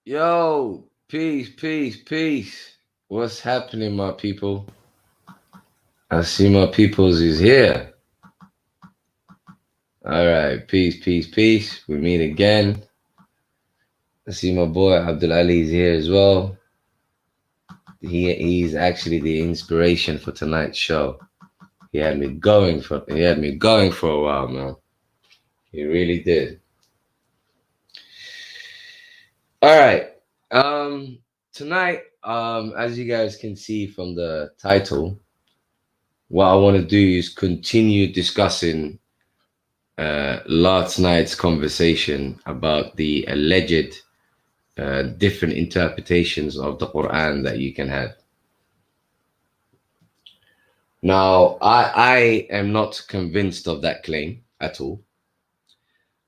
Yo, peace, peace, peace. What's happening, my people? I see my peoples is here. All right, peace, peace, peace. We meet again. I see my boy Abdul Ali is here as well. He's actually the inspiration for tonight's show. He had me going for a while, man. He really did. All right. Tonight, as you guys can see from the title, what I want to do is continue discussing last night's conversation about the alleged different interpretations of the Quran that you can have. Now, I am not convinced of that claim at all.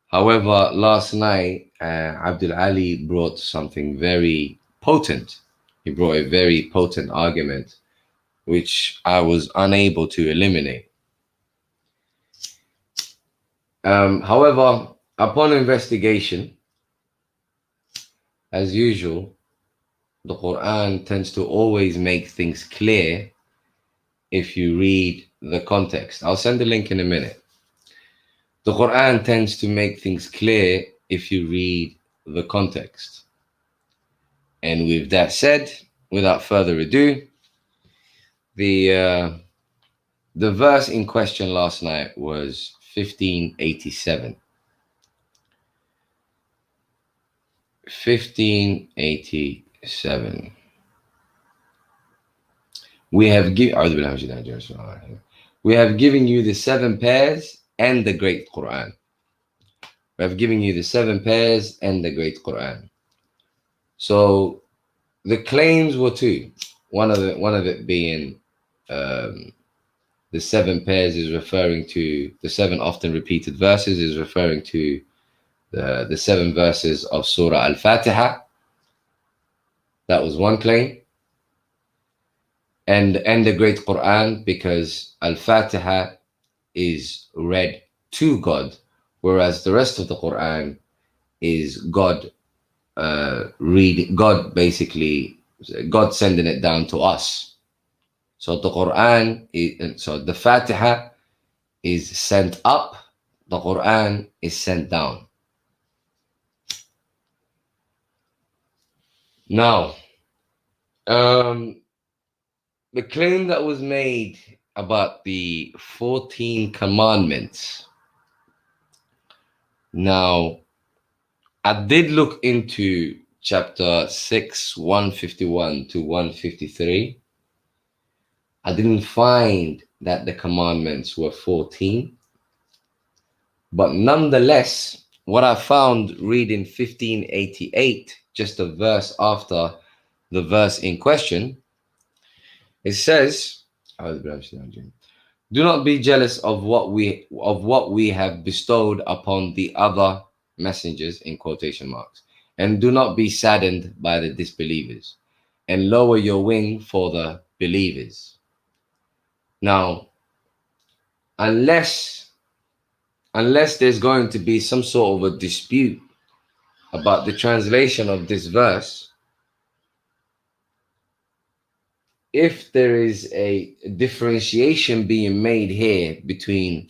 However, last night, Abdul Ali brought something very potent. He brought a very potent argument, which I was unable to eliminate. However, upon investigation, as usual, the Quran tends to always make things clear if you read the context. I'll send the link in a minute. The Quran tends to make things clear if you read the context. And with that said, without further ado, the verse in question last night was 1587. 1587. We have given you the 7 pairs and the great Quran. We have given you the 7 pairs and the great Quran. So the claims were two. One of it being the 7 pairs is referring to the 7 often repeated verses, is referring to the 7 verses of Surah Al-Fatiha. That was one claim. And the great Quran, because Al-Fatiha is read to God, whereas the rest of the Quran is God reading, God sending it down to us. So the Quran the Fatiha is sent up, the Quran is sent down. Now, the claim that was made about the 14 commandments. Now, I did look into chapter 6, 151 to 153. I didn't find that the commandments were 14. But nonetheless, what I found reading 1588, just a verse after the verse in question, it says, do not be jealous of what we have bestowed upon the other messengers, in quotation marks, and do not be saddened by the disbelievers, and lower your wing for the believers. Now, unless there's going to be some sort of a dispute about the translation of this verse, if there is a differentiation being made here between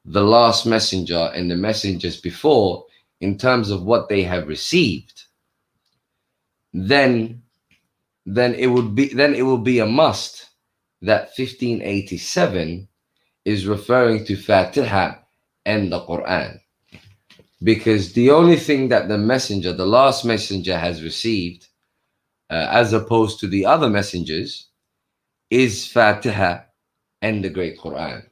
the last messenger and the messengers before in terms of what they have received, then it will be a must that 1587 is referring to Fatiha and the Quran, because the only thing that the last messenger has received, as opposed to the other messengers, is Fatiha and the great Quran.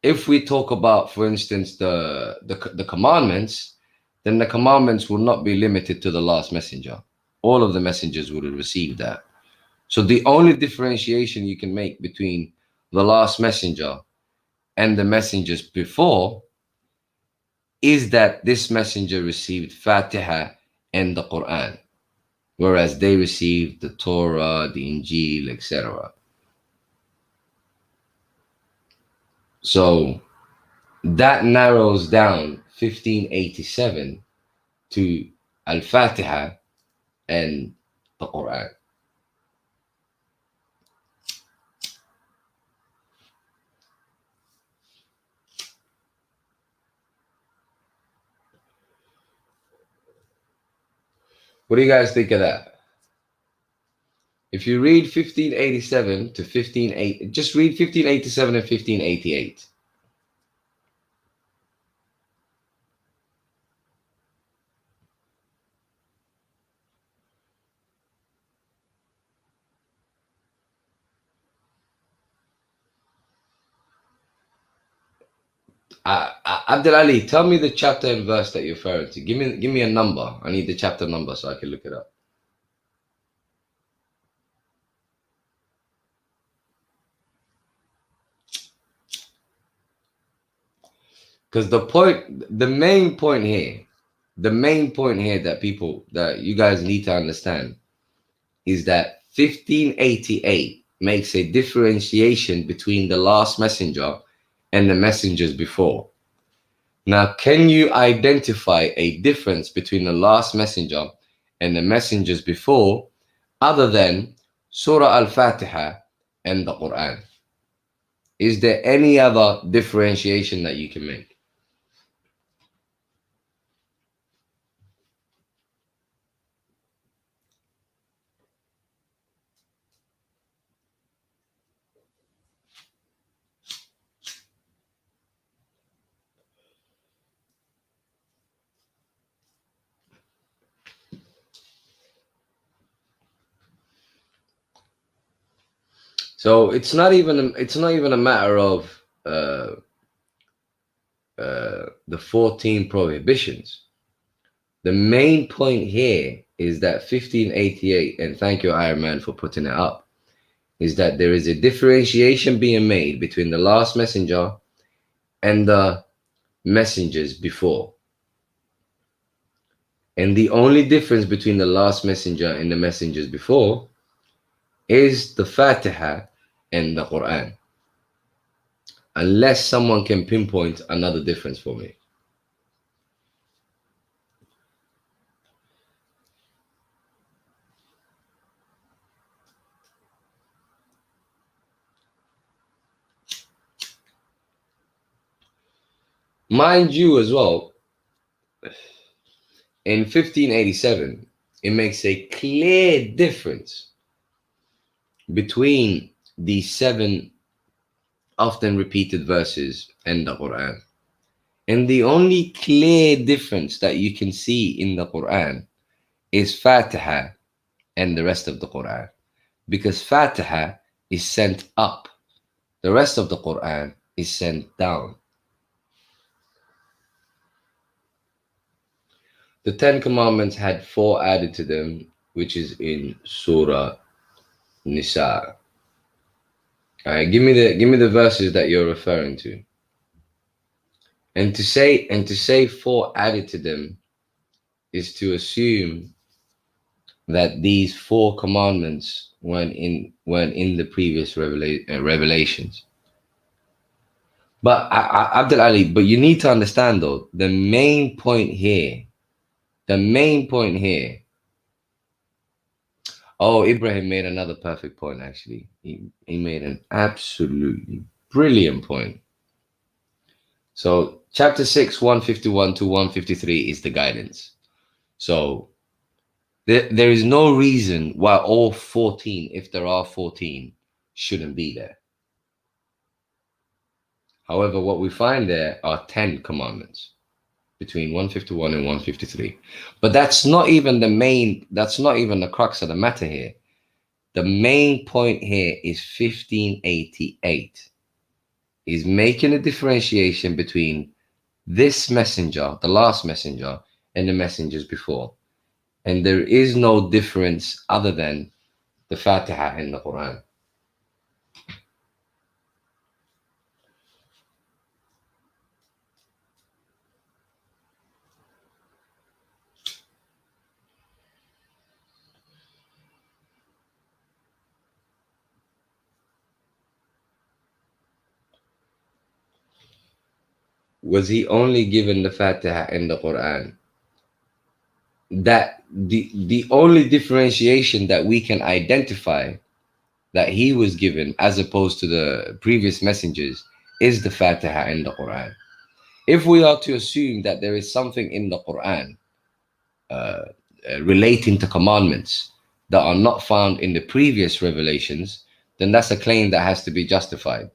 If we talk about, for instance, the commandments, then the commandments will not be limited to the last messenger. All of the messengers would have received that. So the only differentiation you can make between the last messenger and the messengers before is that this messenger received Fatiha and the Quran, whereas they received the Torah, the Injil, etc. So that narrows down 1587 to Al-Fatiha and the Quran. What do you guys think of that? If you read 1587 to 1580, just read 1587 and 1588. Abdul Ali, tell me the chapter and verse that you're referring to. Give me a number. I need the chapter number so I can look it up. Because the main point here that you guys need to understand is that 1588 makes a differentiation between the last messenger and the messengers before. Now, can you identify a difference between the last messenger and the messengers before other than Surah Al-Fatiha and the Quran? Is there any other differentiation that you can make? So it's not even a matter of the 14 prohibitions. The main point here is that 1588, and thank you, Iron Man, for putting it up, is that there is a differentiation being made between the last messenger and the messengers before. And the only difference between the last messenger and the messengers before is the Fatiha and the Quran. Unless someone can pinpoint another difference for me. Mind you, as well, in 1587, it makes a clear difference between the 7 often repeated verses and the Quran. And the only clear difference that you can see in the Quran is Fatiha and the rest of the Quran. Because Fatiha is sent up, the rest of the Quran is sent down. The 10 Commandments had 4 added to them, which is in Surah Nisa. All right, give me the verses that you're referring to. And to say 4 added to them is to assume that these 4 commandments weren't in the previous revelations. But Abdul Ali, but you need to understand though, the main point here. Oh, Ibrahim made another perfect point. Actually, he made an absolutely brilliant point. So, chapter 6, 151 to 153 is the guidance. So, there is no reason why all 14, if there are 14, shouldn't be there. However, what we find there are 10 commandments between 151 and 153. But that's not even the crux of the matter here. The main point here is 1588. Is making a differentiation between this messenger, the last messenger, and the messengers before. And there is no difference other than the Fatiha and the Quran. Was he only given the Fatiha and the Quran? that the only differentiation that we can identify that he was given as opposed to the previous messengers is the Fatiha in the Quran. If we are to assume that there is something in the Quran relating to commandments that are not found in the previous revelations, then that's a claim that has to be justified.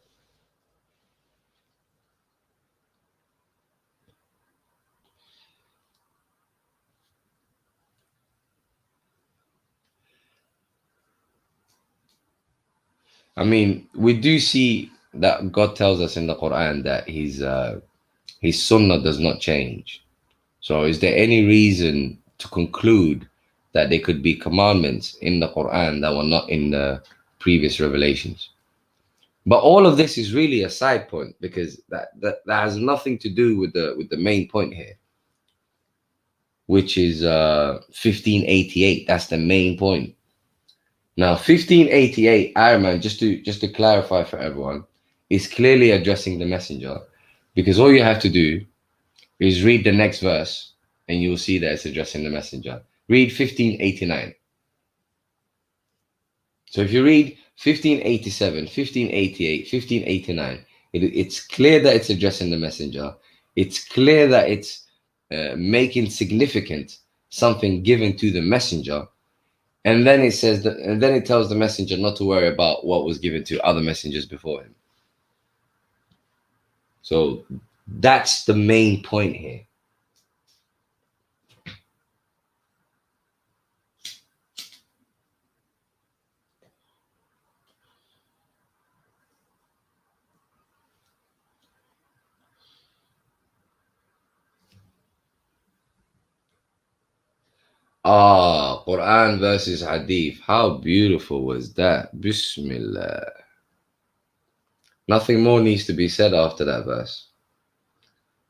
I mean, we do see that God tells us in the Quran that his sunnah does not change. So, is there any reason to conclude that there could be commandments in the Quran that were not in the previous revelations? But all of this is really a side point because that has nothing to do with the main point here, which is 1588. That's the main point. Now, 1588, Iron just to clarify for everyone, is clearly addressing the messenger, because all you have to do is read the next verse and you'll see that it's addressing the messenger. Read 1589. So if you read 1587, 1588, 1589, it's clear that it's addressing the messenger. It's clear that it's making significant something given to the messenger. And then it says that, and then it tells the messenger not to worry about what was given to other messengers before him. So that's the main point here. Ah, Quran versus Hadith. How beautiful was that? Bismillah. Nothing more needs to be said after that verse.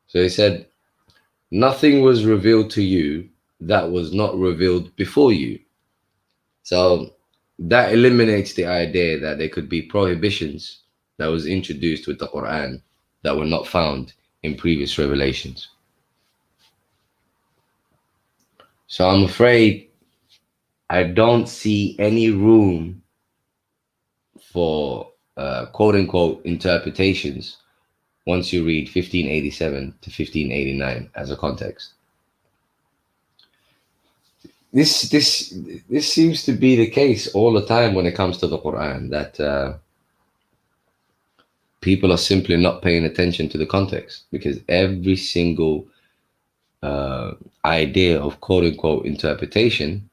So he said, nothing was revealed to you that was not revealed before you. So that eliminates the idea that there could be prohibitions that was introduced with the Quran that were not found in previous revelations. So I'm afraid I don't see any room for quote unquote interpretations once you read 1587 to 1589 as a context. This seems to be the case all the time when it comes to the Quran, that people are simply not paying attention to the context, because every single idea of quote unquote interpretation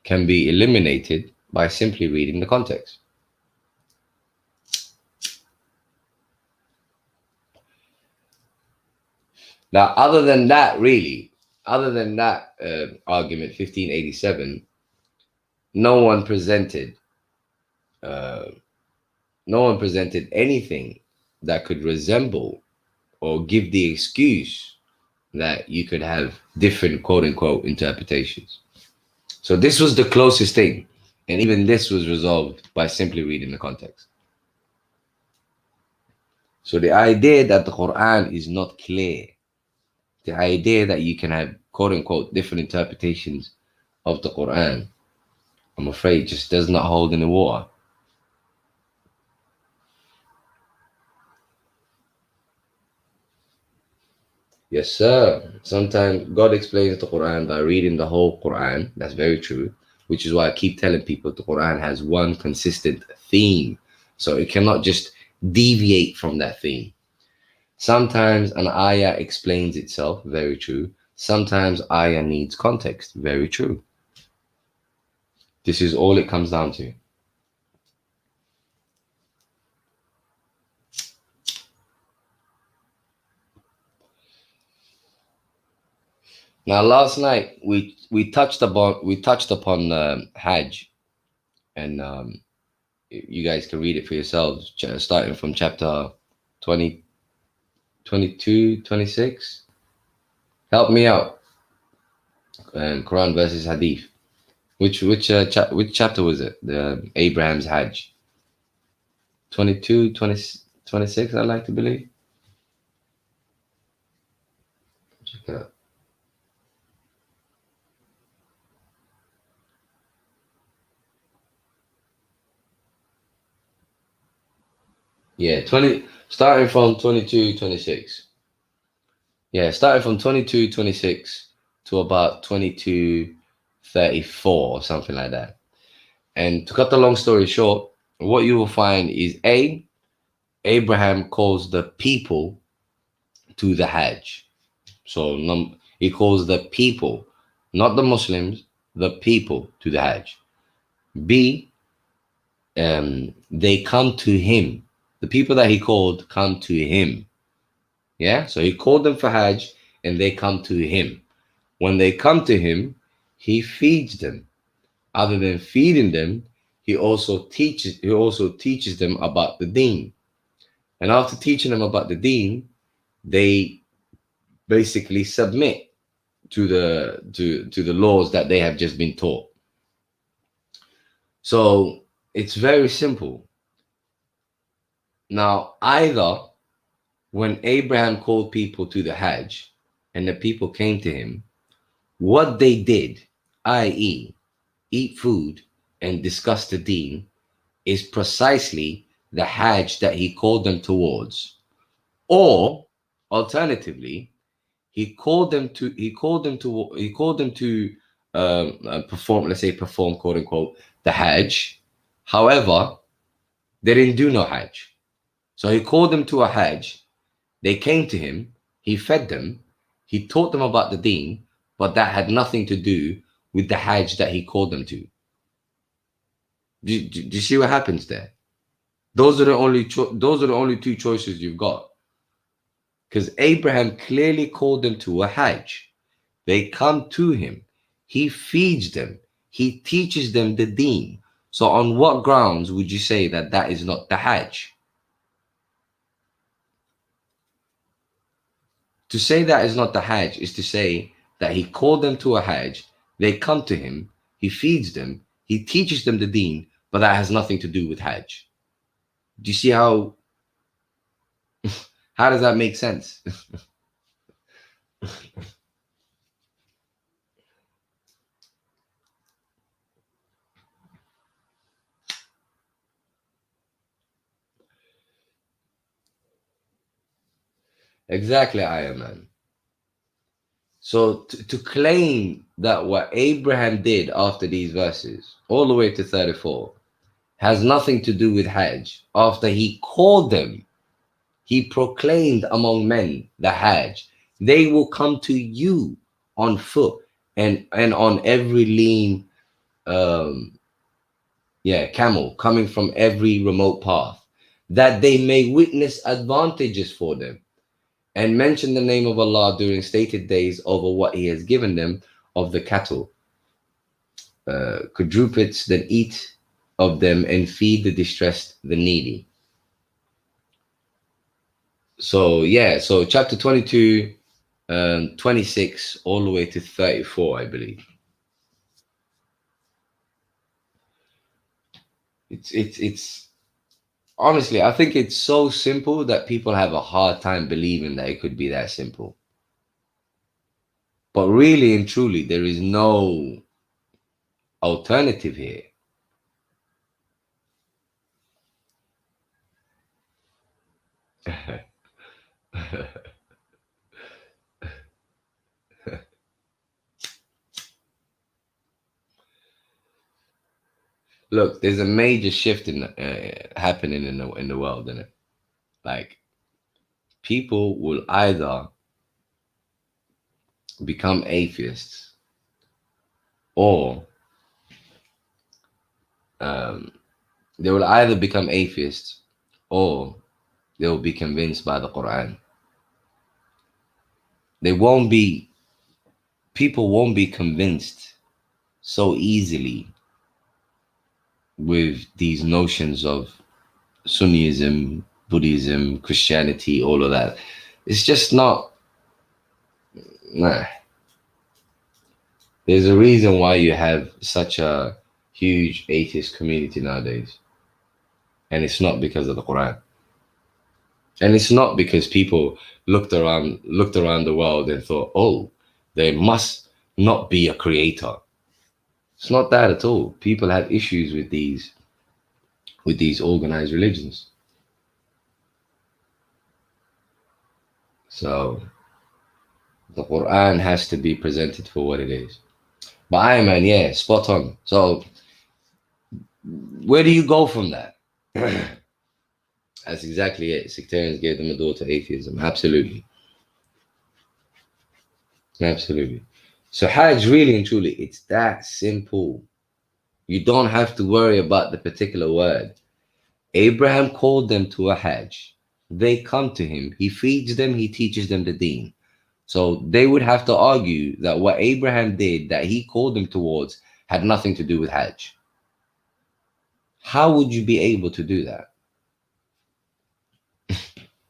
can be eliminated by simply reading the context. Now, other than that, argument, 1587, no one presented uh, no one presented anything that could resemble or give the excuse that you could have different quote unquote interpretations. So this was the closest thing. And even this was resolved by simply reading the context. So the idea that the Quran is not clear, the idea that you can have quote unquote different interpretations of the Quran, I'm afraid just does not hold in the water. Yes, sir. Sometimes God explains the Quran by reading the whole Quran. That's very true, which is why I keep telling people the Quran has one consistent theme. So it cannot just deviate from that theme. Sometimes an ayah explains itself. Very true. Sometimes ayah needs context. Very true. This is all it comes down to. Now, last night we touched upon Hajj, and you guys can read it for yourselves, starting from chapter 20, 22, 26. Help me out. Quran versus Hadith. Which chapter was it? The Abraham's Hajj. 22, 20, 26, I like to believe. Check it out. Yeah, 20, starting from 22, 26. Yeah, starting from 22, 26 to about 22, 34 or something like that. And to cut the long story short, what you will find is Abraham calls the people to the Hajj. So he calls the people, not the Muslims, the people to the Hajj. B, they come to him. The people that he called come to him. Yeah, so he called them for Hajj, and they come to him. When they come to him, he feeds them. Other than feeding them, he also teaches them about the Deen. And after teaching them about the Deen, they basically submit to the laws that they have just been taught. So it's very simple. Now, either when Abraham called people to the Hajj and the people came to him, what they did, i.e., eat food and discuss the Deen, is precisely the Hajj that he called them towards. Or alternatively, he called them to perform, let's say perform, quote unquote, the Hajj. However, they didn't do no Hajj. So he called them to a Hajj. They came to him, he fed them, he taught them about the Deen, but that had nothing to do with the Hajj that he called them to. Do you see what happens there? Those are the only two choices you've got. Because Abraham clearly called them to a Hajj. They come to him. He feeds them. He teaches them the Deen. So on what grounds would you say that that is not the Hajj? To say that is not the Hajj is to say that he called them to a Hajj. They come to him. He feeds them. He teaches them the Deen, but that has nothing to do with Hajj. Do you see how does that make sense? Exactly, Iron Man. So to claim that what Abraham did after these verses, all the way to 34, has nothing to do with Hajj, after he called them, he proclaimed among men the Hajj, they will come to you on foot and on every lean um camel coming from every remote path, that they may witness advantages for them and mention the name of Allah during stated days over what he has given them of the cattle, quadrupeds, then eat of them and feed the distressed, the needy. So yeah, so chapter 22, 26, all the way to 34, I believe. It's honestly, I think it's so simple that people have a hard time believing that it could be that simple. But really and truly, there is no alternative here. Look, there's a major shift in happening in the world, isn't it? Like, people will either become atheists, or um, they will either become atheists, or they will be convinced by the Quran. They won't be. People won't be convinced so easily with these notions of Sunnism, Buddhism, Christianity, all of that. It's just not. Nah. There's a reason why you have such a huge atheist community nowadays, and it's not because of the Quran, and it's not because people looked around the world and thought, oh, there must not be a creator. It's not that at all. People have issues with these organized religions. So the Quran has to be presented for what it is. But I man, yeah, spot on. So where do you go from that? That's exactly it. Sectarians gave them a door to atheism. Absolutely. Absolutely. So Hajj, really and truly, it's that simple. You don't have to worry about the particular word. Abraham called them to a Hajj. They come to him. He feeds them. He teaches them the deen. So they would have to argue that what Abraham did, that he called them towards, had nothing to do with Hajj. How would you be able to do that?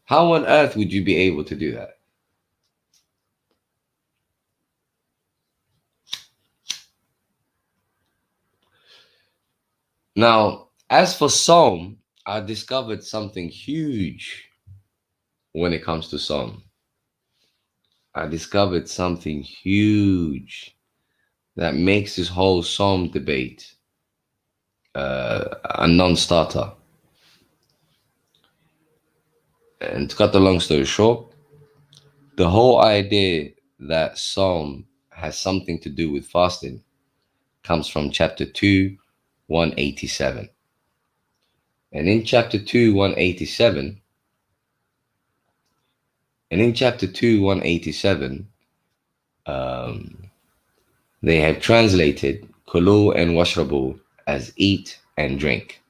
How on earth would you be able to do that? Now, as for Psalm, I discovered something huge when it comes to Psalm. I discovered something huge that makes this whole Psalm debate a non-starter. And to cut the long story short, the whole idea that Psalm has something to do with fasting comes from chapter 2, 187. And in chapter 2, 187, um, they have translated kulu and washrabu as eat and drink.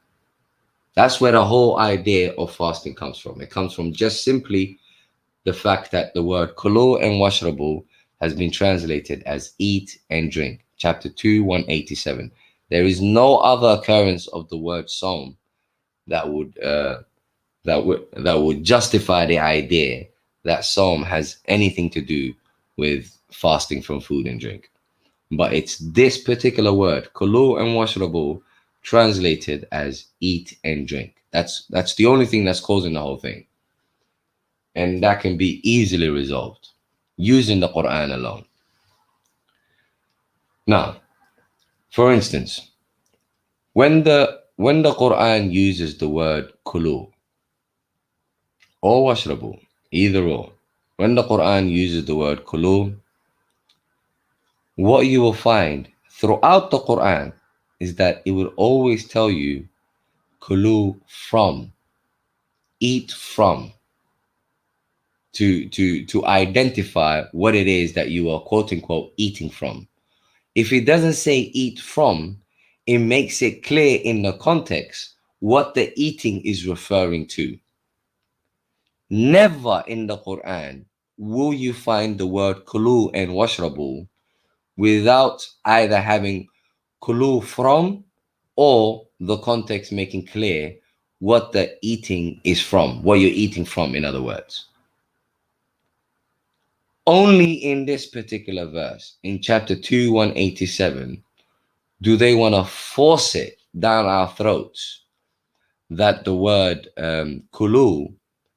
That's where the whole idea of fasting comes from. It comes from just simply the fact that the word kulu and washrabu has been translated as eat and drink. Chapter 2, 187. There is no other occurrence of the word psalm that would justify the idea that psalm has anything to do with fasting from food and drink. But it's this particular word, kulu and washrabu, translated as eat and drink. That's the only thing that's causing the whole thing. And that can be easily resolved using the Quran alone. Now, for instance, when the Quran uses the word kulu or washrabu, either or, when the Quran uses the word kulu, what you will find throughout the Quran is that it will always tell you kulu from, eat from, to identify what it is that you are quote unquote eating from. If it doesn't say eat from, it makes it clear in the context what the eating is referring to. Never in the Quran will you find the word kulu and washrabu without either having kulu from or the context making clear what the eating is from, what you're eating from, in other words. Only in this particular verse, in chapter 2, 187, do they want to force it down our throats that the word kulu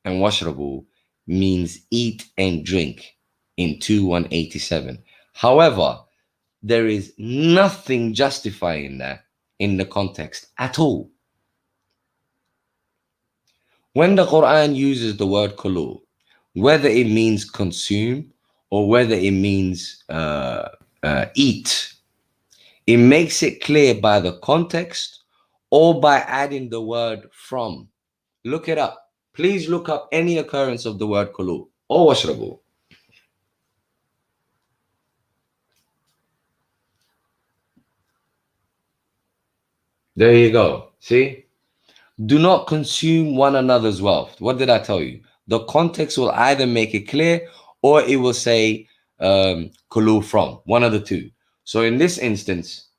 and washrabu means eat and drink in 2, 187. However, there is nothing justifying that in the context at all. When the Quran uses the word kulu, whether it means consume or whether it means eat, it makes it clear by the context or by adding the word from. Look it up. Please look up any occurrence of the word kulu or washrabu. There you go. See? Do not consume one another's wealth. What did I tell you? The context will either make it clear or it will say kulu from, one of the two. So in this instance,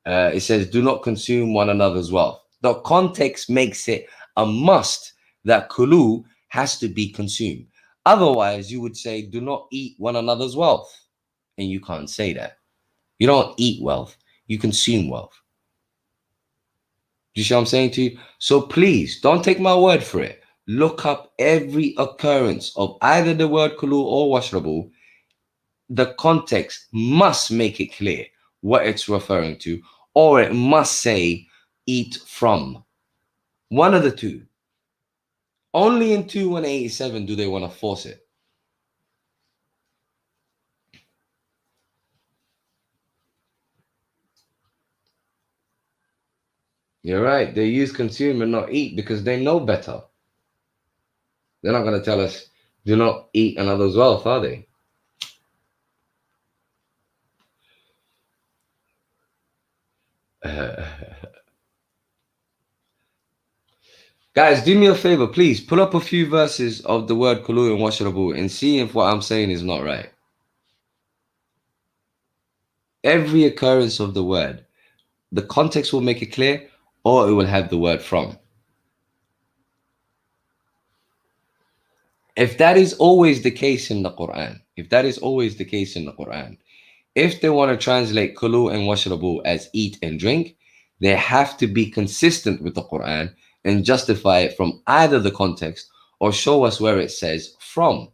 it says do not consume one another's wealth. The context makes it a must that kulu has to be consumed. Otherwise, you would say do not eat one another's wealth. And you can't say that. You don't eat wealth, you consume wealth. Do you see what I'm saying to you? So please don't take my word for it. Look up every occurrence of either the word kulu or washrabu. The context must make it clear what it's referring to, or it must say eat from. One of the two. Only in 2187 do they want to force it. You're right. They use consume and not eat because they know better. They're not going to tell us, do not eat another's wealth, are they? Guys, do me a favor, please. Pull up a few verses of the word kulu and washrabu and see if what I'm saying is not right. Every occurrence of the word, the context will make it clear, or it will have the word from. If that is always the case in the Quran, if they want to translate kulu and washrabu as eat and drink, they have to be consistent with the Quran and justify it from either the context or show us where it says from.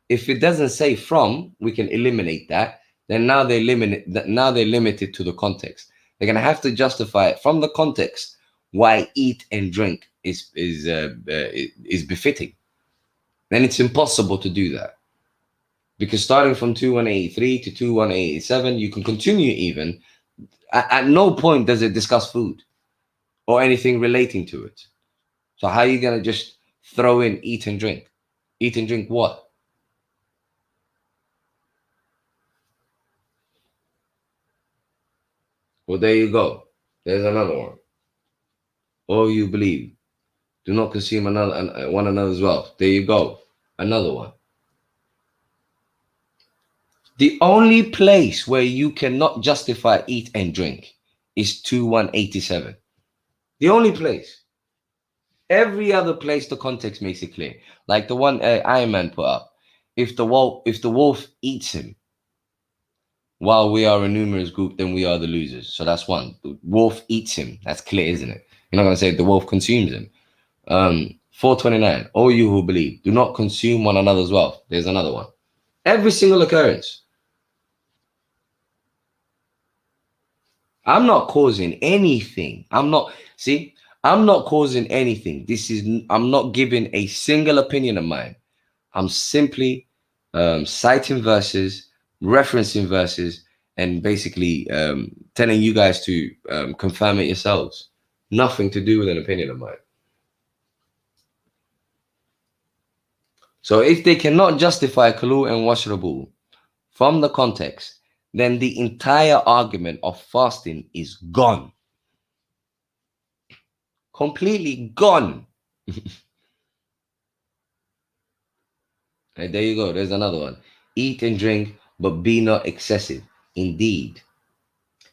If it doesn't say from, we can eliminate that. Then now they limit it to the context. They're gonna have to justify it from the context why eat and drink is befitting. Then it's impossible to do that. Because starting from 2183 to 2187, you can continue even. At no point does it discuss food or anything relating to it. So how are you going to just throw in eat and drink? Eat and drink what? Well, there you go. There's another one. Or you believe. Do not consume one another's wealth. There you go. Another one. The only place where you cannot justify eat and drink is 2187. The only place. Every other place, the context makes it clear. Like the one Iron Man put up. If the wolf eats him while we are a numerous group, then we are the losers. So that's one. The wolf eats him. That's clear, isn't it? You're not going to say the wolf consumes him. 429. All you who believe, do not consume one another's wealth. There's another one. Every single occurrence. I'm not causing anything. I'm not causing anything. I'm not giving a single opinion of mine. I'm simply citing verses, referencing verses, and basically telling you guys to confirm it yourselves. Nothing to do with an opinion of mine. So if they cannot justify kulu and washrabu from the context, then the entire argument of fasting is gone. Completely gone. Right, there you go. There's another one. Eat and drink, but be not excessive. Indeed,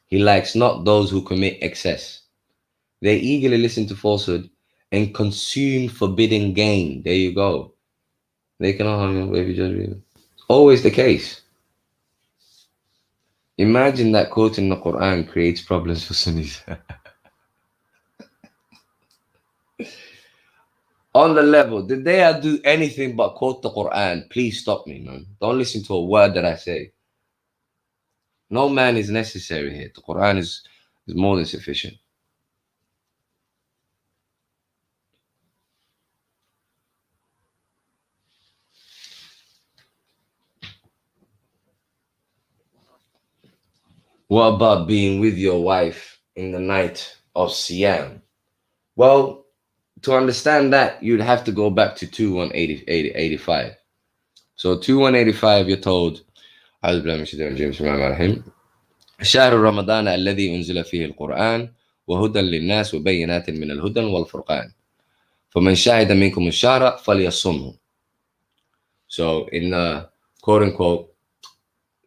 he likes not those who commit excess. They eagerly listen to falsehood and consume forbidden gain. There you go. They cannot harm you if you judge me. Always the case. Imagine that quote in the Quran creates problems for Sunnis. On the level, did they do anything but quote the Quran? Please stop me, man. Don't listen to a word that I say. No man is necessary here. The Quran is more than sufficient. What about being with your wife in the night of Siyam? Well, to understand that, you'd have to go back to 2185. So 2185, you're told, أعوذ بالله من الشيطان الرجيم بسم الله الرحمن الرحيم شهر رمضان الذي أنزل فيه القرآن وهدى للناس وبينات من الهدى والفرقان فمن شهد منكم الشهر فليصمه. So in quote unquote,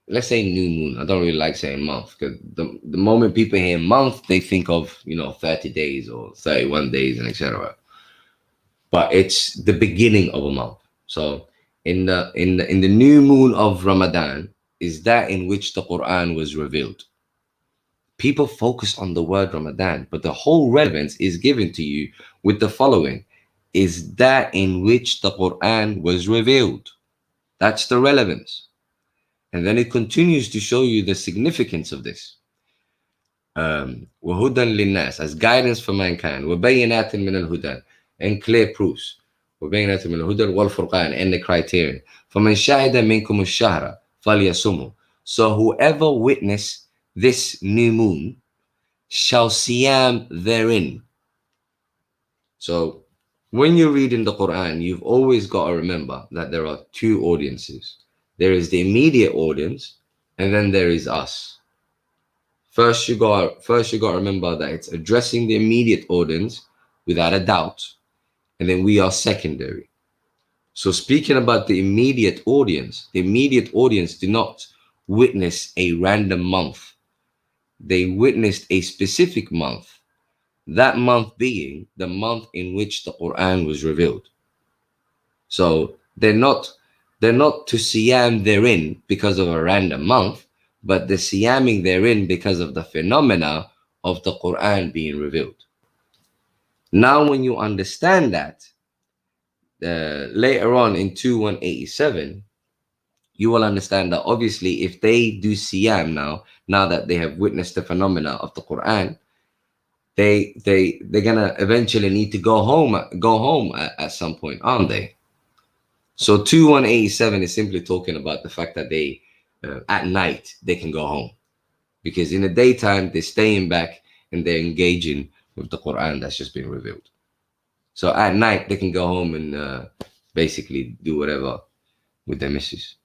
let's say new moon. I don't really like saying month because the moment people hear month, they think of 30 days or 31 days and etc. But it's the beginning of a month. So in the new moon of Ramadan is that in which the Quran was revealed. People focus on the word Ramadan, but the whole relevance is given to you with the following: is that in which the Quran was revealed. That's the relevance. And then it continues to show you the significance of this. وَهُدًى لِلنَّاسِ, as guidance for mankind. وَبَيِّنَاتٍ مِنَ الْهُدَى, and clear proofs. وبينة من الهدى والفرقان, and the criterion. فمن شهد منكم الشهر فليصمه. So whoever witness this new moon shall siyam therein. So when you read in the Quran, you've always got to remember that there are two audiences. There is the immediate audience, and then there is us. First, you got to remember that it's addressing the immediate audience without a doubt, and then we are secondary. So speaking about the immediate audience do not witness a random month. They witnessed a specific month, that month being the month in which the Quran was revealed. So they're not to siyam therein because of a random month, but the siyamming therein because of the phenomena of the Quran being revealed. Now, when you understand that, later on in 2187, you will understand that obviously if they do siyam now that they have witnessed the phenomena of the Quran, they're gonna eventually need to go home at some point, aren't they? So 2187 is simply talking about the fact that they at night they can go home, because in the daytime they're staying back and they're engaging with the Quran that's just been revealed. So at night they can go home and basically do whatever with their missus.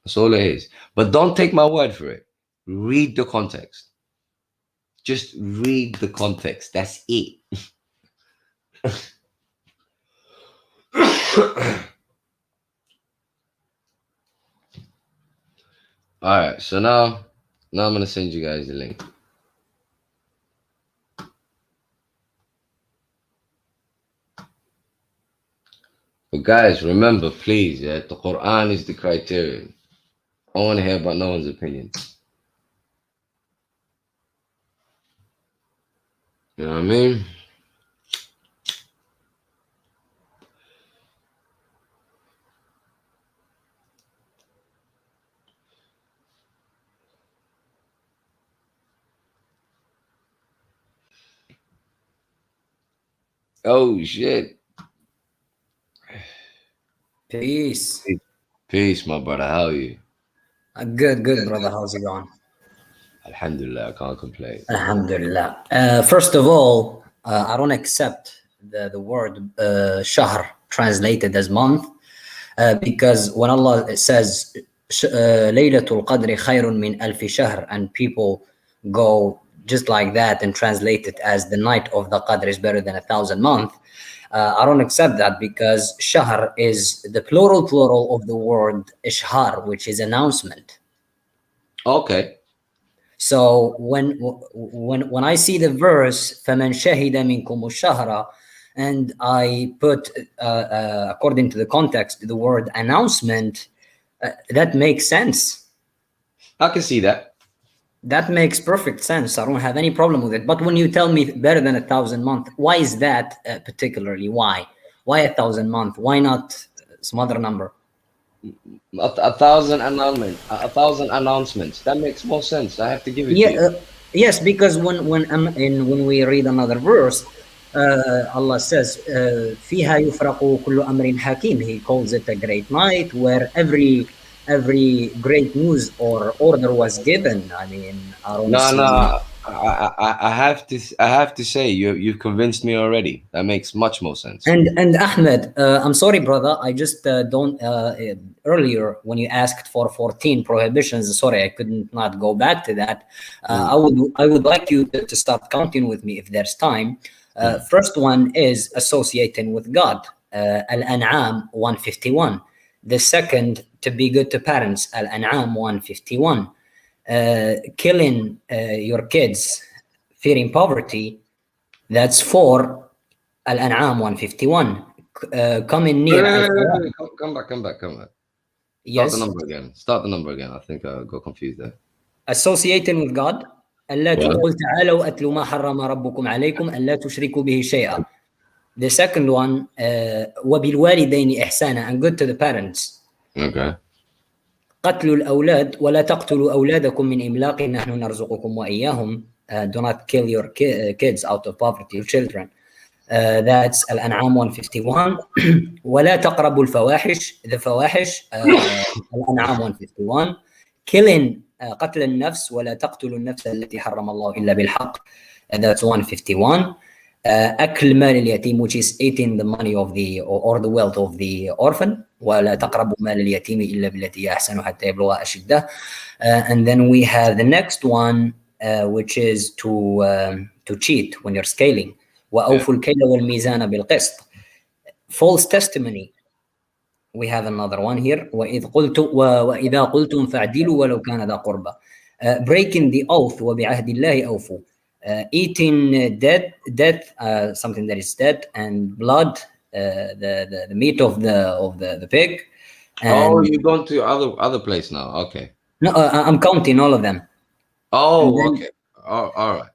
That's all it is. But don't take my word for it. Read the context. Just read the context. That's it. All right. So now I'm gonna send you guys the link. But guys, remember, please, the Quran is the criterion. I don't want to hear about no one's opinion. You know what I mean? Oh shit. Peace. Peace, my brother. How are you? Good, brother. How's it going? Alhamdulillah, I can't complain. Alhamdulillah. First of all, I don't accept the word shahr translated as month, because when Allah says Laylatul Qadri khayrun min alfi shahr, and people go just like that and translate it as the night of the Qadr is better than 1,000 months. I don't accept that, because shahr is the plural of the word ishhar, which is announcement. Okay. So when I see the verse فَمَنْ شَهِدَ مِنْكُمُ الشَّهْرَ, and I put according to the context the word announcement, that makes sense. I can see that. That makes perfect sense. I don't have any problem with it. But when you tell me better than 1,000 months, why is that particularly? Why 1,000 months? Why not some other number? 1,000 announcements. That makes more sense. I have to give it to you. Yes, because when we read another verse, Allah says, "Fiha yufraqu kullu amrin hakim." He calls it a great night where every great news or order was given. I mean, I don't see. No. I have to say you've convinced me already. That makes much more sense. And Ahmed, I'm sorry, brother. I just don't. Earlier, when you asked for 14 prohibitions, sorry, I couldn't not go back to that. I would like you to start counting with me if there's time. First one is associating with God, Al-An'am 151. The second, to be good to parents, Al-An'am 151. Killing your kids, fearing poverty, that's 4. Al-An'am 151. Coming near. Come back. Yes. Start the number again. I think I got confused there. Associating with God. ألا تقول تعالوا أتلوا ما حرم ربكم عليكم ألا تشركوا به شيئا. The second one, وبالوالدين إحسانا, and good to the parents. Okay. قتل الأولاد ولا تقتلوا أولادكم من إملاق نحن نرزقكم وإياهم. Do not kill your kids out of poverty, your children. That's Al-An'am 151. ولا تقربوا الفواحش, the فواحش, Al-An'am 151. Killing, قتل النفس, ولا تقتلوا النفس التي حرم الله إلا بالحق, that's 151. أكل مال اليتيم, which is eating the money of the or the wealth of the orphan, ولا تقربوا مال اليتيم إلا بالتي أحسن حتى يبلغ أشده. And then we have the next one, which is to cheat when you're scaling. وأوفوا الكيل والميزان بالقسط. False testimony. We have another one here. وإذا قلتم فاعدلوا ولو كان ذا قربى. Breaking the oath, وبعهد الله أوفوا. Eating death, something that is dead, and blood, the meat of the pig. And you're going to other place now. Okay. No, I'm counting all of them. Oh, okay. All right.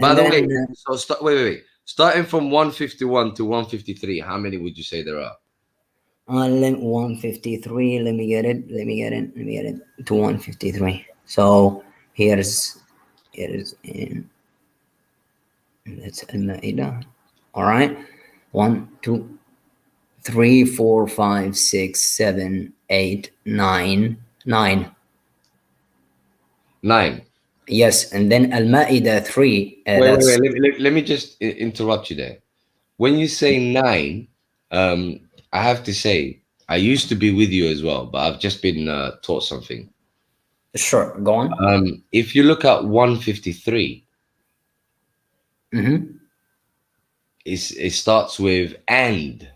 By the way, so wait. Starting from 151 to 153, how many would you say there are? 153. Let me get it to 153. So here's in. That's Al-Ma'idah. All right. 1, 2, 3, 4, 5, 6, 7, 8, 9. 9. Yes, and then Al-Ma'idah 3. Wait. Let me just interrupt you there. When you say 9, I have to say, I used to be with you as well, but I've just been taught something. Sure, go on. If you look at 153, it starts with and.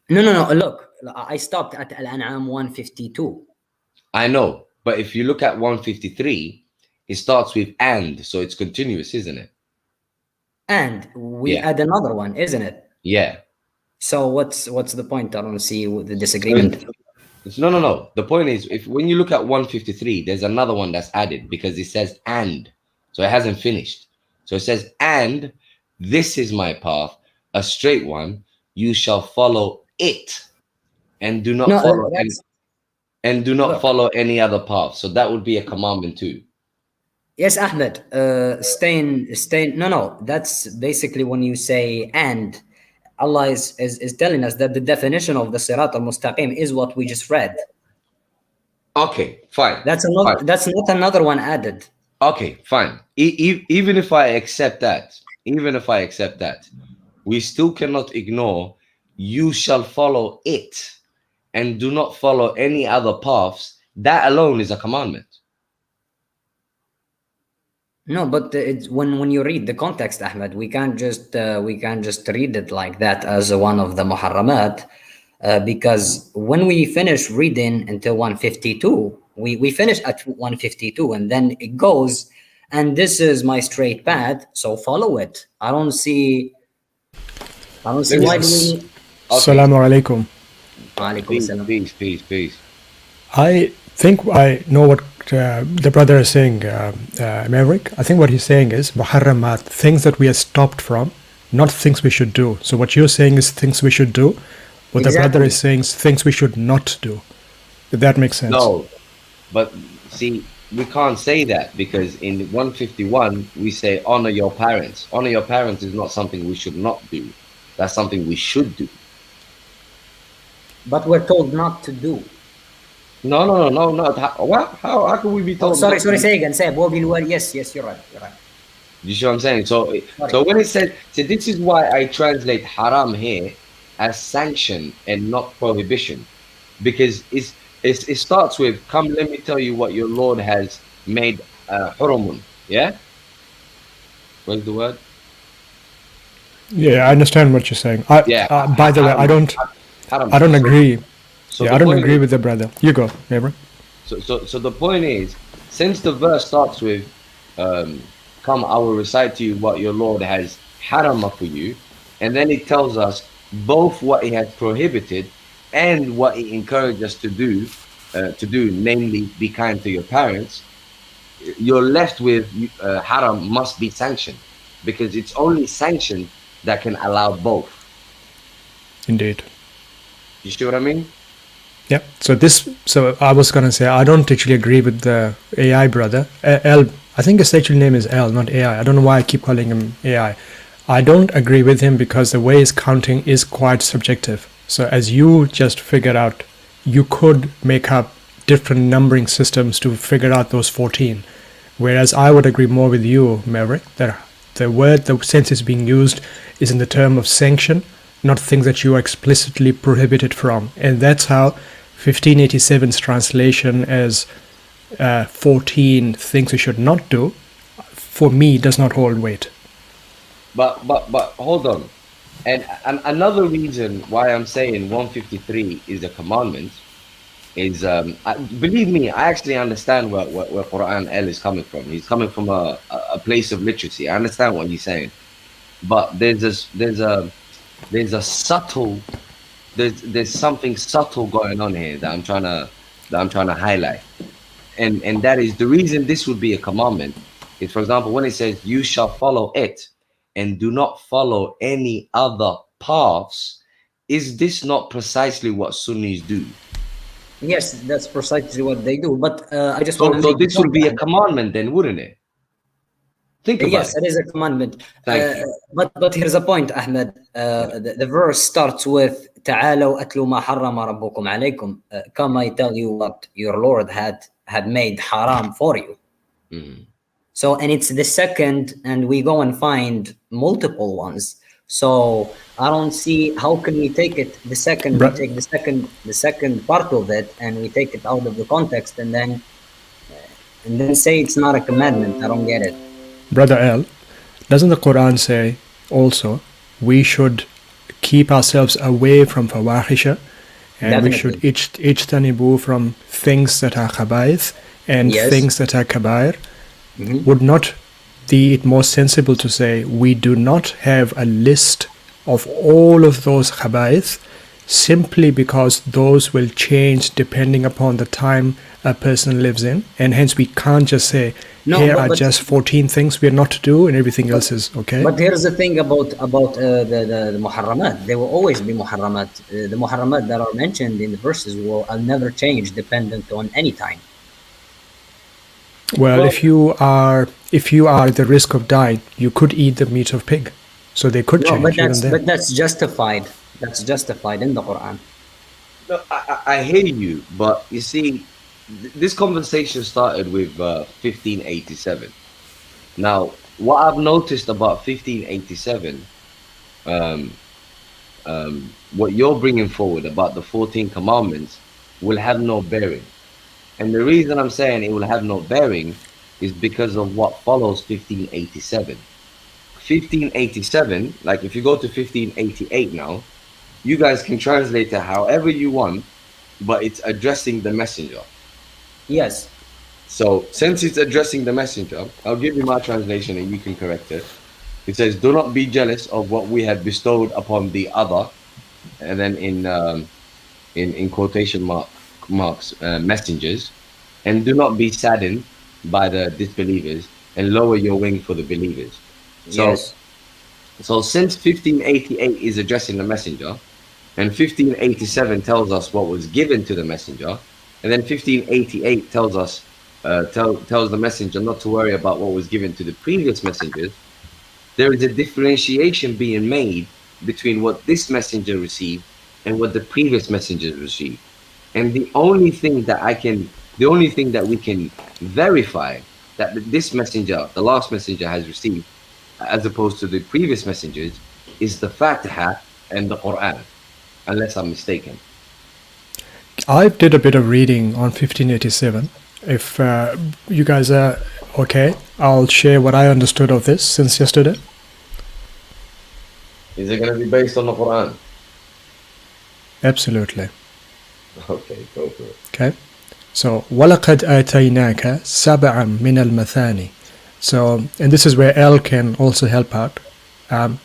No. Look, I stopped at Al-An'am 152. I know, but if you look at 153, it starts with and, so it's continuous, isn't it? And we add another one, isn't it? Yeah. So what's the point? I don't see the disagreement. No. The point is, when you look at 153, there's another one that's added because it says and, so it hasn't finished. So it says, and this is my path, a straight one. You shall follow it, and do not follow any other path. So that would be a commandment too. Yes, Ahmed. Staying. No. That's basically when you say and. Allah is telling us that the definition of the Sirat al-Mustaqim is what we just read. Okay, fine. That's not another one added. Okay, fine. Even if I accept that, we still cannot ignore you shall follow it and do not follow any other paths. That alone is a commandment. No, but it's when you read the context, Ahmed, we can't just read it like that as one of the muharramat, because when we finish reading until 152, we finish at 152, and then it goes, and this is my straight path, so follow it. I don't see why do we. Assalamu alaikum. Peace. I think I know what the brother is saying, Maverick. I think what he's saying is muharramat, things that we are stopped from, not things we should do. So what you're saying is things we should do. What the brother is saying is things we should not do. If that makes sense. No, but see, we can't say that because in 151 we say honor your parents. Honor your parents is not something we should not do. That's something we should do. But we're told not to do. No. What? How can we be told? Sorry. Say again. Say yes. You're right. You see what I'm saying? So when it says, this is why I translate haram here as sanction and not prohibition, because it starts with, come, let me tell you what your Lord has made hurumun. Yeah. What's the word? Yeah, I understand what you're saying. By the way, I don't agree. I don't agree with the brother. You go, neighbor. So the point is, since the verse starts with, come, I will recite to you what your Lord has harama for you, and then it tells us both what he has prohibited and what he encouraged us to do, namely be kind to your parents. You're left with haram must be sanctioned, because it's only sanctioned that can allow both. Indeed. You see what I mean? Yeah. So I was gonna say I don't actually agree with the AI brother. I think his actual name is L, not AI. I don't know why I keep calling him AI. I don't agree with him because the way he's counting is quite subjective. So as you just figured out, you could make up different numbering systems to figure out those 14. Whereas I would agree more with you, Maverick, that the sense is being used is in the term of sanction, not things that you are explicitly prohibited from. And that's how 1587's translation as 14 things we should not do, for me, does not hold weight. But hold on. And another reason why I'm saying 153 is a commandment is, believe me, I actually understand where Quran L is coming from. He's coming from a place of literacy. I understand what he's saying, but there's something subtle going on here that I'm trying to highlight, and that is the reason this would be a commandment. Is, for example, when it says you shall follow it and do not follow any other paths, is this not precisely what Sunnis do? Yes, that's precisely what they do. But I just want to So make this a would point, be a Ahmed. commandment then, wouldn't it? Think about Yes, it. it is a commandment. Thank you. But here's a point, Ahmed. The verse starts with تعالوا أتلوا ما حرم ربكم عليكم. Come, I tell you what your Lord had made haram for you. Mhm. So, and it's the second, and we go and find multiple ones. So I don't see how can we take it the second, Bro- we take the second part of it, and we take it out of the context, and then say it's not a commandment. I don't get it. Brother L, doesn't the Quran say also we should keep ourselves away from fawahisha, and we should ijtanibu from things that are khabaith and Yes. things that are kabair? Mhm. Would not be it more sensible to say we do not have a list of all of those khabaith simply because those will change depending upon the time a person lives in, and hence we can't just say No, here but- are but- just 14 things we are not to do and everything else is okay? But here's the thing about the muharramat. There will always be muharramat. The muharramat that are mentioned in the verses will never change dependent on any time. Well, if you are at the risk of dying, you could eat the meat of pig, so they could No, change but even then. that's justified. That's justified in the Quran. No, I hear you, but you see, this conversation started with 1587. Now, what I've noticed about 1587, what you're bringing forward about the 14 commandments will have no bearing. And the reason I'm saying it will have no bearing is because of what follows 1587. 1587, like if you go to 1588 now, you guys can translate it however you want, but it's addressing the messenger. Yes. So since it's addressing the messenger, I'll give you my translation and you can correct it. It says, "Do not be jealous of what we have bestowed upon the other," and then in quotation marks, messengers, "and do not be saddened by the disbelievers, and lower your wing for the believers." So, Yes. so since 1588 is addressing the messenger, and 1587 tells us what was given to the messenger, and then 1588 tells us tells the messenger not to worry about what was given to the previous messengers, there is a differentiation being made between what this messenger received and what the previous messengers received. And the only thing that we can verify that this messenger, the last messenger, has received, as opposed to the previous messengers, is the Fatiha and the Quran, unless I'm mistaken. I did a bit of reading on 1587. If you guys are okay, I'll share what I understood of this since yesterday. Is it going to be based on the Quran? Absolutely. Okay, go for it. Okay. So, وَلَقَدْ آتَيْنَاكَ سَبْعًا مِنَ الْمَثَانِ. So, and this is where L can also help out.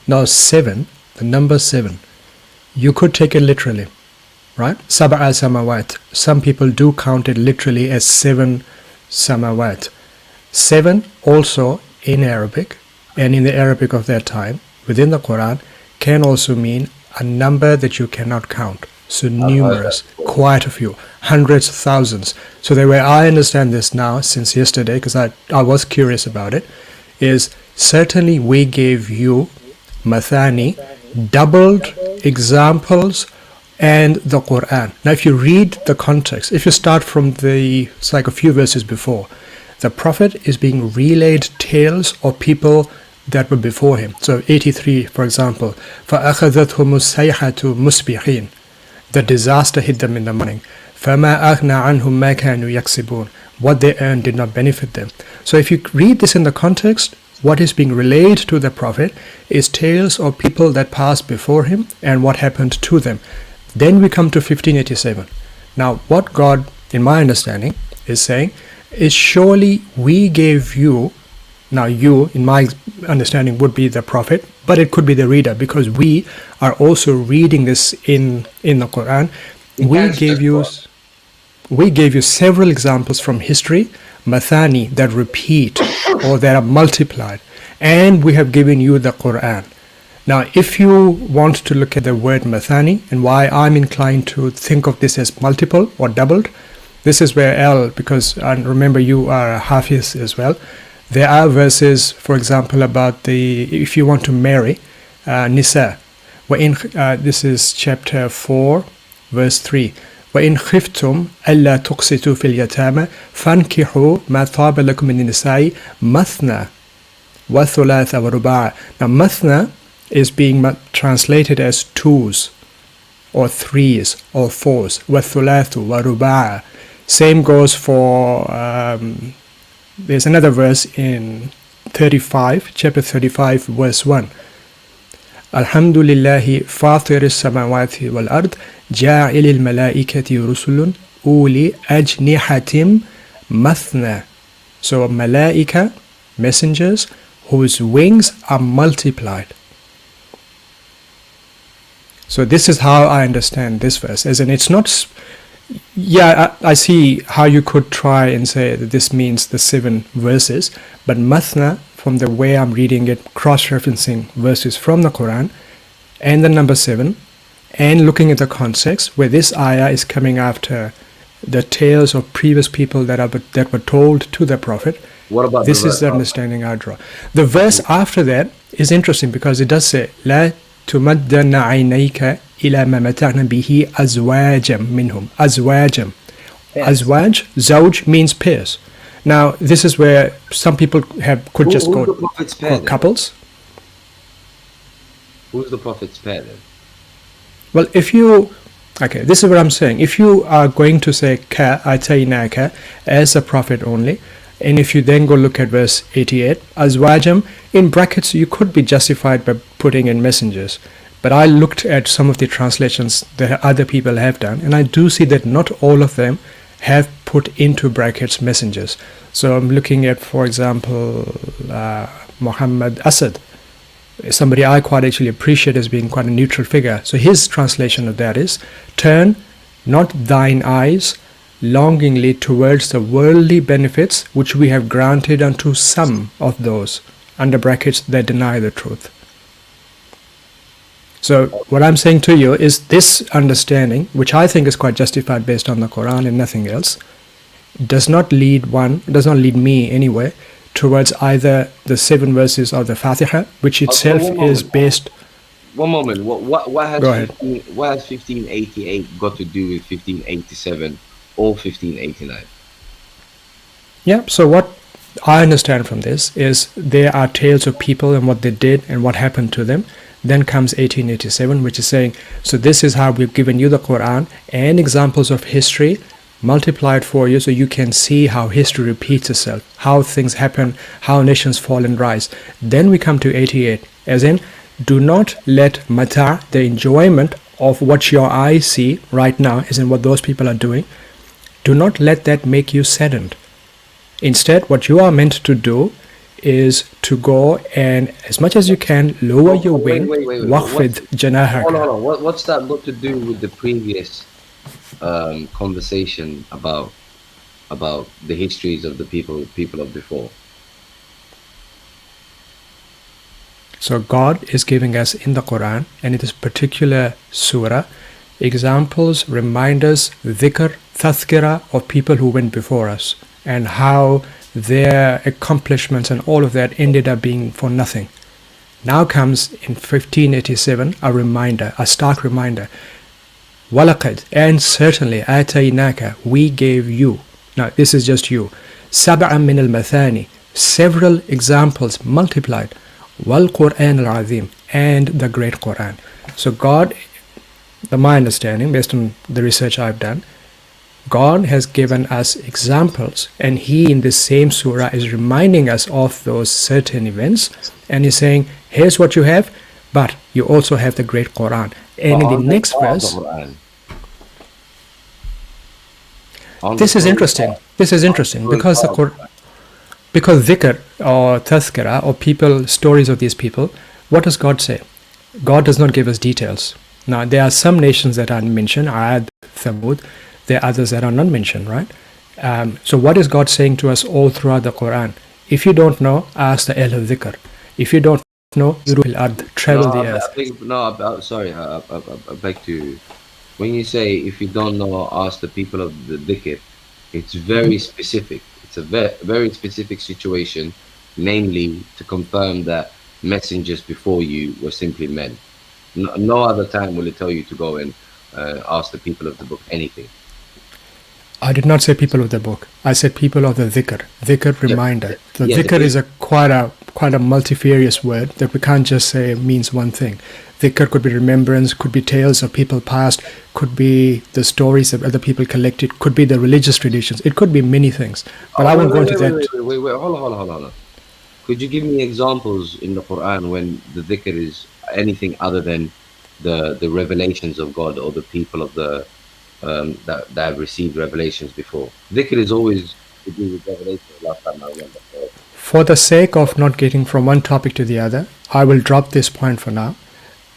Now, 7, the number 7, you could take it literally, right? Sab'a samawat. Some people do count it literally as 7 samawat. 7 also in Arabic, and in the Arabic of that time, within the Quran, can also mean a number that you cannot count. So numerous, quite a few, hundreds, thousands. So the way I understand this now, since yesterday, because I was curious about it, is certainly we gave you mathani, doubled examples, and the Quran. Now, if you read the context, if you start from it's like a few verses before, the Prophet is being relayed tales of people that were before him. So 83, for example, فَأَخَذَتْهُمُ السَّيْحَةُ مُصْبِحِينَ, the disaster hit them in the morning. فَمَا أَغْنَى عَنْهُمْ مَا كَانُوا يَكْسِبُونَ, what they earned did not benefit them. So if you read this in the context, what is being relayed to the Prophet is tales of people that passed before him and what happened to them. Then we come to 1587. Now, what God, in my understanding, is saying is, surely we gave you, now you, in my understanding, would be the Prophet, but it could be the reader, because we are also reading this in the Quran. We gave you several examples from history, mathani, that repeat or that are multiplied, and we have given you the Quran. Now, if you want to look at the word mathani and why I'm inclined to think of this as multiple or doubled, this is where because I remember you are a Hafiz as well. There are verses, for example, about if you want to marry, Nisa. This is chapter 4, verse 3. وَإِنْ خِفْتُمْ أَلَّا تُقْسِطُوا فِي الْيَتَامَى فَانْكِحُوا مَا طَابَ لَكُم مِّنَ النِّسَاءِ مَثْنَى وَثُلَاثَ وَرُبَاعَ. Now, mathna is being translated as twos or threes or fours. وَثُلَاثُ وَرُبَاعَ. Same goes for, there's another verse in 35, chapter 35, verse 1. Alhamdulillahi fatir as-samawati wal-ard ja'il al-malaikati rusulun uli ajnihatim mathna. So malaika, messengers, whose wings are multiplied. So this is how I understand this verse, as in it's not... I see how you could try and say that this means the 7 verses, but mathna, from the way I'm reading it, cross-referencing verses from the Quran, and the number 7, and looking at the context, where this ayah is coming after the tales of previous people that were told to the Prophet. What about this is the understanding I draw. The verse after that is interesting because it does say, لا تمدن عينيك إلى ما متعنا به أزواجا منهم. أزواجا. Azwaj, zawj means pairs. Now, this is where some people could just go couples. Who's the Prophet's pair then? Well, this is what I'm saying. If you are going to say ka ataynaka as a prophet only, and if you then go look at verse 88, azwajam, in brackets, you could be justified by putting in messengers. But I looked at some of the translations that other people have done, and I do see that not all of them have put into brackets messengers. So I'm looking at, for example, Muhammad Asad, somebody I quite actually appreciate as being quite a neutral figure. So his translation of that is, turn not thine eyes longingly towards the worldly benefits which we have granted unto some of those, under brackets, that deny the truth. So what I'm saying to you is this understanding, which I think is quite justified based on the Quran and nothing else, does not lead me anyway towards either the 7 verses of the Fatiha, which itself is based... One moment. What has 1588 got to do with 1587 or 1589? Yeah, so what I understand from this is there are tales of people and what they did and what happened to them. Then comes 1887, which is saying, so this is how we've given you the Quran and examples of history multiplied for you so you can see how history repeats itself, how things happen, how nations fall and rise. Then we come to 88, as in, do not let mata, the enjoyment of what your eyes see right now, as in what those people are doing, do not let that make you saddened. Instead, what you are meant to do is to go and, as much as you can, lower your wing. Waqfid janahak. Hold on. What's that got to do with the previous conversation about the histories of the people of before? So God is giving us in the Quran and in this particular surah examples, reminders, dhikr, tazkira of people who went before us and how their accomplishments and all of that ended up being for nothing. Now comes in 1587 a reminder, a stark reminder. وَلَقَدْ, and certainly, آتَيْنَاكَ, we gave you. Now this is just you. سَبْعًا مِنَ الْمَثَانِ, several examples multiplied. وَالْقُرْآنِ الْعَظِيمِ, and the great Quran. So God, my understanding, based on the research I've done, God has given us examples, and He in this same surah is reminding us of those certain events, and He's saying, here's what you have, but you also have the great Quran. And in the next verse, this is interesting. This is interesting because the Quran, because dhikr or tazkira or people, stories of these people, what does God say? God does not give us details. Now there are some nations that are mentioned, Ad, Thamud. There are others that are not mentioned, right? So what is God saying to us all throughout the Quran? If you don't know, ask the Ahl al-Dhikr. If you don't know, travel the earth. Sorry, I beg to. When you say if you don't know, ask the people of the dhikr, it's very specific. It's a very specific situation, namely to confirm that messengers before you were simply men. No other time will it tell you to go and ask the people of the book anything. I did not say people of the book. I said people of the dhikr. Dhikr reminder. The dhikr is quite a multifarious word that we can't just say means one thing. Dhikr could be remembrance, could be tales of people past, could be the stories that other people collected, could be the religious traditions. It could be many things. But I won't go into that. Wait, hold on. Could you give me examples in the Quran when the dhikr is anything other than the revelations of God or the people of the that have received revelations before? Dhikr is always to do with revelation. Last time I remember. For the sake of not getting from one topic to the other, I will drop this point for now.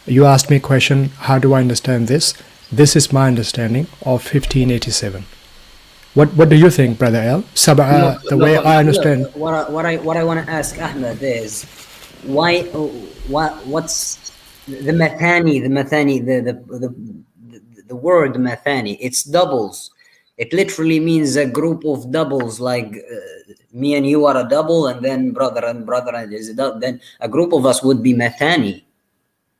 You asked me a question, how do I understand this? This is my understanding of 1587. What do you think, Brother L? I understand. What I want to ask Ahmed is, what's the mathani? The word mathani, it's doubles. It literally means a group of doubles, like me and you are a double, and then brother and is a double. Then a group of us would be mathani.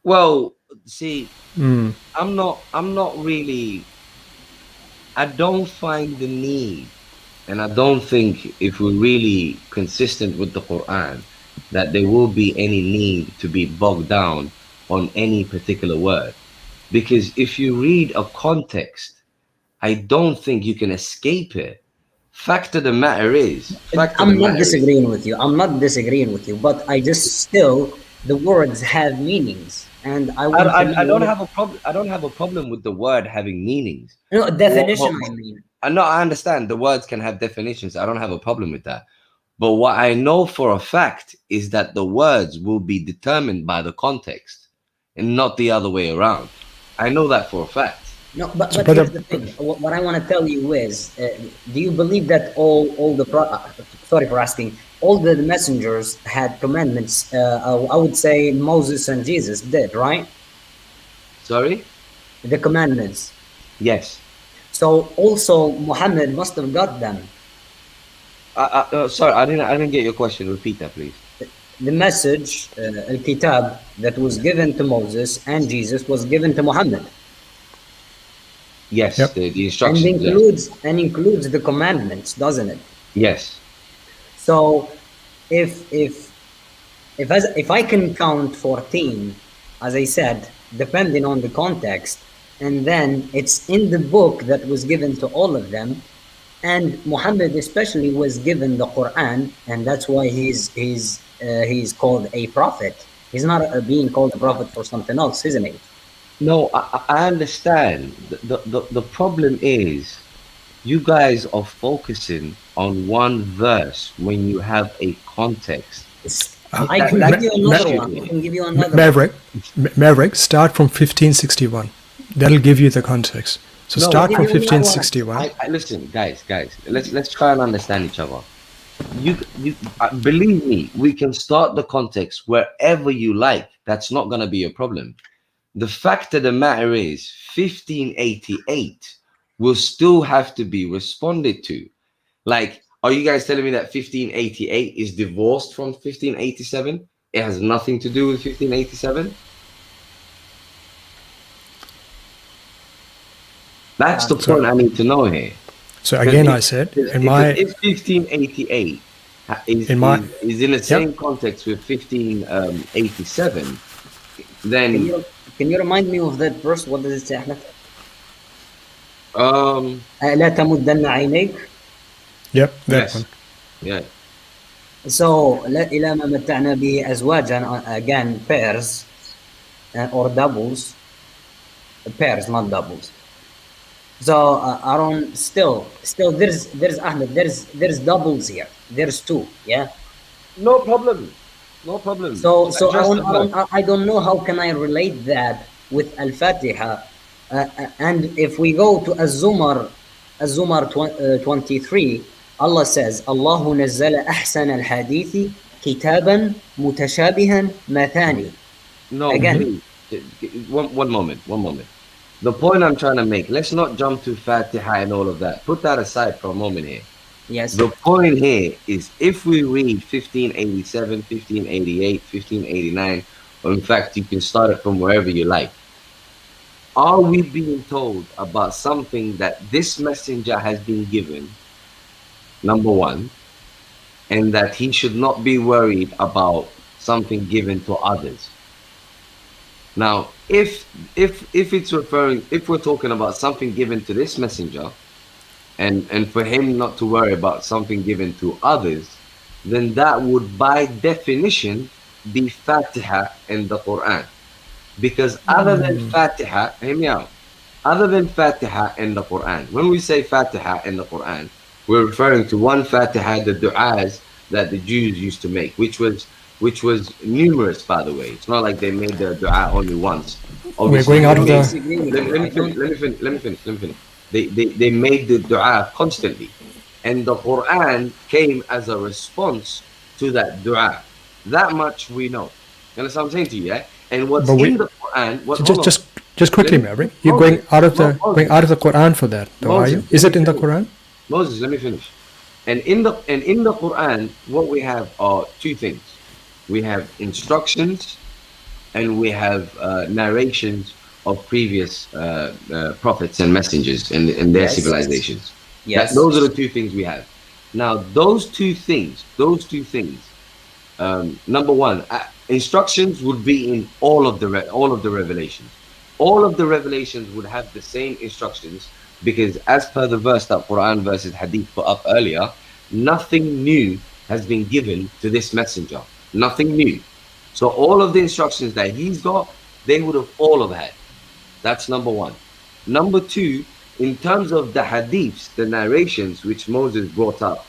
Well, see, I'm not really. I don't find the need, and I don't think if we're really consistent with the Quran, that there will be any need to be bogged down on any particular word. Because if you read a context, I don't think you can escape it. Fact of the matter is, I'm not disagreeing with you, but I just still, the words have meanings. And I don't have a problem. I don't have a problem with the word having meanings. No, definition. I understand the words can have definitions. I don't have a problem with that. But what I know for a fact is that the words will be determined by the context, and not the other way around. I know that for a fact. No, but here's the thing. What I want to tell you is, do you believe that all the sorry for asking. All the messengers had commandments. I would say Moses and Jesus did, right? Sorry? The commandments. Yes. So also Muhammad must have got them. Sorry, I didn't get your question. Repeat that, please. The message, al-kitab, that was given to Moses and Jesus was given to Muhammad. Yes, yep. the instructions. And includes the commandments, doesn't it? Yes. So, if I can count 14, as I said, depending on the context, and then it's in the book that was given to all of them, and Muhammad especially was given the Quran, and that's why he's called a prophet. He's not being called a prophet for something else, isn't he? No, I understand. The problem is, you guys are focusing on one verse when you have a context. I can give you another one. I can give you another Maverick, start from 1561. That'll give you the context. So start from 1561. Listen, guys, let's try and understand each other. You believe me, we can start the context wherever you like. That's not going to be a problem. The fact of the matter is, 1588 will still have to be responded to. Like, are you guys telling me that 1588 is divorced from 1587? it has nothing to do with 1587? That's the So- point I need to know here. So again, I said, in my If 1588 is In my- in the same context with 1587, then Can you remind me of that verse? What does it say, Ahmed? لا تمدن عينيك. yep, that yes, one. yeah, So لا إلى ما متعنا به أزواجا, again pairs or doubles, pairs not doubles. So Aaron, still there's Ahmed, there's doubles here. There's two, yeah. no problem, no problem. So Address the verse. I don't know how can I relate that with Al-Fatiha. And if we go to Az-Zumar 23, Allah says, Allahu nazzala ahsan al-hadithi kitaban mutashabihan mathani. No, Again. please. One moment. The point I'm trying to make, let's not jump to Fatiha and all of that. Put that aside for a moment here. Yes. The point here is if we read 1587, 1588, 1589, or in fact, you can start it from wherever you like. Are we being told about something that this messenger has been given, number one, and that he should not be worried about something given to others? Now, if we're talking about something given to this messenger, and for him not to worry about something given to others, then that would by definition be Fatiha in the Quran. Because other than Fatiha, hear me out, other than Fatiha in the Quran, when we say Fatiha in the Quran, we're referring to one Fatiha, the du'as that the Jews used to make, which was numerous, by the way. It's not like they made the du'a only once. We're going out of the. Let me finish. They made the du'a constantly, and the Quran came as a response to that du'a. That much we know. You understand what I'm saying to you? Yeah. And what's But we- in the Quran? What, So hold on. just quickly, Maverick. You're going out of the Quran for that, though, are you? Is it in the Quran? Moses, let me finish. And in the Quran, what we have are two things. We have instructions, and we have narrations of previous prophets and messengers in their Yes. civilizations. Yes. Those are the two things we have. Now, those two things. Number one, instructions would be in all of the revelations. All of the revelations would have the same instructions, because as per the verse that Quran versus Hadith put up earlier, nothing new has been given to this messenger. Nothing new. So all of the instructions that he's got, they would have all have had. That's number one. Number two, in terms of the hadiths, the narrations which Moses brought up,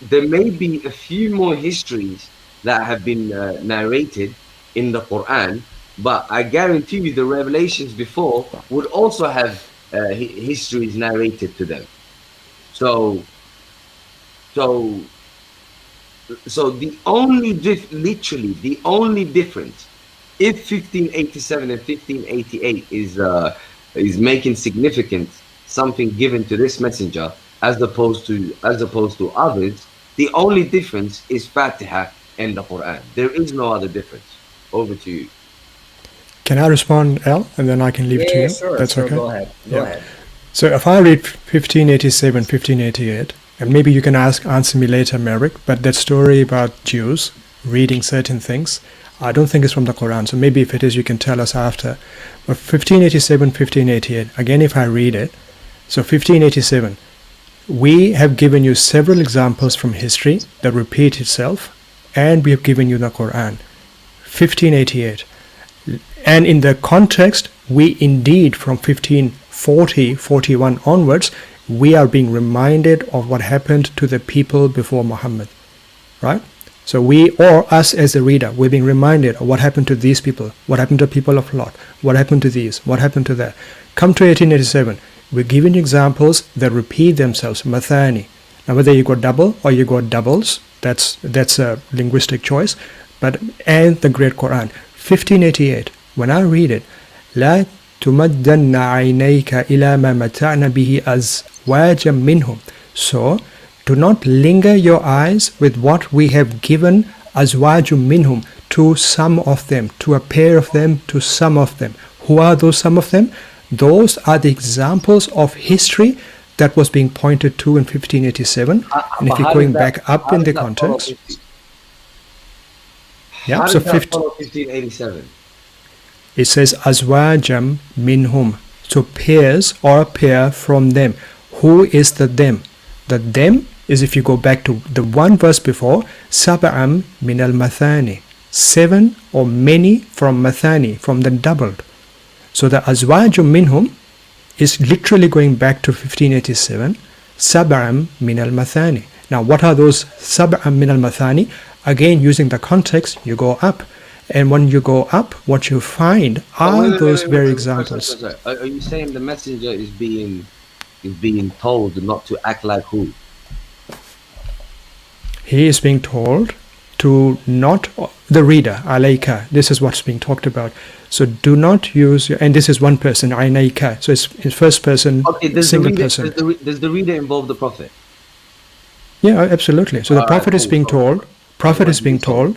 there may be a few more histories that have been narrated in the Quran, but I guarantee you the revelations before would also have histories narrated to them. So the only literally the only difference, if 1587 and 1588 is making significant something given to this messenger as opposed to others, the only difference is Fatiha and the Quran. There is no other difference. Over to you. Can I respond, Al, and then I can leave it to Yeah, you? sure. That's sure, okay. Go ahead. Go ahead. So if I read 1587, 1588, and maybe you can answer me later, Merrick, but that story about Jews reading certain things, I don't think it's from the Quran. So maybe if it is, you can tell us after. But 1587, 1588, again, if I read it, so 1587, we have given you several examples from history that repeat itself, and we have given you the Quran. 1588. And in the context, we indeed, from 1540, 41 onwards, we are being reminded of what happened to the people before Muhammad, right? So we, or us as a reader, we're being reminded of what happened to these people, what happened to people of Lot, what happened to these, what happened to that. Come to 1887, we're giving examples that repeat themselves, mathani. Now whether you got double or you got doubles, that's a linguistic choice, but and the Great Quran. 1588, when I read it, لا تمدن عينيك إلى ما متعنا به أزواجا منهم. So, do not linger your eyes with what we have given azwajum minhum, to some of them, to a pair of them, to some of them. Who are those some of them? Those are the examples of history that was being pointed to in 1587. And if you're going back up in the context, yeah, How so does that 50, follow 1587? it says azwajam minhum, so pairs or a pair from them. Who is the them? The them is, if you go back to the one verse before, sab'am min al mathani, 7 or many from mathani, from the doubled. So the azwajum minhum is literally going back to 1587, sab'am min al mathani. Now what are those sab'am min al mathani? Again, using the context, you go up. And when you go up, what you find are those very examples. Sorry. Are you saying the messenger is being told not to act like who? He is being told to not, the reader, alayka, this is what's being talked about. So do not use, and this is one person, aynayka, so it's in first person, Okay, single person. does the reader involve the prophet? Yeah, absolutely. So the prophet is being told,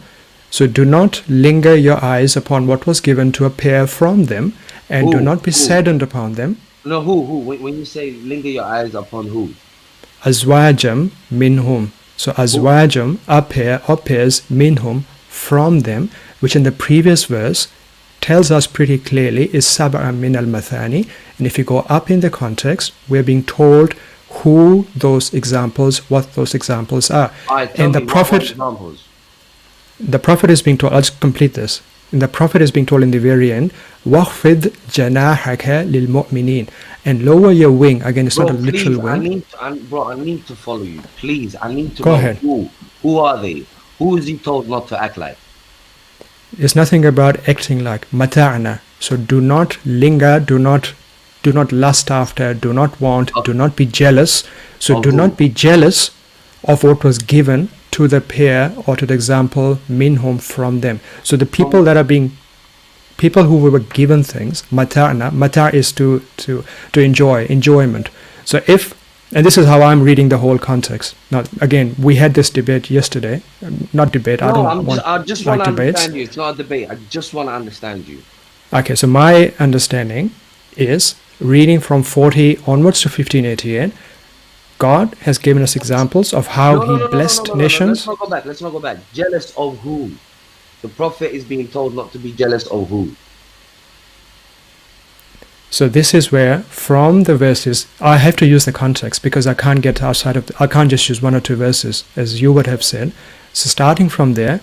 so do not linger your eyes upon what was given to a pair from them, and do not be saddened upon them. No, who? When you say linger your eyes upon who? Azwajam minhum. So azwajam, a pair or pairs, minhum, from them, which in the previous verse tells us pretty clearly is sab'a min al mathani. And if you go up in the context, we're being told who those examples, what those examples are. And the prophet is being told, I'll just complete this. And the prophet is being told in the very end, وَخْفِضْ جَنَاحَكَ لِلْمُؤْمِنِينَ, and lower your wing. Again, it's not a literal wing. I need to follow you. Please, I need to Go know ahead. Who are they? Who is he told not to act like? It's nothing about acting like. Mata'na. So do not linger, do not lust after, do not want, do not be jealous. So do not be jealous of what was given to the pair or to the example minhum, from them. So the people that are being, people who were given things, mata'na, mata is to enjoy, enjoyment. So if, and this is how I'm reading the whole context. Now again, we had this debate yesterday. Not debate, I just want to understand you. It's not a debate. I just want to understand you. Okay, so my understanding is, reading from 40 onwards to 1588, God has given us examples of how He blessed nations. Let's not go back. Jealous of who? The prophet is being told not to be jealous of who? So this is where, from the verses, I have to use the context because I can't get outside of, I can't just use one or two verses, as you would have said. So starting from there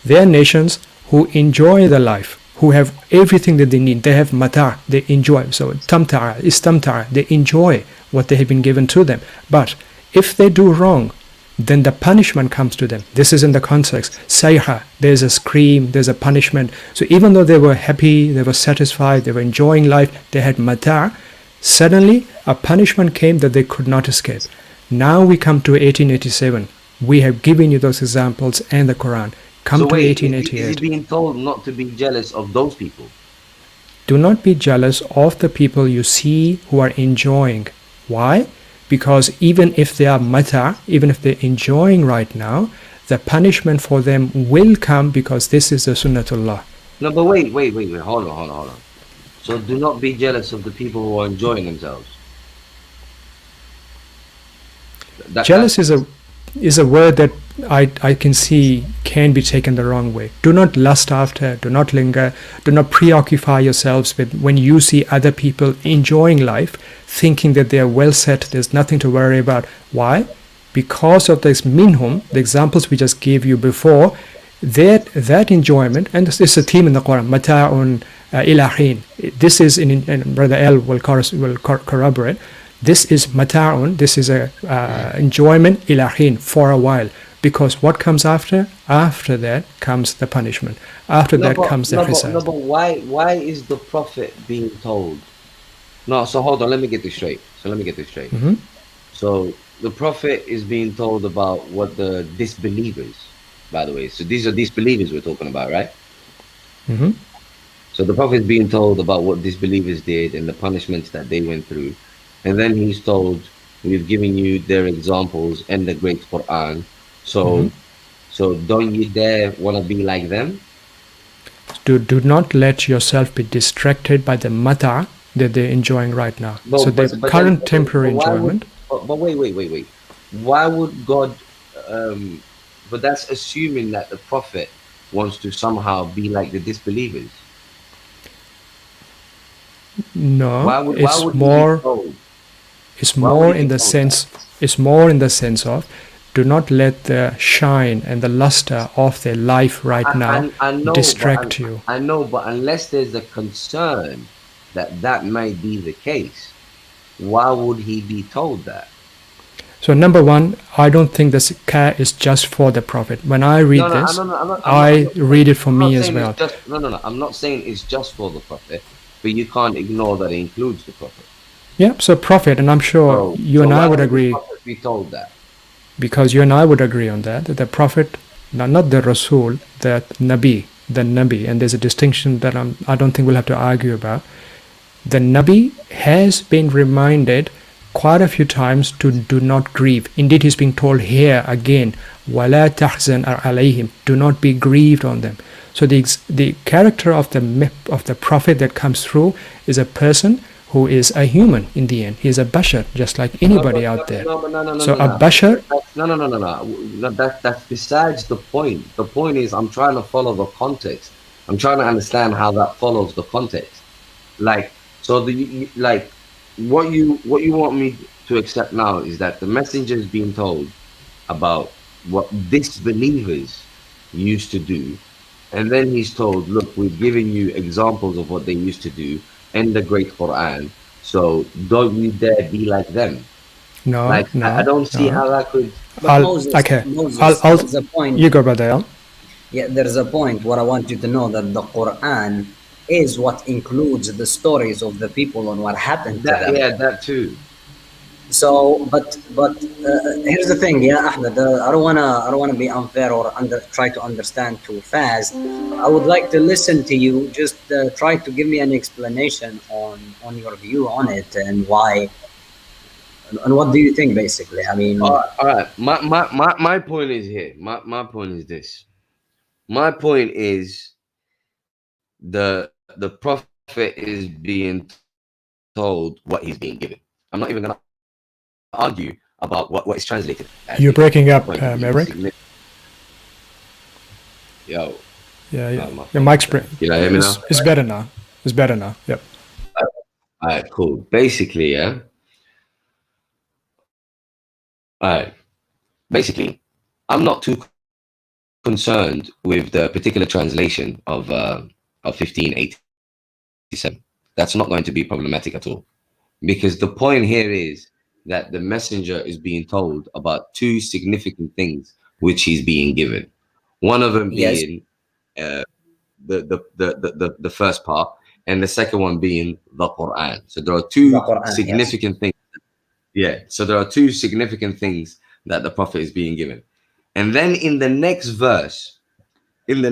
are nations who enjoy the life, who have everything that they need. They have mata, they enjoy. So tamta'a, istamta'a, they enjoy what they have been given to them. But if they do wrong, then the punishment comes to them. This is in the context. Sayha, there's a scream, there's a punishment. So even though they were happy, they were satisfied, they were enjoying life, they had mata, suddenly a punishment came that they could not escape. Now we come to 1887. We have given you those examples and the Quran. Come to 1888. Is he being told not to be jealous of those people? Do not be jealous of the people you see who are enjoying. Why? Because even if they are mata, even if they're enjoying right now, the punishment for them will come, because this is the sunnatullah. No, but wait. Hold on. So do not be jealous of the people who are enjoying themselves. Jealous is a word that I can see can be taken the wrong way. Do not lust after, do not linger, do not preoccupy yourselves with when you see other people enjoying life, thinking that they are well set, there's nothing to worry about. Why? Because of this minhum, the examples we just gave you before, that enjoyment, and this is a theme in the Quran, mata'un ila hin. This is, and Brother L will corroborate, this is mata'un, this is a enjoyment ilahin, for a while. Because what comes after? After that comes the punishment. After that comes the hisab. No, but why is the prophet being told? No, so hold on, let me get this straight. Mm-hmm. So the prophet is being told about what the disbelievers, by the way. So these are disbelievers we're talking about, right? Mm-hmm. So the prophet is being told about what disbelievers did and the punishments that they went through. And then he's told, we've given you their examples and the great Quran. So, so don't you dare want to be like them? Do not let yourself be distracted by the mata that they're enjoying right now. So the current temporary enjoyment. But wait. Why would God? But that's assuming that the Prophet wants to somehow be like the disbelievers. No, Why would it's he be more. told? It's Why would more he in be the told sense. It's more in the sense of, do not let the shine and the luster of their life right now I know, distract you. I know, but unless there's a concern that that might be the case, why would he be told that? So number one, I don't think this care is just for the Prophet. When I read this, I read it for me as well. No. I'm not saying it's just for the Prophet, but you can't ignore that it includes the Prophet. Yeah, so Prophet, and I'm sure you and I would agree. The Prophet be told that? Because you and I would agree on that the Prophet, not the Rasul, the Nabi, and there's a distinction that I don't think we'll have to argue about. The Nabi has been reminded quite a few times to do not grieve. Indeed, he's being told here again, وَلَا تَحْزَنْ عَلَيْهِمْ, do not be grieved on them. So the character of the Prophet that comes through is a person who is a human in the end. He is a bashar, just like anybody out there. So a bashar. No, that's besides the point. The point is, I'm trying to follow the context. I'm trying to understand how that follows the context. Like, so what you want me to accept now is that the messenger is being told about what disbelievers used to do, and then he's told, look, we've given you examples of what they used to do in the great Quran, so don't you dare be like them. No, I don't see how that could. Moses, there's a point. You go, brother. Yeah, there's a point where I want you to know that the Quran is what includes the stories of the people and what happened to them. Yeah, that too. So, but here's the thing, yeah, Ahmed. I don't wanna be unfair or try to understand too fast. I would like to listen to you. Just try to give me an explanation on your view on it and why. And what do you think, basically? I mean, all right. My point is here. My point is this. My point is the Prophet is being told what he's being given. I'm not even gonna argue about what is translated. You're breaking up, Maverick. Yo. Yeah. Your mic's breaking. Can I hear me now? It's better now. It's better now. Yep. All right, cool. Basically, yeah. All right. Basically, I'm not too concerned with the particular translation of 1587. That's not going to be problematic at all, because the point here is that the messenger is being told about two significant things which he's being given. One of them being the first part, and the second one being the Quran. So there are two significant things. Yeah. So there are two significant things that the Prophet is being given. And then in the next verse, the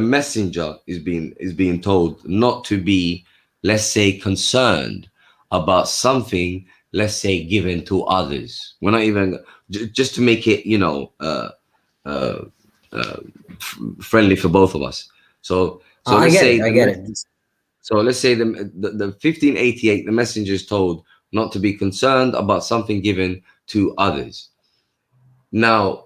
messenger is being told not to be, let's say, concerned about something, let's say, given to others. We're not even just to make it, friendly for both of us. So let's say I get it. So let's say the 1588, the messenger is told not to be concerned about something given to others. Now,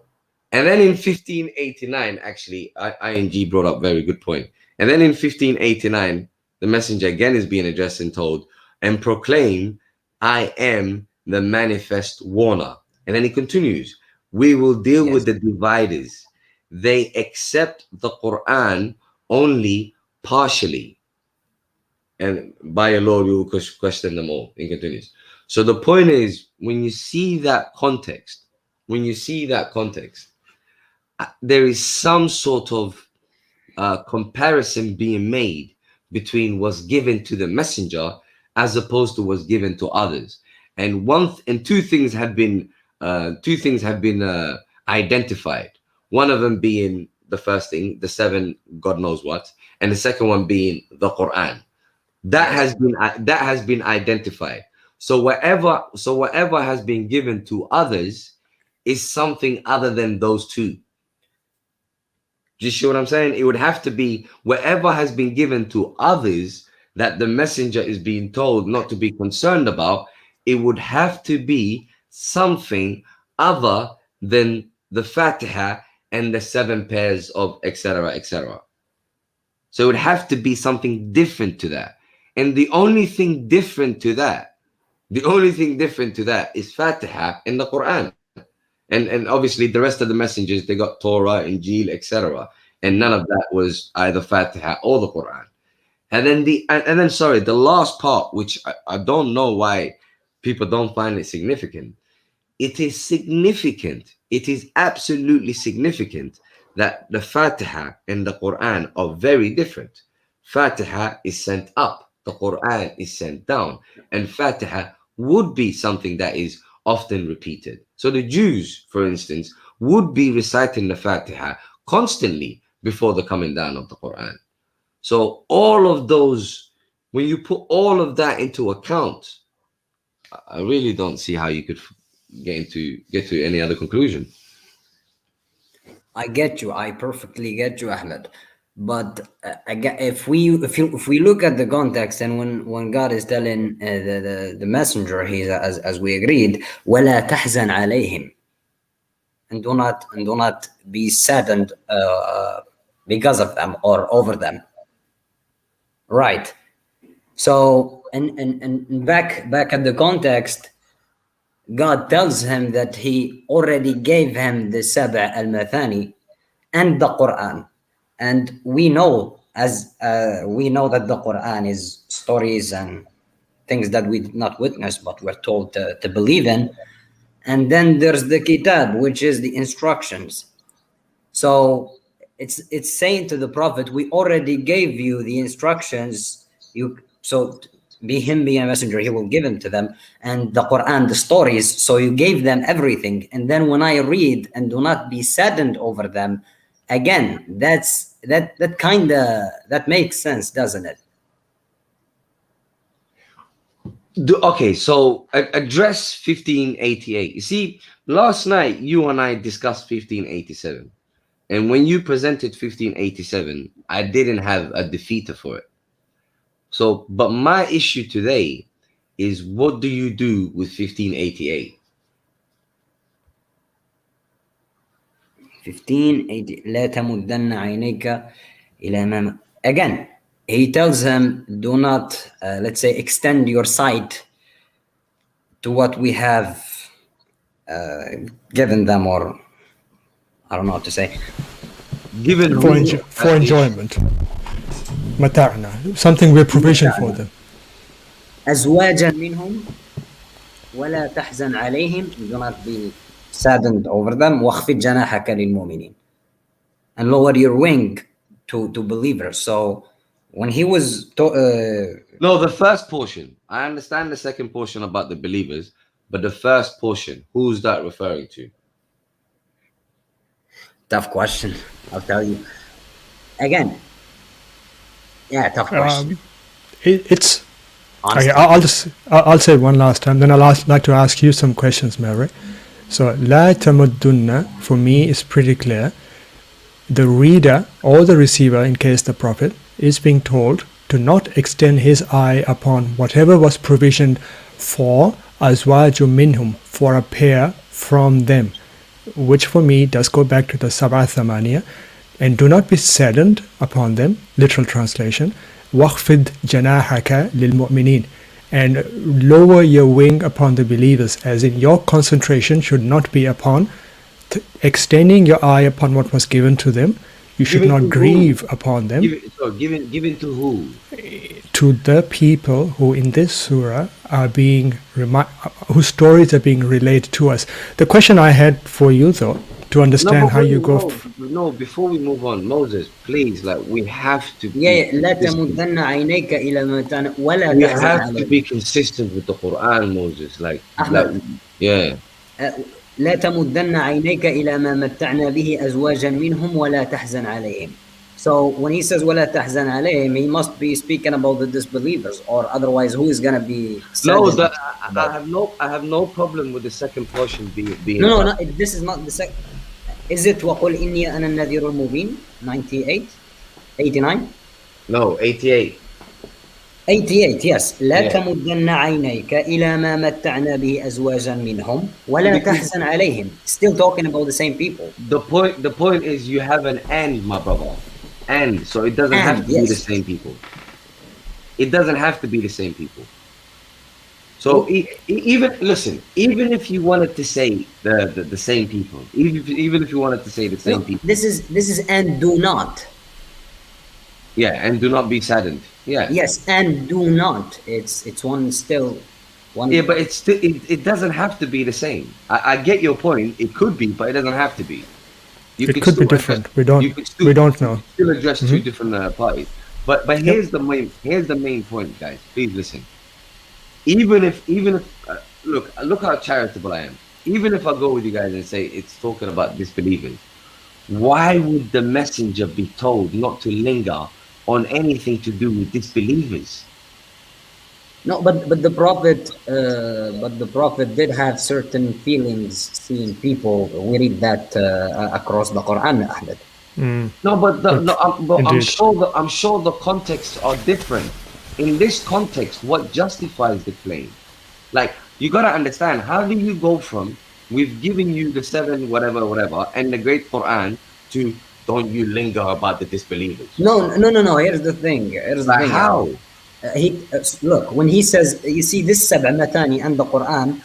and then in 1589, actually, ING brought up a very good point. And then in 1589, the messenger again is being addressed and told, and proclaim, I am the manifest warner. And then he continues, we will deal with the dividers. They accept the Quran only partially. And by your Lord, we will question them all. He continues. So the point is, when you see that context, there is some sort of comparison being made between what's given to the messenger as opposed to what's given to others. And two things have been identified. One of them being the first thing, the 7 God knows what, and the second one being the Quran. That has been identified. So whatever has been given to others is something other than those two. Do you see what I'm saying? It would have to be whatever has been given to others that the messenger is being told not to be concerned about. It would have to be something other than the Fatiha and the 7 pairs of etc. etc. So it would have to be something different to that. And the only thing different to that is Fatiha in the Quran. And obviously the rest of the messengers, they got Torah, Injil, etc. And none of that was either Fatiha or the Quran. And then the last part, which I don't know why people don't find it significant. It is significant. It is absolutely significant that the Fatiha and the Quran are very different. Fatiha is sent up, the Quran is sent down, and Fatiha would be something that is often repeated. So the Jews, for instance, would be reciting the Fatiha constantly before the coming down of the Quran. So all of those, when you put all of that into account, I really don't see how you could get to any other conclusion. I get you. I perfectly get you, Ahmed. But again, if we look at the context, and when God is telling the messenger, he's as we agreed, وَلَا تَحْزَنْ عَلَيْهِمْ, and do not be saddened because of them or over them. Right. So and back at the context, God tells him that he already gave him the Saba al-Mathani and the Quran. And we know that the Quran is stories and things that we did not witness, but we're told to believe in. And then there's the Kitab, which is the instructions. So it's saying to the Prophet, we already gave you the instructions. So him being a messenger, he will give them to them, and the Quran, the stories. So you gave them everything. And then when I read, and do not be saddened over them, again, that makes sense, doesn't it? Okay, so address 1588. You see, last night you and I discussed 1587, and when you presented 1587, I didn't have a defeater for it. So, but my issue today is, what do you do with 1588? 1580 لا تمدن عينيك إلى ما. Again, he tells him, do not let's say extend your sight to what we have given them, or I don't know what to say, Given for enjoyment. Mata'na, something we're provision for them. أزواجا منهم ولا تحزن عليهم, do not be saddened over them, واخفض جناحك للمؤمنين, and lower your wing to believers. So when he was no, the first portion, I understand the second portion about the believers, but the first portion, who's that referring to? tough question, I'll tell you. Again, yeah, tough question. It's Honestly. okay. I'll say one last time. Then like to ask you some questions, Mary. So la tamuddunna for me is pretty clear. The reader or the receiver, in case the Prophet, is being told to not extend his eye upon whatever was provisioned for azwaju minhum, for a pair from them, which for me does go back to the Sab'a Thamaniya, and do not be saddened upon them, literal translation, waqfid janahaka lil mu'minin, and lower your wing upon the believers, as in your concentration should not be upon extending your eye upon what was given to them. You should Given not to grieve upon them. Given to who? To the people who in this surah are being whose stories are being related to us. The question I had for you, though, to understand how you go. No, before we move on, Moses, please, like, we have to. لا تمدن عينيك إلى ما ولا We تحزن have to عليهم. be consistent with the Quran, Moses. Like, Ahmed. yeah. لا تمدن عينيك إلى ما متعنا به أزواجا منهم ولا تحزن عليهم. So when he says ولا تحزن عليهم, he must be speaking about the disbelievers, or otherwise who is gonna be No, saddened? I have no problem with the second portion being. No, this is not the second. Is it وَقُلْ إِنِّي أَنَا النَّذِيرُ الْمُبِينُ 98? 89? No, 88. 88, yes. لا Yeah. تمدن عينيك إلى ما متعنا به أزواجا منهم ولا تحزن عليهم. Still talking about the same people. The point is you have an and, my brother. And so it doesn't have to be the yes. same people. It doesn't have to be the same people. So even listen, even if you wanted to say the same people, even if you wanted to say the same No, people, this is and do not. yeah, and do not be saddened. Yeah. Yes, and do not. It's one still one. Yeah, but it doesn't have to be the same. I get your point. It could be, but it doesn't have to be. You It could be still different. address- We you could still, don't know. still address two different parties. But here's the main point, guys. Please listen. Even if look how charitable I am. Even if I go with you guys and say it's talking about disbelievers, why would the messenger be told not to linger on anything to do with disbelievers? No, but the prophet did have certain feelings seeing people. We read that across the Quran, Ahmed. No, but I'm Indeed. sure the contexts are different. In this context, what justifies the claim? Like, you gotta understand, how do you go from we've given you the 7 whatever and the great Quran to don't you linger about the disbelievers? No. Here's the thing. Like, how? Look, when he says, you see this سبع مثاني and the Quran,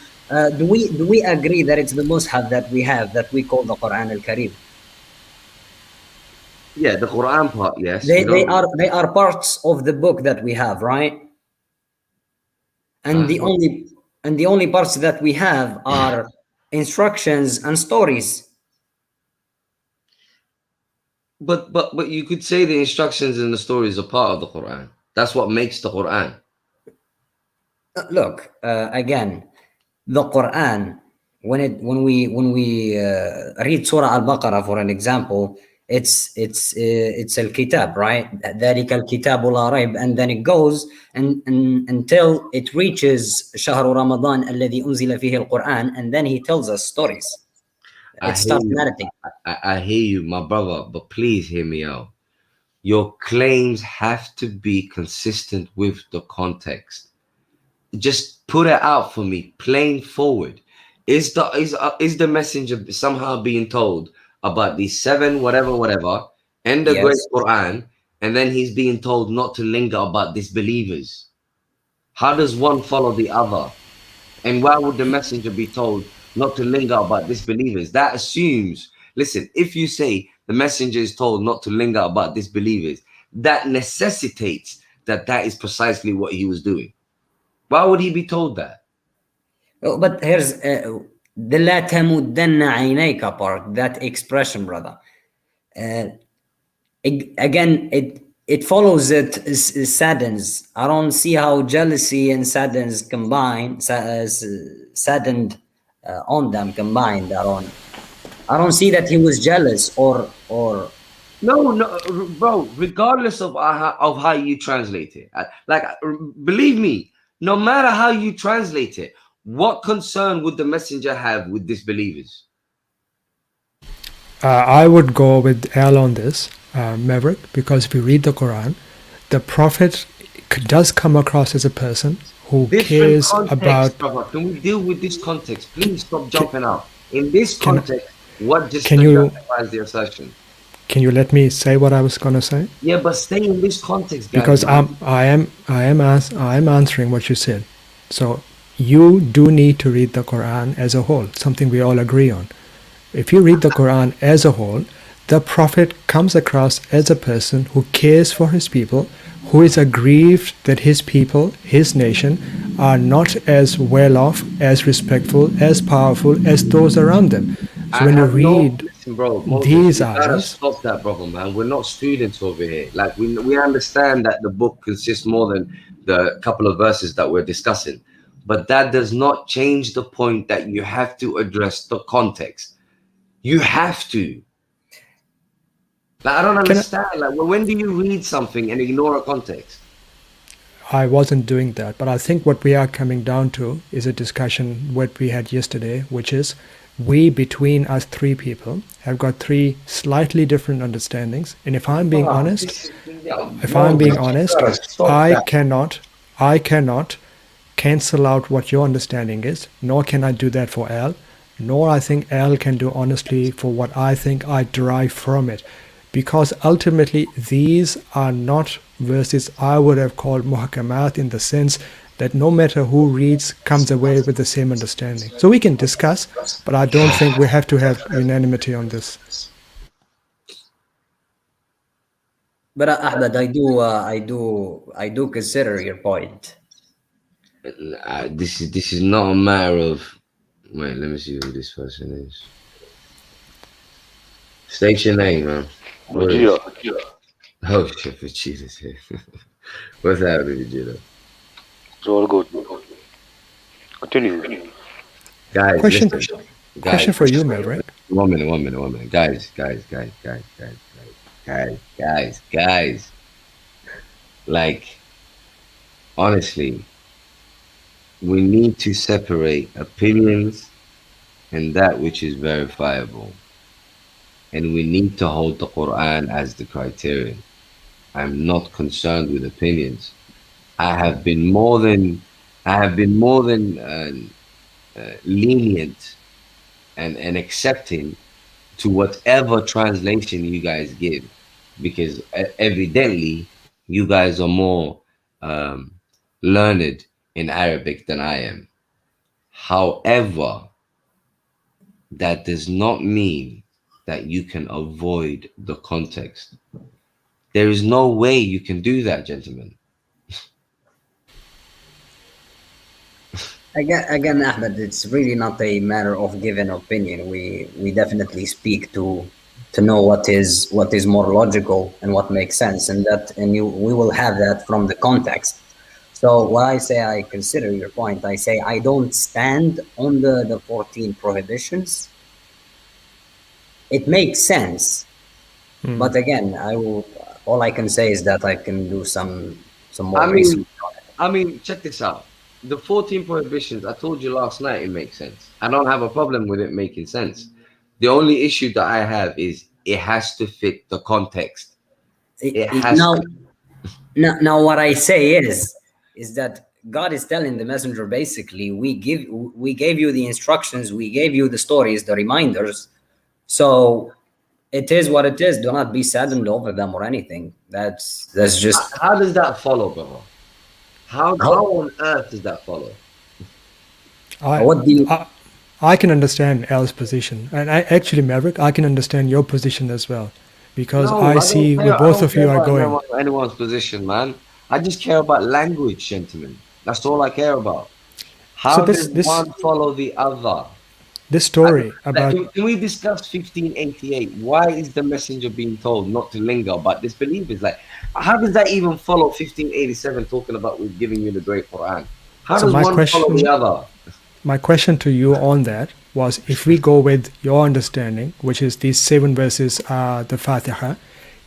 do we agree that it's the Mus'haf that we have that we call the Quran al-Karim? Yeah, the Quran part, yes. They are parts of the book that we have, right? And the only parts that we have are instructions and stories. But you could say the instructions and the stories are part of the Quran. That's what makes the Quran. Look, again, the Quran, when we read Surah Al-Baqarah, for an example, it's al-kitab, right? ذَلِكَ الْكِتَابُ لَا رَيْبَ, and then it goes until it reaches شهر رمضان الذي أنزل فيه القرآن, and then he tells us stories. It starts narrating. I hear you, my brother, but please hear me out. Your claims have to be consistent with the context. Just put it out for me, plain forward. Is the messenger somehow being told about these 7 whatever and the great Quran, and then he's being told not to linger about disbelievers? How does one follow the other? And why would the messenger be told not to linger about disbelievers? That assumes, listen, if you say the messenger is told not to linger about disbelievers, that necessitates that is precisely what he was doing. Why would he be told that? Oh, but here's the لا تمدن عينيك part, that expression, brother. Again, it follows, it saddens. I don't see how jealousy and saddens combine, saddened on them combined. I don't see that he was jealous or No, bro. Regardless of how you translate it, like, believe me, no matter how you translate it, what concern would the messenger have with disbelievers? I would go with Al on this, Maverick, because if you read the Quran, the Prophet does come across as a person who cares context, about. brother. Can we deal with this context? Please stop jumping out. In this context, what justifies the assertion? Can you let me say what I was going to say? Yeah, but stay in this context, guys. Because I am answering what you said. So you do need to read the Quran as a whole, something we all agree on. If you read the Quran as a whole, the Prophet comes across as a person who cares for his people, who is aggrieved that his people, his nation, are not as well off, as respectful, as powerful as those around them. So when you read these ayahs, stop that, brother, man. We're not students over here. Like, we understand that the book consists more than the couple of verses that we're discussing, but that does not change the point that you have to address the context. You have to. Like, I don't understand. Like, when do you read something and ignore a context? I wasn't doing that, but I think what we are coming down to is a discussion what we had yesterday, which is we, between us three people, have got three slightly different understandings. And if I'm being honest, I cannot cancel out what your understanding is, nor can I do that for Al, nor I think Al can do honestly for what I think I derive from it. Because ultimately, these are not verses I would have called muhakamat, in the sense that no matter who reads comes away with the same understanding. So we can discuss, but I don't think we have to have unanimity on this. But Ahmed, I do consider your point. This is not a matter of. Wait, let me see who this person is. State your name, man. Vegeta. Oh shit, Vegeta's here. What's happening, Vegeta? It's all good. Continue. Guys, Question, listen. question for you, Maverick. One minute. Guys. Like, honestly, we need to separate opinions and that which is verifiable. And we need to hold the Quran as the criterion. I'm not concerned with opinions. I have been more than lenient and accepting to whatever translation you guys give, because evidently you guys are more learned in Arabic than I am. However, that does not mean that you can avoid the context. There is no way you can do that, gentlemen. Again, Ahmed, it's really not a matter of giving opinion. We definitely speak to know what is more logical and what makes sense, and we will have that from the context. So when I say I consider your point, I say I don't stand on the 14 prohibitions. It makes sense, but again, all I can say is that I can do some more research on it. I mean, check this out. The 14 prohibitions, I told you last night, it makes sense. I don't have a problem with it making sense. The only issue that I have is it has to fit the context. It has Now, what I say is that God is telling the messenger, basically, we gave you the instructions, we gave you the stories, the reminders. So it is what it is. Do not be saddened over them or anything. That's just. How does that follow, brother? How on earth does that follow? What do you? I can understand Al's position, and actually, Maverick, I can understand your position as well, because No, I see where both of you are going. Anyone's position, man. I just care about language, gentlemen. That's all I care about. How this- does one follow the other? This story about Can we discuss 1588? Why is the messenger being told not to linger but disbelievers? Like, how does that even follow 1587 talking about we're giving you the great Quran? How So does my one follow the other? My question to you on that was, if we go with your understanding, which is these 7 verses are the Fatiha,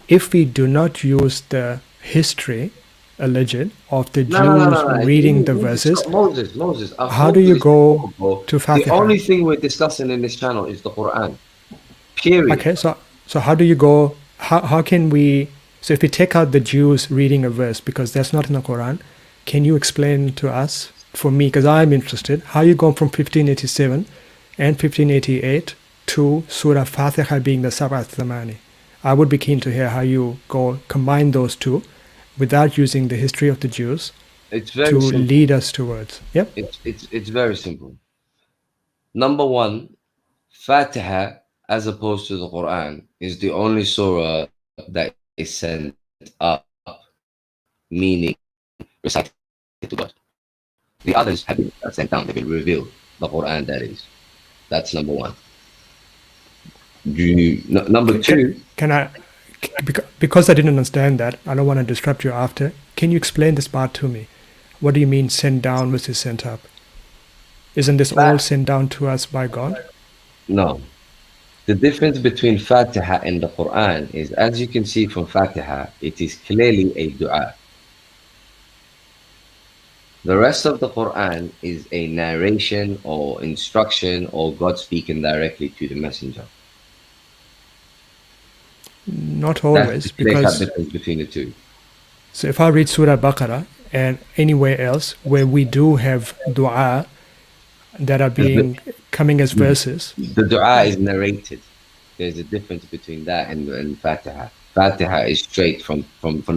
if we do not use the history alleged of the Jews reading the verses, Moses. how do you go to The Fatiha? only thing we're discussing in this channel is the Quran. Period. Okay, so how do you go? How can we? So if we take out the Jews reading a verse, because that's not in the Quran, can you explain to us, for me, because I'm interested, how you go from 1587 and 1588 to Surah Fatiha being the Sab'at Thamani? I would be keen to hear how you go combine those two without using the history of the Jews It's very to simple. lead us towards. Yep. It's very simple. Number one, Fatiha, as opposed to the Quran, is the only surah that is sent up, meaning recited to God. The others have been sent down, they've been revealed. The Quran, that is. That's number one. Number two, Can I, because I didn't understand that, I don't want to disrupt you after. Can you explain this part to me? What do you mean sent down versus sent up? Isn't this all sent down to us by God? no. The difference between Fatiha and the Quran is, as you can see from Fatiha, it is clearly a dua. The rest of the Quran is a narration or instruction or God speaking directly to the messenger. Not That's always, the clear cut because difference between the two. so if I read Surah Baqarah and anywhere else where we do have dua that are being coming as verses, The dua is narrated. There's a difference between that and Fatiha. Fatiha is straight from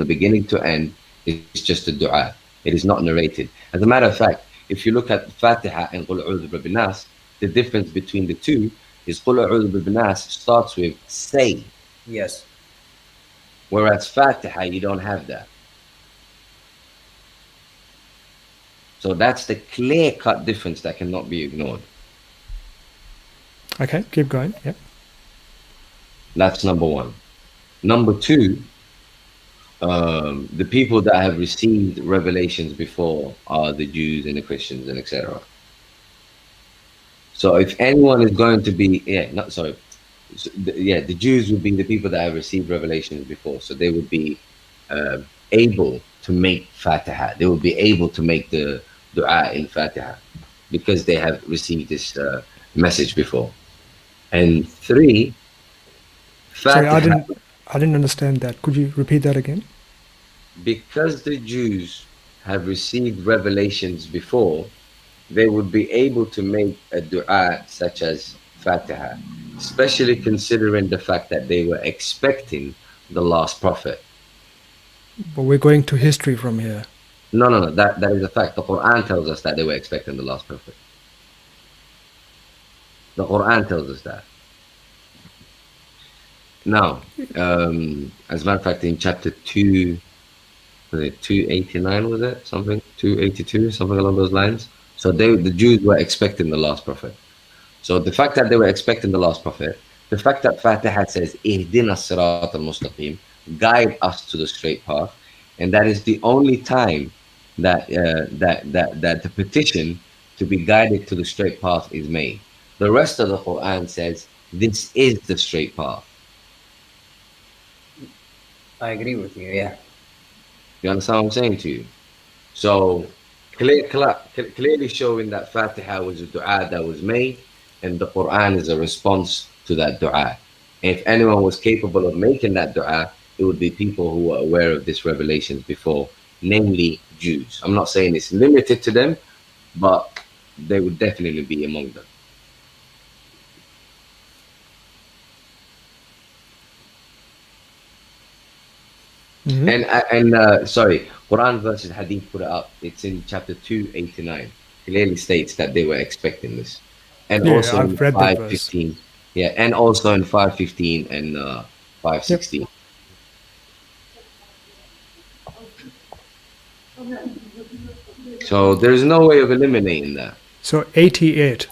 the beginning to end. It's just a dua. It is not narrated. As a matter of fact, if you look at Fatiha and Qul A'udhu Birabbin Nas, the difference between the two is Qul A'udhu Birabbin Nas starts with say, Yes. whereas Fatiha you don't have that. So that's the clear-cut difference that cannot be ignored. okay, keep going. Yeah. That's number one. Number two, the people that have received revelations before are the Jews and the Christians and etc. So if anyone is going to be, the Jews would be the people that have received revelations before, so they would be able to make Fatiha. They would be able to make the dua in Fatiha because they have received this message before. And three, Sorry, Fatiha, I didn't understand that. Could you repeat that again? because the Jews have received revelations before, they would be able to make a dua such as Fatiha, especially considering the fact that they were expecting the last prophet. But we're going to history from here. No, that is a fact. The Quran tells us that they were expecting the last prophet. The Quran tells us that. Now, as a matter of fact, in chapter 2, was it 289, was it? Something? 282, something along those lines. So the Jews were expecting the last prophet. So the fact that they were expecting the last prophet, the fact that Fatiha says, Ihdina Sirat al-Mustaqim, guide us to the straight path, and that is the only time that the petition to be guided to the straight path is made. The rest of the Quran says, this is the straight path. I agree with you. Yeah. You understand what I'm saying to you? So clearly showing that Fatiha was a dua that was made, and the Quran is a response to that dua. If anyone was capable of making that dua, it would be people who were aware of this revelations before, namely Jews. I'm not saying it's limited to them, but they would definitely be among them. And sorry, Quran versus Hadith put it up. It's in chapter 289. Clearly states that they were expecting this, and Yeah, also in I've read that verse. 515. Yeah, and also in 515 and 516. So there's no way of eliminating that. So 88.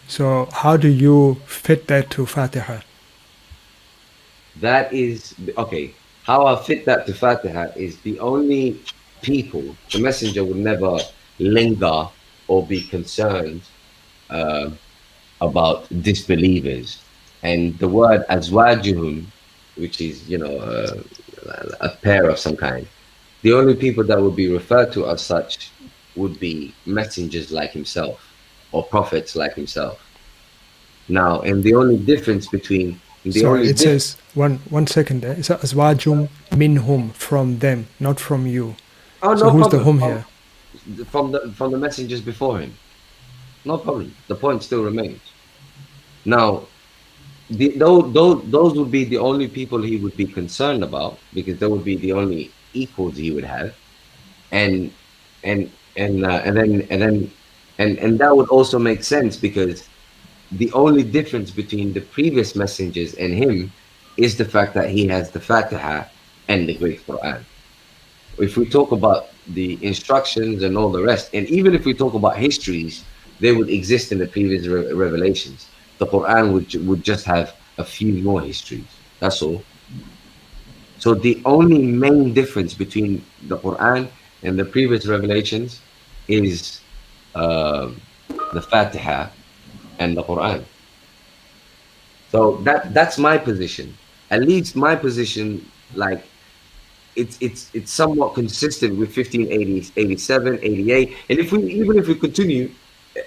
So how do you fit that to Fatiha? That is okay. How I fit that to Fatiha is the only people the messenger would never linger or be concerned about disbelievers, and the word azwajuhum, which is a pair of some kind. The only people that would be referred to as such would be messengers like himself or prophets like himself. Now, and the only difference between Sorry, it says one second there. It's azwajum minhum, from them, not from you. Oh, So no who's the problem. whom here? From the messengers before him. No problem. The point still remains. Now, those would be the only people he would be concerned about, because they would be the only equals he would have, and that would also make sense, because the only difference between the previous messengers and him is the fact that he has the Fatiha and the Great Quran. If we talk about the instructions and all the rest, and even if we talk about histories, they would exist in the previous revelations. The Quran would just have a few more histories. That's all. So the only main difference between the Quran and the previous revelations is the Fatiha and the Quran. So that's my position. At least my position, like, it's somewhat consistent with 1580, 87, 88, and even if we continue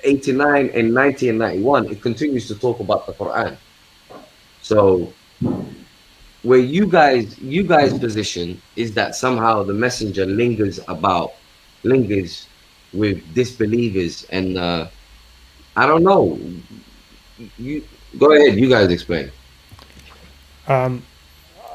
89 and 90 and 91, it continues to talk about the Quran. So where you guys position is that somehow the messenger lingers with disbelievers, and I don't know. You go ahead. You guys explain.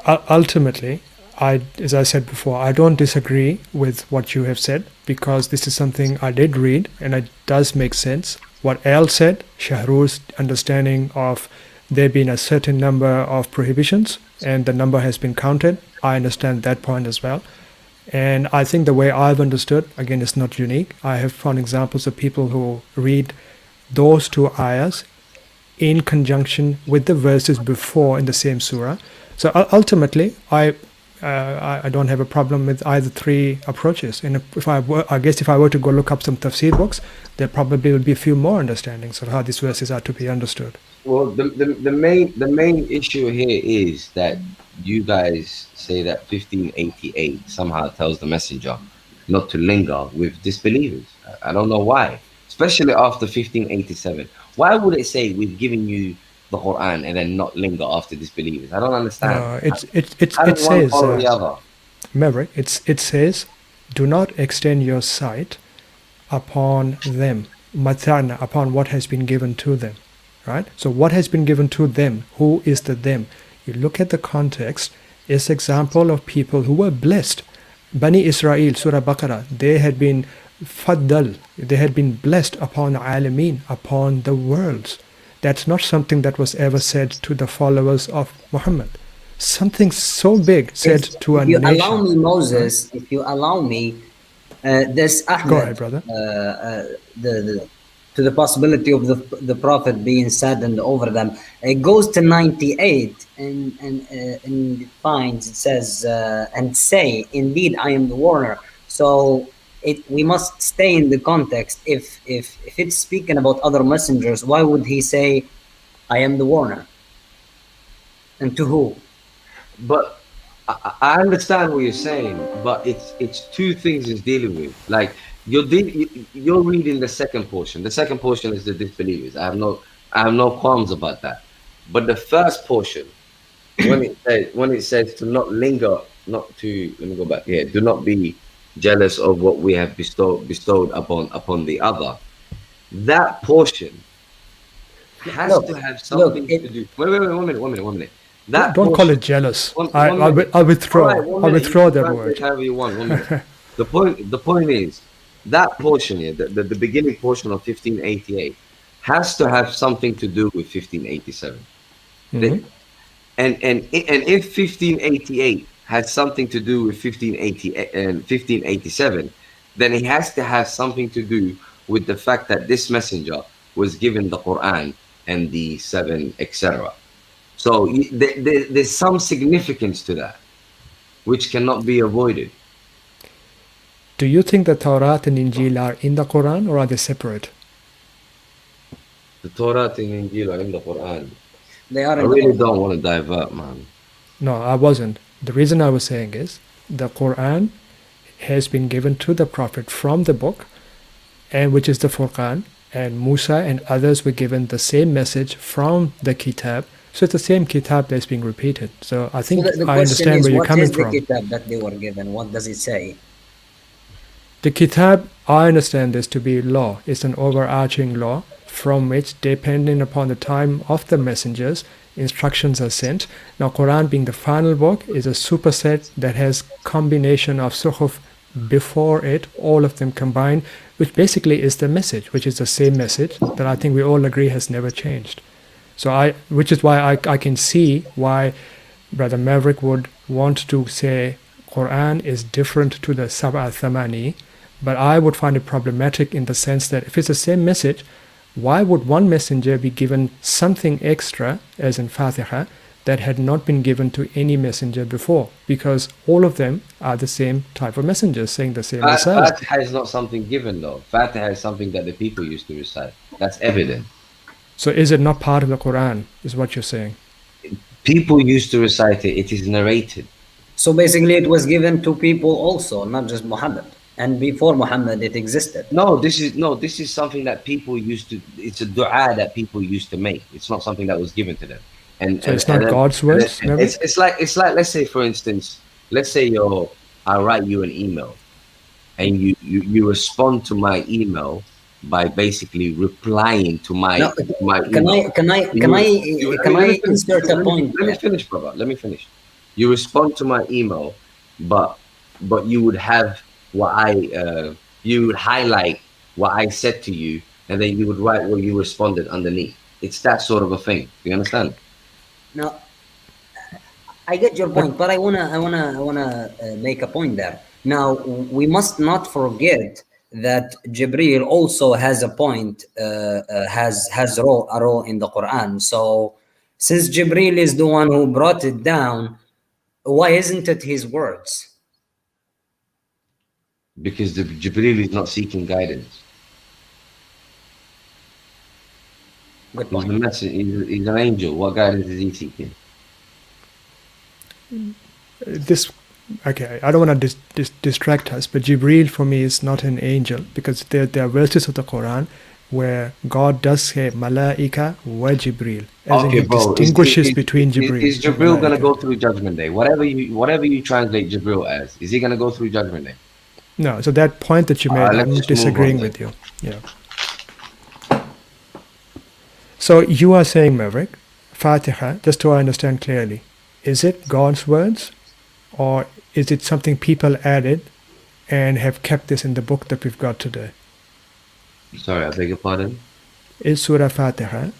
Ultimately, as I said before, I don't disagree with what you have said, because this is something I did read and it does make sense. What Al said, Shahrur's understanding of there being a certain number of prohibitions and the number has been counted, I understand that point as well. And I think the way I've understood, again, it's not unique. I have found examples of people who read those two ayahs in conjunction with the verses before in the same surah. So ultimately, I don't have a problem with either three approaches. And I guess if I were to go look up some tafsir books, there probably will be a few more understandings of how these verses are to be understood. Well, the main issue here is that you guys say that 1588 somehow tells the messenger not to linger with disbelievers. I don't know why, especially after 1587. Why would it say we've given you the Quran and then not linger after disbelievers? I don't understand. It How does one says, follow the other? Maverick, it says, do not extend your sight upon them, matana, upon what has been given to them, right? So what has been given to them? Who is the them? You look at the context, it's example of people who were blessed. Bani Israel, Surah Baqarah, they had been faddal, they had been blessed upon alameen, upon the worlds. That's not something that was ever said to the followers of Muhammad. Something so big said to a if you nation. allow me, Moses, if you allow me, this Ahmed, Go ahead, brother. To the possibility of the Prophet being saddened over them, it goes to 98 and it finds, it says, and say, indeed, I am the warner. So we must stay in the context. If it's speaking about other messengers, why would he say, I am the warner? And to who? But I understand what you're saying, but it's two things it's dealing with. Like you're reading the second portion. The second portion is the disbelievers. I have no qualms about that. But the first portion, when it says to not linger, not to, let me go back here. Do not be jealous of what we have bestowed upon the other. That portion has to have something to do. Wait, one minute. Don't call it jealous. I withdraw. I withdraw that word. However you want. 1 minute. The point is that portion here, the beginning portion of 1588, has to have something to do with 1587. Mm-hmm. And if 1588 has something to do with 1580 and 1587, then it has to have something to do with the fact that this messenger was given the Quran and the 7, etc. So there's some significance to that, which cannot be avoided. Do you think the Torah and Injil are in the Quran, or are they separate? The Torah and Injil are in the Quran. They are. I really don't want to divert, man. No, I wasn't. The reason I was saying is the Quran has been given to the Prophet from the book, and which is the Furqan, and Musa and others were given the same message from the Kitab. So it's the same Kitab that's being repeated. So I think I understand where you're coming from. What is the Kitab that they were given? What does it say? The Kitab, I understand this to be law. It's an overarching law from which, depending upon the time of the messengers, instructions are sent. Now, Quran being the final book is a superset that has combination of suhuf before it, all of them combined, which basically is the message, which is the same message that I think we all agree has never changed. So which is why I can see why Brother Maverick would want to say Quran is different to the Sab'a Thamani, but I would find it problematic in the sense that if it's the same message, why would one messenger be given something extra, as in Fatiha, that had not been given to any messenger before? Because all of them are the same type of messengers, saying the same message. Fatiha is not something given, though. Fatiha is something that the people used to recite. That's evident. So is it not part of the Quran, is what you're saying? People used to recite it. It is narrated. So basically, it was given to people also, not just Muhammad. And before Muhammad, it existed. No, this is something that people used to. It's a du'a that people used to make. It's not something that was given to them. And So it's not then, God's words, and Maverick? it's like, let's say, for instance, let's say I write you an email, and you respond to my email by basically replying to Now, my can email. I can I You can would- I you would- can let I me finish. insert a point? Let me finish, brother. Let me finish. You respond to my email, but you would have what you would highlight what I said to you, and then you would write what you responded underneath. It's that sort of a thing. You understand? Now, I get your point, but I wanna make a point there. Now, we must not forget that Jibril also has a point, has a role in the Quran. So, since Jibril is the one who brought it down, why isn't it his words? Because the Jibril is not seeking guidance. Good He's point. a message. He's an angel. What guidance is he seeking? This, okay, I don't want to distract us, but Jibreel for me is not an angel, because there are verses of the Quran where God does say Malaika wa Jibreel, as in Okay, he bro. distinguishes between Jibreel. Is and Jibril gonna Malaika. go through Judgment Day? Whatever you translate Jibril as, is he gonna go through Judgment Day? No, so that point that you made, let's I'm just move disagreeing on with you. Yeah. So you are saying, Maverick, Fatiha, just so I understand clearly, is it God's words, or is it something people added and have kept this in the book that we've got today? Sorry, I beg your pardon. Is Surah Fatiha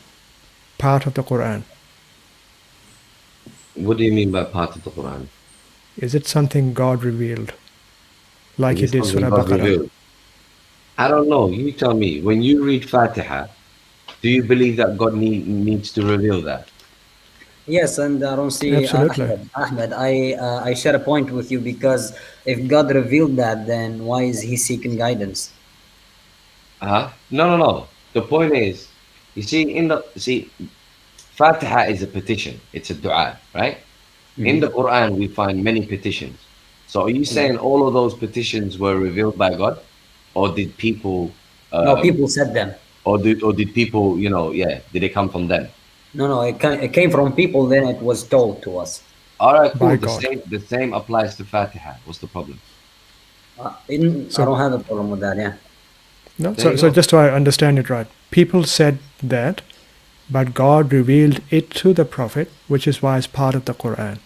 part of the Quran? What do you mean by part of the Quran? Is it something God revealed, like He Is it did something Surah God Baqarah? revealed? I don't know. You tell me. When you read Fatiha, do you believe that God needs to reveal that? Yes, and I don't see Absolutely. Ahmed. I share a point with you, because if God revealed that, then why is He seeking guidance? No. The point is, you see, Fatiha is a petition. It's a dua, right? In the Quran, we find many petitions. So are you saying all of those petitions were revealed by God, or did people, No, people said them. or did people, did they come from them? No, it came from people. Then it was told to us. All right, cool. By The God. same applies to Fatiha. What's the problem? I So- don't have a problem with that. Yeah. No, There you so go. just so I understand it right, people said that, but God revealed it to the Prophet, which is why it's part of the Quran.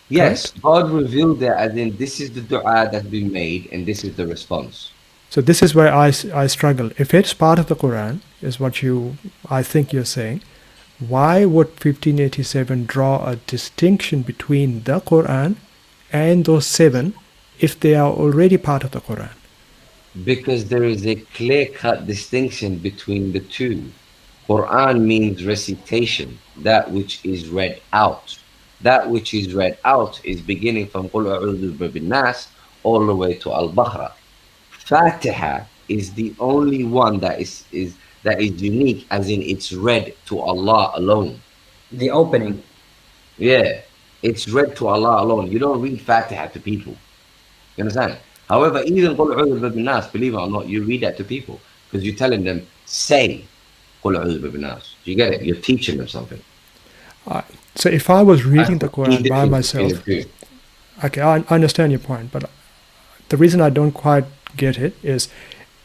Yes, God revealed that, as in this is the dua that's been made, and this is the response. So this is where I struggle. If it's part of the Quran, is what I think you're saying, why would 1587 draw a distinction between the Quran and those 7 if they are already part of the Quran? Because there is a clear-cut distinction between the two. Quran means recitation, that which is read out. That which is read out is beginning from Qul A'udhu Birabbin Nas all the way to Al-Baqarah. Fatiha is the only one that is unique, as in it's read to Allah alone. The opening. Yeah, it's read to Allah alone. You don't read Fatiha to people. You understand? However, even Qul A'udhu Birabbin Nas, believe it or not, you read that to people because you're telling them, say Qul A'udhu Birabbin Nas. Do you get it? You're teaching them something. So if I was reading the That's the key Quran by difference between myself, the two. okay, I understand your point, but the reason I don't quite get it is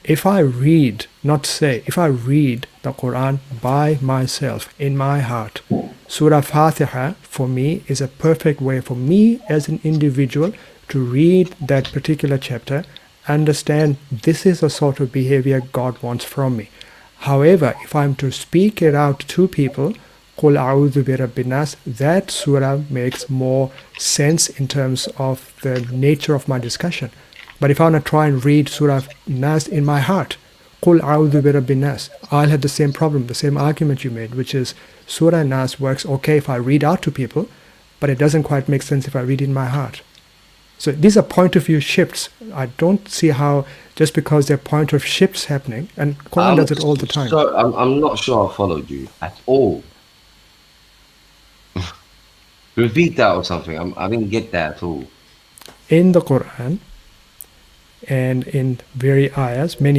if I read the Quran by myself in my heart, Surah Fatiha for me is a perfect way for me as an individual to read that particular chapter, understand this is the sort of behavior God wants from me. However, if I'm to speak it out to people, Qul A'udhu Birabbin Nas, that surah makes more sense in terms of the nature of my discussion. But if I want to try and read Surah Nas in my heart, Qul A'udhu Birabbin Nas, I'll have the same problem, the same argument you made, which is Surah Nas works okay if I read out to people, but it doesn't quite make sense if I read it in my heart. So these are point of view shifts. I don't see how just because there are point of shifts happening, and Quran does it all the time. So I'm not sure I followed you at all. Repeat that or something. I didn't get that at all. In the Quran and in many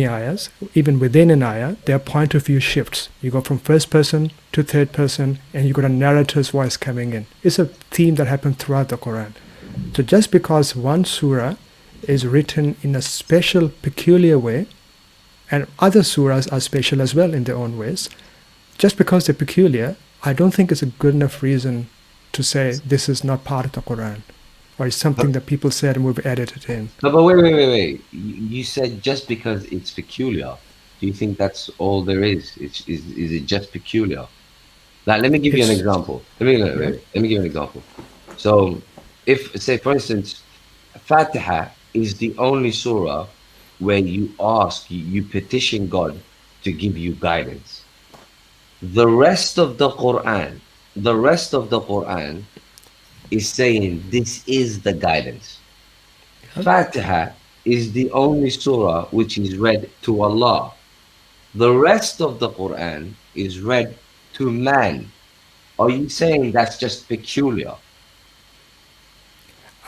ayahs, even within an ayah, there are point of view shifts. You go from first person to third person, and you got a narrator's voice coming in. It's a theme that happens throughout the Quran. So just because one surah is written in a special, peculiar way, and other surahs are special as well in their own ways, just because they're peculiar, I don't think it's a good enough reason to say this is not part of the Quran, or it's something that people said and we've added it in. No, but wait. You said just because it's peculiar. Do you think that's all there is? Is it just peculiar? Like, let me give you an It's- example. Let me give you an example. So, if, say, for instance, Fatiha is the only surah where you petition God to give you guidance. The rest of the Quran is saying this is the guidance. Fatiha is the only surah which is read to Allah. The rest of the Quran is read to man. Are you saying that's just peculiar?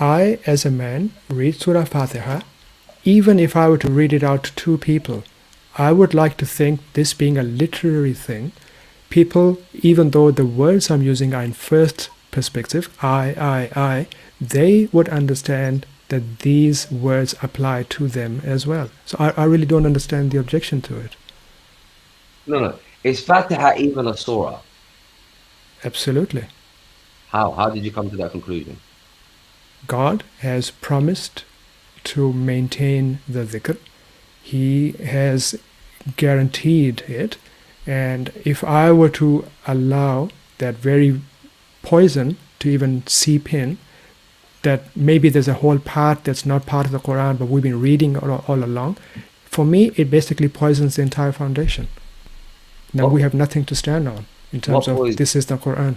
I, as a man, read Surah Fatiha. Even if I were to read it out to two people, I would like to think this being a literary thing, people, even though the words I'm using are in first perspective, I, they would understand that these words apply to them as well. So I really don't understand the objection to it. No. Is Fatiha even a surah? Absolutely. How? How did you come to that conclusion? God has promised to maintain the dhikr. He has guaranteed it. And if I were to allow that very poison to even seep in, that maybe there's a whole part that's not part of the Quran, but we've been reading all along, for me, it basically poisons the entire foundation. Now we have nothing to stand on in terms of poison? this is the Quran.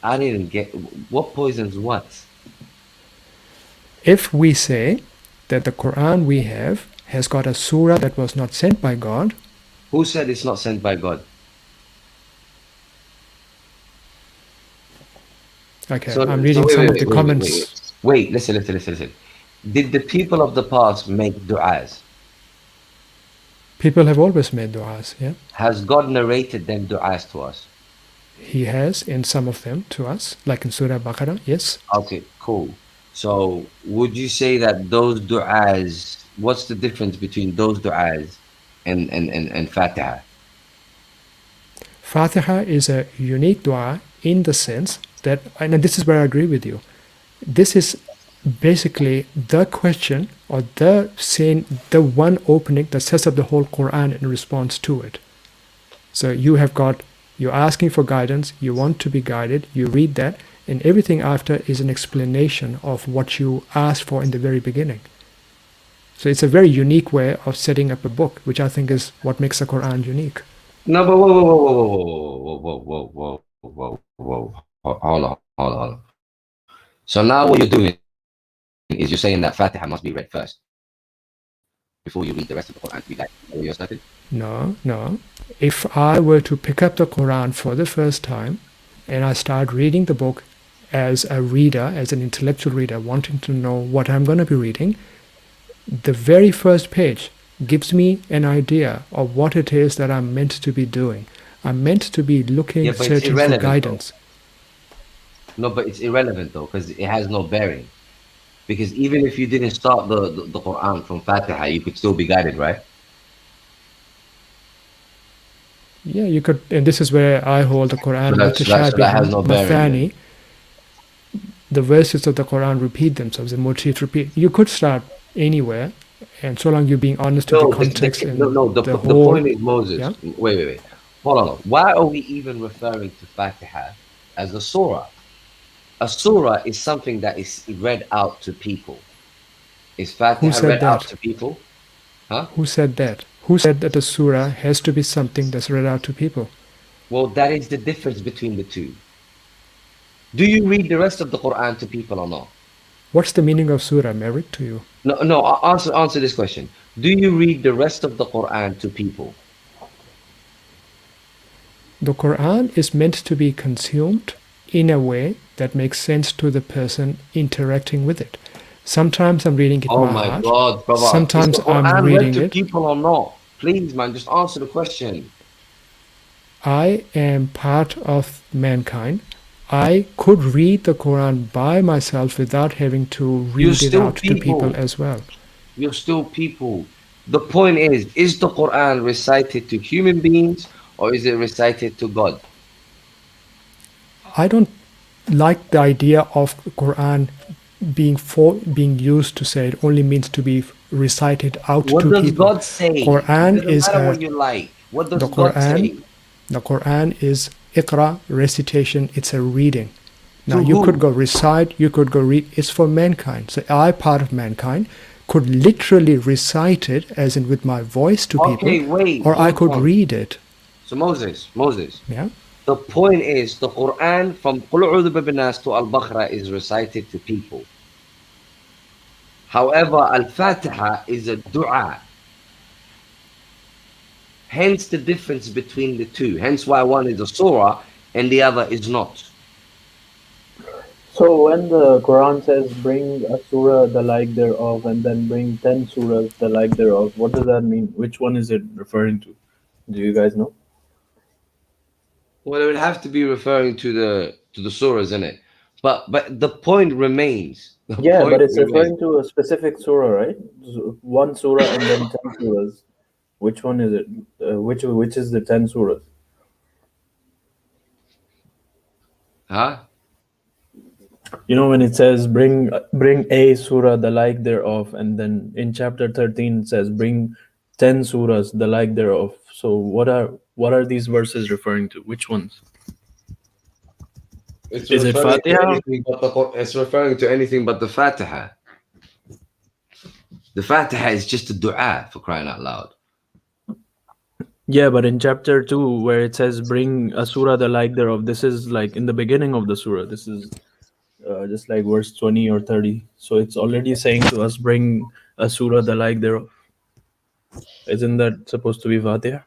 I didn't get what poisons what. If we say that the Quran we have has got a surah that was not sent by God, Who said it's not sent by God? okay, So- I'm so reading wait, some wait, of the wait, comments. Wait, listen. Did the people of the past make du'as? People have always made du'as, yeah. Has God narrated them du'as to us? He has in some of them to us, like in Surah Baqarah, yes. Okay, cool. So would you say that those du'as, what's the difference between those du'as and Fatiha? Fatiha is a unique dua in the sense that, and this is where I agree with you, this is basically the question or the saying, the one opening that sets up the whole Quran in response to it. So you're asking for guidance, you want to be guided, you read that, and everything after is an explanation of what you asked for in the very beginning. So it's a very unique way of setting up a book, which I think is what makes the Quran unique. No, but whoa. Hold on. So now what you're doing is you're saying that Fatiha must be read first before you read the rest of the Quran to be like, you're started? No. If I were to pick up the Quran for the first time and I start reading the book as a reader, as an intellectual reader, wanting to know what I'm going to be reading, the very first page gives me an idea of what it is that I'm meant to be doing. I'm meant to be looking, Yeah, but it's searching for irrelevant, guidance. No, but it's irrelevant though, because it has no bearing. Because even if you didn't start the Quran from Fatiha, you could still be guided, right? Yeah, you could, and this is where I hold the Quran So that has no bearing, Mathani. The verses of the Quran repeat themselves, the motifs repeat. You could start anywhere, and so long you're being honest with the context and the whole. point is, Moses. Yeah? Wait. Hold on. Why are we even referring to Fatiha as a surah? A surah is something that is read out to people. Is Fatiha said read out that? to people? Huh? Who said that? Who said that a surah has to be something that's read out to people? Well, that is the difference between the two. Do you read the rest of the Quran to people or not? What's the meaning of surah, Merrick, to you? No. Answer this question. Do you read the rest of the Quran to people? The Quran is meant to be consumed in a way that makes sense to the person interacting with it. Sometimes I'm reading it Oh my my heart. God, brother. Is Sometimes the I'm Quran read reading to it. people or not? Please, man, just answer the question. I am part of mankind. I could read the Quran by myself without having to You're read it still out to people people. as well. You're still people. The point is the Quran recited to human beings or is it recited to God? I don't like the idea of the Quran being used to say it only means to be recited out What to does people. God say? It Quran doesn't is matter what you like. What the does God Quran. say? The Quran is Iqra, recitation. It's a reading. Now To you could who? go recite, you could go read. It's for mankind. So I, part of mankind, could literally recite it, as in with my voice to people, Okay, wait, or I hold could on. read it. So Moses, Yeah. the point is the Quran from Qul A'udhu Birabbin Nas to Al-Baqarah is recited to people. However, Al-Fatiha is a dua. Hence the difference between the two. Hence why one is a surah and the other is not. So when the Quran says bring a surah the like thereof and then bring 10 surahs the like thereof, what does that mean? Which one is it referring to? Do you guys know? Well, it would have to be referring to the surahs, isn't it? But the point remains. The Yeah, but point it's remains. referring to a specific surah, right? One surah and then 10 surahs. Which one is it? Which is the 10 surahs? Huh? You know when it says bring a surah the like thereof, and then in chapter 13 it says bring 10 surahs the like thereof. So what are these verses referring to? Which ones? It's Is it referring to Fatiha? anything but it's referring to anything but the Fatiha. The Fatiha is just a dua, for crying out loud. Yeah, but in chapter 2 where it says bring a surah the like thereof, this is like in the beginning of the surah. This is just like verse 20 or 30. So it's already saying to us bring a surah the like thereof. Isn't that supposed to be Fatiha?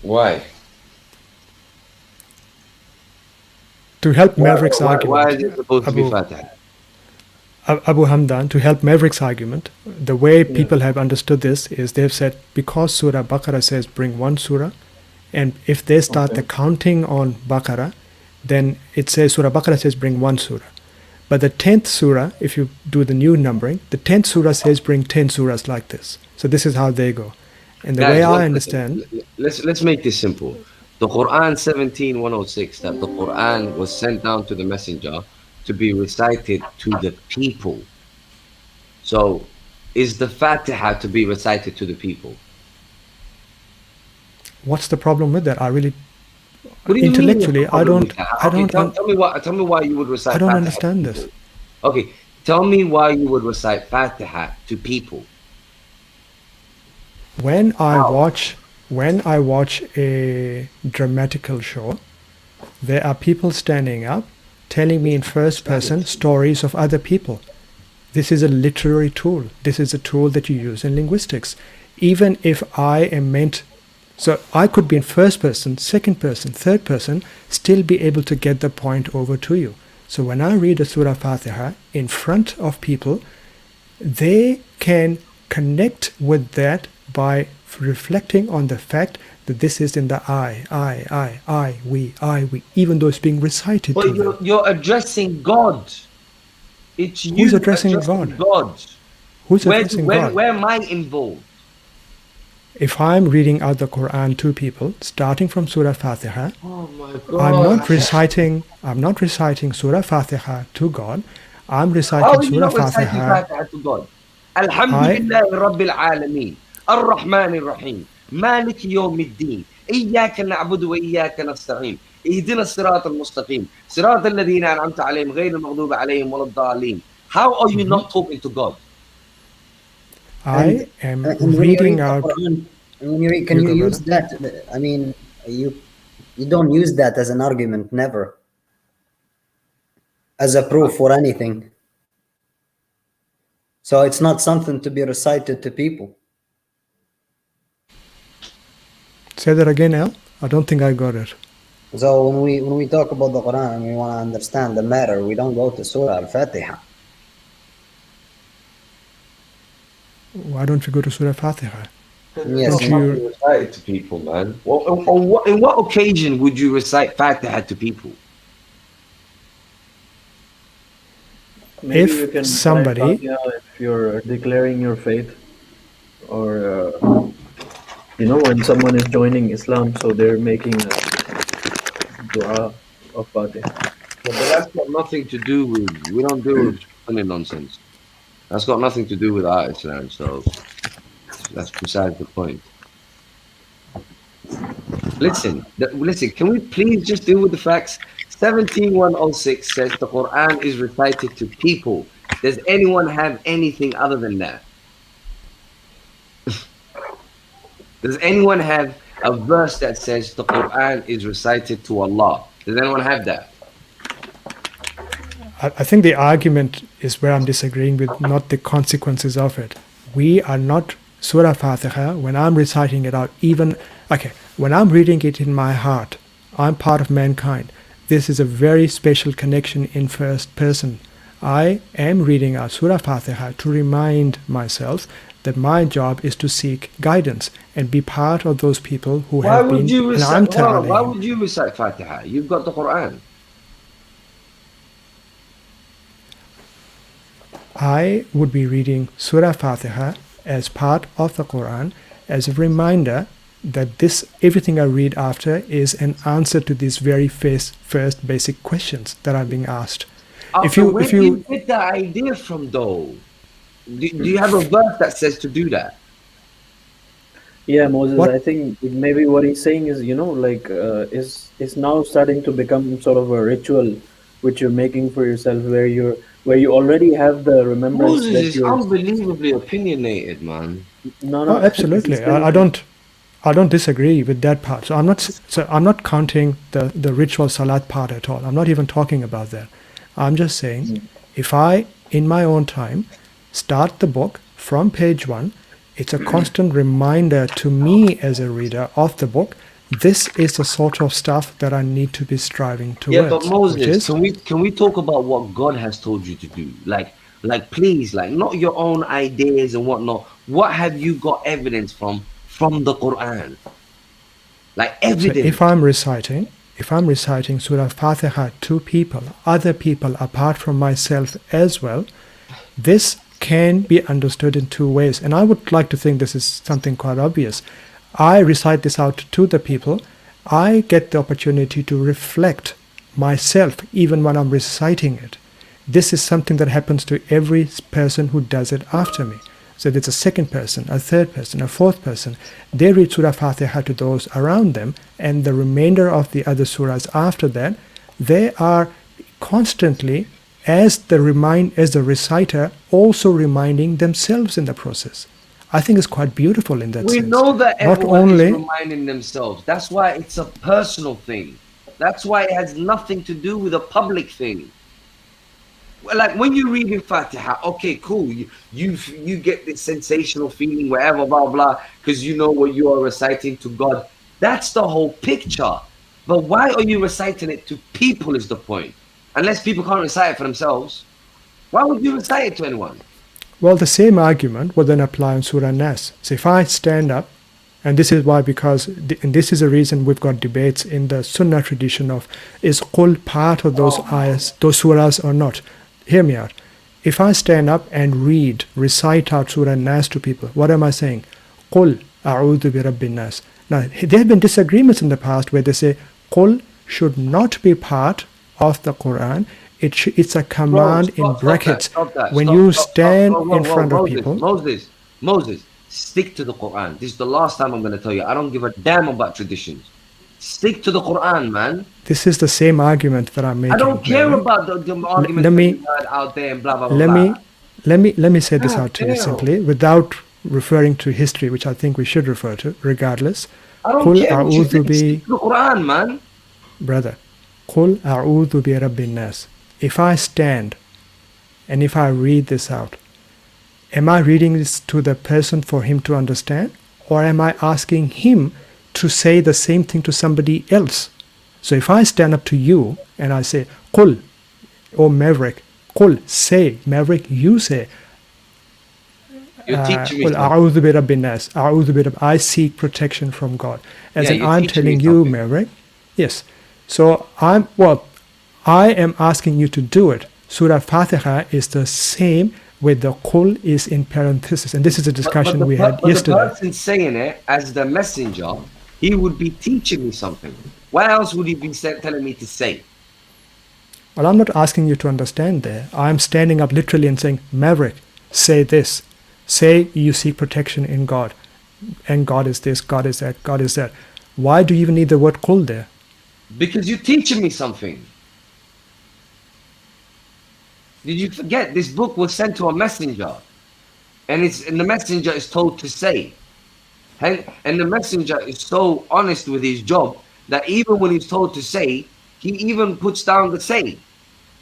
Why? To help Maverick's Why argument, is it supposed to be Abu, Fatiha? Abu Hamdan, to help Maverick's argument, the way people have understood this is they've said because Surah Baqarah says bring one surah, and if they start the counting on Baqarah, then it says Surah Baqarah says bring one surah. But the 10th surah, if you do the new numbering, the 10th surah says bring 10 surahs like this. So this is how they go. And the Guys, way one I second. understand, Let's make this simple. The Quran 17:106 that the Quran was sent down to the messenger to be recited to the people. So, is the Fatiha to be recited to the people? what's the problem with that? I really, What do you intellectually, mean? I don't, Okay, tell me why you would recite I don't Fatiha understand to this. people. Okay, tell me why you would recite Fatiha to people. When I How? watch a dramatical show, there are people standing up telling me in first person stories of other people. This is a literary tool. This is a tool that you use in linguistics. Even if I am meant, so I could be in first person, second person, third person, still be able to get the point over to you. So when I read a Surah Fatiha in front of people, they can connect with that by reflecting on the fact that this is in the I, we, even though it's being recited But to them. you're addressing God. It's you Who's addressing addressing God? God. Who's addressing God? Where am I involved? If I'm reading out the Quran to people, starting from Surah Fatiha, Oh my I'm God. not reciting Surah Fatiha to God. I'm How reciting are you Surah not reciting Fatiha. Fatiha to God? Alhamdulillah Rabbil Alameen. Ar-Rahman Ar-Rahim. Malik Yawm Ad-Din. إياك نعبد وإياك نستعين. اهدنا الصراط المستقيم. صراط الذين أنعمت عليهم غير المغضوب عليهم ولا الضالين. How are you not talking to God? I am And when you reading read the out. Quran, when you read, can You you go, use that? I mean, you don't use that as an argument, never, as a proof for anything. So it's not something to be recited to people. Say that again, Al. I don't think I got it. So when we talk about the Quran and we want to understand the matter, we don't go to Surah Al-Fatiha. Why don't you go to Surah Fatiha? Yes, Don't you- you recite it to people, man. In what occasion would you recite Fatiha to people? Maybe If you can recite somebody- Fatiha if you're declaring your faith, or when someone is joining Islam, so they're making a dua of Fatiha. But that's got nothing to do with. We don't do with funny nonsense. That's got nothing to do with our Islam. So that's besides the point. Listen. Can we please just deal with the facts? 17106 says the Quran is recited to people. Does anyone have anything other than that? Does anyone have a verse that says the Quran is recited to Allah? Does anyone have that? I think the argument is where I'm disagreeing with, not the consequences of it. We are not Surah Fatiha, when I'm reciting it out, when I'm reading it in my heart, I'm part of mankind. This is a very special connection in first person. I am reading out Surah Fatiha to remind myself that my job is to seek guidance and be part of those people who Why have would been. you and I'm recite? Hold on, why telling- would you recite Fatiha? You've got the Quran. I would be reading Surah Fatiha as part of the Quran as a reminder that everything I read after is an answer to these very first basic questions that are being asked. Where do you get that idea from, though? Do you have a verse that says to do that? Yeah, Moses. What- I think maybe what he's saying is, is now starting to become sort of a ritual, which you're making for yourself, where you already have the remembrance Moses that is you're. unbelievably opinionated, man. No, Oh, absolutely. I don't disagree with that part. So I'm not counting the ritual salat part at all. I'm not even talking about that. I'm just saying, if I, in my own time, start the book from page 1, it's a constant reminder to me as a reader of the book. This is the sort of stuff that I need to be striving towards. Yeah, but which Moses, is- can we talk about what God has told you to do? Like please, not your own ideas and whatnot. What have you got evidence from the Quran? Like So evidence. if I'm reciting Surah Fatiha to people, other people apart from myself as well, this can be understood in two ways. And I would like to think this is something quite obvious. I recite this out to the people. I get the opportunity to reflect myself even when I'm reciting it. This is something that happens to every person who does it after me. So there's a second person, a third person, a fourth person. They read Surah Fatiha to those around them, and the remainder of the other surahs after that, they are constantly, as the reciter, also reminding themselves in the process. I think it's quite beautiful in that We sense. know that Not everyone only is reminding themselves. That's why it's a personal thing. That's why it has nothing to do with a public thing. Well, like when you read in Fatiha, okay, cool. You get this sensational feeling, wherever, blah blah, because you know what you are reciting to God. That's the whole picture. But why are you reciting it to people? Is the point? Unless people can't recite it for themselves, why would you recite it to anyone? Well, the same argument would then apply in Surah Nas. So if I stand up, and this is why, and this is a reason we've got debates in the Sunnah tradition of, is Qul part of those ayahs, those surahs or not? Hear me out. If I stand up and recite out Surah Nas to people, what am I saying? Qul a'udhu bi rabbin nas. Now, there have been disagreements in the past where they say Qul should not be part of the Quran. It's a command in brackets. When you stand in front of people. Moses, stick to the Quran. This is the last time I'm going to tell you. I don't give a damn about traditions. Stick to the Quran, man. This is the same argument that I'm making. I don't care about the arguments that you heard out there and blah blah blah. Let me say this God out to you damn. simply, without referring to history, which I think we should refer to, regardless. I don't Qul care. a'udhu Stick bi, to the Quran, man. brother. Qul a'udhu bi rabbin nas. If I stand and if I read this out, am I reading this to the person for him to understand, or am I asking him to say the same thing to somebody else. So if I stand up to you and I say, Qul, or Maverick, Qul, say, Maverick, you say, You're teaching me Qul something. a'udhu bi rabbin nas, a'udhu bi rabb, I seek protection from God. As Yeah, in you're I'm teaching me telling you, something. Maverick, yes. So I am asking you to do it. Surah Fatiha is the same with the Qul is in parenthesis. And this is a discussion we had But yesterday. the person saying it as the messenger, he would be teaching me something. What else would he be telling me to say? Well, I'm not asking you to understand there. I'm standing up literally and saying, Maverick, say this. Say you seek protection in God. And God is this, God is that, God is that. Why do you even need the word Qul there? Because you're teaching me something. Did you forget this book was sent to a messenger? And the messenger is told to say. And the messenger is so honest with his job that even when he's told to say, he even puts down the say.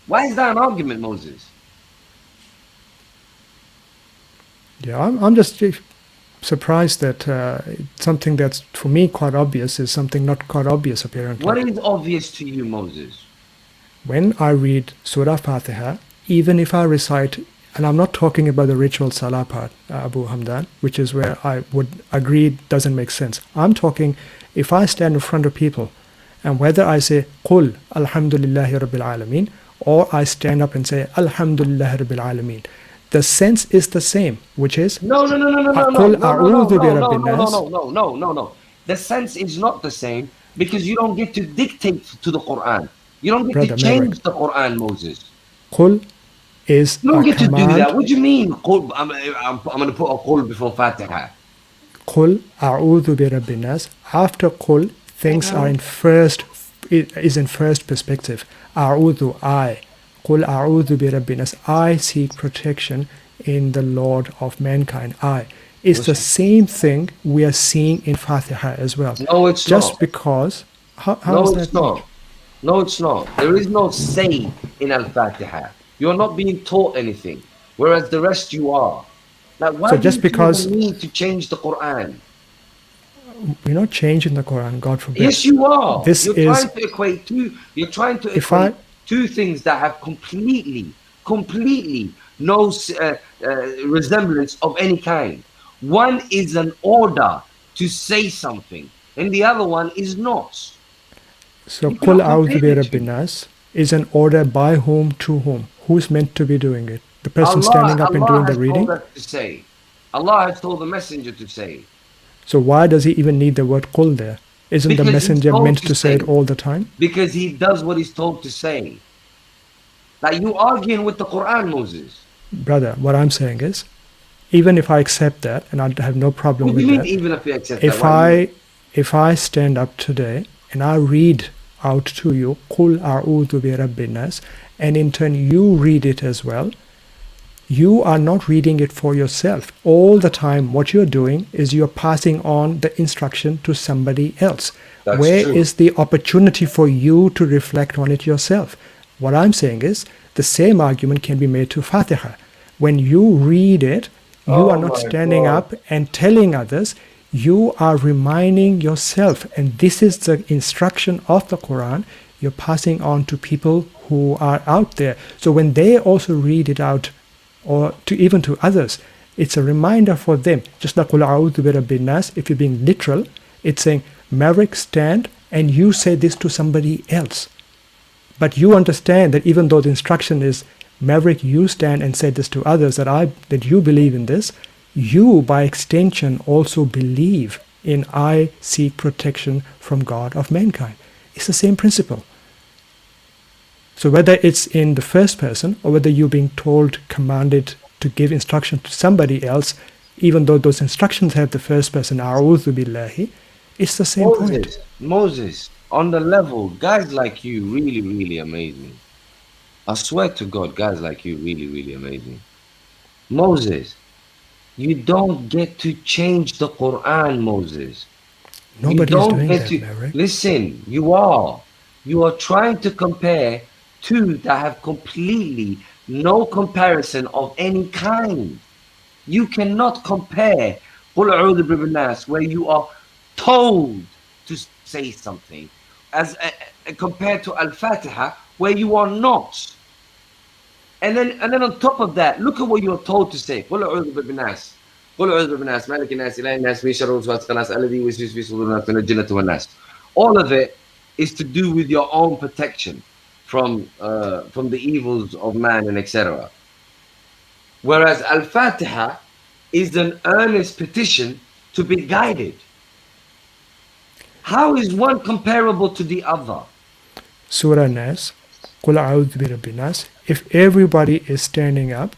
Why is that an argument, Moses? Yeah, I'm just surprised that something that's for me quite obvious is something not quite obvious apparently. What is obvious to you, Moses? When I read Surah Fatiha, even if I recite, and I'm not talking about the ritual salah part, Abu Hamdan, which is where I would agree doesn't make sense. I'm talking if I stand in front of people and whether I say Qul Alhamdulillahi Rabbil Alameen or I stand up and say Alhamdulillahi Rabbil Alameen, the sense is the same, which is No. Qul a'udhu bi rabbin nas. No. The sense is not the same because you don't get to dictate to the Quran. You don't get Brother to change Maverick. the Quran, Moses. Qul is You don't a get to do that. command. What do you mean? Qul, I'm going to put a Qul before Fatiha. Qul a'udhu bi rabbin nas. After Qul, things are in first perspective. A'udhu, I. Qul a'udhu bi rabbin nas. I seek protection in the Lord of mankind. I. It's the same thing we are seeing in Fatiha as well. No, it's Just not. because. How No, is it's that not. No, it's not. There is no say in Al-Fatiha. You're not being taught anything, whereas the rest you are. Like, why So do just you because- feel the need to change the Quran? We're not changing the Quran, God forbid. Yes, you are. This You're is- trying to equate two. You're trying to If equate I- two things that have completely no resemblance of any kind. One is an order to say something, and the other one is not. So You Qul cannot a'udhu compare bi the two. rabbin nas is an order by whom to whom? Who's meant to be doing it? The person standing up and doing the has reading? told us to say. Allah has told the messenger to say. So why does he even need the word Qul there? Isn't Because the he's messenger told meant to to say it say. all the time? Because he does what he's told to say. Like you arguing with the Quran, Moses. Brother, what I'm saying is, even if I accept that, and I have no problem What do with you mean that, even if you accept if that? What do you mean? if I stand up today and I read out to you Qul a'udhu bi rabbin nas, and in turn you read it as well, you are not reading it for yourself. All the time what you're doing is you're passing on the instruction to somebody else. That's Where true. is the opportunity for you to reflect on it yourself? What I'm saying is the same argument can be made to Fatiha. When you read it, you Oh are not my standing God. up and telling others, you are reminding yourself, and this is the instruction of the Quran you're passing on to people who are out there. So when they also read it out, or to even to others, it's a reminder for them. Just like Qul a'udhu bi rabbin nas, if you're being literal, it's saying, Maverick, stand and you say this to somebody else. But you understand that even though the instruction is, Maverick, you stand and say this to others, that you believe in this, you by extension also believe in I seek protection from God of mankind. It's the same principle. So whether it's in the first person or whether you're being told, commanded to give instruction to somebody else, even though those instructions have the first person, A'udhu billahi, it's the same point. Moses, on the level, guys like you, really amazing. I swear to God, guys like you, really amazing. Moses, you don't get to change the Quran, Moses. Nobody's you don't doing get that, to Maverick. listen. You are trying to compare two that have completely no comparison of any kind. You cannot compare Qul A'udhu Birabbin Nas, where you are told to say something as compared to Al-Fatiha, where you are not. And then on top of that, look at what you're told to say. قل أعوذ بالناس. قل أعوذ بالناس مالك الناس إله الناس من شر الوسواس الخناس الذي يوسوس في صدور الناس من الجنة والناس. All of it is to do with your own protection from the evils of man and etc. Whereas Al-Fatiha is an earnest petition to be guided. How is one comparable to the other? Surah Nas, Qul a'udhu bi Rabbin Nas. If everybody is standing up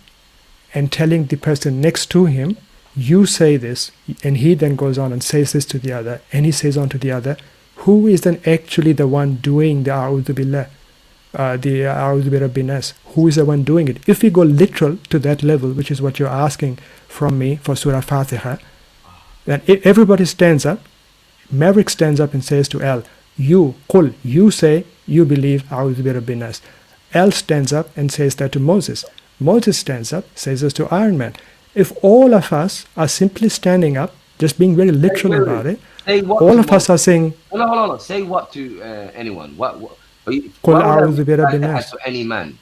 and telling the person next to him, you say this, and he then goes on and says this to the other, and he says on to the other, who is then actually the one doing the a'udhu billah, the a'udhu bi Rabbin Nas? Who is the one doing it? If we go literal to that level, which is what you're asking from me for Surah Fatiha, then everybody stands up. Maverick stands up and says to Al, you, Qul, you say you believe a'udhu bi Rabbin Nas. Al stands up and says that to Moses. Moses stands up, says this to Iron Man. If all of us are simply standing up, just being very literal about it, all of us are saying, Hold on. Say what to anyone? What Qul a'udhu bi Rabbin Nas. To any man.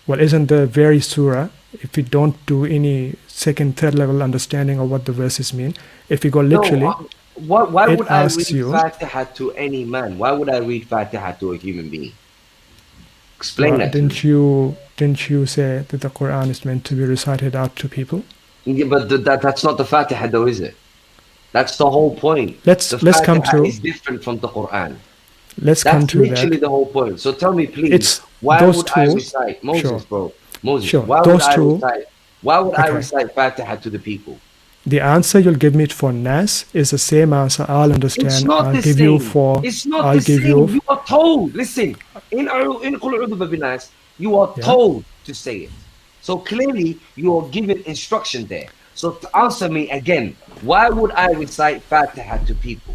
Well, isn't the very surah, if we don't do any second, third level understanding of what the verses mean, if we go literally, No, why it would I asks read you- Fatiha to any man? Why would I read Fatiha to a human being? Explain that. to me. didn't you say that the Quran is meant to be recited out to people? Yeah, but that's not the Fatiha, though, is it? That's the whole point. Let's The come Fatiha to is different from the Quran. let's come That's to literally that. the whole point. So tell me, please, It's why those would I two- recite Moses, sure. bro? Moses, Sure, why those would I two- recite? Why would I Okay. recite Fatiha to the people? The answer you'll give me for Nas is the same answer I'll understand. It's not I'll the give same. you for. It's not I'll the give same. you. You are told. Listen, in Qul A'udhu bi Nas, you are Yeah. told to say it. So clearly, you are given instruction there. So to answer me again, why would I recite Fatiha to people?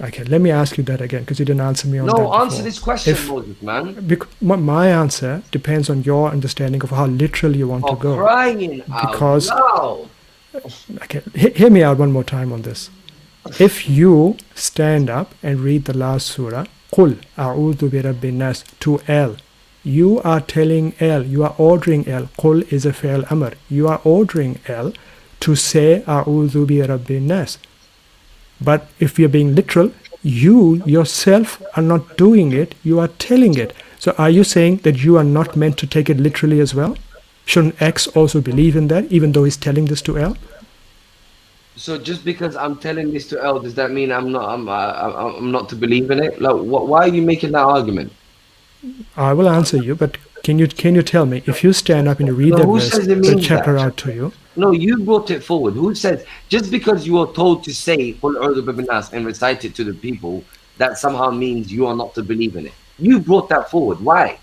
Okay, let me ask you that again because you didn't answer me on that. No, answer before. this question, If- Moses, man. My answer depends on your understanding of how literal you want For to go. crying out Because- loud. Okay, hear me out one more time on this. If you stand up and read the last surah, Qul a'udhu bi Rabbin Nas, to Al, you are telling Al, you are ordering Al, Qul is a fi'l amr, you are ordering Al to say a'udhu bi Rabbin Nas. But if you're being literal, you yourself are not doing it, you are telling it. So are you saying that you are not meant to take it literally as well? Shouldn't X also believe in that, even though he's telling this to L? So just because I'm telling this to L, does that mean I'm not to believe in it? Like, why are you making that argument? I will answer you, but can you tell me if you stand up and you read No, that who verse, says it the means chapter that? out to you? No, you brought it forward. Who says just because you are told to say Qul A'udhu bi Nas and recite it to the people, that somehow means you are not to believe in it? You brought that forward. Why?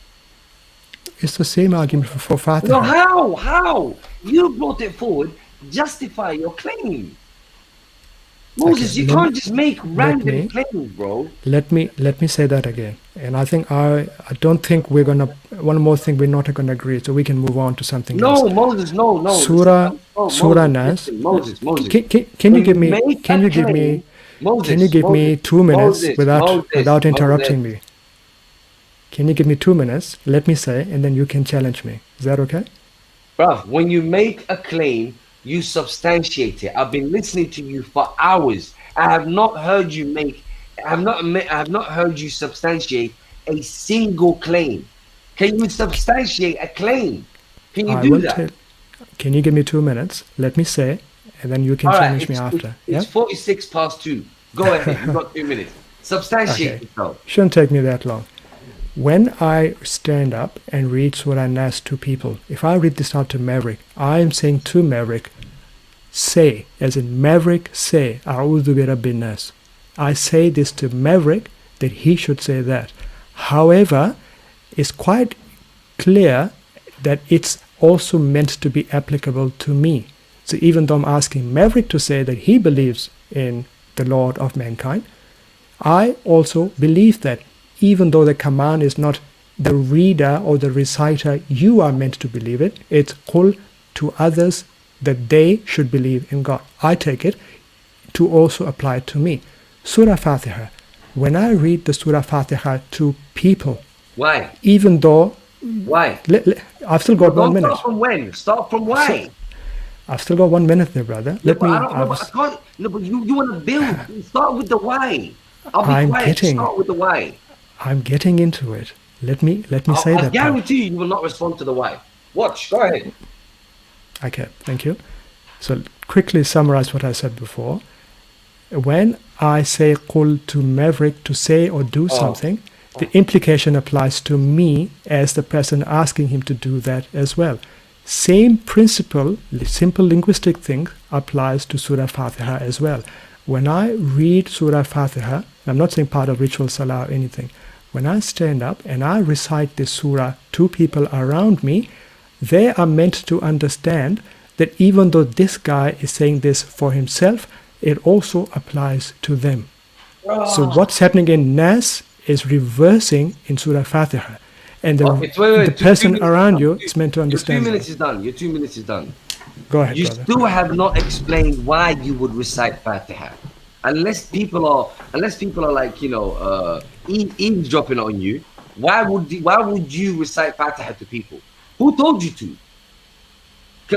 It's the same argument for Fatiha. No, how? How? You brought it forward. Justify your claim. Moses, Okay, you let can't me- just make let random me- claims, bro. Let me say that again. And I think I don't think we're gonna. One more thing, we're not gonna agree, so we can move on to something No, else. Moses, no. Surah- Listen, no, Surah Moses, Nas. listen, Moses. Can you When give me? make Can a you give claim- me? Moses, Can you give me Moses, 2 minutes Moses, without Moses, interrupting me? Can you give me 2 minutes? Let me say, and then you can challenge me. Is that okay? Bruv, when you make a claim, you substantiate it. I've been listening to you for hours. I have not heard you I have not heard you substantiate a single claim. Can you substantiate a claim? Can you I do will that? tell. Can you give me 2 minutes? Let me say, and then you can All right, challenge me after. it's 46 past 2. Go ahead. You've got 2 minutes. Substantiate Okay. yourself. Shouldn't take me that long. When I stand up and read Surah Nas to people, if I read this out to Maverick, I am saying to Maverick, say, as in Maverick, say, A'udhu bi Rabbin Nas. I say this to Maverick that he should say that. However, it's quite clear that it's also meant to be applicable to me. So even though I'm asking Maverick to say that he believes in the Lord of mankind, I also believe that even though the command is not the reader or the reciter, you are meant to believe it. It's Qul to others that they should believe in God. I take it to also apply to me. Surah Fatiha. When I read the Surah Fatiha to people, Why? even though Why? I've still got 1 Don't minute. start from when. Start from why. I've still got 1 minute there, brother. Yeah, Let but me. I don't know. I can't. No, but you want to build. Start with the why. I'll be I'm quiet. getting- Start with the why. I'm getting into it. Let me say I that part. guarantee you will not respond to the why. Watch. Go ahead. Okay, thank you. So quickly summarize what I said before. When I say "qul" to Maverick to say or do something, the implication applies to me as the person asking him to do that as well. Same principle, simple linguistic thing applies to Surah Fatiha as well. When I read Surah Fatiha, I'm not saying part of ritual salah or anything. When I stand up and I recite this surah to people around me, they are meant to understand that even though this guy is saying this for himself, it also applies to them. So what's happening in Nas is reversing in Surah Fatiha. And the, Okay, wait, the two person minutes around is you done. is meant to Your 2 understand. minutes that. is done. Your 2 minutes is done. Go ahead, You brother. still have not explained why you would recite Fatiha, unless people are like eavesdropping on you. Why would you recite Fatiha to people? Who told you to?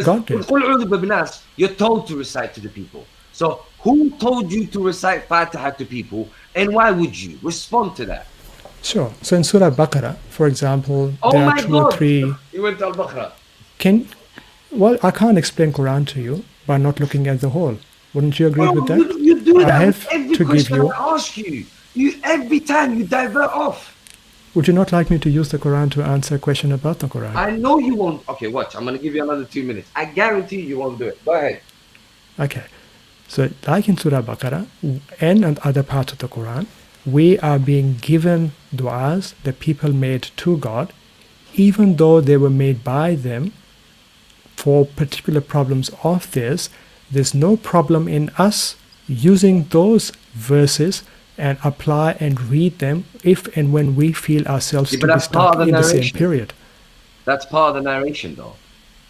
God Because did. you're told to recite to the people. So who told you to recite Fatiha to people, and why would you respond to that? Sure. So in Surah Baqarah, for example, Oh there are my 2 or God! 3. You went to Al-Baqarah. Well, I can't explain Quran to you by not looking at the whole. Wouldn't you agree Oh, with that? you do I that have with every to give question you. I ask you. Every time you divert off. Would you not like me to use the Quran to answer a question about the Quran? I know you won't. Okay, watch. I'm gonna give you another 2 minutes. I guarantee you won't do it. Go ahead. Okay. So, like in Surah Baqarah and in other parts of the Quran, we are being given du'as that people made to God, even though they were made by them for particular problems of theirs. There's no problem in us using those verses and apply and read them if and when we feel ourselves Yeah, to but be that's part stuck of in the the same narration. period. That's part of the narration, though.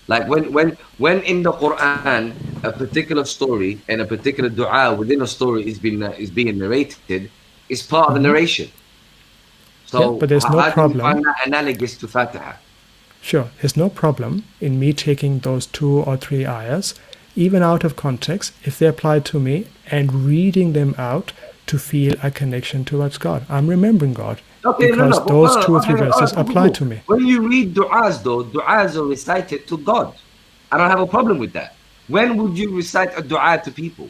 Like when in the Quran a particular story and a particular du'a within a story is being narrated, is part of the narration. So Yeah, but there's no how do you problem. find that analogous to Fatiha? Sure, there's no problem in me taking those 2 or 3 ayahs, even out of context, if they apply to me, and reading them out to feel a connection towards God. I'm remembering God Okay, because but those 2 or 3 okay, all verses right, apply cool. to me. When you read du'as, though, du'as are recited to God. I don't have a problem with that. When would you recite a du'a to people?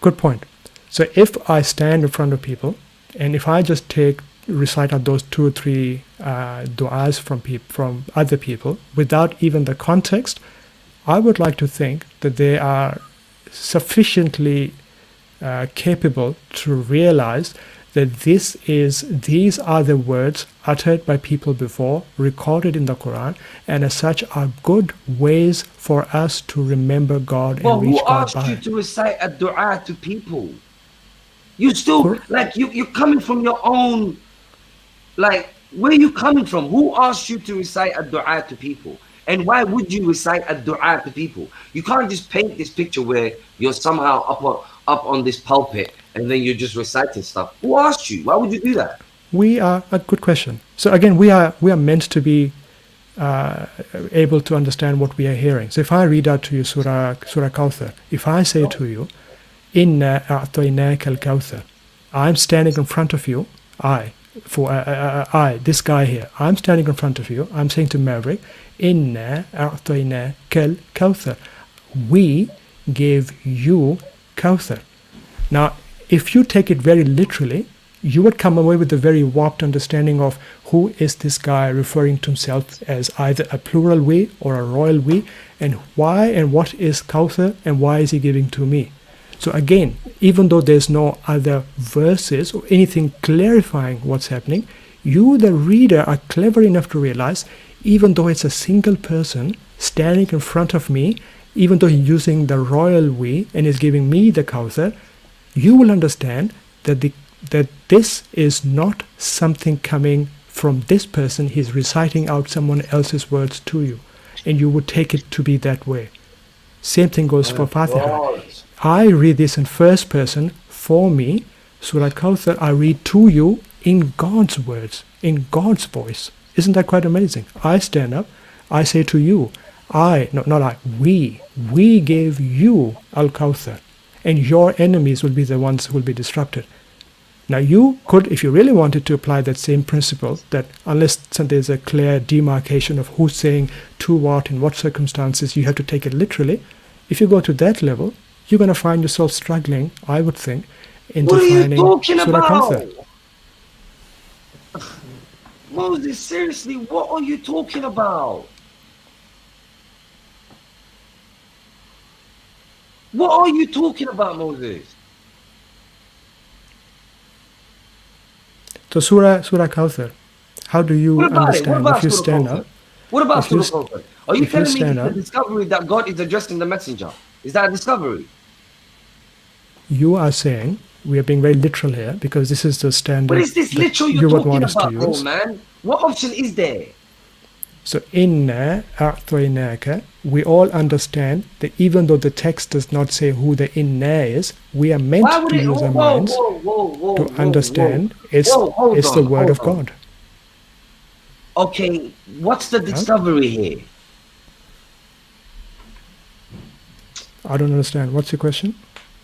Good point. So if I stand in front of people, and if I just recite out those 2 or 3 du'as from other people without even the context, I would like to think that they are sufficiently capable to realize that these are the words uttered by people before, recorded in the Quran, and as such are good ways for us to remember God Well, and who reach God asked you by. to recite a du'a to people? You still, Cor- like, you're coming from your own, like, where are you coming from? Who asked you to recite a du'a to people? And why would you recite a du'a to people? You can't just paint this picture where you're somehow up on this pulpit and then you're just reciting stuff. Who asked you? Why would you do that? A good question. So again, we are meant to be able to understand what we are hearing. So if I read out to you Surah Kawthar, if I say to you, Inna a'tainaka al-Kawthar, I'm standing in front of you, this guy here, I'm standing in front of you, I'm saying to Maverick, Inna a'tainaka al-Kawthar, we gave you Kawthar. Now, if you take it very literally, you would come away with a very warped understanding of who is this guy referring to himself as either a plural we or a royal we, and why and what is Kawthar and why is he giving to me. So again, even though there's no other verses or anything clarifying what's happening, you, the reader, are clever enough to realize, even though it's a single person standing in front of me, even though he's using the royal we and is giving me the Kawthar, you will understand that this is not something coming from this person. He's reciting out someone else's words to you, and you would take it to be that way. Same thing goes for Fatiha. I read this in first person for me. Surah Kawthar, I read to you in God's words, in God's voice. Isn't that quite amazing? I stand up, I say to you, we gave you Al Kawthar, and your enemies will be the ones who will be disrupted. Now you could, if you really wanted to apply that same principle, that unless there's a clear demarcation of who's saying to what, in what circumstances, you have to take it literally. If you go to that level, you're going to find yourself struggling, I would think, in What are you defining talking Surah about? Kawthar. Moses, seriously, what are you talking about? What are you talking about, Moses? So Surah Kawthar, how do you What about it? What understand about if you Surah stand Kawthar? up? What about If you Surah s- Kawthar? Are you if you telling me stand it's a up- discovery that God is addressing the messenger? Is that a discovery? You are saying, we are being very literal here, because this is the standard What is this that literal you you're would talking want us to about, bro, use. man? What option is there? So inna a'tainaka, we all understand that even though the text does not say who the inna is, we are meant Why would to it? use our Whoa, minds whoa, to understand it's hold the on, word hold of on. God. Okay, what's the discovery here? I don't understand. What's your question?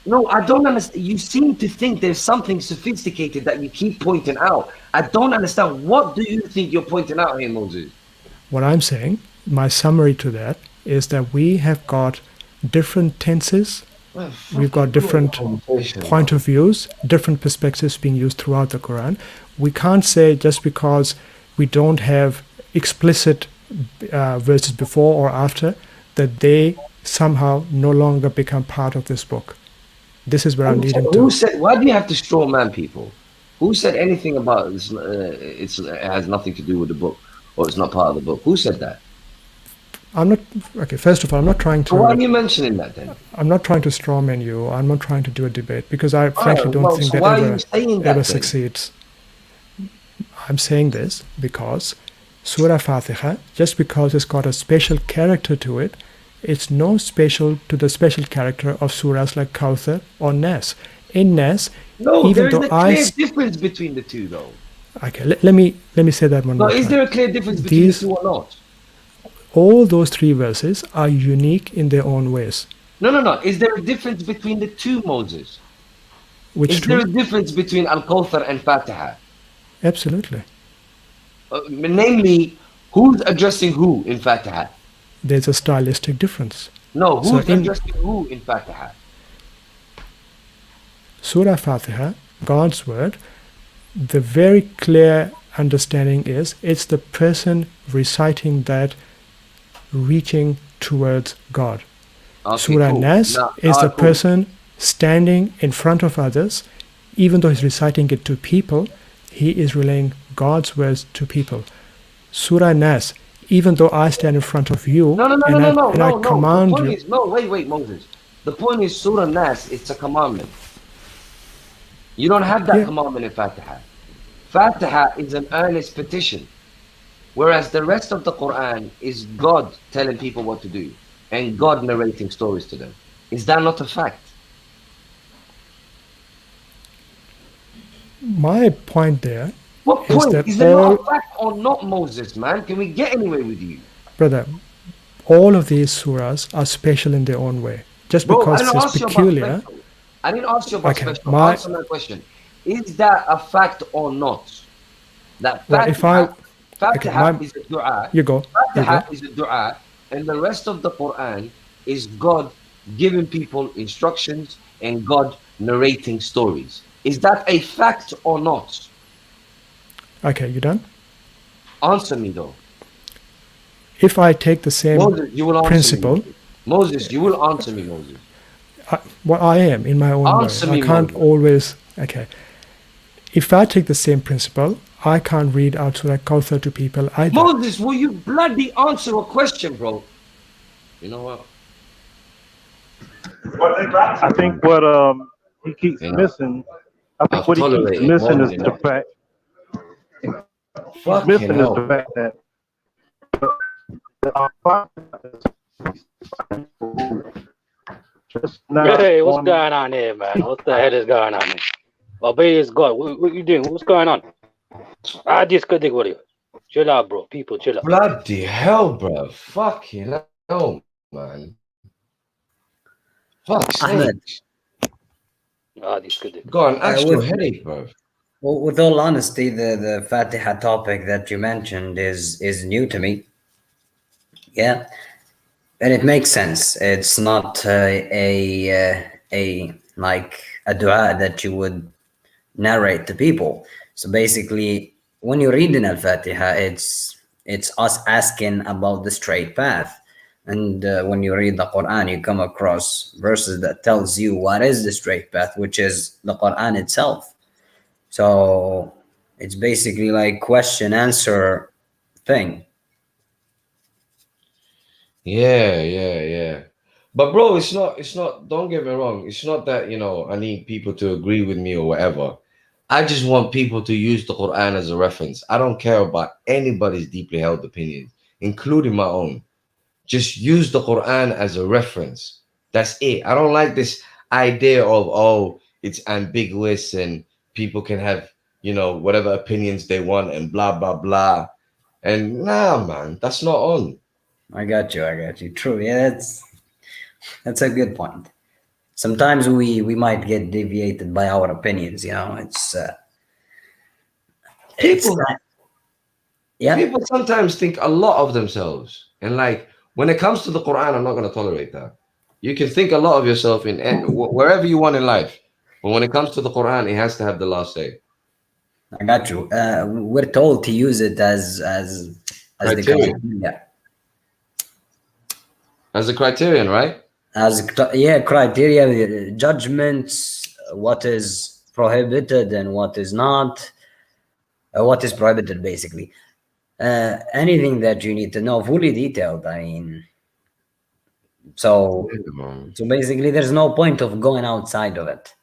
No, I don't understand. You seem to think there's something sophisticated that you keep pointing out. I don't understand. What do you think you're pointing out here, Moses? What I'm saying, my summary to that, is that we have got different tenses, we've got different point of views, different perspectives being used throughout the Quran. We can't say just because we don't have explicit verses before or after that they somehow no longer become part of this book. This is where I'm leading Who to. said? Why do you have to straw man people? Who said anything about this? It has nothing to do with the book, or it's not part of the book. Who said that? I'm not okay. First of all, I'm not trying So why are to. you mentioning that then? I'm not trying to strawman you. I'm not trying to do a debate because I frankly don't well, think so that why are you saying that ever then? succeeds. I'm saying this because Surah Fatiha, just because it's got a special character to it, it's no special to the special character of surahs like Kawthar or Nas. In Nas, No, even there is though a clear difference between the two, though. okay, let me say that one No, more is time. there a clear difference between the two or not? All those three verses are unique in their own ways. No. Is there a difference between the two, Moses? Which Is there a two? difference between Al-Kawthar and Fatiha? Absolutely. Namely, who's addressing who in Fatiha? There's a stylistic difference. No, So who's in addressing who in Fatiha? Surah Fatiha, God's word, the very clear understanding is it's the person reciting that reaching towards God. Okay, Surah cool. Nas Now, is the cool. person standing in front of others. Even though he's reciting it to people, he is relaying God's words to people. Surah Nas, even though I stand in front of you No. I command The point you. is, wait, Moses. The point is, Surah Nas, it's a commandment. You don't have that Yeah. commandment in Fatiha. Fatiha is an earnest petition, whereas the rest of the Quran is God telling people what to do and God narrating stories to them. Is that not a fact? My point there, What Is point? that Is there not all- a fact or not, Moses, man? Can we get anywhere with you? brother, all of these surahs are special in their own way. Just Bro, I because didn't it's ask you about peculiar, special. I didn't ask you about Okay, special. my- Answer my question. Is that a fact or not? That Well, if I- Fatiha my- is a dua. you go. Fatiha is a dua, and the rest of the Quran is God giving people instructions and God narrating stories. Is that a fact or not? Okay, you done? Answer me though. If I take the same Moses, you will answer principle, me. Moses, you will answer me, Moses. I am in my own Answer way. me, I can't Moses. always. Okay. If I take the same principle, I can't read out Surah Kawthar to people either. Moses, will you bloody answer a question, bro? You know what? I think what he keeps You know, missing. I think I've what he keeps tolerated missing more is than the enough. fact. He's Fucking missing is the hell. fact that our Father Just not Hey, what's on- going on here, man? What the hell is going on here? Obey is God. What you doing? What's going on? This good what you? Chill out, bro. People, chill out. Bloody hell, bro. Fucking hell, man. Fuck's sake. Ahmed, This good. Got an actual with- headache, bro. well, with all honesty, the Fatiha topic that you mentioned is new to me. Yeah, and it makes sense. It's not a like a dua that you would narrate to people. So basically, when you read in Al-Fatiha, it's us asking about the straight path. And when you read the Quran, you come across verses that tells you what is the straight path, which is the Quran itself. So it's basically like question answer thing. Yeah. But bro, it's not, don't get me wrong. It's not that, I need people to agree with me or whatever. I just want people to use the Quran as a reference. I don't care about anybody's deeply held opinions, including my own. Just use the Quran as a reference. That's it. I don't like this idea of, oh, it's ambiguous and people can have, whatever opinions they want and blah, blah, blah. And nah, man, that's not on. I got you. True. Yeah, that's a good point. Sometimes we might get deviated by our opinions. It's People, yeah. people sometimes think a lot of themselves. And like, when it comes to the Quran, I'm not going to tolerate that. You can think a lot of yourself in wherever you want in life. But when it comes to the Quran, it has to have the last say. I got you. We're told to use it as the Criteria. criteria. As a criterion, right? Criteria, judgments, what is prohibited and what is not, what is prohibited basically. Anything that you need to know, fully detailed. I mean, so basically, there's no point of going outside of it.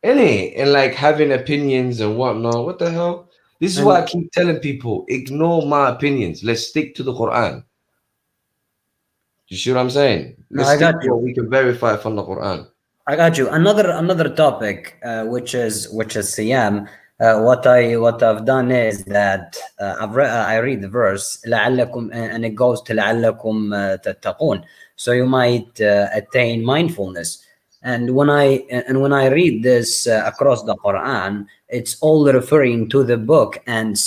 And like having opinions and whatnot. What the hell? This is why I keep telling people, ignore my opinions. Let's stick to the Quran. You see what I'm saying? Let's I stick got to you. what we can verify from the Quran. I got you. Another topic, which is Siyam. What I've done is that I read the verse لعلكم and it goes to لعلكم تتقون. So you might attain mindfulness. And when I read this across the Quran, it's all referring to the book and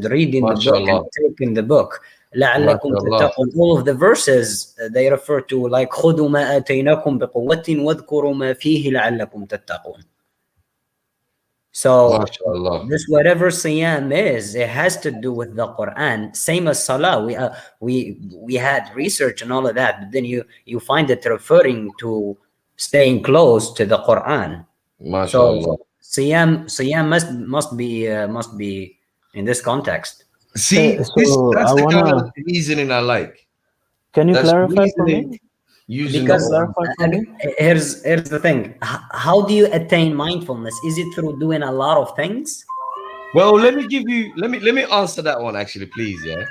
reading the book and taking the book. لعلكم تتقون. All of the verses they refer to like خذوا ما آتيناكم بقوة واذكروا ما فيه لعلكم تتقون. So this whatever siyam is, it has to do with the Quran. Same as salah. We had research and all of that, but then you find it referring to staying close to the Quran. So siyam must be in this context. See, that's the kind of reasoning I like. Can you clarify for me? Because here's the thing. How do you attain mindfulness? Is it through doing a lot of things? Well, let me answer that one actually, please, yeah.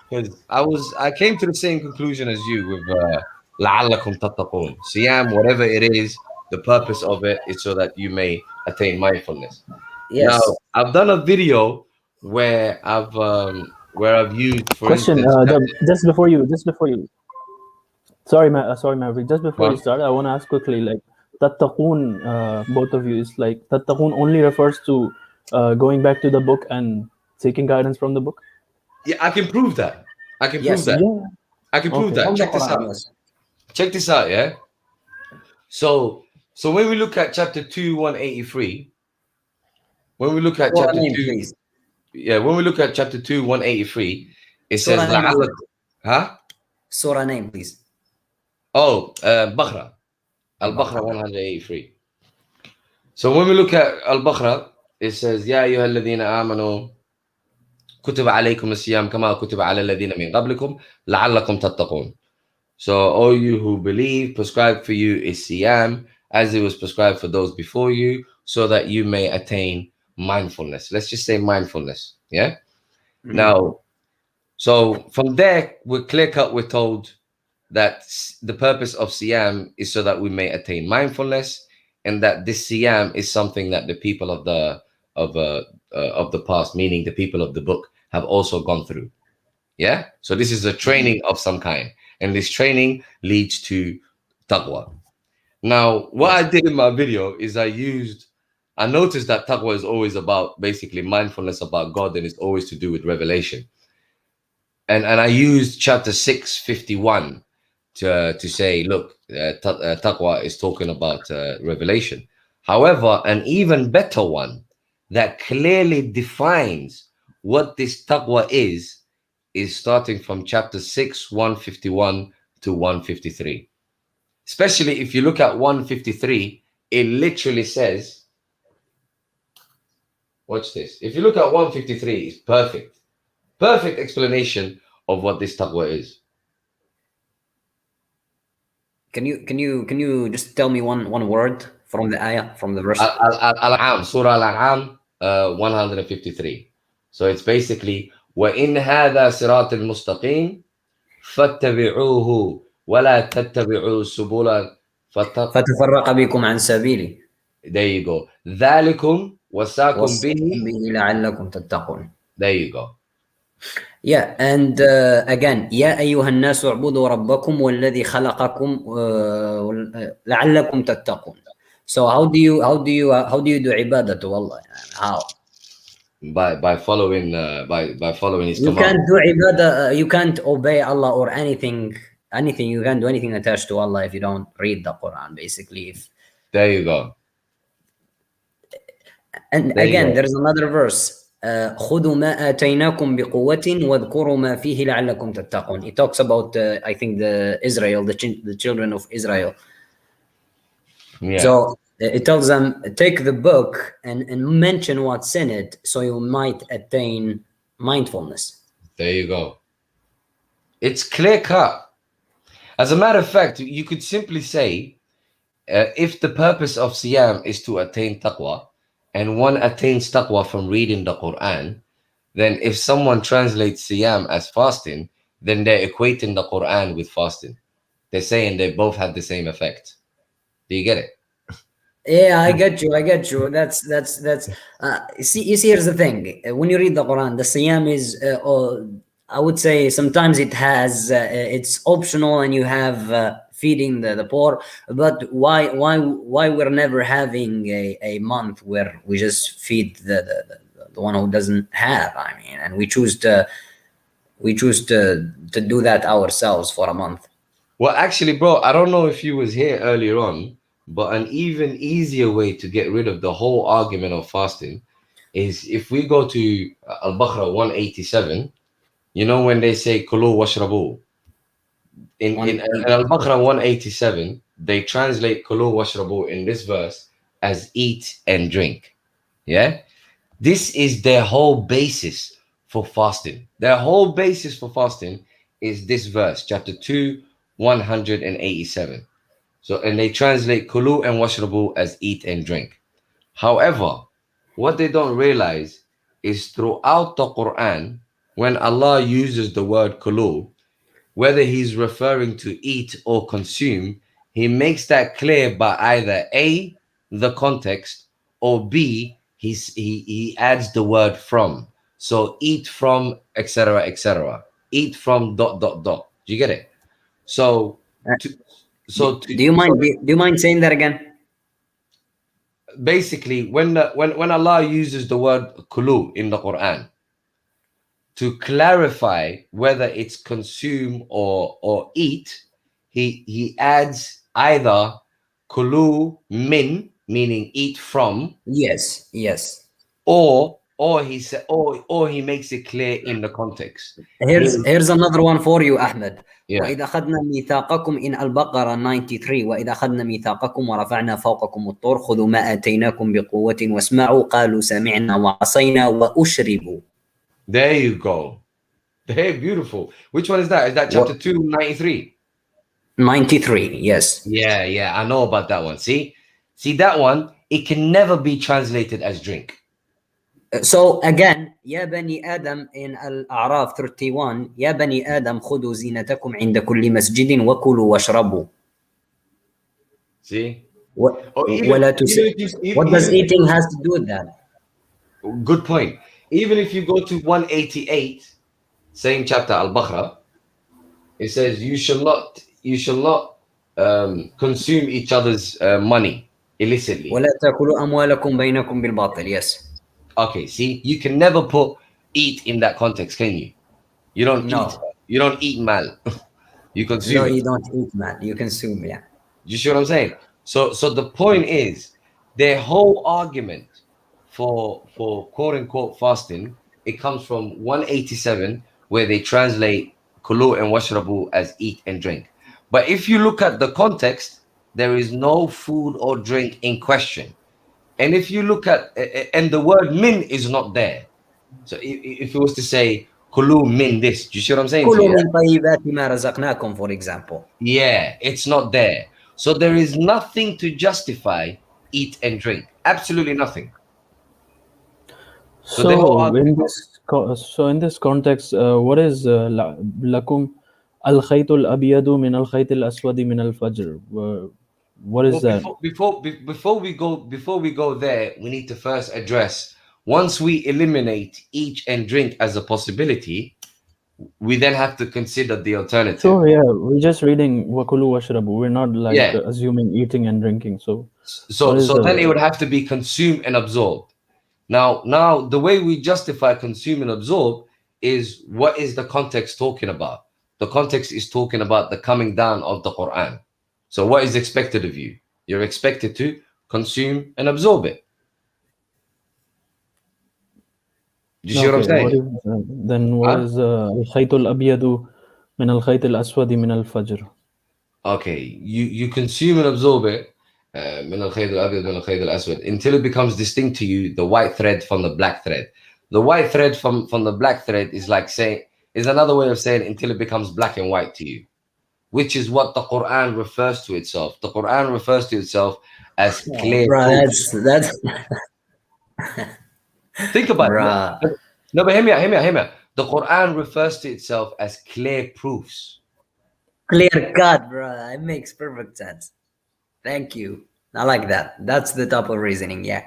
Because I came to the same conclusion as you with لعلكم تتقون. Siyam, whatever it is, the purpose of it is so that you may attain mindfulness. Yes. Now, I've done a video where I've used, for question instance, just before you sorry Maverick, just before you start, I want to ask quickly, like tattaqun, both of you, is like tattaqun only refers to going back to the book and seeking guidance from the book? Yeah, I can prove that. I can prove that. Check this out, yeah. So when we look at chapter 2, 183, when we look at chapter 2, when we look at chapter 2, 183, it says Surah name, please. Oh, Baqarah. Al-Baqarah 183. So when we look at Al-Baqarah, it says, يا أيها الذين آمنوا كتب عليكم الصيام كما كتب على الذين من قبلكم لعلكم تتقون. So all you who believe, prescribed for you is Siyam, as it was prescribed for those before you, so that you may attain mindfulness. Let's just say mindfulness, yeah? Mm-hmm. Now, so from there, we're clear cut, we're told that the purpose of Siyam is so that we may attain mindfulness, and that this Siyam is something that the people of the past, meaning the people of the book, have also gone through. Yeah. So this is a training of some kind, and this training leads to taqwa. Now, what I did in my video is I noticed that taqwa is always about basically mindfulness about God, and it's always to do with revelation. And I used chapter 651 to say, look, taqwa is talking about revelation. However, an even better one that clearly defines what this taqwa is starting from chapter 6, 151 to 153. Especially if you look at 153, it literally says, watch this. If you look at 153, it's perfect explanation of what this taqwa is. Can you just tell me one word from the ayah, from the verse? Al-An'am, Surah Al-An'am, 153. So it's basically, وَإِنْ هَذَا صِرَاطٌ مُسْتَقِيمٌ فَاتَّبِعُوهُ وَلَا تَتَّبِعُوا سُبُلًا فَتَفَرَّقَ بِكُمْ عَنْ سَبِيلِهِ. There you go. ذَلِكُمْ وَسَاكُمْ وَصَّاكُمْ بِهِ. بِهِ لَعَلَّكُمْ تَتَّقُونَ. There you go. Yeah, and again, يا أيها الناس اعبدوا ربكم والذي خلقكم لعلكم تتقون. So how do you do ibadah to Allah? How? By following his You command. can't do ibadah. You can't obey Allah or anything. You can't do anything attached to Allah if you don't read the Quran. Basically, There you go. and There you again, go. there's another verse. خذوا ما آتيناكم بقوة واذكروا ما فيه لعلكم تتقون. It talks about I think the children of Israel. Yeah. So it tells them, take the book and mention what's in it so you might attain mindfulness. There you go. It's clear cut. As a matter of fact, you could simply say, if the purpose of Siyam is to attain taqwa, and one attains taqwa from reading the Quran, then if someone translates Siyam as fasting, then they're equating the Quran with fasting. They're saying they both have the same effect. Do you get it? Yeah, I get you. That's see, here's the thing. When you read the Quran, the Siyam is I would say sometimes it has it's optional and you have feeding the poor, but why we're never having a month where we just feed the one who doesn't have? I mean, and we choose to do that ourselves for a month. Well, actually, bro, I don't know if you was here earlier on, but an even easier way to get rid of the whole argument of fasting is if we go to Al-Baqarah 187, you know, when they say Kulu washrabu. In Al-Baqarah 187, they translate Kulu washrabu in this verse as eat and drink. Yeah? This is their whole basis for fasting. Their whole basis for fasting is this verse, chapter 2, 187. So, and they translate Kulu and washrabu as eat and drink. However, what they don't realize is throughout the Quran, when Allah uses the word Kulu, whether he's referring to eat or consume, he makes that clear by either A, the context, or B, he adds the word from. So eat from, etc., etc. Eat from ... Do you get it? So, do you mind saying that again? Basically, when Allah uses the word kulu in the Quran to clarify whether it's consume or eat, he adds either kulu min, meaning eat from, yes, or he said, or he makes it clear in the context. Here's another one for you, Ahmed. Yeah. وإذا أخذنا ميثاقكم in Al-Baqarah 93 وإذا أخذنا ميثاقكم ورفعنا فوقكم الطور خذوا ما آتيناكم بقوة واسمعوا قالوا سمعنا وعصينا وأشربوا. There you go. Hey, beautiful. Which one is that? Is that chapter 293? 93, yes. Yeah, I know about that one. See that one, it can never be translated as drink. So again, يا بني آدم in Al-A'raf 31, يا بني آدم خذوا زينتكم عند كل مسجد وكلوا واشربوا. See? و- Or ولا تس- What does eating has to do with that? good point. Even if you go to 188, same chapter Al-Baqarah, it says you shall not consume each other's money illicitly. ولا تأكلوا أموالكم بينكم بالباطل. Yes. Okay, see, you can never put eat in that context, can you? You don't No. eat. You don't eat mal. You consume No, it. you don't eat, man. You consume, yeah. You see what I'm saying? So the point is, their whole argument for quote unquote fasting, it comes from 187, where they translate kulu and washrabu as eat and drink. But if you look at the context, there is no food or drink in question. And if you look at, and the word min is not there. So if it was to say kulu min this, do you see what I'm saying? to كلوا you? من طيبات ما رزقناكم, for example. Yeah, it's not there. So there is nothing to justify eat and drink. Absolutely nothing. So the whole So argument- in this context, what is lakum al khaytul abiyadu min al khaytil aswadi min al fajr? What is that? Before we go there, we need to first address, once we eliminate eat and drink as a possibility, we then have to consider the alternative. Sure, yeah, we're just reading wakulu washrabu. We're not like Yeah. assuming eating and drinking. So So what is then the- it would have to be consumed and absorbed. Now the way we justify consume and absorb is, what is the context talking about? The context is talking about the coming down of the Quran. So what is expected of you? You're expected to consume and absorb it. Do you see what I'm Okay, saying? then what Huh? is al khaytul abiyadu min al khaytil aswadi min al fajr? Okay, you consume and absorb it, من الخيط الأبيض من الخيط الأسود, until it becomes distinct to you, the white thread from the black thread. The white thread from the black thread is like saying, is another way of saying until it becomes black and white to you, which is what the Quran refers to itself. The Quran refers to itself as clear Bruh, proof. that's Think about bruh. it. No, but hear me out. The Quran refers to itself as clear proofs. Clear cut, bruh. It makes perfect sense. Thank you. I like that. That's the type of reasoning, yeah.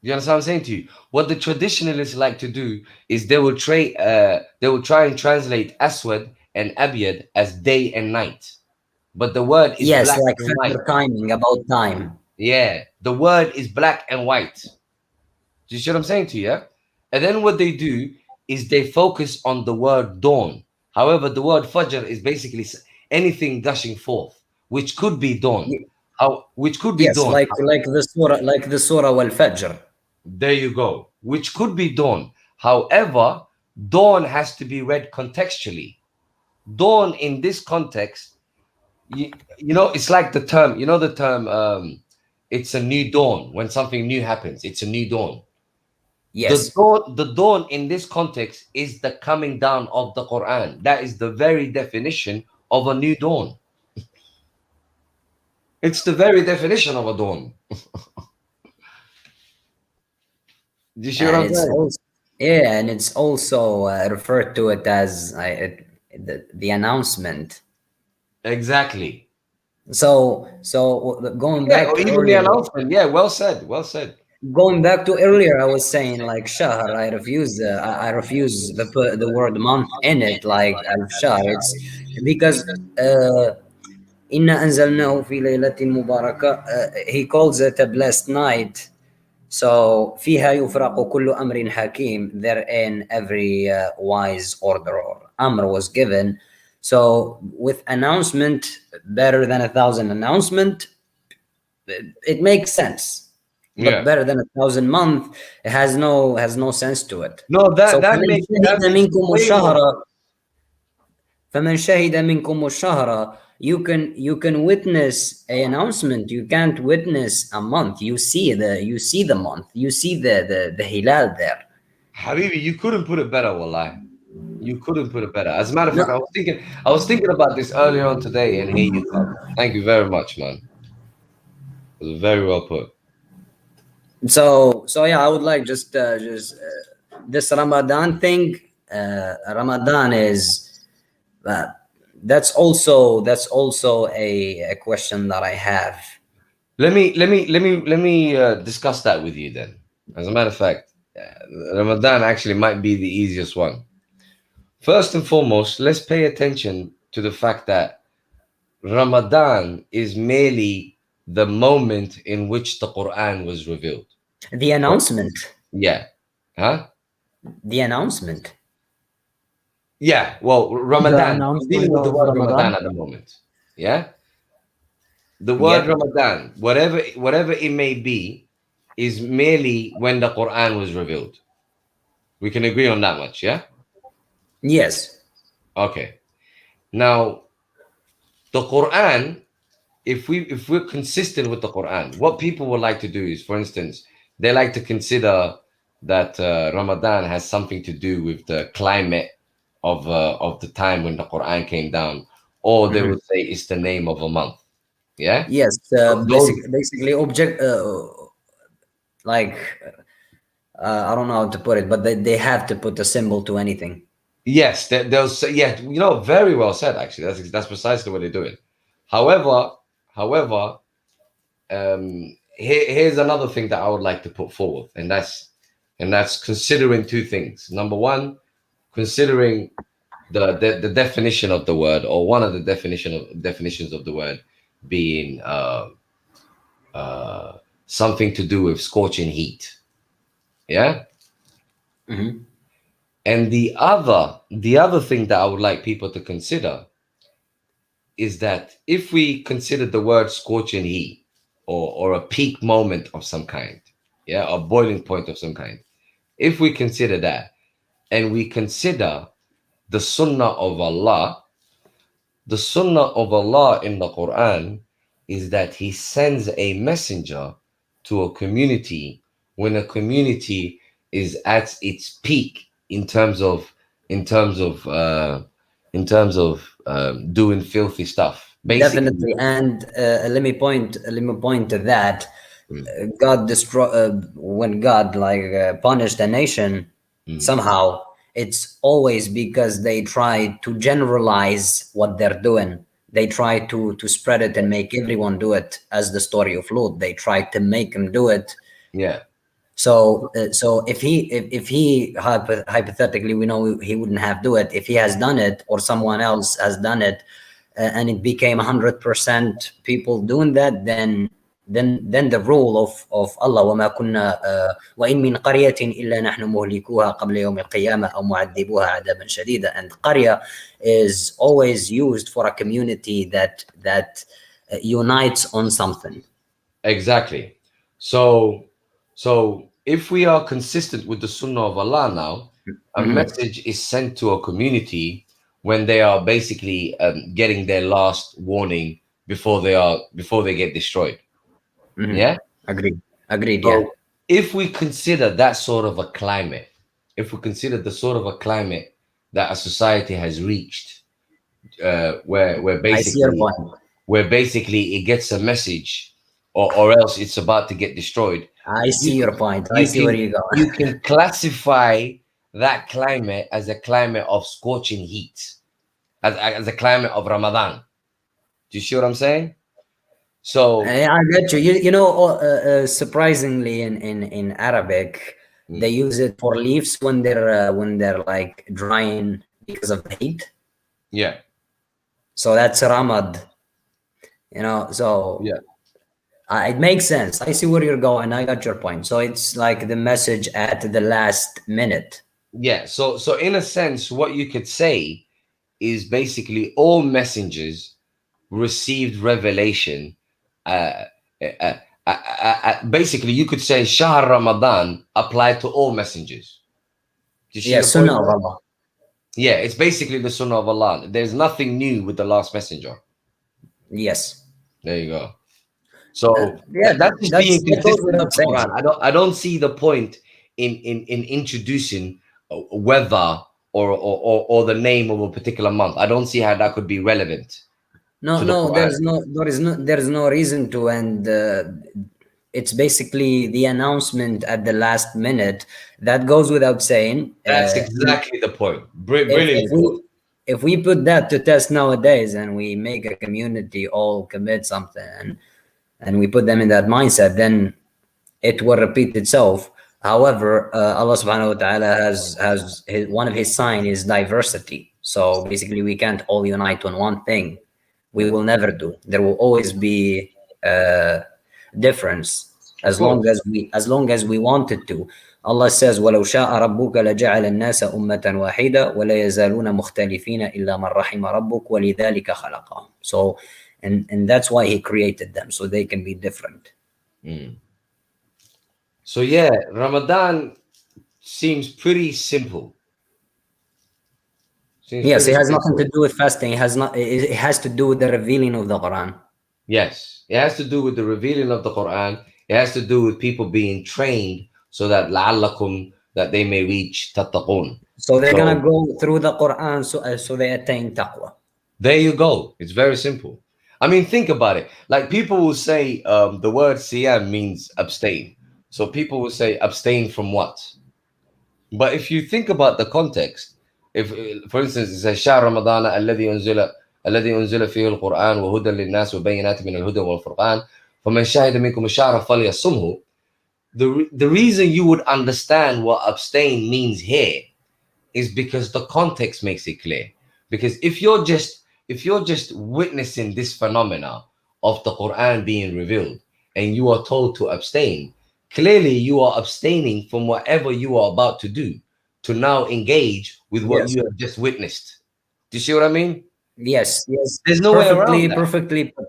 You understand what I'm saying to you? What the traditionalists like to do is they will try and translate aswad and abyad as day and night, but the word is Yes, black like and white. factor timing, about time. Yeah, the word is black and white. Do you see what I'm saying to you? Yeah? And then what they do is they focus on the word dawn. However, the word fajr is basically anything gushing forth, which could be dawn. Which could be Yes, dawn. like the surah wal fajr. There you go. Which could be dawn. However, dawn has to be read contextually. Dawn in this context, you know, it's like the term, it's a new dawn. When something new happens, it's a new dawn. Yes. The dawn in this context is the coming down of the Quran. That is the very definition of a new dawn. It's the very definition of a dawn. Do you see what And I'm it's saying? also, yeah, and it's also referred to it as the announcement. Exactly. So going Yeah, back or to even the earlier, announcement. Yeah, well said. Well said. going back to earlier, I was saying like shahr. I refuse the word month in it, like al-shahr. It's because inna anzalnahu fi laylatin mubarakah. He calls it a blessed night. So فيها يفرق كل أمر حكيم. Therein every wise order or amr was given. So with announcement better than 1,000 announcement, it makes sense. But Yeah. better than 1,000 month, it has no sense to it. No, that So that فمن makes شهد way منكم more. الشهر فمن شهد منكم الشهر. You can witness an announcement. You can't witness a month. You see the month. You see the hilal there. Habibi, you couldn't put it better, wallahi. You couldn't put it better. As a matter of fact, I was thinking about this earlier on today, and here you come. Thank you very much, man. It was very well put. So yeah, I would like just this Ramadan thing. Ramadan is that's also a question that I have. Let me discuss that with you then. As a matter of fact, Ramadan actually might be the easiest one. First and foremost, let's pay attention to the fact that Ramadan is merely the moment in which the Quran was revealed. The announcement. Yeah. Huh? The announcement. Yeah. Well, Ramadan. I'm dealing with the announcement word of Ramadan Ramadan? at the moment. Yeah. The word Yep. Ramadan, whatever it may be, is merely when the Quran was revealed. We can agree on that much, yeah? Yes. Okay. Now, the Quran, if we're consistent with the Quran, what people would like to do is, for instance, they like to consider that Ramadan has something to do with the climate of the time when the Quran came down, or they Mhm. would say it's the name of a month. Yeah. Yes. Those- Basically, object like I don't know how to put it, but they have to put a symbol to anything. Yes, they'll say, yeah, very well said. Actually, that's precisely what they're doing. However, here's another thing that I would like to put forward, and that's considering two things. Number one, considering the definition of the word, or one of the definitions of the word being something to do with scorching heat. Yeah. Mhm. And the other thing that I would like people to consider is that if we consider the word scorching heat, or a peak moment of some kind, yeah, a boiling point of some kind, if we consider that, and we consider the sunnah of Allah, the sunnah of Allah in the Quran is that He sends a messenger to a community when a community is at its peak in terms of doing filthy stuff. Basically, Definitely, and let me point to that. Mm. God when God punished a nation Mm. somehow. It's always because they try to generalize what they're doing. They try to spread it and make everyone do it, as the story of Lut. They try to make him do it. yeah, So if he hypothetically, we know he wouldn't have do it. If he has done it, or someone else has done it, and it became 100% people doing that, then the rule of Allah, وما كنا وإن من قرية إلا نحن مهلكوها قبل يوم القيامة أو معذبوها عذابا شديدا. And qarya is always used for a community that unites on something. exactly. So if we are consistent with the sunnah of Allah now, a Mhm. message is sent to a community when they are basically getting their last warning before they get destroyed. Mhm. Yeah. Agreed. Yeah. So if we consider that sort of a climate, if we consider the sort of a climate that a society has reached, where I see your basically point. it gets a message, or else it's about to get destroyed. I see You- your point. I see where you go. You can classify that climate as a climate of scorching heat, as a climate of Ramadan. Do you see what I'm saying? So I get you. You know, surprisingly, in Arabic, they use it for leaves when they're like drying because of the heat. yeah, So that's Ramad. You know, so yeah. it makes sense. I see where you're going. I got your point. So it's like the message at the last minute. Yeah, so in a sense, what you could say is basically all messengers received revelation. Basically, you could say Shahr Ramadan applied to all messengers. Do you see Yeah, the point Sunnah of there? Allah. Yeah, it's basically the Sunnah of Allah. There's nothing new with the last messenger. Yes. There you go. So Yeah, that's just that being goes consistent with without the saying. Quran. I don't see the point in introducing weather or the name of a particular month. I don't see how that could be relevant to the Quran. There is no reason to, and it's basically the announcement at the last minute that goes without saying. That's exactly the point. Brilliant. If we put that to test nowadays and we make a community all commit something and we put them in that mindset, then it will repeat itself. However, Allah subhanahu wa ta'ala has one of his sign is diversity. So basically we can't all unite on one thing. We will never do. There will always be difference as long as we wanted to. Allah says, وَلَوْ شَاءَ رَبُّكَ لَجَعَلَ النَّاسَ أُمَّةً وَاحِدَةً وَلَا يَزَالُونَ مُخْتَلِفِينَ إِلَّا مَنْ رَحِمَ رَبُّكَ وَلِذَلِكَ خَلَقَهُم. So, and that's why he created them, so they can be different. So yeah, Ramadan seems pretty simple. Yes, it has nothing to do with fasting. It has to do with the revealing of the Quran. Yes, it has to do with the revealing of the Quran. It has to do with people being trained so that لعلكم, that they may reach tattaqun. So they're gonna go through the Quran so they attain taqwa. There you go. It's very simple. I mean, think about it. Like people will say the word siyam means abstain. So people will say abstain from what? But if you think about the context, if for instance it says شهر رمضان الذي أنزل فيه القرآن وهدى للناس وبينات من الهدى والفرقان فمن شهد منكم الشهر فليصمه. The reason you would understand what abstain means here is because the context makes it clear. Because if you're just witnessing this phenomena of the Quran being revealed and you are told to abstain, clearly you are abstaining from whatever you are about to do to now engage with what you have just witnessed. Do you see what I mean? Yes. There's no way around that. Perfectly put.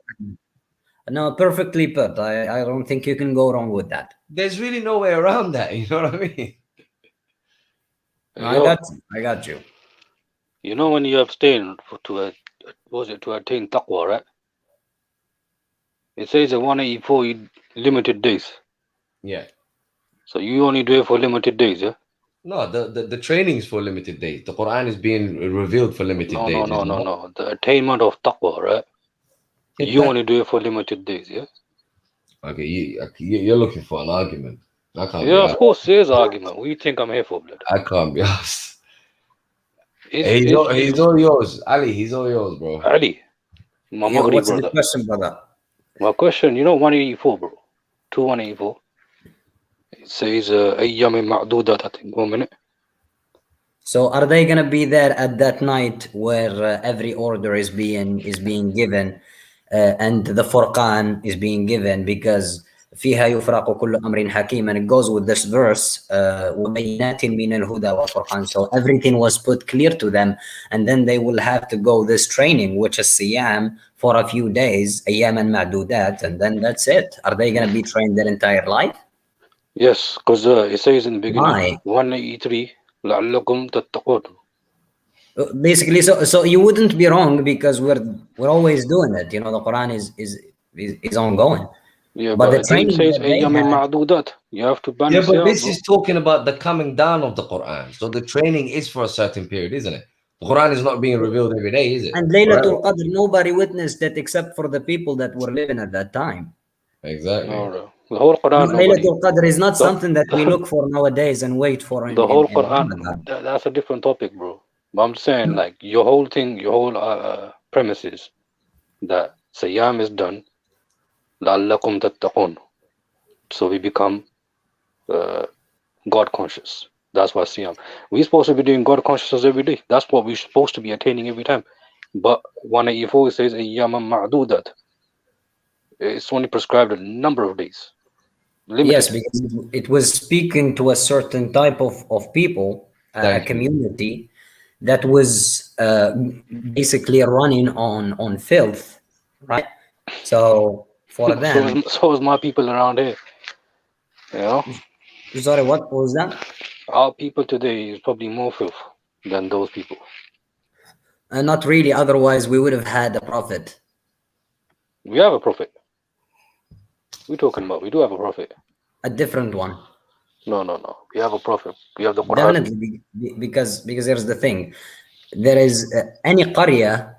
No, perfectly put. I don't think you can go wrong with that. There's really no way around that. You know what I mean? I got you. You know when you abstain to attain taqwa, right? It says that 184 limited days. Yeah. So you only do it for limited days, yeah? No, the training is for limited days. The Quran is being revealed for limited days. No. The attainment of taqwa, right? You only do it for limited days, yeah? Okay, you're looking for an argument. I can't. Yeah, of course, there's an argument. What do you think I'm here for, blood? I can't be asked. He's all yours, Ali. He's all yours, bro. Ali, my What's brother. the question, brother? My question, 184, bro. 184. It says أيام معدودات, I think. 1 minute. So are they gonna be there at that night where every order is being given, and the Furqan is being given, because فيها يفرق كل أمر حكيم, and it goes with this verse وبينات من الهدى والفرقان. So everything was put clear to them, and then they will have to go this training, which is siyam, for a few days, أياما معدودات, and then that's it. Are they gonna be trained their entire life? Yes, because it says in the beginning, Why? 183 لعلكم تتقون. Basically, so you wouldn't be wrong, because we're always doing it. The Quran is ongoing. Yeah, but the it training says that they أيام had- معدودات. You have to ban Yeah, but siyam, this bro. is talking about the coming down of the Quran. So the training is for a certain period, isn't it? The Quran is not being revealed every day, is it? And Laylatul Qadr, nobody witnessed it except for the people that were living at that time. Exactly. No. The whole Quran, Laylatul Qadr is not something that we look for nowadays and wait for. the whole in Quran, Ramadan. that's a different topic, bro. But I'm saying, like, your whole premise is that Siyam is done لعلكم تتقون. So we become God conscious. That's why Siyam. We're supposed to be doing God consciousness every day. That's what we're supposed to be attaining every time. But 184 says أياما معدودات. It's only prescribed a number of days. Limited. Yes, because it was speaking to a certain type of people, a Thank you. community that was basically running on filth, right? So for them, so is my people around here. sorry, what was that? Our people today is probably more filth than those people. Not really. Otherwise, we would have had a prophet. We have a prophet. We're talking about. We do have a prophet. A different one. No. We have a prophet. We have the Quran. Definitely, because here's the thing. There is any qarya,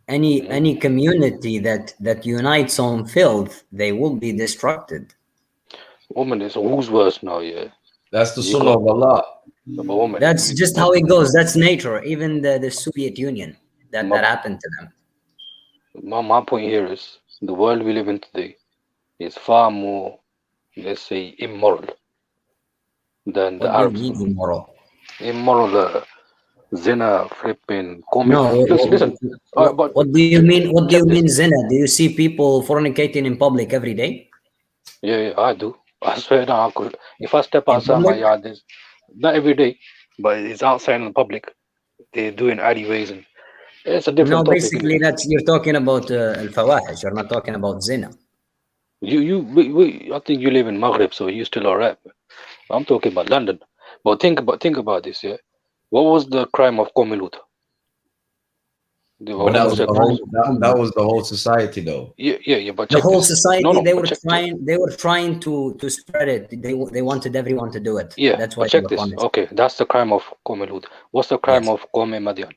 any community that unites on filth, they will be destructed. Woman is who's worse now, yeah. That's the You sunnah got- of Allah. But woman, That's just how it goes. That's nature. Even the Soviet Union, that happened to them. my point here is the world we live in today is far more, let's say, immoral than the What do you Arabs. mean immoral? Immoral, zina, flipping, No. listen. But What do you mean? What do you check this. mean zina? Do you see people fornicating in public every day? Yeah, I do. I swear down, I could. If I step In outside my public? yard, there's not every day, but it's outside in the public. They're doing alleyways, and it's a No, different topic. basically, that's you're talking about al-fawahish. You're not talking about zina. I think you live in Maghreb, so you still alright. I'm talking about London. But think about this, yeah. What was the crime of Qawm Lut? They were But that was the homosexuals. whole that was the whole society though. Yeah. But The check whole this. society, No, they but were check trying. They were trying to spread it. They wanted everyone to do it. Yeah, That's why but they check were this. punished. Okay, that's the crime of Qawm Lut. What's the crime Yes. of Qawm Madian?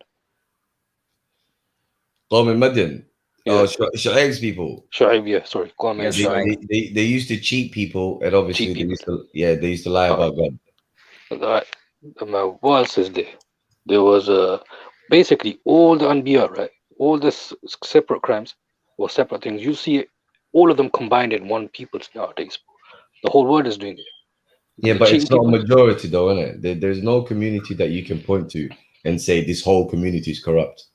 Qawm al-Madyan. Yeah. Shu'aib's people. Shu'aib, yeah, sorry. Qawm Yes, They, Shu'aib. they used to cheat people, and obviously Cheat they used to they used to lie about God. Right. What else is there? There was basically all the Anbiya, right? All the separate crimes or separate things. You see all of them combined in one people nowadays. The whole world is doing it. Yeah, The but cheating it's not a people- majority though, isn't it? There's no community that you can point to and say this whole community is corrupt.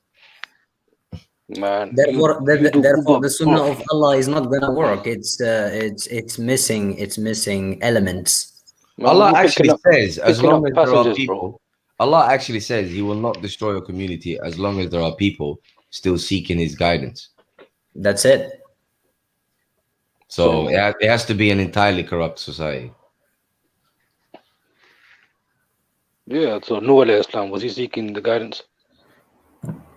Man. Therefore, you do therefore, Google. the sunnah of Allah is not gonna work. It's missing elements. Man, Allah you actually picking up- says, as picking long up as there are passengers, people, bro. Allah actually says He will not destroy a community as long as there are people still seeking His guidance. That's it. So it has to be an entirely corrupt society. Yeah, so Nuh alayhi Islam, was he seeking the guidance?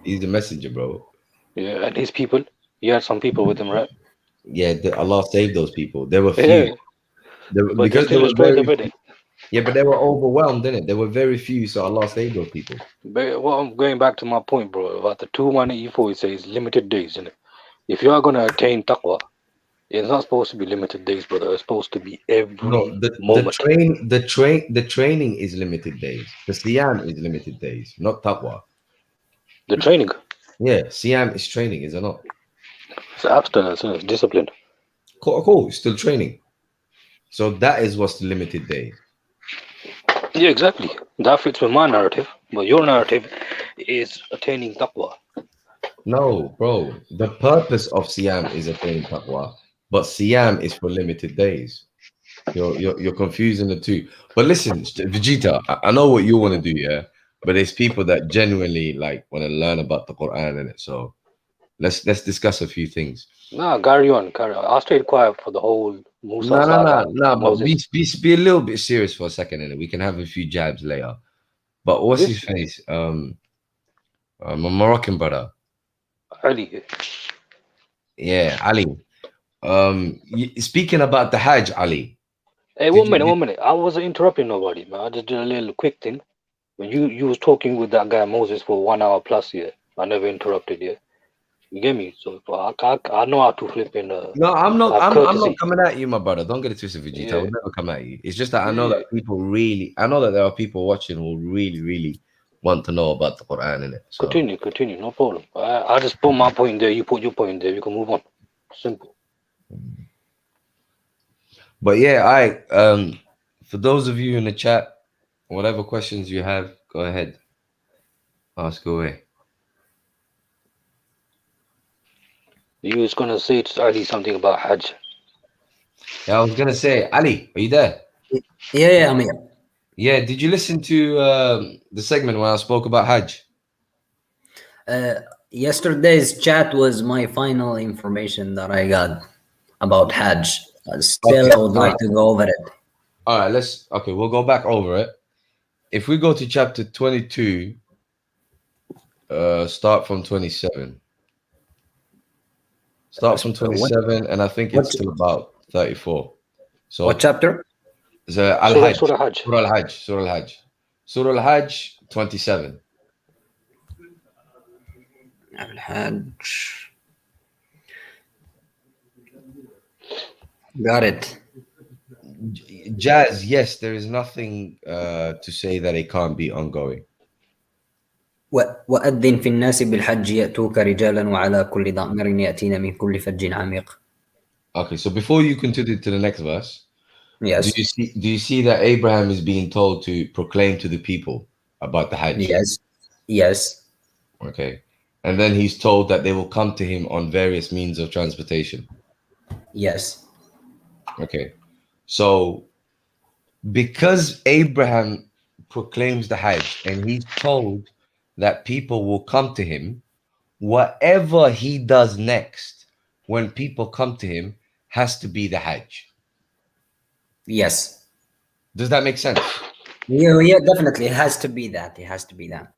He's the messenger, bro. Yeah, and his people. He had some people with him, right? Yeah, Allah saved those people. There were few. Yeah. There- But because they there still were destroyed very them, didn't yeah, but they were overwhelmed, didn't it? There were very few, so Allah saved those people. But well, I'm going back to my point, bro, about the 284, it says limited days, isn't it? If you are going to attain taqwa, it's not supposed to be limited days, brother. It's supposed to be every No, moment. the training is limited days. The siyam is limited days, not taqwa. The training, Yeah, siyam is training, is it not? it's abstinence, it's discipline. Cool, it's still training. So that is what's the limited days. Yeah, exactly. That fits with my narrative, but your narrative is attaining taqwa. No, bro. The purpose of siyam is attaining taqwa, but siyam is for limited days. You're confusing the two. But listen, Vegeta, I know what you want to do, yeah. But there's people that genuinely like want to learn about the Quran in it. So let's discuss a few things. Nah, carry on. I stayed quiet for the whole Musa saga. No. But Moses. be a little bit serious for a second, and we can have a few jabs later. But what's his This- face? A Moroccan brother. Ali. Yeah, Ali. Speaking about the Hajj, Ali. Hey, Did one you- minute. I wasn't interrupting nobody, man. I just did a little quick thing. When you was talking with that guy Moses for 1 hour plus here, I never interrupted you. You get me? So I know how to flip in. No, I'm not. Have I'm courtesy. not coming at you, my brother. Don't get it twisted, Vegeta. I Yeah. would never come at you. It's just that I know Yeah. that people really. I know that there are people watching who really want to know about the Quran in it. So Continue, no problem. I just put my point there. You put your point there. We can move on. Simple. but yeah, for those of you in the chat, whatever questions you have, go ahead. Ask away. You was gonna say to Ali something about Hajj. Yeah, I was gonna say, Ali, are you there? Yeah, I'm here. Yeah, did you listen to the segment when I spoke about Hajj? Yesterday's chat was my final information that I got about Hajj. Still, Okay. I would like to go over it. All right, we'll go back over it. If we go to chapter 22, start from 27. Start from 27, and I think it's till about 34. So What chapter? the Al-Hajj, Surah Hajj. Surah Al-Hajj 27. Al-Hajj. Got it. Jazz, yes, there is nothing to say that it can't be ongoing. وأذن في الناس بالحج يأتوك رجالا وعلى كل ضامر يأتين من كل فج عميق. Okay, so before you continue to the next verse, Yes. do you see that Abraham is being told to proclaim to the people about the Hajj? Yes. Yes. Okay. And then he's told that they will come to him on various means of transportation. Yes. Okay. So because Abraham proclaims the Hajj and he's told that people will come to him, whatever he does next when people come to him has to be the Hajj. Yes. Does that make sense? Yeah, definitely. It has to be that. It has to be that.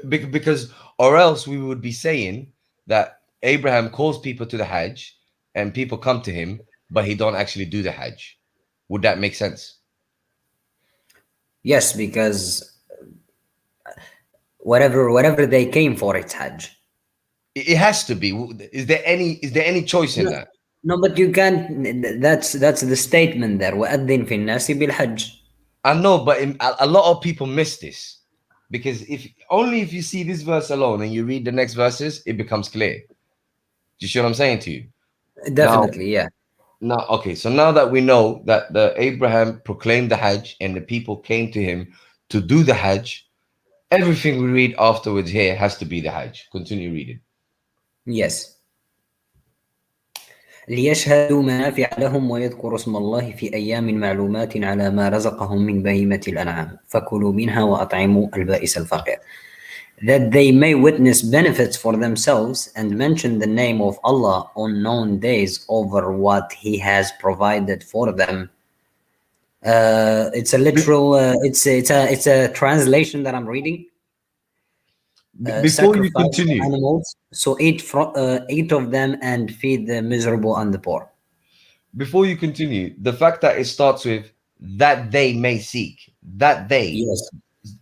Because, or else we would be saying that Abraham calls people to the Hajj and people come to him, but he don't actually do the Hajj. Would that make sense? Yes, because whatever they came for, it's Hajj. It has to be. Is there any choice in that? No, but you can't. That's the statement there. وأذن في الناس بالحج. I know, but a lot of people miss this because if you see this verse alone and you read the next verses, it becomes clear. Do you see what I'm saying to you? Definitely, yeah. Now, okay, so now that we know that the Abraham proclaimed the Hajj and the people came to him to do the Hajj, everything we read afterwards here has to be the Hajj. Continue reading. Yes. ليشهدوا منافع لهم ويذكروا اسم الله في أيام معلومات على ما رزقهم من بهيمة الأنعام فكلوا منها وأطعموا البائس الفقير. That they may witness benefits for themselves and mention the name of Allah on known days over what He has provided for them. It's a literal. It's a translation that I'm reading. Before you Sacrifice continue, animals, so eat of them and feed the miserable and the poor. before you continue, the fact that it starts with that they may seek, that they, Yes.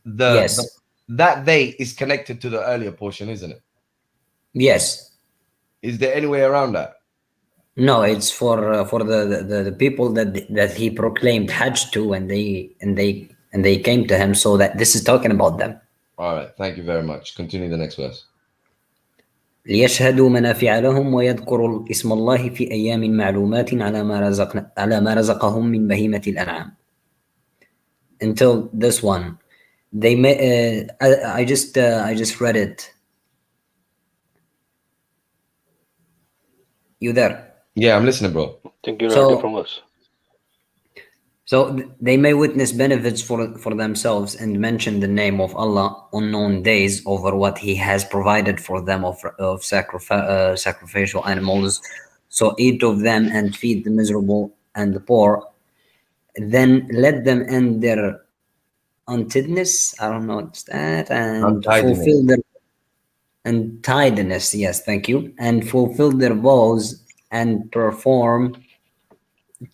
the that they is connected to the earlier portion, isn't it? Yes. Is there any way around that? No, it's for the people that he proclaimed Hajj to, and they came to him. So that this is talking about them. All right, thank you very much. Continue the next verse. ليشهدوا منافع لهم ويذكروا اسم الله في أيام معلومات على ما رزقهم من بهيمة الأنعام. Until this one, they may. I just read it. You there? Yeah, I'm listening, bro. I think you're So- right from us. So they may witness benefits for themselves and mention the name of Allah on known days over what He has provided for them of sacrificial animals. So eat of them and feed the miserable and the poor. Then let them end their untidness. I don't know what's that, and Untidiness. fulfill their untidiness. Yes, thank you, and fulfill their vows and perform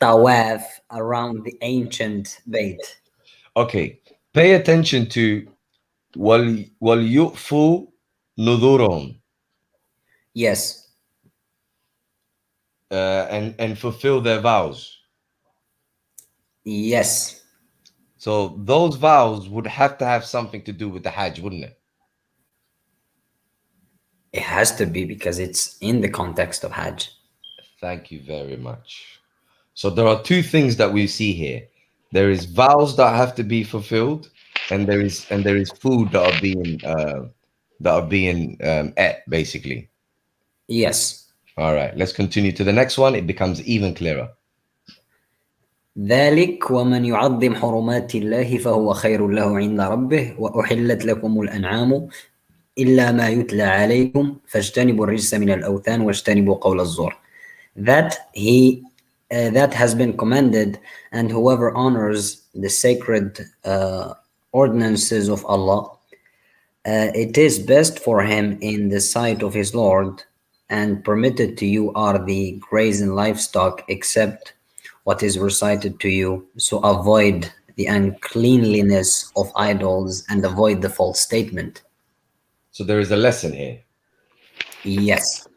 tawaf around the ancient Bayt. Okay, pay attention to وَلْيُؤْفُوا نُذُورَهُم Yes, and fulfill their vows. yes, So those vows would have to have something to do with the Hajj, wouldn't it? it has to be because it's in the context of Hajj. Thank you very much. So there are two things that we see here. There is vows that have to be fulfilled, and there is food that are being ate, basically. Yes. All right, let's continue to the next one. It becomes even clearer. ذلك ومن يعظم حرمات الله فهو خير له عند ربه وأحلت لكم الأنعام إلا ما يتلى عليكم فاجتنبوا الرجس من الأوثان واجتنبوا قول الزور. That has been commanded, and whoever honors the sacred ordinances of Allah, it is best for him in the sight of his Lord, and permitted to you are the grazing livestock except what is recited to you. So avoid the uncleanliness of idols and avoid the false statement. So there is a lesson here. Yes,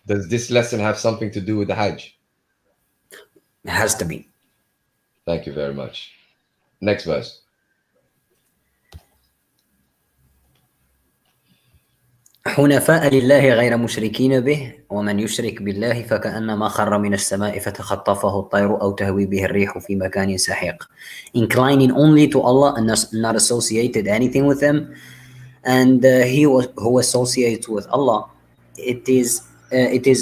Does this lesson have something to do with the Hajj? it has to be. Thank you very much. Next verse. حنفاء لله غير مشركين به ومن يشرك بالله فكأنما خر من السماء فتخطفه الطير أو تهوي به الريح في مكان سحيق. Inclining only to Allah and not associated anything with Him, and who associates with Allah, it is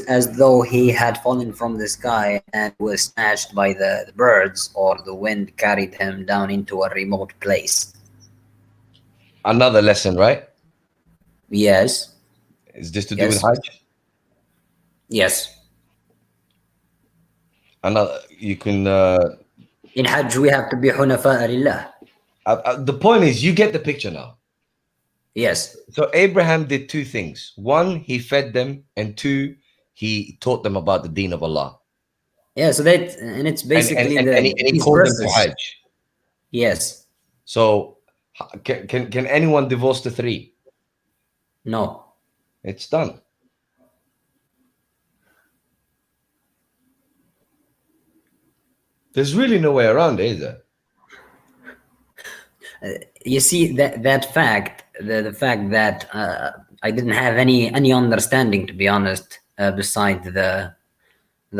as though he had fallen from the sky and was snatched by the birds, or the wind carried him down into a remote place. Another lesson, right? Yes. Is this to do Yes. with Hajj? Yes. Another, you can. In Hajj, we have to be حنفاء لله. The point is, you get the picture now. Yes. So Abraham did two things. One, he fed them, and two, he taught them about the deen of Allah. Yeah. So that, and it's basically and he these called them to verses. Hajj. Yes. So can anyone divorce the three? No. It's done. There's really no way around it, is there? You see that fact, the fact that I didn't have any understanding, to be honest, besides the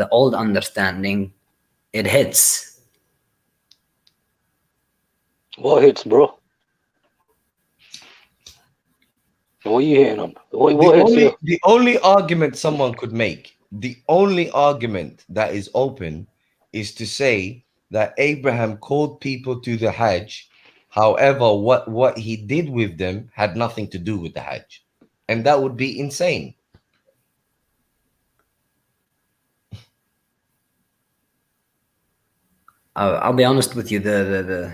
old understanding, it hits. What hits, bro? What are you hitting on? What hits you? The only argument someone could make, the only argument that is open, is to say that Abraham called people to the Hajj. However, what he did with them had nothing to do with the Hajj, and that would be insane. I'll be honest with you. The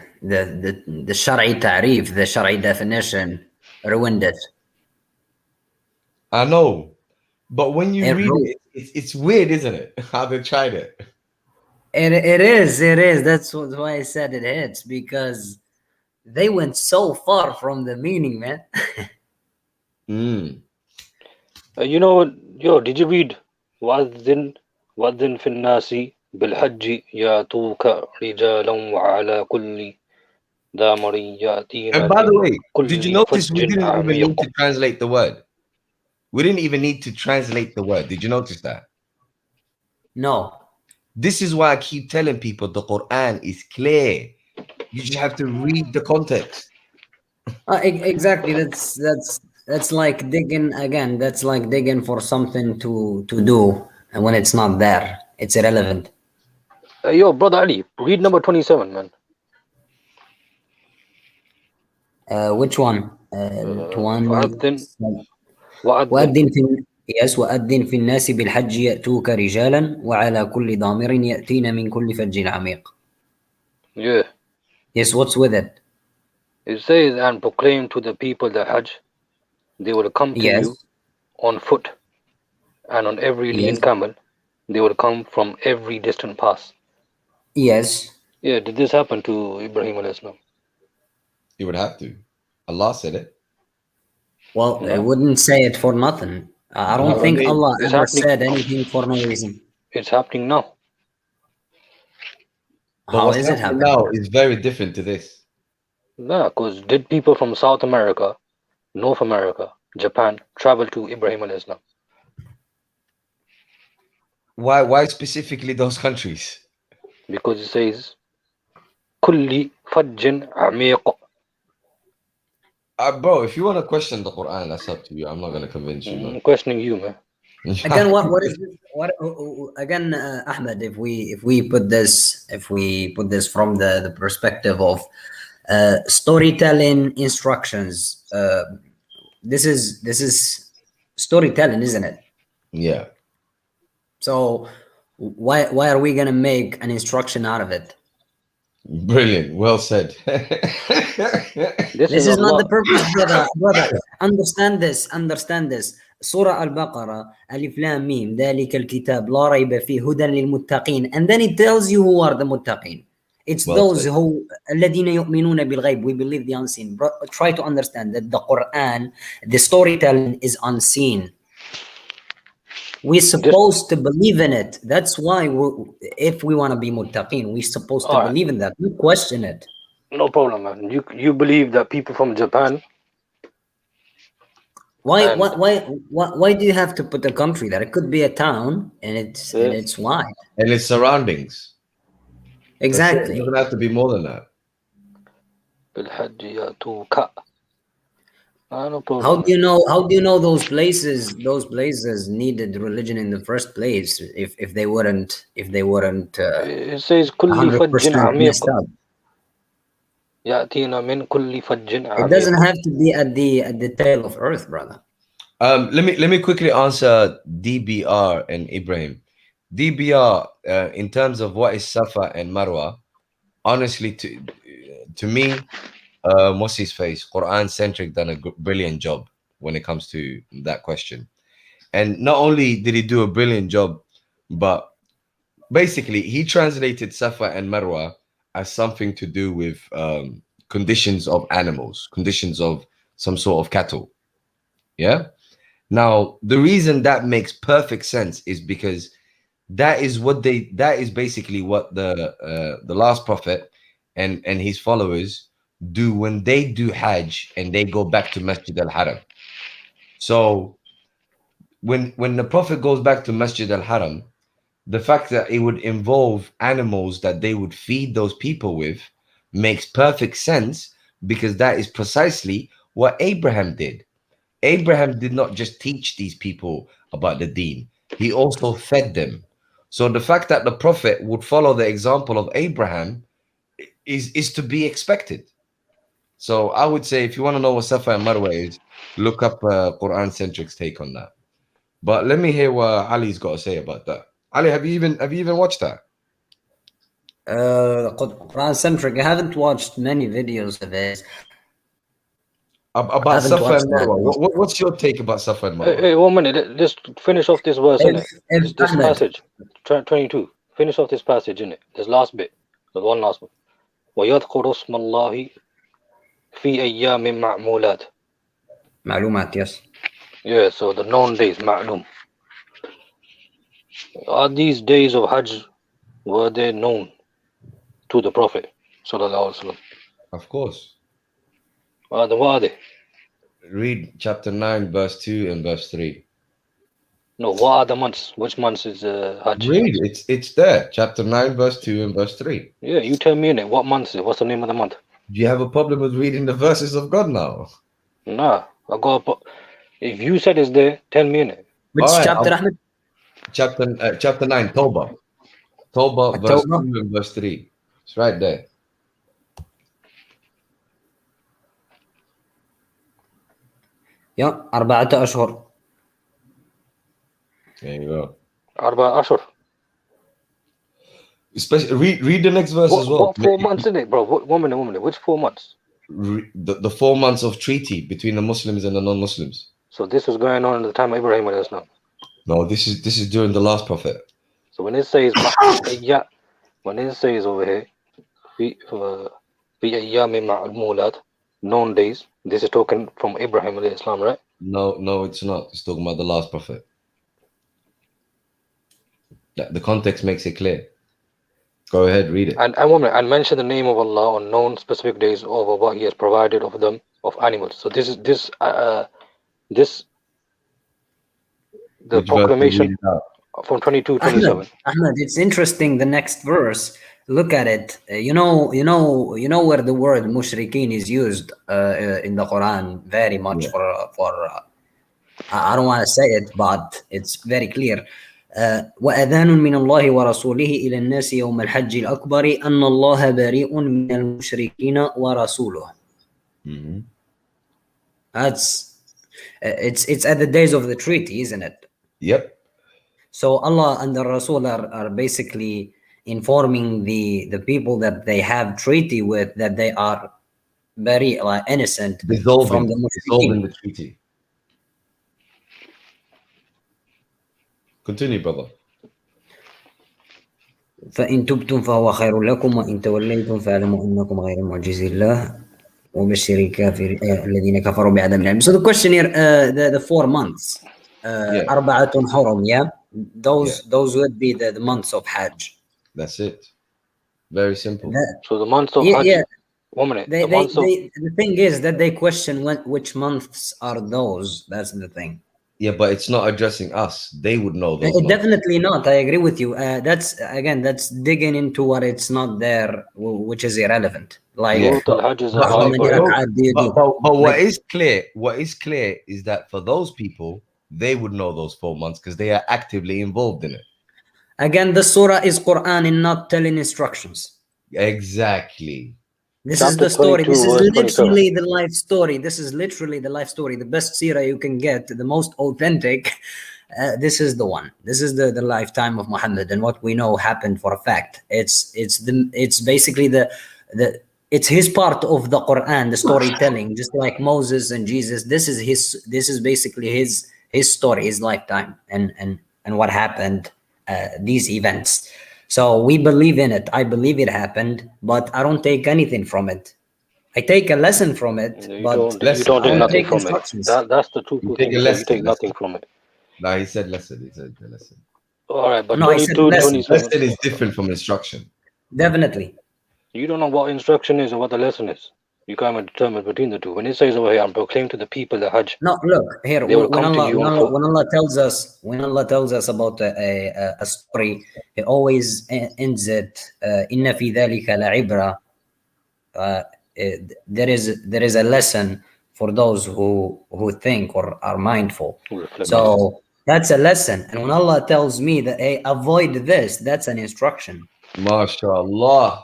Shari ta'rif, the Shari definition, ruined it. I know, but when you It read wrote- it, it's weird, isn't it? How they tried it. It is. That's why I said it hits, because they went so far from the meaning, man. Mm. You know what? Yo, did you read وَأَذِّن فِي النَّاسِ بِالْحَجِّ يَأْتُوكَ رِجَالًا وَعَلَى كُلِّ ضَامِرٍ يَأْتِينَ And by the way, مِنْ did you كُلِّ notice we فَجٍّ didn't even عَمِيقٍ. need to translate the word? We didn't even need to translate the word. Did you notice that? No. This is why I keep telling people the Quran is clear. You just have to read the context. Exactly. That's like digging again. That's like digging for something to do, and when it's not there, it's irrelevant. Yo, brother Ali, read number 27, man. Which one? وَأَذِّن وأذن في وأذن في الناس بالحج يأتوك رجالا وعلى كل ضامر يأتين من كل فج عميق. Yeah. Yes, what's with it? It says, and proclaim to the people the Hajj, they will come to Yes. you on foot, and on every lean Yes. camel, they will come from every distant pass. Yes. Yeah, did this happen to Ibrahim alayhi salam? You would have to. Allah said it. Well, No. I wouldn't say it for nothing. I don't No, I think mean, Allah it's ever happening. said anything for no reason. It's happening now. But How what's is it happening happening? now is very different to this. Yeah, because did people from South America, North America, Japan travel to Ibrahim alayhi salam? Why specifically those countries? Because it says, kulli fajjin amiq. Bro, if you want to question the Quran, that's up to you. I'm not going to convince you, man. I'm questioning you, man. Again, what is this? Again, Ahmed? If we put this from the perspective of storytelling instructions, this is storytelling, isn't it? Yeah. So why are we gonna make an instruction out of it? Brilliant. Well said. This This is not Allah. the purpose, brother. Understand this. Surah Al-Baqarah, Alif Lam Mim, ذلك الكتاب لا ريب فيه هدى للمتقين, and then it tells you who are the muttaqin. It's Well those said. who الذين يؤمنون بالغيب, we believe the unseen. Try to understand that the Quran, the storytelling is unseen. We're supposed to believe in it. That's why if we want to be muttaqin, we're supposed to Alright. believe in that. We question it. No problem, man. You believe that people from Japan? Why And- why do you have to put a country there? It could be a town, and it's why. And its surroundings. That's it. It Exactly. doesn't have to be more than that. بالحج يأتوك. No problem. How do you know? How do you know those places? Those places needed religion in the first place. If they weren't, It says كل 100% فج messed عميق up. يأتينا من كل فج It عميق. doesn't have to be at the tail of earth, brother. Let me quickly answer DBR and Ibrahim. DBR, in terms of what is Safa and Marwa, honestly, to me, what's his face? Quran centric done a brilliant job when it comes to that question. And not only did he do a brilliant job, but basically he translated Safa and Marwa as something to do with conditions of animals, conditions of some sort of cattle. Yeah. Now, the reason that makes perfect sense is because that is basically what the last prophet and his followers do when they do Hajj and they go back to Masjid al-Haram. So when the prophet goes back to Masjid al-Haram, the fact that it would involve animals that they would feed those people with makes perfect sense, because that is precisely what Abraham did. Abraham did not just teach these people about the deen, he also fed them. So the fact that the prophet would follow the example of Abraham is to be expected. So I would say, if you want to know what Safa and Marwa is, look up Quran centric's take on that. But let me hear what Ali's got to say about that. Ali, have you even watched that? Quran centric. I haven't watched many videos of it. About haven't Safa watched and that. Marwa. What's your take about Safa and Marwa? Hey, 1 minute. Let's finish off this verse, innit? If This Ahmed, passage, 22. Finish off this passage, innit? This last bit. The one last one. وَيَذْكُرُ اسْمَ اللَّهِ فِي أَيَّامٍ مَعْمُولَاتٍ. معلومات, yes. Yeah, so the known days, ma'lum. Are these days of Hajj, were they known to the Prophet? Sallallahu Alaihi Wasallam. Of course. What are they? Read chapter 9, verse 2 and verse 3. No, what are the months? Which months is Hajj? Read, it's there. Chapter 9, verse 2 and verse 3. Yeah, you tell me, innit? What month is it? What's the name of the month? Do you have a problem with reading the verses of God now? Nah, I got. If you said it's there, tell me, innit? Which All right, chapter, Ahmed? Chapter 9, Tawbah. Tawbah, verse Tawbah? 2 and verse 3. It's right there. Yeah, 4 أشهر. There you go. Arba Ashur. Especially read the next verse as well. What 4 months in it, bro? 1 minute. Which 4 months? The 4 months of treaty between the Muslims and the non-Muslims. So this was going on at the time of Ibrahim alayhi salam. No, this is during the last prophet. So when it says when it says over here, في أيام معلومات, known days, this is talking from Ibrahim alayhi salam, right? No, it's not. It's talking about the last prophet. The context makes it clear. Go ahead, read it. And mention the name of Allah on known specific days over what He has provided of them of animals. So this Which verse the did you proclamation read out? from 22:27. Ahmed, it's interesting. The next verse. Look at it. You know where the word mushrikeen is used in the Quran very much for. I don't want to say it, but it's very clear. وأذان من الله ورسوله إلى الناس يوم الحج الأكبر أن الله بريء من المشركين ورسوله. Mhm. It's at the days of the treaty, isn't it? Yep. So Allah and the Rasul are basically informing the people that they have treaty with, that they are very innocent from Dissolving the mushrikeen. the treaty. Continue, brother. فإن تبتم فهو خير لكم وإن توليتم فاعلموا أنكم غير معجزي الله وبشر الكافرين الذين كفروا بعذاب أليم. So the question here, the 4 months. Yeah. أربعة حرم, yeah? Those would be the months of Hajj. That's it. Very simple. So the months of Yeah, Hajj. yeah. 1 minute. They, the they, months of they, the thing is that they question which months are those. That's the thing. Yeah, but it's not addressing us. They would know those months. Definitely not. I agree with you. That's digging into what it's not there, which is irrelevant. Like, Yeah. Surah Al-Hajj is But, how about many Ibrahim. rak'at do you do? but what Like- is clear is that for those people, they would know those 4 months because they are actively involved in it. Again, the surah is Quran and not telling instructions. Exactly. This is Chapter the story. 22, This is verse 27. literally the life story. This is literally the life story. The best seerah you can get, the most authentic. This is the one. This is the lifetime of Muhammad and what we know happened for a fact. It's basically it's his part of the Quran, the storytelling, just like Moses and Jesus. This is basically his story, his lifetime, and what happened, these events. So we believe in it. I believe it happened, but I don't take anything from it. I take a lesson from it, You but don't Listen, take I don't nothing take from it. instructions. That's the truthful take thing. a You lesson, take lesson. nothing from it. No, he said lesson. He said the lesson. All right, but No, I said 22, lesson. 27. Lesson is different from instruction. Definitely. You don't know what instruction is or what the lesson is. You can't even determine between the two. When it says over here, I'm proclaiming to the people the Hajj. No, look here. They will When come to Allah, you when on Allah, foot. when Allah tells us about a story, He always ends it. Inna fi dhalika la'ibra. There is a lesson for those who think or are mindful. Reflect. So that's a lesson. And when Allah tells me that, hey, avoid this, that's an instruction. MashaAllah.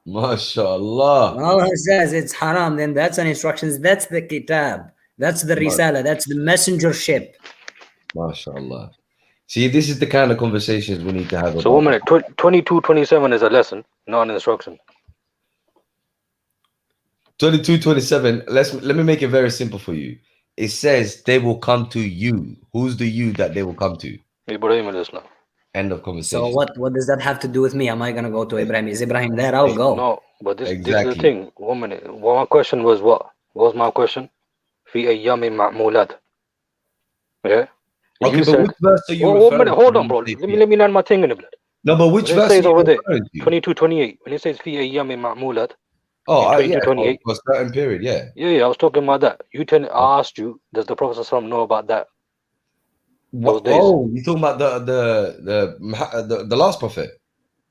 MashaAllah. When Allah says it's haram, then that's an instruction. That's the kitab. That's the risala. That's the messengership. MashaAllah. See, this is the kind of conversations we need to have. So 1 minute, 22, 27 is a lesson, not an instruction. 22, 27. Let me make it very simple for you. It says they will come to you. Who's the you that they will come to? Ibrahim al Islam. End of conversation. So what does that have to do with me? Am I gonna go to Ibrahim? Is Ibrahim there? I'll go. No, but this is the Exactly. thing. 1 minute. Well, my question was what? What was my question? في أيام معمولات. Yeah. Okay, You but said, which verse are you well, 1 referring minute, hold to on, bro. when you say Let me learn my thing in a minute. No, but which When it verse are says you over there, referring to? 22, 28. When it says في أيام معمولات. Oh, in yeah, 22, for a certain period, yeah. Yeah, I was talking about that. I asked you, does the Prophet ﷺ know about that? Those days. Oh, you're talking about the last prophet.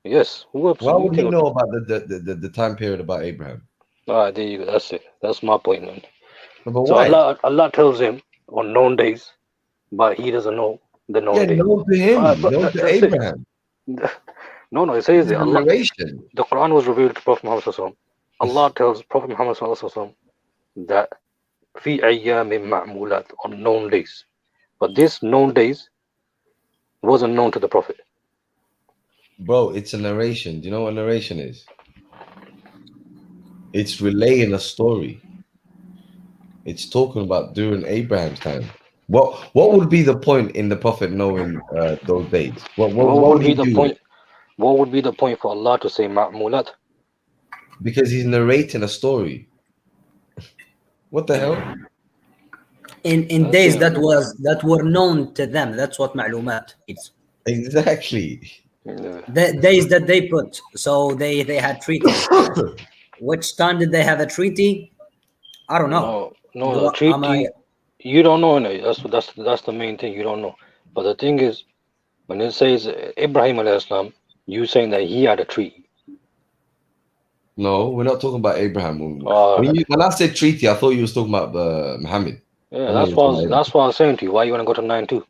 Yes. Who else? Why you would he think- know about the time period about Abraham? All right, there you go. That's it. That's my point, man. No, but So why? Allah tells him on known days, but he doesn't know the known Yeah, day. known to him, But known to that's it. Abraham. No, it says It's it. a Allah, narration. the Quran was revealed to Prophet Muhammad Sallallahu Alaihi Wasallam. Allah tells Prophet Muhammad Sallallahu Alaihi Wasallam that fi ayyamin ma'mulat, on known days. But this known days wasn't known to the Prophet. Bro, it's a narration. Do you know what narration is? It's relaying a story. It's talking about during Abraham's time. What would be the point in the Prophet knowing those days? What What would he be the do? point? What would be the point for Allah to say ma'mulat? Because he's narrating a story. What the hell? In That's days it. that were known to them. That's what ma'lumat is. Exactly. The days that they put. So they had treaties. Which time did they have a treaty? I don't know. No, Do the I- treaty. am I- You don't know. That's the main thing. You don't know. But the thing is, when it says Ibrahim alayhi salam, you saying that he had a treaty. No, we're not talking about Abraham. Oh, When I said treaty, I thought you was talking about Muhammad. yeah, I that's mean, what that's what I'm saying to you. Why you want to go to 9-2?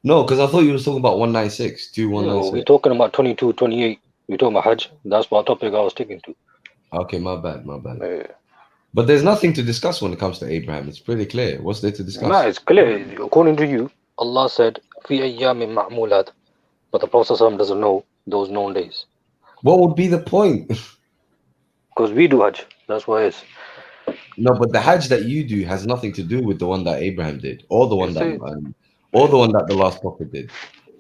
No, because I thought you was talking about 196, Yeah, we're 2196. talking about 22, 28. We're talking about Hajj. That's what topic I was sticking to. Okay, my bad. Yeah. But there's nothing to discuss when it comes to Abraham. It's pretty clear. What's there to discuss? Nah, it's clear. According to you, Allah said, "Fi ayyamin ma'mulat," but the Prophet ﷺ doesn't know those known days What would be the point? because we do Hajj. That's why it's. No, but the Hajj that you do has nothing to do with the one that Abraham did, or the one Yes, that the last prophet did.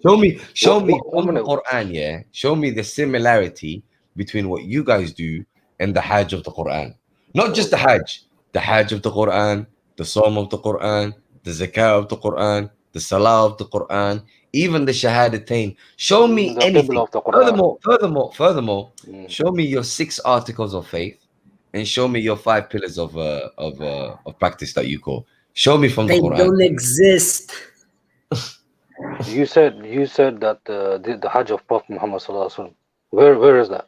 Show me One from the minute. Quran, yeah. Show me the similarity between what you guys do and the Hajj of the Quran. Not just the Hajj of the Quran, the Psalm of the Quran, the Zakah of the Quran, the Salah of the Quran, even the Shahadatain. Show me The anything. Qibla of the Quran. Furthermore, Mm. show me your 6 articles of faith, and show me your 5 pillars of practice that you call. Show me from the They Quran. don't exist. You said that the Hajj of Prophet Muhammad Sallallahu Alaihi Wasallam. Where is that?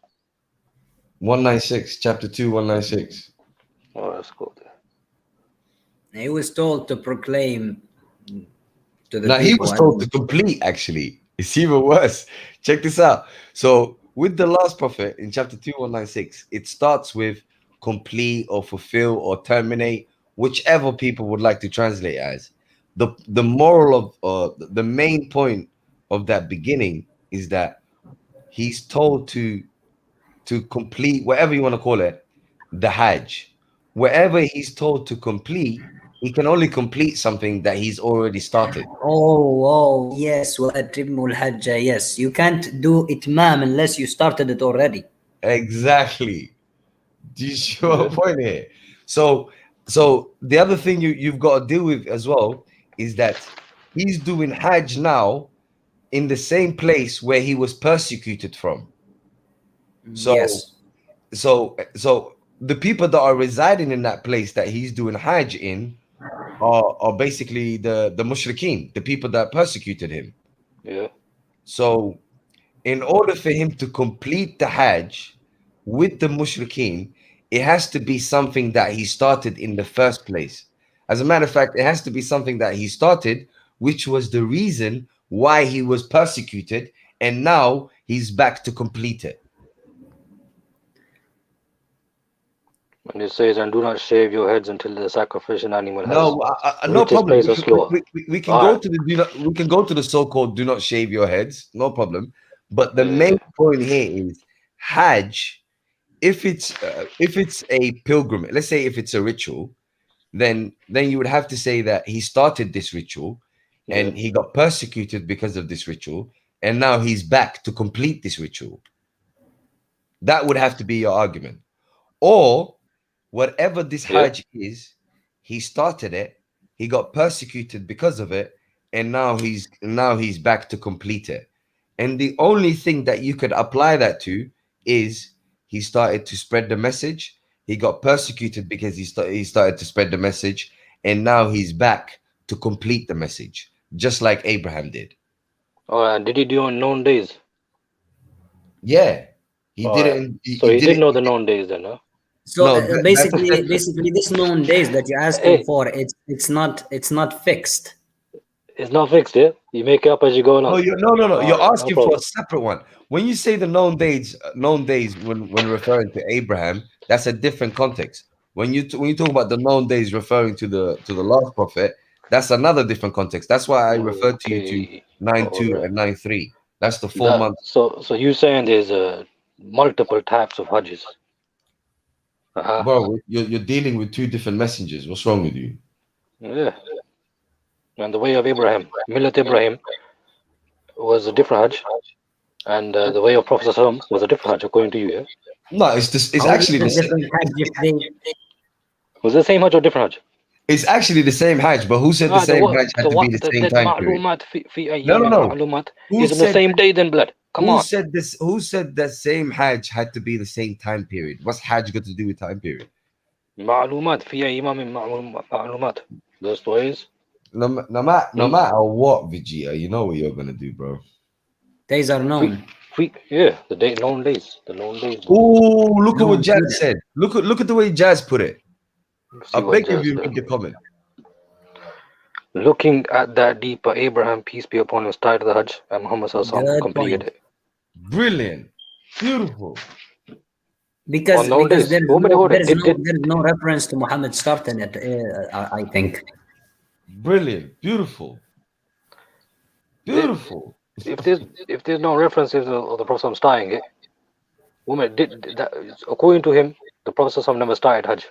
196, chapter 2, 196. Oh, that's cool. He was told to proclaim to the Now he people. was told to complete, actually. It's even worse. Check this out. So with the last prophet in chapter 2, 196, it starts with complete or fulfill or terminate, whichever people would like to translate as. The moral of the main point of that beginning is that he's told to complete, whatever you want to call it, the Hajj. Wherever he's told to complete, he can only complete something that he's already started. Oh, yes. وَأَتِمُّ الْحَجَّ. Yes, you can't do itmam unless you started it already. Exactly. Do you see my point here? So the other thing you've got to deal with as well is that he's doing Hajj now in the same place where he was persecuted from. So Yes. so the people that are residing in that place that he's doing Hajj in are basically the mushrikeen, the people that persecuted him. Yeah. So in order for him to complete the Hajj with the mushrikeen, it has to be something that he started in the first place. As a matter of fact, it has to be something that he started, which was the reason why he was persecuted, and now he's back to complete it. And it says, and do not shave your heads until the sacrificial animal has No, no reached its problem. place of slough. We can All go right. to we can go to the so-called do not shave your heads, no problem. But the Yeah. main point here is Hajj. If it's a pilgrimage, let's say if it's a ritual, then you would have to say that he started this ritual and he got persecuted because of this ritual, and now he's back to complete this ritual. That would have to be your argument. Or whatever this Hajj is, he started it, he got persecuted because of it, and now he's back to complete it. And the only thing that you could apply that to is he started to spread the message. He got persecuted because he started to spread the message, and now he's back to complete the message, just like Abraham did. All right. Did he do on known days? Yeah, he All did right. it. In, So he did did it. know the known days then, huh? So No, that's basically, this known days that you're asking Hey. for, it's not fixed. It's not fixed, yeah? You make it up as you go along. No, you're Alright, asking no for a problem. separate one. When you say the known days when referring to Abraham, that's a different context. When you talk about the known days referring to the last prophet, that's another different context. That's why I referred to you to Okay. 9:2 Alright. and 9:3. That's the 4 months. So you saying there's multiple types of Hajjs? Uh-huh. Bro, you're dealing with 2 different messengers. What's wrong with you? Yeah. And the way of Abraham, Millat Ibrahim, was a different Hajj, and the way of Prophet ﷺ was a different Hajj, according to you. Yeah? No, it's How is actually it the same. different Hajj if they- Was it the same Hajj or different Hajj? It's actually the same Hajj, but who said the same Hajj had to be the same time period? No. Who Is it the said- same day then, blood? Come Who on. said this? Who said that same Hajj had to be the same time period? What's Hajj got to do with time period? معلومات في إمام معلومات. Those ways. No matter what, Vijaya, you know what you're gonna do, bro. days are known. The known days. The known days. Oh, look at No, what Jazz good. said. Look at the way Jazz put it. See I what beg Jazz of you, said. read the comment. Looking at that deeper, Abraham, peace be upon him, started the Hajj, and Muhammad Sallallahu Good completed point. it. Brilliant, beautiful. Because On known days. there's Who made order? there's no reference to Muhammad starting it. I think. Brilliant, beautiful. If there's no references of the Prophet starting it, woman did that. According to him, the Prophet never started Hajj.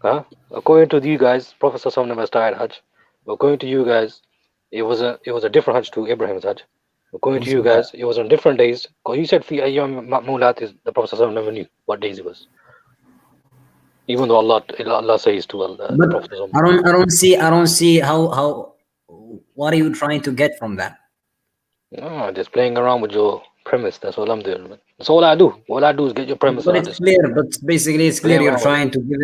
Huh? According to you guys, Prophet never started Hajj. According to you guys, it was a different Hajj to Abraham's Hajj. According to you guys, it was on different days. Because you said fi ayyam ma'mulat is the Prophet never knew what days it was. Even though Allah says to the But Prophet. I don't see how. What are you trying to get from that? No, just playing around with your premise. That's all I'm doing, man. That's all I do. All I do is get your premise. But And I it's just clear. But basically, it's clear play you're around with it. trying to give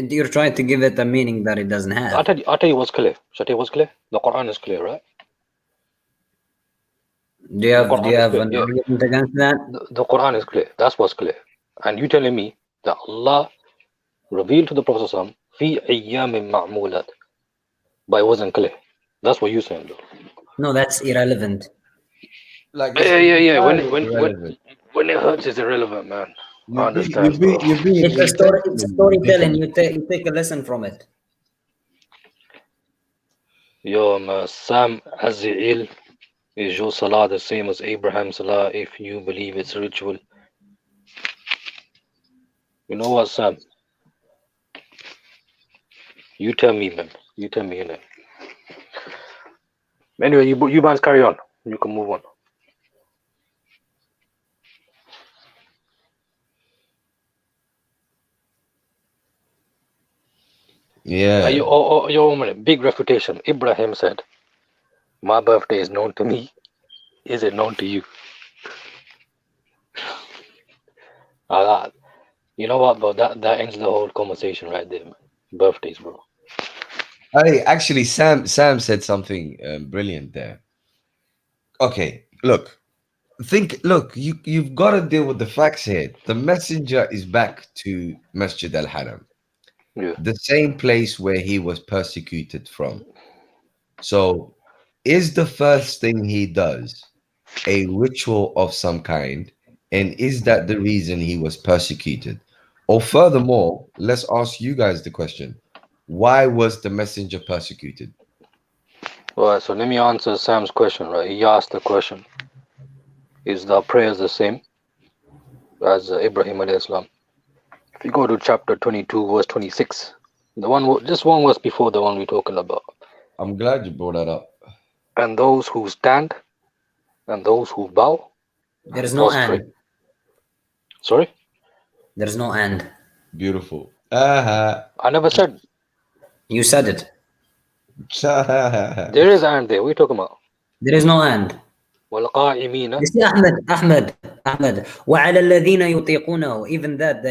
it. You're trying to give it a meaning that it doesn't have. I'll tell you what's clear. Shall I tell you what's clear? The Quran is clear, right? Do you have Quran is clear, an yeah. argument against that? The Quran is clear. That's what's clear. And you telling me that Allah revealed to the Prophet ﷺ fi ayyamin ma'mulat, but it wasn't clear. That's what you're saying, though. No, that's irrelevant. Like Yeah. irrelevant. When it hurts, it's irrelevant, man. I You're understand. being It's a story. It's intentional. storytelling. You take a lesson from it. Yo, Sam Azil, is your salah the same as Abraham's salah if you believe it's a ritual? You know what, Sam? You tell me, man. You tell me, innit? Anyway, you guys carry on. You can move on. Yeah. Your minute, big refutation. Ibrahim said, "My birthday is known to me. Is it known to you?" You know what, bro? That ends the whole conversation right there, man. Birthdays, bro. Hey, actually, Sam said something brilliant there. Okay, look, you've got to deal with the facts here. The messenger is back to Masjid al-Haram, Yeah. the same place where he was persecuted from. So, is the first thing he does a ritual of some kind, and is that the reason he was persecuted? Or furthermore, let's ask you guys the question: why was the messenger persecuted? All right, so let me answer Sam's question, right? He asked the question, is the prayers the same as Ibrahim alayhi salam? If you go to chapter 22, verse 26, this one was before the one we're talking about. I'm glad you brought that up. And those who stand and those who bow. There is no prostrate. and. Sorry? There's no and. Beautiful. I never said. You said it. There is and there. What are you talking about? There is no and. وَالْقَائِمِينَ. You see, Ahmed. وَعَلَى الَّذِينَ يُطِيقُونَهُ. Even that,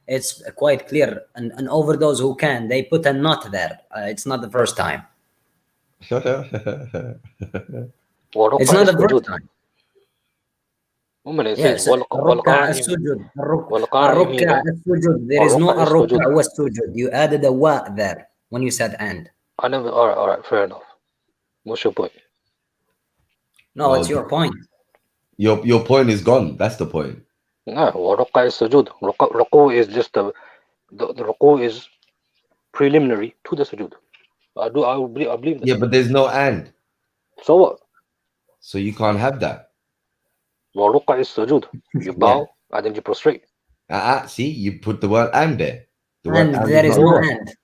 it's quite clear. And over those who can, they put a not there. It's not the first time. It's not the first time. It Yes. says الركع السجود. الركع السجود. There is no الركع والسجود. You added a wa there when you said and. I never. All right, fair enough. What's your point? No, Well, it's your point. Your point is gone. That's the point. No, وركع السجود. Ruku is just the ruku is preliminary to the sujood. I believe that. Yeah, but there's no and. So what? So you can't have that. وركع السجود. You bow and then you prostrate. See, you put the word and there. The And word there is not no there. and.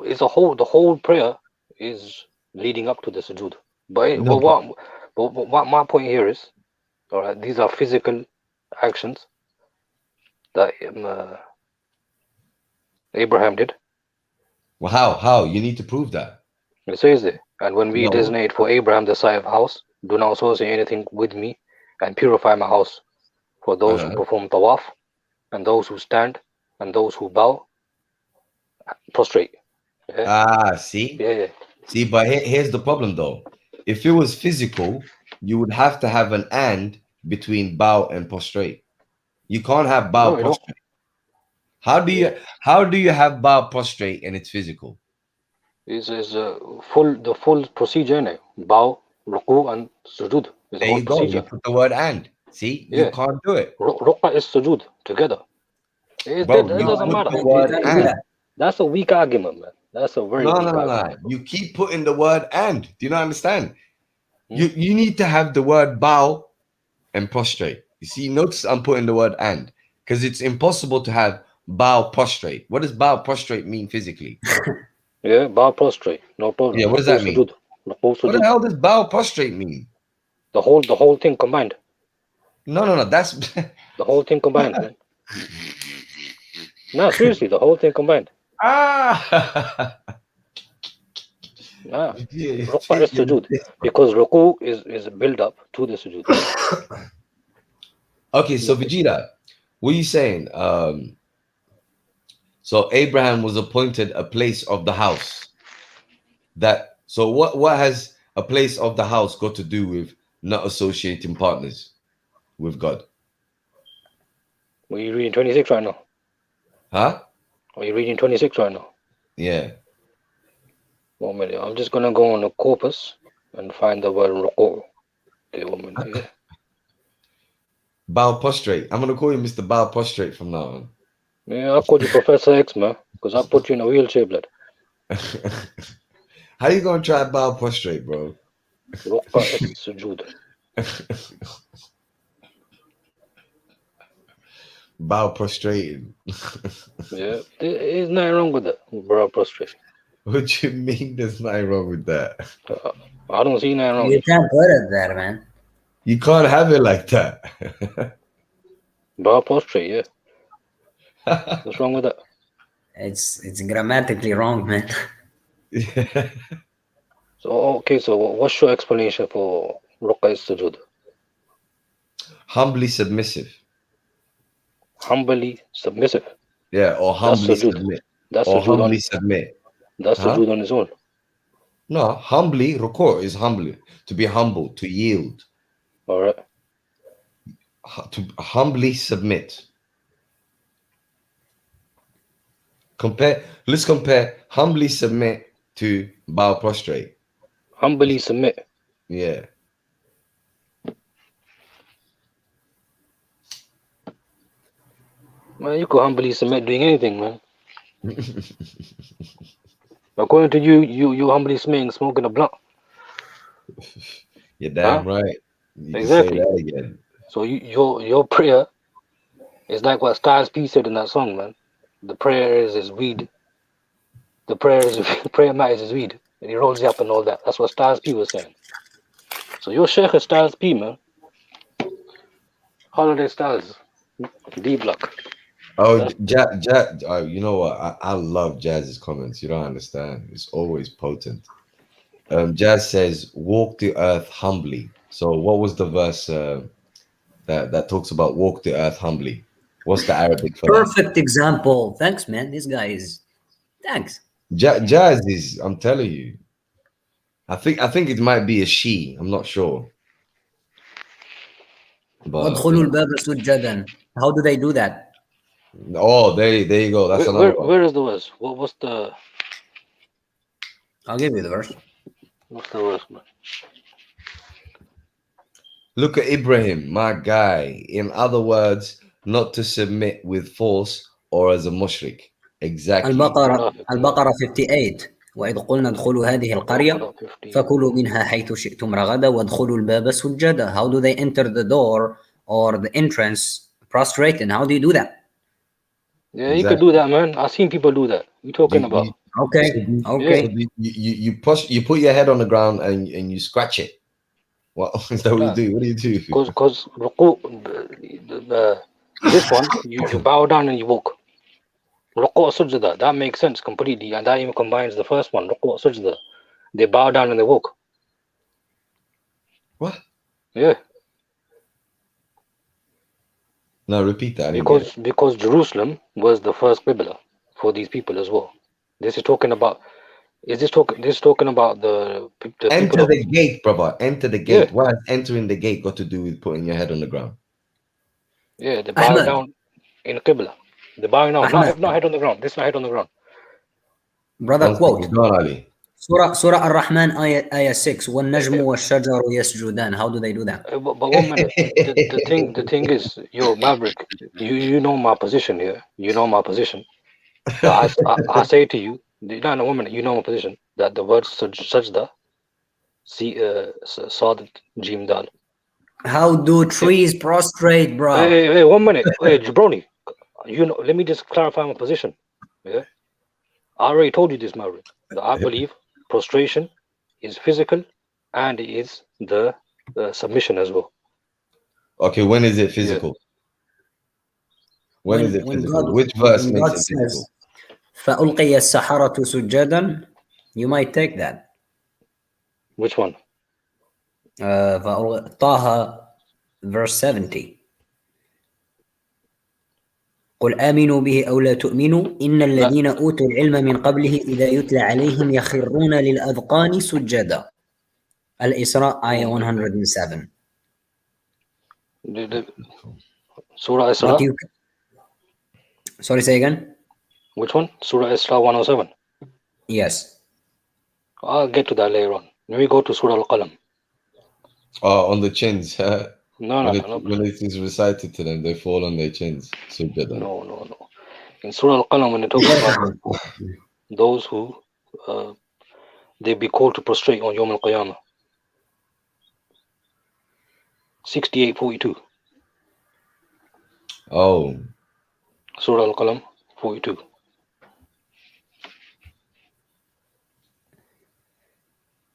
It's the whole prayer is leading up to the sujood. But No, what my point here is, all right, these are physical actions that Abraham did. Well, how? You need to prove that. It says it. And when we No. designate for Abraham the site of house, do not associate anything with me, and purify my house for those who perform tawaf, and those who stand, and those who bow, prostrate. Yeah. See? Yeah. See, but here's the problem though. If it was physical, you would have to have an and between bow and prostrate. You can't have bow No, you don't. prostrate. How do you have bow prostrate and it's physical? Is the full procedure in it. Bow, ruku, and sujood. Is the There whole you go. procedure. You put the word and. See, Yeah. you can't do it. Ruk'a is sujood together. It Bro, doesn't you put matter. the word and. That's a weak argument, man. That's a very weak argument. No. You keep putting the word and. Do you not understand? Hmm? You need to have the word bow and prostrate. You see, notice I'm putting the word and because it's impossible to have bow prostrate. What does bow prostrate mean physically? Yeah, bow prostrate, no problem. Yeah, what does that mean? Sujood. Ruku, What the sujood. hell does bow prostrate mean? The whole thing combined. No. That's The whole thing combined, man. No, seriously, the whole thing combined. Ah. Nah. Yeah, Ruku' is sujood. Because ruku is a build up to the sujood. Okay, so Okay. Vegeta, what are you saying? So Abraham was appointed a place of the house. So what has a place of the house got to do with not associating partners with God? Were you reading 26 right now? Huh? Are you reading 26 right now? Yeah. 1 minute. I'm just gonna go on the corpus and find the word ruku'. Okay, 1 minute. Yeah. Bow prostrate. I'm gonna call you Mr. Bow prostrate from now on. Yeah, I called you Professor X, man, because I put you in a wheelchair, blood. How you gonna try bow prostrate, bro? Ruqa is sujood. Bow prostrating. Yeah, there's nothing wrong with that, bro. Prostrate. What do you mean there's nothing wrong with that? I don't see nothing wrong. You can't put it there, man. You can't have it like that. Bro, prostrate. Yeah, what's wrong with that? It's grammatically wrong, man. So okay, so what's your explanation for ruqa is sujood? Humbly submissive. Humbly submissive. Yeah, or humbly sujood. submit. That's Or sujood humbly on. submit. That's Huh? sujood on its own. No, humbly, ruku' is humbly. To be humble, to yield. All right. To humbly submit. Let's compare humbly submit to bow prostrate. Humbly submit. Yeah. Man, you could humbly submit doing anything, man. According to you humbly submitting smoking a blunt. You're damn right. You Exactly. can say that again. So your prayer is like what Styles P said in that song, man. The prayer is weed. The prayer matters is weed, and he rolls you up and all that. That's what Styles P was saying. So your sheikh is Styles P, man. Holiday Styles, D Block. Oh, you know what? I love Jazz's comments. You don't understand. It's always potent. Jazz says, "Walk the earth humbly." So, what was the verse that talks about walk the earth humbly? What's the Arabic for that? Perfect example. Thanks, man. This guy is. Thanks. Jazz is. I'm telling you. I think it might be a she. I'm not sure. But وَادْخُلُوا الْبَابَ سُجَّدًا. How do they do that? oh, there you go. That's another one. Where is the verse? What's the I'll give you the verse. verse, man? Look at Ibrahim, my guy. In other words, not to submit with force or as a mushrik. Exactly. البقرة 58. وإذ قلنا ادخلوا هذه القرية فكلوا منها حيث شئتم رغدا وادخلوا الباب سجدا. How do they enter the door or the entrance prostrate, and how do you do that? Yeah, you could do that, man. I've seen people do that. You talking about? Okay. So Okay. you put your head on the ground and you scratch it. What is that? What do you do? What do you do? Because this one you bow down and you walk. Ruku' sujda, that makes sense completely, and that even combines the first one. Ruku' sujda, they bow down and they walk. What? Yeah, No, repeat that. I didn't get it. because Jerusalem was the first qibla for these people as well. This is talking about. Is this talking about the Enter people? the gate, brother. Enter the gate. Yeah. What has entering the gate got to do with putting your head on the ground? Yeah, they bow Ahmed. down in qibla. They're bowing down, Ahmed. not head on the ground. This is not head on the ground. Brother, One quote. second, go on, Ali. Surah Ar-Rahman ayah 6. وَالنَّجْمُ وَالشَّجَرُ يَسْجُدَانِ. How do they do that? But 1 minute. The thing is, yo, Maverick, you know my position here. You know my position. But I say to you, no, 1 minute. You know my position that the word sajda, Sad Jim Dal. How do trees prostrate, bro? Hey, 1 minute. Hey, Jabroni, you know. Let me just clarify my position. Yeah, I already told you this, Maverick. That I believe prostration is physical and is the submission as well. Okay, when is it physical? When is it when physical? God Which verse when makes God it physical? says فَأُلْقِيَ السَّحَرَةُ سُجَّدًا, you might take that. Which one? Taha verse 70. قل آمنوا به أو لا تؤمنوا إن الذين أوتوا العلم من قبله إذا يتلى عليهم يخرون للأذقان سجدا. Al-Isra ayah 107. Surah Isra? But you, sorry, say again? Which one? Surah Isra 107. Yes. I'll get to that later on. Let me go to Surah Al-Qalam. Oh, on the chins. No, When it is recited to them, they fall on their chins. no. In Surah Al-Qalam, when it talks about those who they be called to prostrate on Yawm Al-Qiyamah. 68:42. Oh, Surah Al-Qalam 42.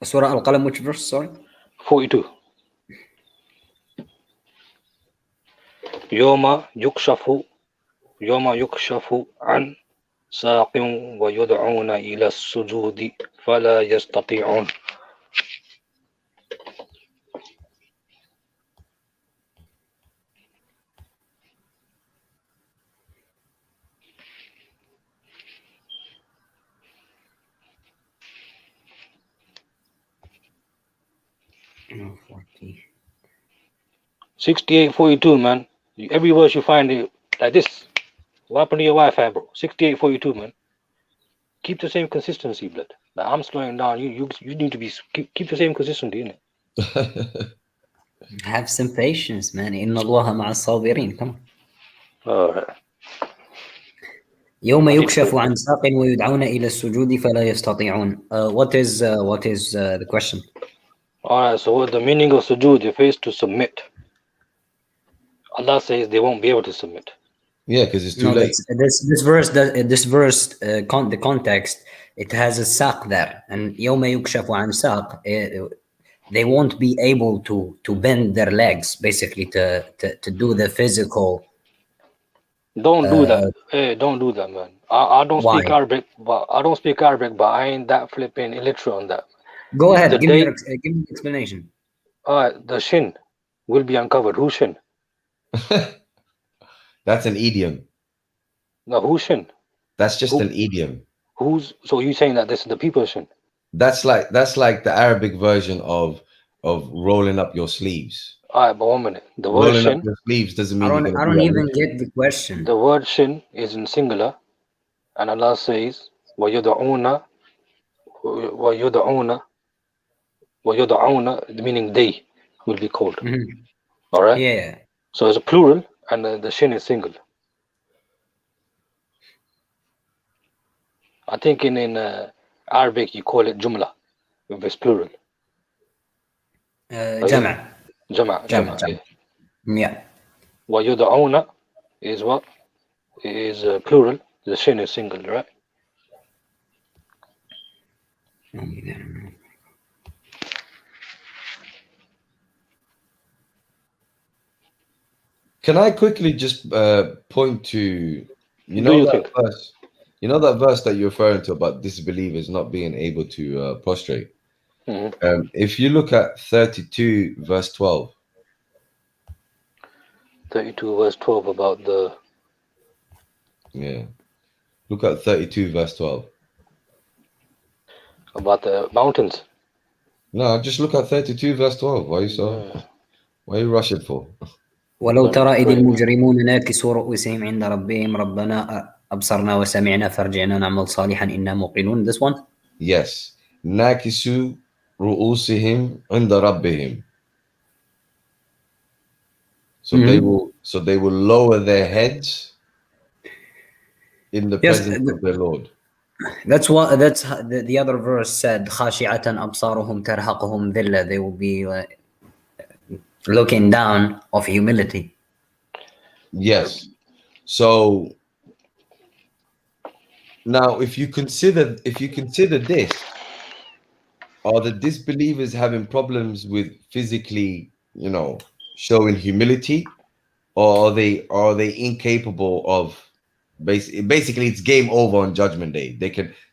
Surah Al-Qalam, which verse? Sorry. 42. يوم يكشف عن ساق ويدعون إلى السجود فلا يستطيعون. No, 40. 68:42, man. Every verse you find it like this. What happened to your Wi-Fi, bro? 68:42, man. Keep the same consistency, blood. Like, I'm slowing down. You need to be keep the same consistency, innit? Have some patience, man. إن الله مع الصابرين. Come on. Alright. يوم يكشف عن ساق ويدعون إلى السجود فلا يستطيعون. What is the question? Alright, so what the meaning of sujood is to submit. Allah says they won't be able to submit. yeah, because it's too late. This verse, the context, it has a saq there, and يوم يكشف عن ساق, they won't be able to bend their legs, basically to do the physical. Don't do that. Hey, don't do that, man. I don't Why? speak Arabic, but I ain't that flipping illiterate on that. Go ahead, The give me day- the explanation. The shin will be uncovered. Whose shin? That's an idiom. No, whose shin? That's just Who- an idiom. So you saying that this is the people's shin? That's like the Arabic version of rolling up your sleeves. Alright, but 1 minute. The word Rolling shin, up your sleeves doesn't mean I you're don't even get the question. the word shin is in singular, and Allah says, وَيُدْعُونَ, meaning they will be called. Mhm. Alright? Yeah. So it's a plural, and the shin is single. I think in Arabic you call it jumla, if it's plural. جمع. Jama. Jama. Yeah. وَيُدْعُونَ is what? Is plural. The shin is single, right? Can I quickly just point to Do you think? verse? You know that verse that you're referring to about disbelievers not being able to prostrate. Mhm. If you look at 32 verse 12, 32 verse 12 about the look at 32 verse 12. mountains. No, just look at 32 verse 12. Why are you rushing for? ولو ترى إذ المجرمون ناكسوا رؤوسهم عند ربهم ربنا أبصرنا وسمعنا فارجعنا نعمل صالحا إنا موقنون. This one? Yes. ناكسوا رؤوسهم عند ربهم. So they will lower their heads in the presence of their Lord. That's what the other verse said. خاشعة أبصارهم ترهقهم ذلة. They will be looking down of humility. Yes. So now if you consider this, are the disbelievers having problems with physically, showing humility, or are they incapable of basically it's game over on Judgment Day.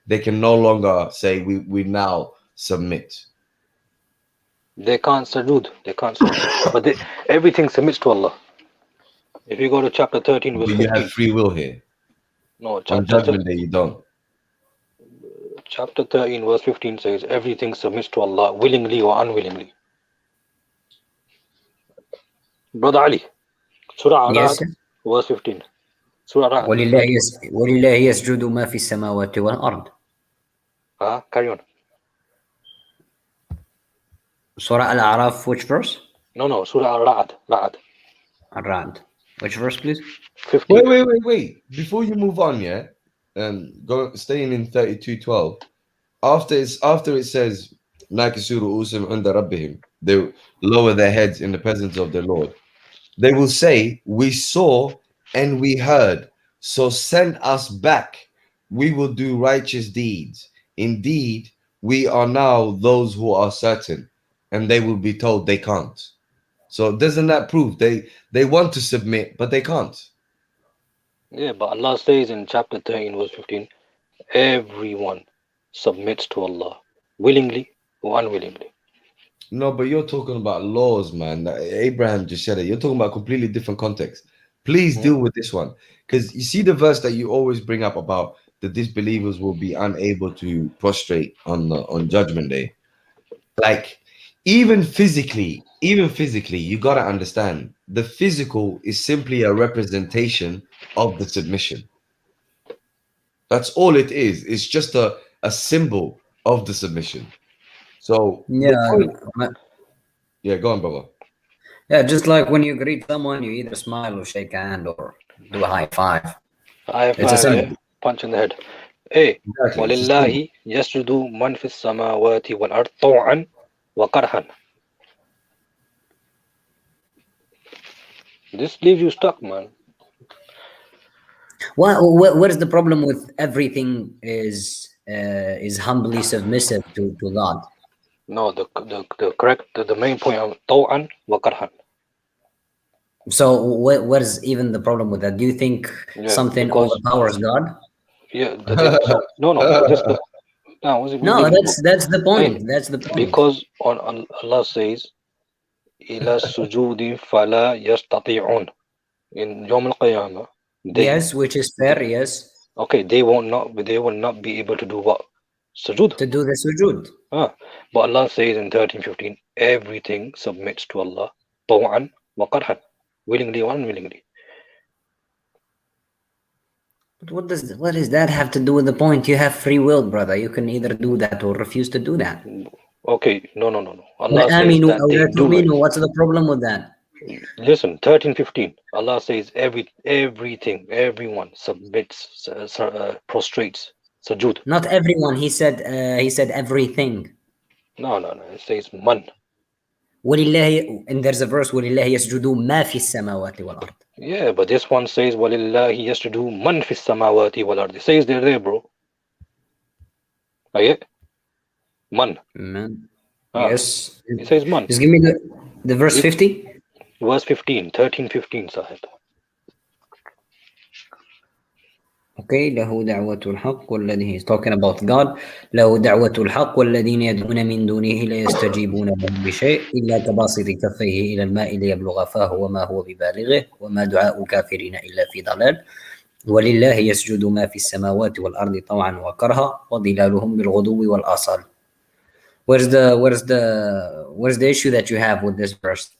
They can no longer say we now submit. They can't sujood. They can't sujood. But everything submits to Allah. If you go to chapter 13, verse But you 15. have free will here. No, On chapter Judgment Day you don't. chapter 13, verse 15 says everything submits to Allah willingly or unwillingly. Brother Ali, Surah Yes. Ar-Ra'd, verse 15. Surah Ar-Ra'd. ولله يسجد ما في السماوات والأرض. Carry on. Surah Al-A'raf, which verse? No, Surah Ar-Ra'd. Al-Ra'd. Which verse, please? 15. Wait. Before you move on, yeah, go staying in 32:12. After it says Nakisuru Usum Unda Rabbihim, they lower their heads in the presence of their Lord. They will say, "We saw and we heard, so send us back. We will do righteous deeds. Indeed, we are now those who are certain." And they will be told they can't. So doesn't that prove they want to submit, but they can't? Yeah, but Allah says in chapter 13, verse 15, everyone submits to Allah willingly or unwillingly. No, but you're talking about laws, man. Abraham just said it. You're talking about completely different context. Please deal with this one. Because you see the verse that you always bring up about the disbelievers will be unable to prostrate on Judgment Day. Like, even physically, you got to understand the physical is simply a representation of the submission. That's all it is. It's just a symbol of the submission. So yeah, go on, brother. Yeah, just like when you greet someone, you either smile or shake a hand or do a high five. It's a symbol. Punch in the head. Hey, Exactly. وَلِلَّهِ يَسْجُدُ مَنْ فِي السَّمَاوَاتِ وَالْأَرْضِ طَوْعًا وَكَرْهًا. This leaves you stuck, man. Well, what is the problem with everything is humbly submissive to God? No, the correct, the main point of طَوْعًا وَكَرْهًا. So what is even the problem with that? Do you think something overpowers God? Yeah. No. That's the. No, that's the point. Hey, that's the point. Because on Allah says, إِلَى السُّجُودِ فَلَا يَسْتَطِيعُونَ in Yawm al-Qiyamah. Yes, which is fair. Yes. Okay, they will not be able to do what? Sujood. To do the sujood. But Allah says in 13:15, everything submits to Allah, طوعا وكرها, willingly or unwillingly. But what does that have to do with the point? You have free will, brother. You can either do that or refuse to do that. Okay, no. Allah says that they do it. What's the problem with that? Listen, 13:15. Allah says everything, everyone submits, prostrates, sujood. Not everyone. He said everything. No. It says man. وَلِلَّهِ, and there's a verse وَلِلَّهِ يَسْجُدُ مَا فِي السَّمَاوَاتِ وَالْأَرْضِ. Yeah, but this one says وَلِلَّهِ يَسْجُدُ مَنْ فِي السَّمَاوَاتِ وَالْأَرْضِ. It says they're there, bro. Okay? Man. Yes. It says man. Just give me the verse 50. Verse 15, 13:15, Sahib. Okay, له دعوة الحق والذي he's talking about God. له دعوة الحق والذين يدعون من دونه لا يستجيبون لهم بشيء إلا كباسط كفيه إلى الماء ليبلغ فاه وما هو ببالغه وما دعاء كافرين إلا في ضلال ولله يسجد ما في السماوات والأرض طوعا وكرها وظلالهم بالغدو والآصال. Where's the issue that you have with this verse?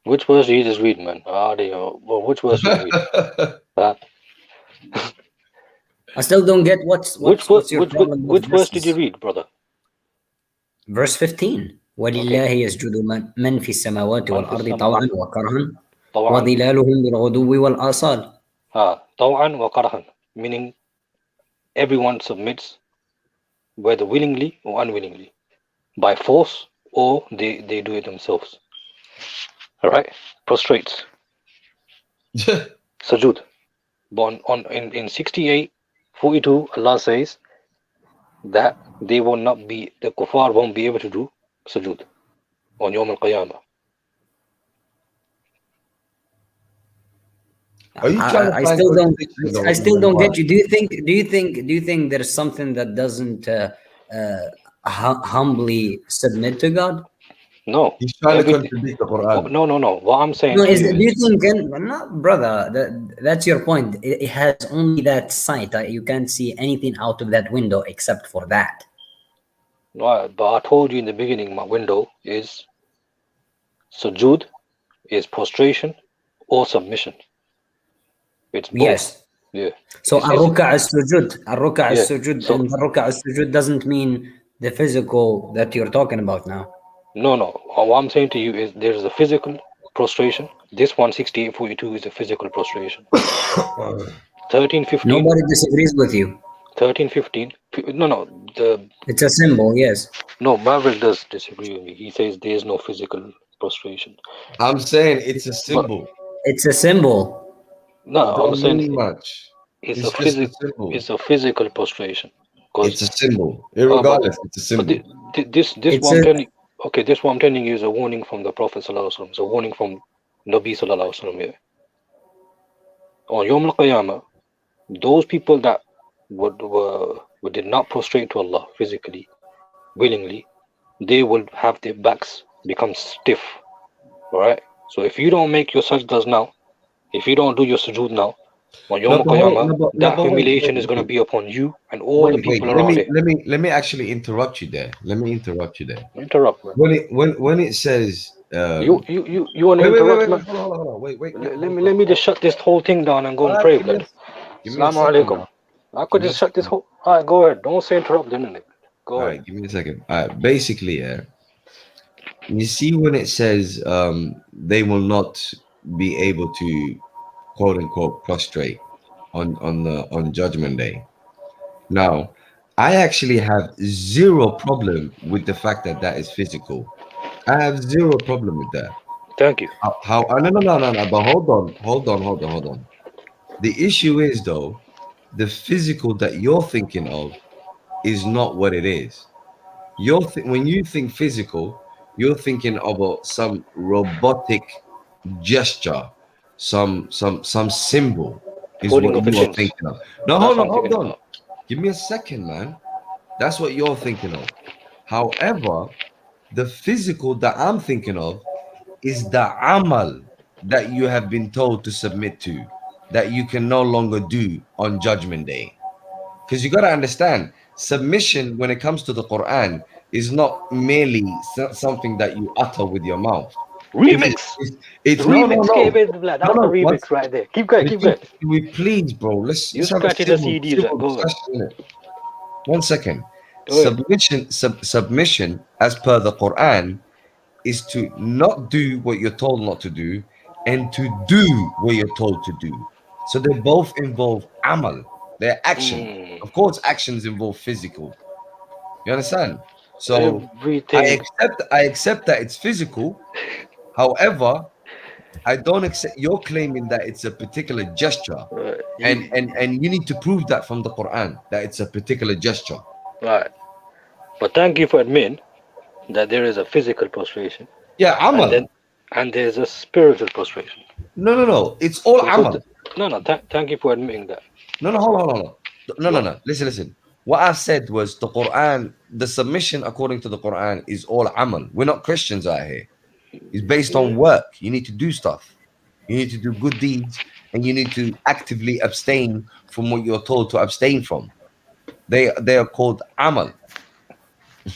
Which verse did you just read, man? Which verse did you read? I still don't get what's your problem. Which verse did you read, brother? Verse 15. وَلِلَّهِ يَسْجُدُ مَنْ فِي السَّمَاوَاتِ وَالْأَرْضِ طَوْعًا وَكَرْهًا وَظِلَالُهُمْ بِالْغُدُوِّ وَالْآصَالِ. طَوْعًا وَكَرْهًا, meaning everyone submits, whether willingly or unwillingly, by force or they do it themselves. All right, prostrates. Sujood. But in 68:42, Allah says that the kuffar won't be able to do sujood on Yawm al-Qiyamah. Are you trying to I find still don't. contradictions I still don't or get you. Do you think there's something that doesn't humbly submit to God? No. He's trying to Everything. contradict the Quran. No. What I'm saying No, to is you do you is think? No, brother. That's your point. It has only that sight. You can't see anything out of that window except for that. no, but I told you in the beginning, my window is sujood, is prostration or submission. It's both. Yes. Yeah. So It's- الركع السجود Yeah. السجود So- and the ركع السجود doesn't mean the physical that you're talking about now. No. What I'm saying to you is there's a physical prostration. This 168.42 is a physical prostration. 13:15. Nobody disagrees with you. 13:15. No. It's a symbol, yes. No, Maverick does disagree with me. He says there is no physical prostration. I'm saying it's a symbol. It's a symbol. No, It I'm don't saying mean much. it's It's a just a physical. symbol. It's a physical prostration. 'Cause- It's a symbol. Irregardless, it's a But symbol. this It's what I'm a- telling. Okay, this what I'm telling you is a warning from the Prophet sallallahu alaihi wasallam. It's a warning from Nabi sallallahu alaihi wasallam. Yeah. On Yom al-Qiyamah, those people that did not prostrate to Allah physically, willingly, they will have their backs become stiff. All right. So if you don't make your sajdas now, if you don't do your sujood now, on Yom No, but hold- al-Qiyamah, no, but- that no, but wait, humiliation wait, is going to wait. be upon you and all the people let around me, it. let me actually interrupt you there. Let me interrupt you there. Interrupt, man. When it says You want to wait, interrupt, man? hold on, wait. Let me just shut this whole thing down and go and pray, blood. Assalamu alaikum. I could just shut this whole. All right, go ahead. Don't say interrupt, then. Go All ahead. right, give me a second. All right, basically, you see when it says they will not be able to quote unquote prostrate on Judgment Day. Now, I actually have zero problem with the fact that that is physical. I have zero problem with that. Thank you. How no, but hold on. The issue is though, the physical that you're thinking of is not what it is. When you think physical, you're thinking of some robotic gesture, some symbol is Holding what of you a are chins. thinking of. No, That's hold what I'm thinking on. about. Give me a second, man. That's what you're thinking of. However, the physical that I'm thinking of is the amal that you have been told to submit to, that you can no longer do on Judgment Day. Because you got to understand, submission when it comes to the Quran is not merely something that you utter with your mouth. Remix. It's Remix. no. That's the remix right there. Keep going. Can we please, bro? Let's You have a scratching the civil CDs. Go ahead. discussion, innit? 1 second. Go ahead. Submission, as per the Quran, is to not do what you're told not to do, and to do what you're told to do. So they both involve amal. They're action. Of course, actions involve physical. You understand? So Everything. I accept that it's physical. However, I don't accept you're claiming that it's a particular gesture. And you need to prove that from the Quran that it's a particular gesture. Right. But thank you for admitting that there is a physical prostration. Yeah, amal. And there's a spiritual prostration. No. It's all amal. Thank you for admitting that. No, hold on. No. Listen. What I said was the Quran, the submission according to the Quran is all amal. We're not Christians out here. It's based on work. You need to do stuff. You need to do good deeds, and you need to actively abstain from what you're told to abstain from. They are called amal.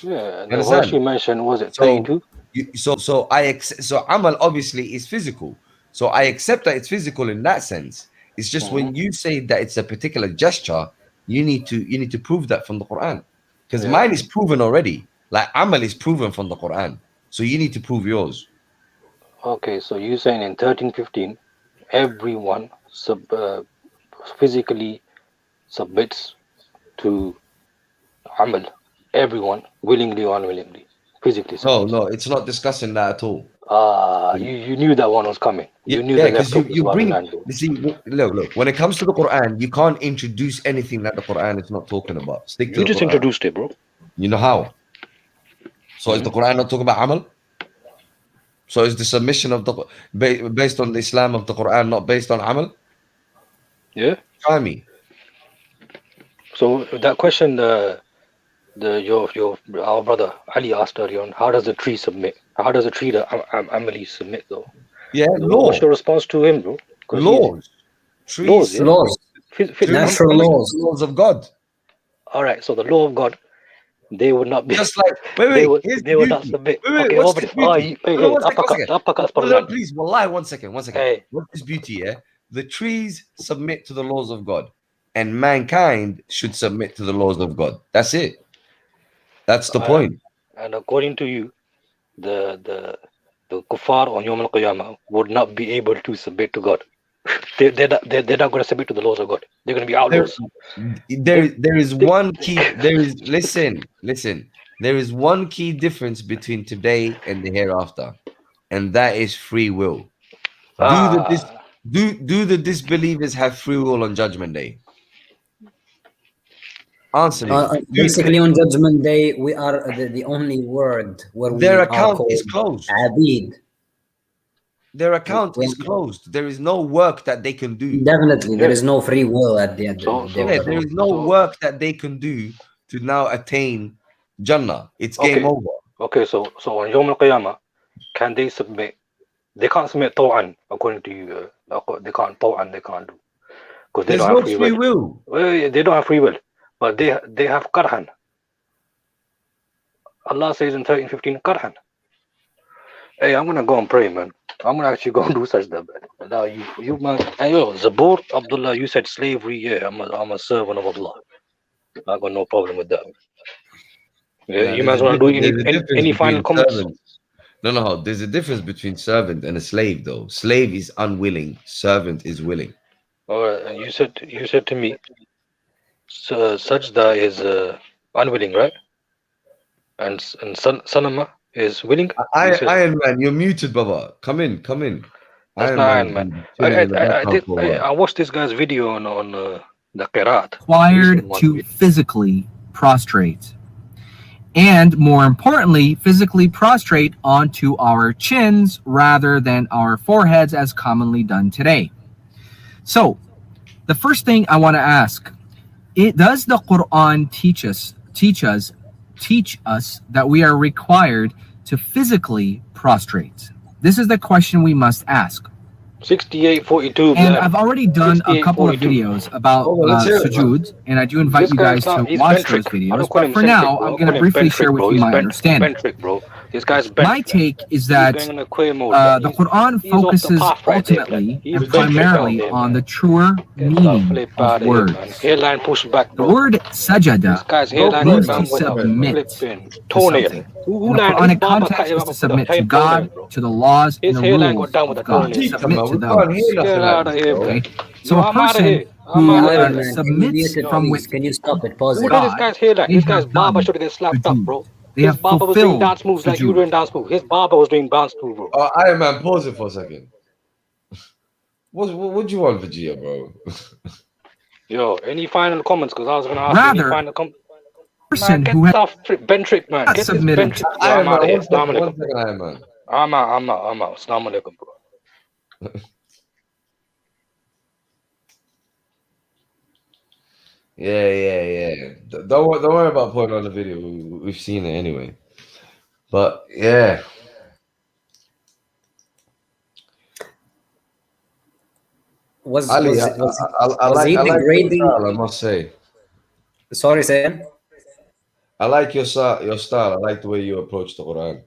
Yeah, the verse you mentioned, was it 32? So amal obviously is physical. So I accept that it's physical in that sense. It's just when you say that it's a particular gesture, you need to prove that from the Quran. Because mine is proven already. Like amal is proven from the Quran. So you need to prove yours. Okay, so you're saying in 13:15, everyone physically submits to amal. Everyone, willingly or unwillingly, physically submits. No, it's not discussing that at all. You knew that one was coming. You knew yeah, the left because you bring. handle. You see, look. When it comes to the Quran, you can't introduce anything that the Quran is not talking about. Stick to You the just Quran. introduced it, bro. You know how? So is the Quran not talking about amal? So is the submission of the based on the Islam of the Quran not based on amal? Yeah. Try me. So that question, our brother Ali asked earlier on, how does the tree submit? How does the tree the Amali submit though? Yeah, So what's your response to him, bro? 'Cause he's- laws. Trees. Laws, yeah? Laws, Phys- Trees phys- natural follow laws. the laws of God. all right. So the law of God, they would not be. Just like wait, They would. here's They the would not beauty. submit. Wait, Okay, what's what the if? beauty? Hey, No, one second, uppercut No, plan. please, wallahi, one second. Hey, What's this beauty, yeah? The trees submit to the laws of God, and mankind should submit to the laws of God. That's it. That's the point. and according to you, the kuffar on Yom Al Qiyamah would not be able to submit to God. They're not going to submit to the laws of God. They're going to be outlaws. There is one key. There is listen. There is one key difference between today and the hereafter, and that is free will. Do the disbelievers have free will on Judgment Day? Answer me. Basically, on Judgment Day, we are the only word where we Their are account called is closed. Abid. Their account is closed. There is no work that they can do. Definitely, there is no free will at the end. So- Yeah, there is no work that they can do to now attain Jannah. It's game Okay. over. Okay, so on Yom Al Qiyamah, can they submit? They can't submit Taw'an, according to you. They can't Taw'an, they can't do. Because they There's don't no have free free will. will. Well, yeah, they don't have free will. But they have Karhan. Allah says in 13:15, Karhan. Hey, I'm gonna go and pray, man. I'm gonna actually go and do such that, man. Now you man. Hey, yo, Zabur, Abdullah, you said slavery. Yeah, I'm a servant of Allah. I got no problem with that. Yeah, Nah, you there's might a want to do difference- there's a any difference final between comments. servants. No. There's a difference between servant and a slave, though. Slave is unwilling. Servant is willing. Alright, you said to me, Sajda is unwilling, right? And Sanama is willing. You said- Iron Man, you're muted, Baba. Come in. That's not Iron Man. I watched this guy's video on the Qiraat. Required to physically prostrate. And more importantly, physically prostrate onto our chins rather than our foreheads as commonly done today. So, the first thing I want to ask, does the Quran teach us that we are required to physically prostrate? This is the question we must ask. 6842. And I've already done a couple of 6842. videos about let's hear it, sujood, and I do invite This you guys guy's to he's watch Ben those Trick. I videos. don't call But him for Centric, now, bro. I'm I going call to him briefly Ben share Trick, with bro. you He's my Ben understanding. Trick, bro. This guy's Ben My take is that He's going in a queer mode. man. the Quran he's off the focuses path right there, ultimately man. He's and Ben Trick primarily out there, on man. the truer Get the meaning flip of out of here, man. words. Hairline pushed back, The bro. word This sajada guy's Go hairline for means it, to man. submit flipping to toenail. something. Who In the line? His Quranic barber context cut him is up to with a submit to toenail, God, bro. to the laws His and the hairline rules got down with of a God. toenail. Submit to We can't those. hear nothing Get like out of this, here, bro. man. Okay? So Yo, a I'm out of person here. I'm who out of Iron here. Man, can you submits mute it, from please? within Can you stop it? Pause Look it. at this God, guy's hairline. they This guy's have barber done should have get slapped up, sujood. bro. They His have barber was doing fulfilled dance moves like you sujood. doing dance moves. His barber was doing dance moves, bro. Iron Man, pause it for a second. What do you want, Vegeta, bro? Yo, any final comments? Because I was gonna ask any Rather, final comments. person Man, get who has off Ben Trick, man. not Get this submitted Ben to Trick. Yo, Iron I'm Man, out of here. one second, Assalamu alaikum. Iron Man. I'm out. Assalamu alaikum, bro. Yeah. Don't worry about putting on the video. We've seen it anyway. But yeah, Was Ali, was, I was, like he your degrading? style, I must say. Sorry, Sam. I like your style. I like the way you approach the Quran.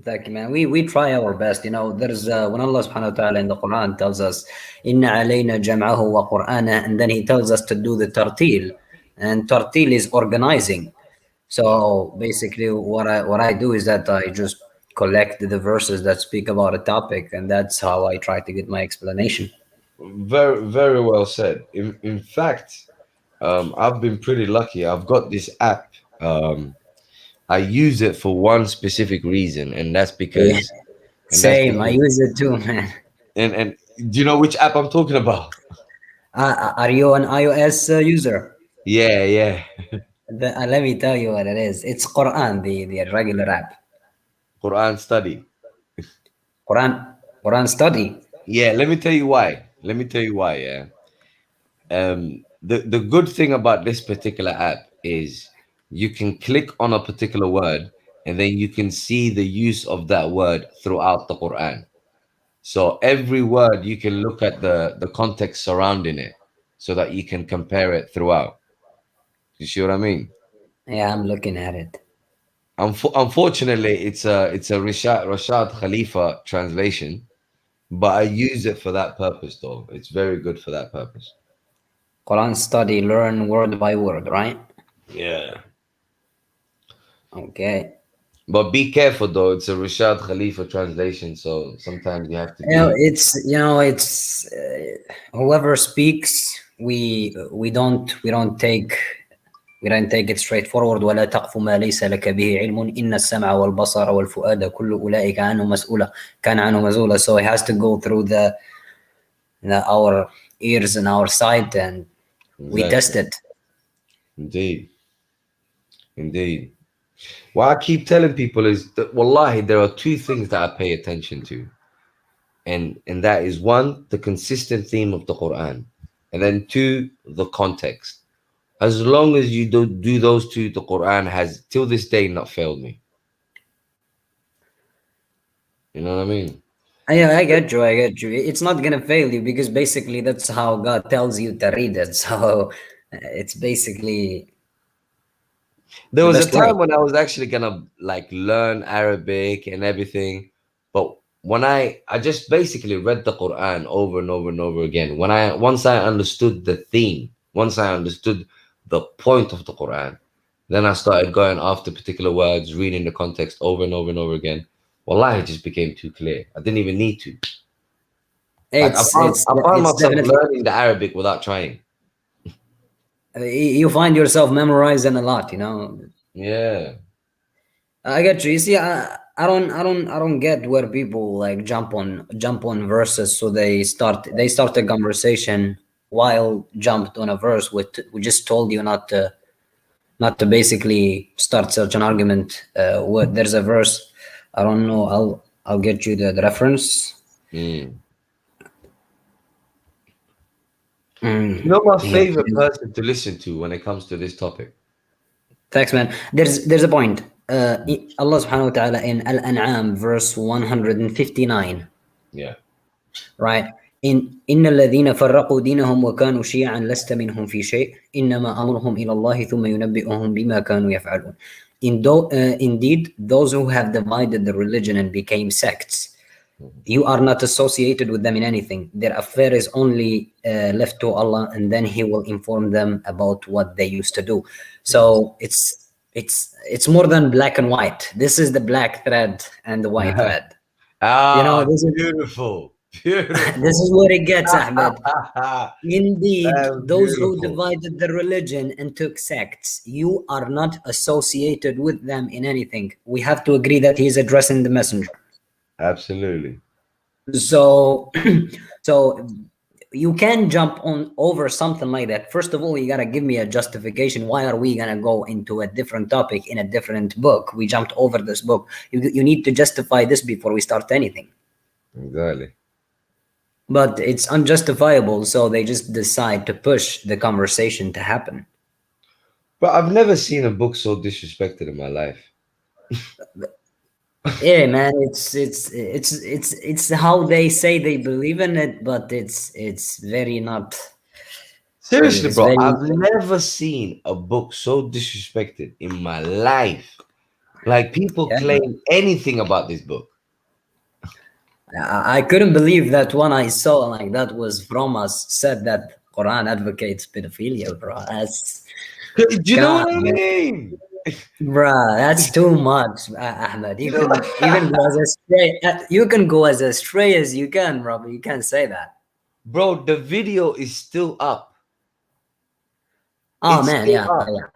Thank you, man. We try our best. You know, there's when Allah subhanahu wa ta'ala in the Quran tells us, Inna alayna jam'ahu wa Qur'ana, and then he tells us to do the tartil. And tartil is organizing. So basically what I do is that I just collect the verses that speak about a topic, and that's how I try to get my explanation. Very, very well said. In fact, I've been pretty lucky. I've got this app. I use it for one specific reason, and that's because. Same, I use it too, man. And do you know which app I'm talking about? Are you an iOS user? Yeah. Let me tell you what it is. It's Quran, the regular app. Quran study. Quran study. Yeah, let me tell you why. Yeah. The good thing about this particular app is you can click on a particular word and then you can see the use of that word throughout the Quran. So every word you can look at the context surrounding it so that you can compare it throughout. You see what I mean? Yeah, I'm looking at it. Unfortunately, it's a Rashad Khalifa translation, but I use it for that purpose though. It's very good for that purpose. Quran study, learn word by word, right? Yeah. Okay. But be careful though, it's a Rashad Khalifa translation, so sometimes you have to You know, be. it's whoever speaks, we don't take it straightforward. ولا تقف ما ليس لك به علم إن السمع والبصر والفؤاد كل أولئك عنه مسؤولة كان عنه مسؤولة. So it has to go through our ears and our sight, and we Exactly. test it. Indeed. What I keep telling people is that wallahi, there are two things that I pay attention to. And that is one, the consistent theme of the Quran. And then two, the context. As long as you do those two, the Quran has till this day not failed me. You know what I mean? I get you. It's not gonna fail you because basically that's how God tells you to read it. So it's basically There the was a best way. time when I was actually gonna like learn Arabic and everything, but when I just basically read the Quran over and over and over again. Once I understood the theme, once I understood the point of the Quran, then I started going after particular words, reading the context over and over and over again. Wallahi, it just became too clear. I didn't even need to. Like It's I found myself definitely learning the Arabic without trying. you find yourself memorizing a lot. Yeah. I get you. You see, I don't get where people like jump on verses. So they start a conversation while jumped on a verse. We just told you not to basically start such an argument. There's a verse. I don't know. I'll get you the reference. Mm. You know my favorite person to listen to when it comes to this topic? Thanks, man. There's a point. Allah subhanahu wa ta'ala in Al-An'am verse 159. Yeah. Right. إن الذين فرقوا دينهم وكانوا شيعا لست منهم في شيء إنما أمرهم إلى الله ثم ينبئهم بما كانوا يفعلون. Indeed, those who have divided the religion and became sects, you are not associated with them in anything. Their affair is only left to Allah, and then He will inform them about what they used to do. So it's more than black and white. This is the black thread and the white thread. This is beautiful. This is what it gets, Ahmed. Indeed, those who beautiful. divided the religion and took sects, you are not associated with them in anything. We have to agree that he is addressing the messenger. Absolutely. So you can jump on over something like that. First of all, you gotta give me a justification. Why are we gonna go into a different topic in a different book? We jumped over this book. You need to justify this before we start anything. Exactly. But it's unjustifiable, so they just decide to push the conversation to happen. But I've never seen a book so disrespected in my life. Yeah, man, it's how they say they believe in it, but it's very not. Seriously, It's bro, very- I've never seen a book so disrespected in my life. Like people Yeah. claim anything about this book. I couldn't believe that one I saw like that was from us said that Quran advocates pedophilia, bro. Do you know what I God, man. mean? Bruh, that's too much, Ahmed. You can even go as astray. You can go as astray as you can, bro. But you can't say that. Bro, the video is still up. Oh It's man, still yeah, up. yeah.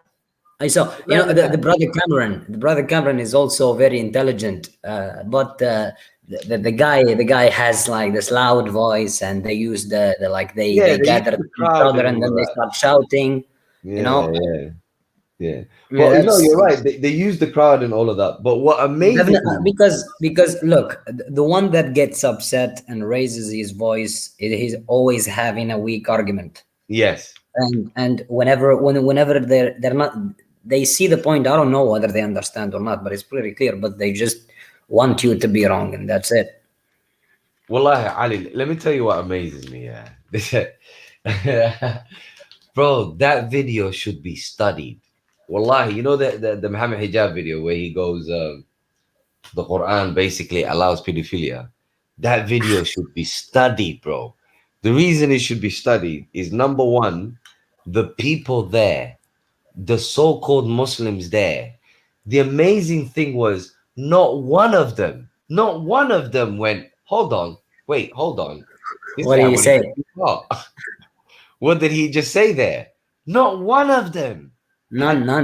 I saw. The brother Cameron. The brother Cameron is also very intelligent. But the guy has like this loud voice, and they use the like they Yeah, they use gather the each crowd other, and and all then they that. start shouting. Yeah. Yeah, But no, that's- you're right. They use the crowd and all of that. But what amazes me, because look, the one that gets upset and raises his voice, he's always having a weak argument. Yes. and whenever they're not, they see the point. I don't know whether they understand or not, but it's pretty clear. But they just want you to be wrong, and that's it. Wallahi, Ali, let me tell you what amazes me. Yeah. Bro, that video should be studied. Wallahi, you know the Muhammad Hijab video where he goes, the Quran basically allows pedophilia. That video should be studied, bro. The reason it should be studied is number one, the people there, the so-called Muslims there. The amazing thing was not one of them went, hold on, wait, hold on. This What guy do you went say? too far. What did he just say there? Not one of them. None. Not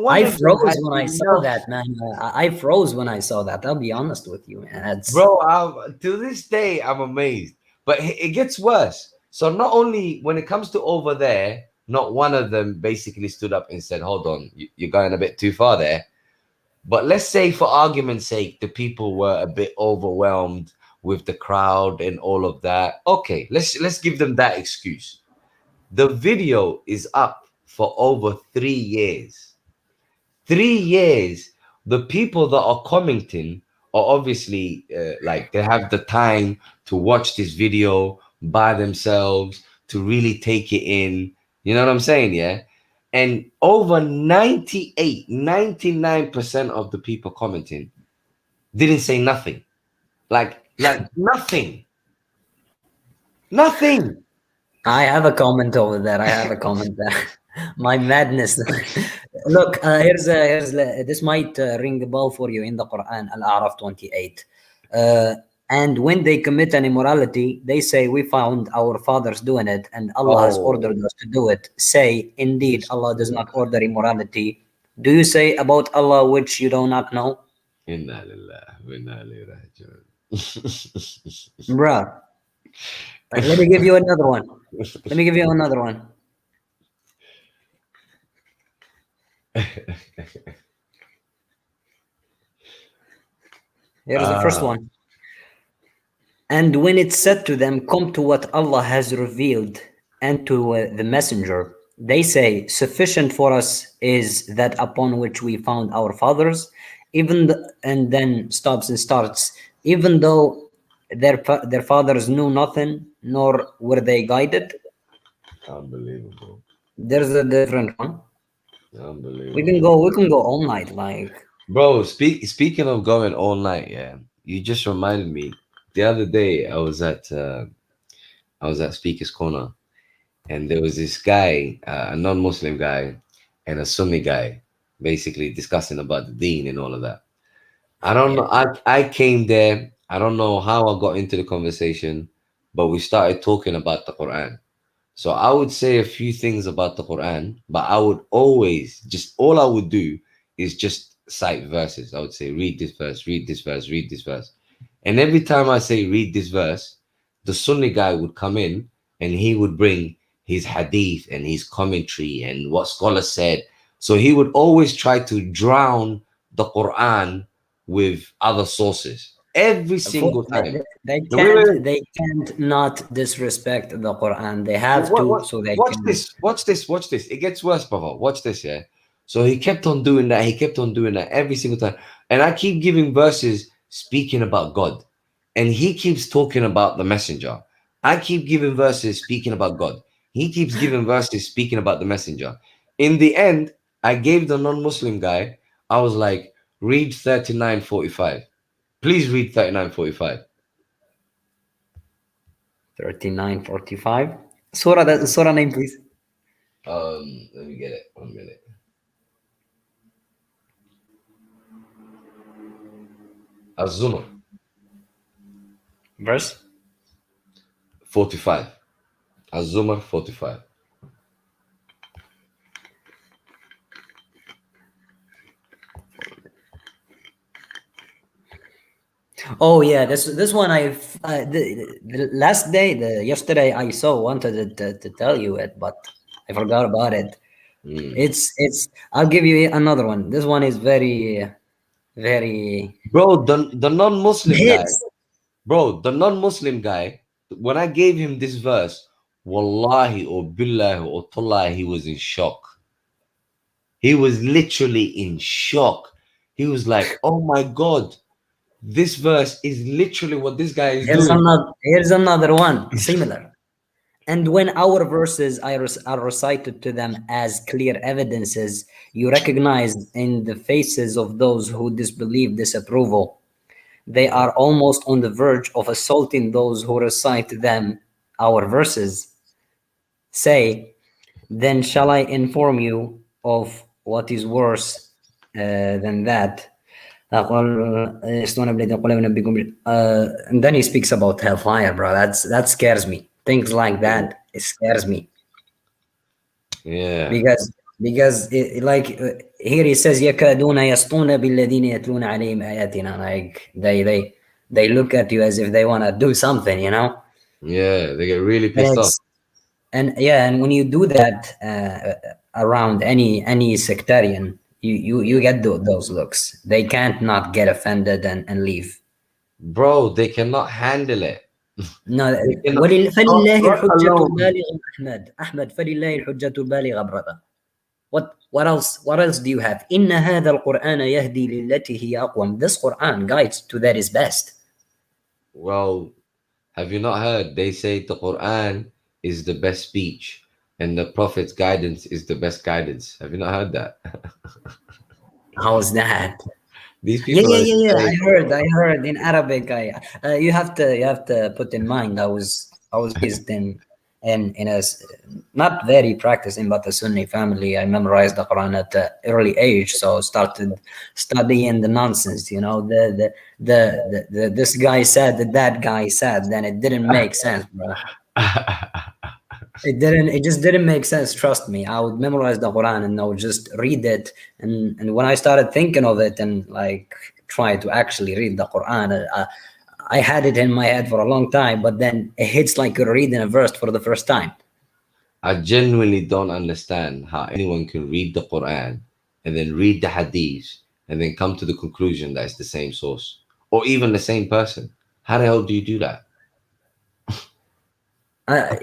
one I of them froze had when I saw enough. that, man. I froze when I saw that. I'll be honest with you, man. It's, Bro, to this day, I'm amazed. But it gets worse. So not only when it comes to over there, not one of them basically stood up and said, hold on, you're going a bit too far there. But let's say for argument's sake, the people were a bit overwhelmed with the crowd and all of that. Okay, let's give them that excuse. The video is up for over 3 years. 3 years, the people that are commenting are obviously like they have the time to watch this video by themselves, to really take it in. You know what I'm saying? Yeah. And over 99% of the people commenting didn't say nothing. Like nothing. Nothing. I have a comment over there. I have a comment there. My madness. Look, here's this might ring a bell for you in the Quran, Al-A'raf 28. And when they commit an immorality, they say, we found our fathers doing it, and Allah has ordered us to do it. Say, indeed, Allah does not order immorality. Do you say about Allah which you do not know? Inna lillahi wa inna ilayhi raji'un. Bruh. Let me give you another one. Let me give you another one. Here's the first one. And when it's said to them, come to what Allah has revealed and to the messenger, they say, sufficient for us is that upon which we found our fathers, and then stops and starts, even though their fathers knew nothing, nor were they guided. Unbelievable. There's a different one. Unbelievable. We can go all night, like. Bro, speaking of going all night, yeah, you just reminded me. The other day, I was at Speaker's Corner, and there was this guy, a non-Muslim guy, and a Sunni guy, basically discussing about the Deen and all of that. I don't know. I came there. I don't know how I got into the conversation, but we started talking about the Quran. So I would say a few things about the Quran, but I would always all I would do is just cite verses. I would say, read this verse, read this verse, read this verse. And every time I say, read this verse, the Sunni guy would come in and he would bring his hadith and his commentary and what scholars said. So he would always try to drown the Quran with other sources. Every single time. They can't not disrespect the Quran. They have to, so they watch can. Watch this. It gets worse, brother. Watch this, yeah. So he kept on doing that. He kept on doing that every single time. And I keep giving verses speaking about God. And he keeps talking about the messenger. I keep giving verses speaking about God. He keeps giving verses speaking about the messenger. In the end, I gave the non-Muslim guy, I was like, read 39:45. Please read 39:45. 39:45. Surah name, please. Let me get it. 1 minute. Az-Zumar. Verse 45. Az-Zumar 45. Oh yeah, this one the last day, yesterday I wanted to tell you it, but I forgot about it. It's I'll give you another one. This one is very Bro, the non-Muslim guy. hits. Bro, the non-Muslim guy, when I gave him this verse, wallahi or billahi or tallahi, he was in shock. He was literally in shock. He was like, oh my God, this verse is literally what this guy is doing. Here's another one similar. And when our verses are recited to them as clear evidences, you recognize in the faces of those who disbelieve disapproval. They are almost on the verge of assaulting those who recite them our verses. Say, then shall I inform you of what is worse than that? And then he speaks about hellfire, bro. That scares me. Things like that, it scares me Yeah. because here he says يكادون يسطون بالذين يتلون عليهم آياتنا, like they look at you as if they want to do something, you know. Yeah, they get really And pissed off. and when you do that around any sectarian, you get those looks. They can't not get offended and leave. Bro, they cannot handle it. No, cannot- فلله not الحجة alone. البالغة. أحمد فلله الحجة البالغة, brother. What else do you have? إن هذا القرآن يهدي للتي هي أقوم. This Quran guides to that is best. Well, have you not heard? They say the Quran is the best speech and the Prophet's guidance is the best guidance. Have you not heard that? How is that? These Yeah, people. yeah. are saying- I heard in Arabic. You have to put in mind. I was raised in a not very practicing, but a Sunni family. I memorized the Quran at an early age, so started studying the nonsense. You know, the this guy said that guy said. Then it didn't make sense, bro. It just didn't make sense. Trust me. I would memorize the Quran and I would just read it. And when I started thinking of it and like try to actually read the Quran, I had it in my head for a long time, but then it hits like you're reading a verse for the first time. I genuinely don't understand how anyone can read the Quran and then read the Hadith and then come to the conclusion that it's the same source or even the same person. How the hell do you do that?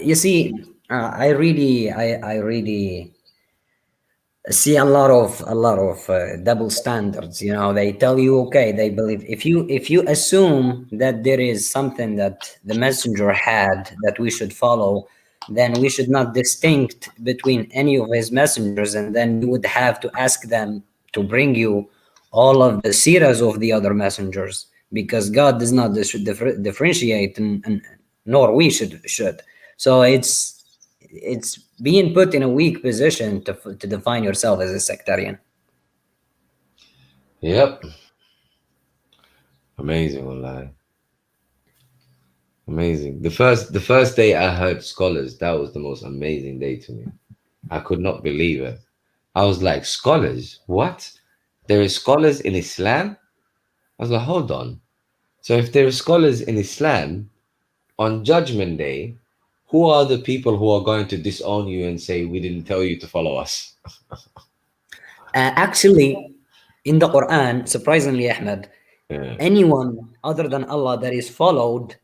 You see, I really see a lot of double standards. You know, they tell you, okay, they believe if you assume that there is something that the messenger had that we should follow, then we should not distinct between any of his messengers, and then you would have to ask them to bring you all of the seerahs of the other messengers, because God does not differentiate, and nor we should. So it's being put in a weak position to define yourself as a sectarian. Yep. Amazing, wallahi. Amazing. The first day I heard scholars, that was the most amazing day to me. I could not believe it. I was like, scholars? What? There are scholars in Islam? I was like, hold on. So if there are scholars in Islam, on Judgment Day, who are the people who are going to disown you and say, we didn't tell you to follow us? Actually, in the Quran, surprisingly, Ahmed, Yeah. anyone other than Allah that is followed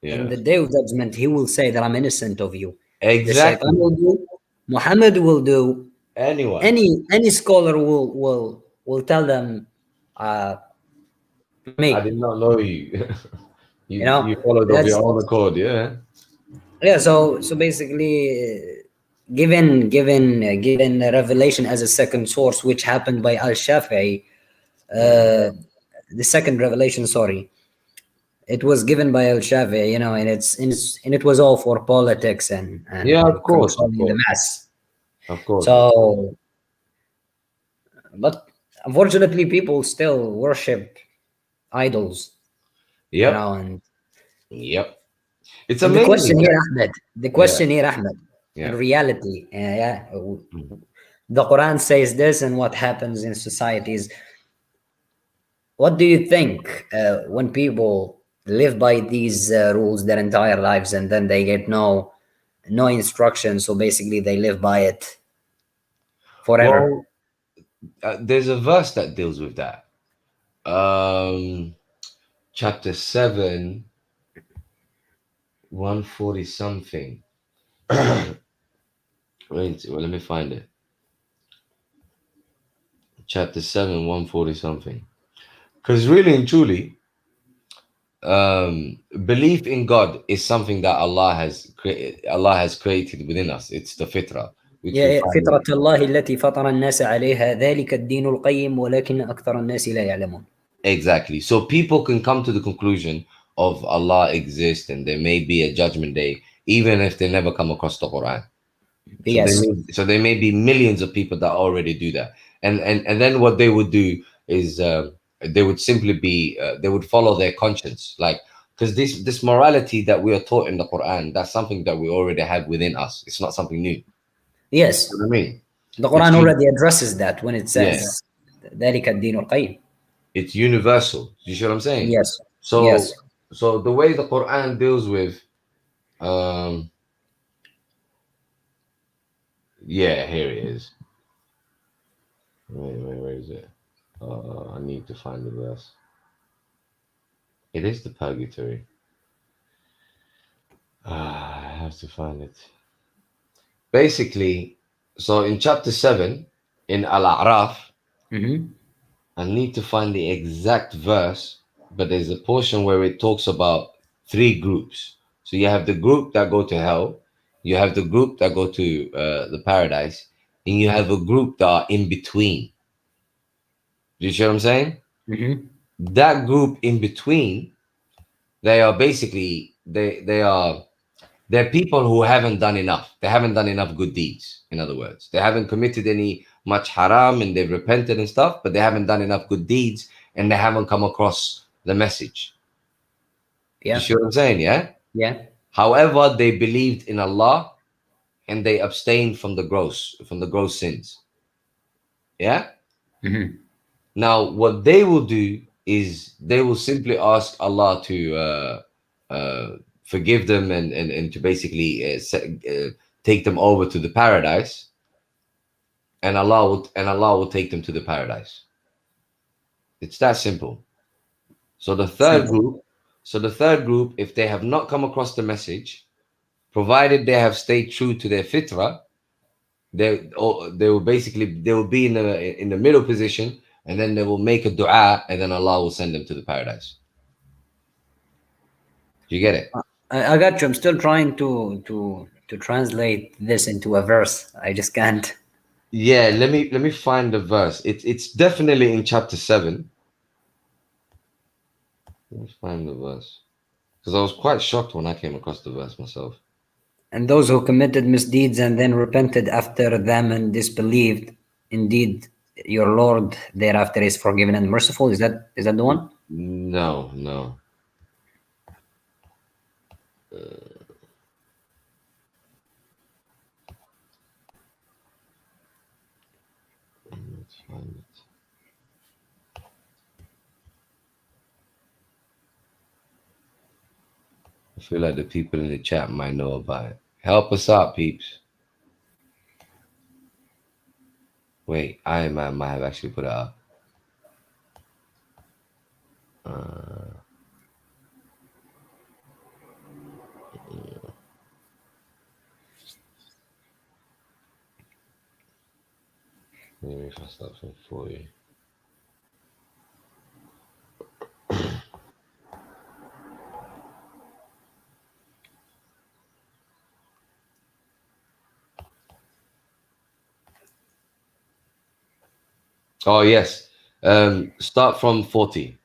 in Yeah. the day of judgment, he will say that I'm innocent of you. The Exactly. Shaitan will do, Muhammad will do, Anyone. any scholar will tell them, me. I did not know you. you, know, you followed of that's- your own accord, yeah. Yeah, so basically, given a revelation as a second source, which happened by Al-Shafi'i, the second revelation, sorry, it was given by Al-Shafi'i, you know, and it was all for politics and Yeah, of course, of controlling the course. mass. Of course. So, but unfortunately, people still worship idols, Yep. you know, and Yep. It's And amazing. the question here, that- Ahmed. The question here, Ahmed. Yeah. In reality, the Quran says this, and what happens in societies. What do you think when people live by these rules their entire lives, and then they get no instruction? So basically, they live by it forever. Well, there's a verse that deals with that. Chapter 7, 140 something. Wait, well, let me find it. Chapter 7, 140 something. Because really and truly, belief in God is something that Allah has created within us. It's the fitrah, which we يا find فطرة الله التي فطر الناس عليها ذلك الدين القيم ولكن أكثر الناس لا يعلمون. exactly. So people can come to the conclusion of Allah exists and there may be a judgment day, even if they never come across the Quran. Yes. So there may be millions of people that already do that, and then what they would do is they would simply be they would follow their conscience, like, because this morality that we are taught in the Quran, that's something that we already have within us. It's not something new. Yes. You know what I mean? The Quran It's- already addresses that when it Yeah. says ذلك الدين القيم. It's universal. You see what I'm saying? Yes. So Yes. so the way the Quran deals with yeah, here it is. Where is it? I need to find the verse. It is the purgatory. I have to find it. Basically, so in chapter 7 in Al-A'raf, Mhm. I need to find the exact verse, but there's a portion where it talks about three groups. So you have the group that go to hell, you have the group that go to the paradise, and you have a group that are in between. Do you see what I'm saying? Mhm. That group in between, they are basically they're people who haven't done enough. They haven't done enough good deeds. In other words, they haven't committed any much haram and they've repented and stuff, but they haven't done enough good deeds and they haven't come across the message. Yeah. You see what I'm saying? Yeah. Yeah. However, they believed in Allah and they abstained from the gross sins. Yeah. Mhm. Now, what they will do is they will simply ask Allah to forgive them and to basically take them over to the paradise, and Allah will take them to the paradise. It's that simple. So the third group, if they have not come across the message, provided they have stayed true to their fitrah, they will be in the middle position, and then they will make a dua, and then Allah will send them to the paradise. You get it? I got you. I'm still trying to translate this into a verse. I just can't. Yeah, let me find the verse. It's definitely in chapter 7. Let me find the verse. Because I was quite shocked when I came across the verse myself. And those who committed misdeeds and then repented after them and disbelieved, indeed, your Lord thereafter is forgiven and merciful. Is that the one? No. Let's find it. I feel like the people in the chat might know about it. Help us out, peeps. Wait, I might have actually put it up. Maybe if I start from 40. Oh yes. Start from 40.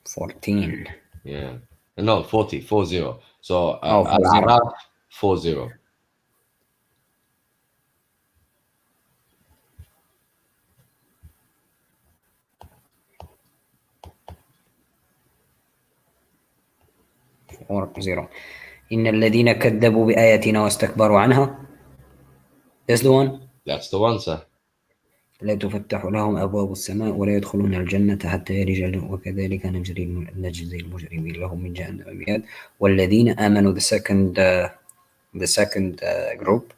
14. Yeah. No, 40. So 40. Al-Araf 40. إن الذين كذبوا بآياتنا واستكبروا عنها. That's the one. That's the one, sir. لا تفتح لهم أبواب السماء ولا يدخلون الجنة حتى يلج وكذلك نجزي المجرمين لهم من جهنم مهاد. والذين آمنوا the second group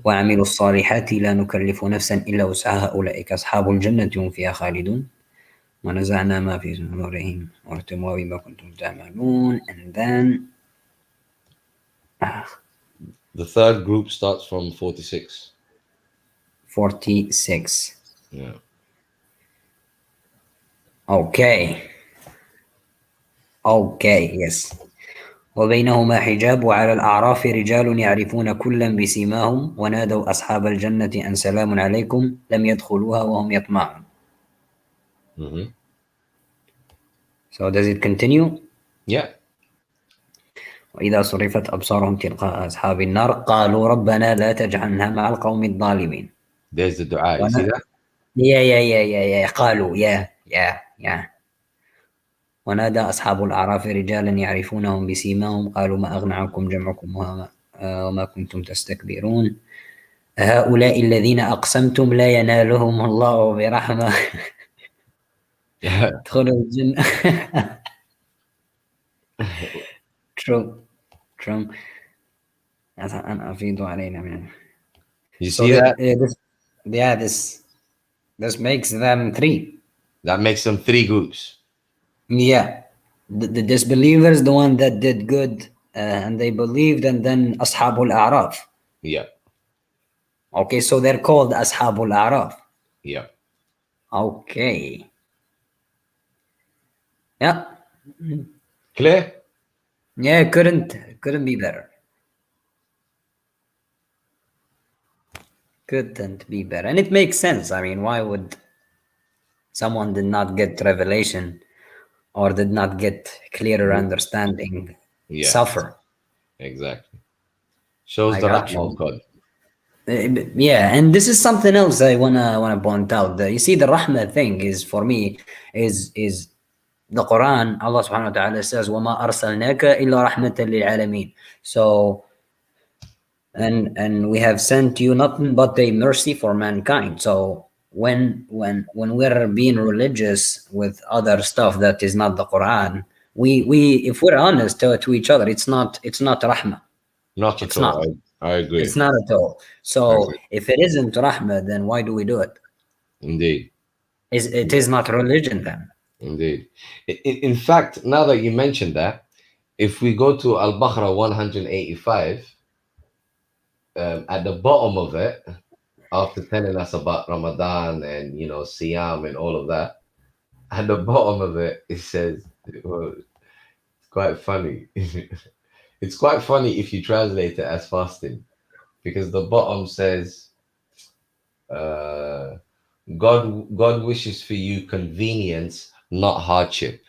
وعملوا الصالحات لا نكلف نفسا إلا وسعها أولئك أصحاب الجنة هم فيها خالدون ونزعنا ما في صدورهم وارتموا بما كنتم تعملون. And then The third group starts from 46. 46. Yeah. Okay. Okay, yes. وبينهما حجاب وعلى الأعراف رجال يعرفون كلا بسيماهم ونادوا أصحاب الجنة أن سلام عليكم لم يدخلوها وهم يطمعون. Mm-hmm. So does it continue? Yeah. وإذا صرفت أبصارهم تلقاء أصحاب النار قالوا ربنا لا تجعلنا مع القوم الظالمين. There's the dua. You see that? Yeah. قالوا yeah. ونادى أصحاب الأعراف رجالا يعرفونهم بسيماهم قالوا ما أغنى عنكم جمعكم وما كنتم تستكبرون هؤلاء الذين أقسمتم لا ينالهم الله برحمة Yeah. ادخلوا الجنة. True. أن أفيضوا علينا من. You see that? This makes them 3. That makes them 3 groups. Yeah, the disbelievers, the one that did good and they believed, and then Ashabul A'raf. Yeah. Okay, so they're called Ashabul A'raf. Yeah. Okay. Yeah. Clear? Yeah, couldn't be better. Couldn't be better. And it makes sense. I mean, why would someone did not get revelation or did not get clearer understanding suffer? Exactly. Shows I the got rahmah of God. Yeah, and this is something else I wanna point out. You see, the rahmah thing is, for me, is the Quran. Allah subhanahu wa ta'ala says, وَمَا أَرْسَلْنَاكَ إِلَّا رَحْمَةً لِلْعَالَمِينَ. So, and we have sent you nothing but a mercy for mankind. So when we're being religious with other stuff that is not the Quran, we if we're honest to each other, it's not rahmah. Not at all. I agree. It's not at all. So if it isn't rahmah, then why do we do it? Indeed. It is not religion then. Indeed. In fact, now that you mentioned that, if we go to Al-Baqarah 185, at the bottom of it, after telling us about Ramadan and Siyam and all of that, at the bottom of it, it says, well, it's quite funny. It's quite funny if you translate it as fasting, because the bottom says, God wishes for you convenience, not hardship.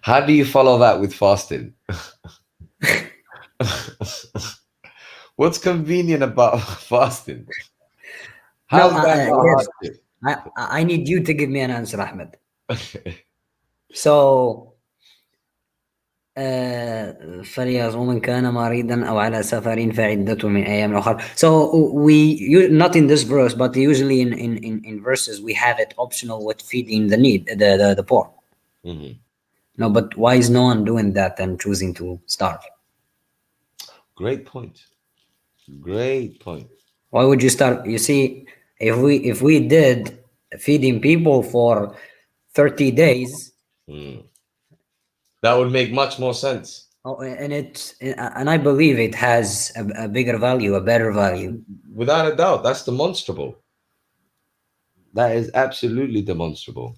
How do you follow that with fasting? What's convenient about fasting? How's that not hardship? I need you to give me an answer, Ahmed. So, فليصوم كان مريضا أو على سفر فعدة من أيام أخرى. So not in this verse, but usually in verses we have it optional with feeding the poor. Mm-hmm. No, but why is no one doing that and choosing to starve? Great point. Great point. Why would you starve? You see, if we did feeding people for 30 days. That would make much more sense. Oh, and I believe it has a bigger value, a better value. Without a doubt, that's demonstrable. That is absolutely demonstrable.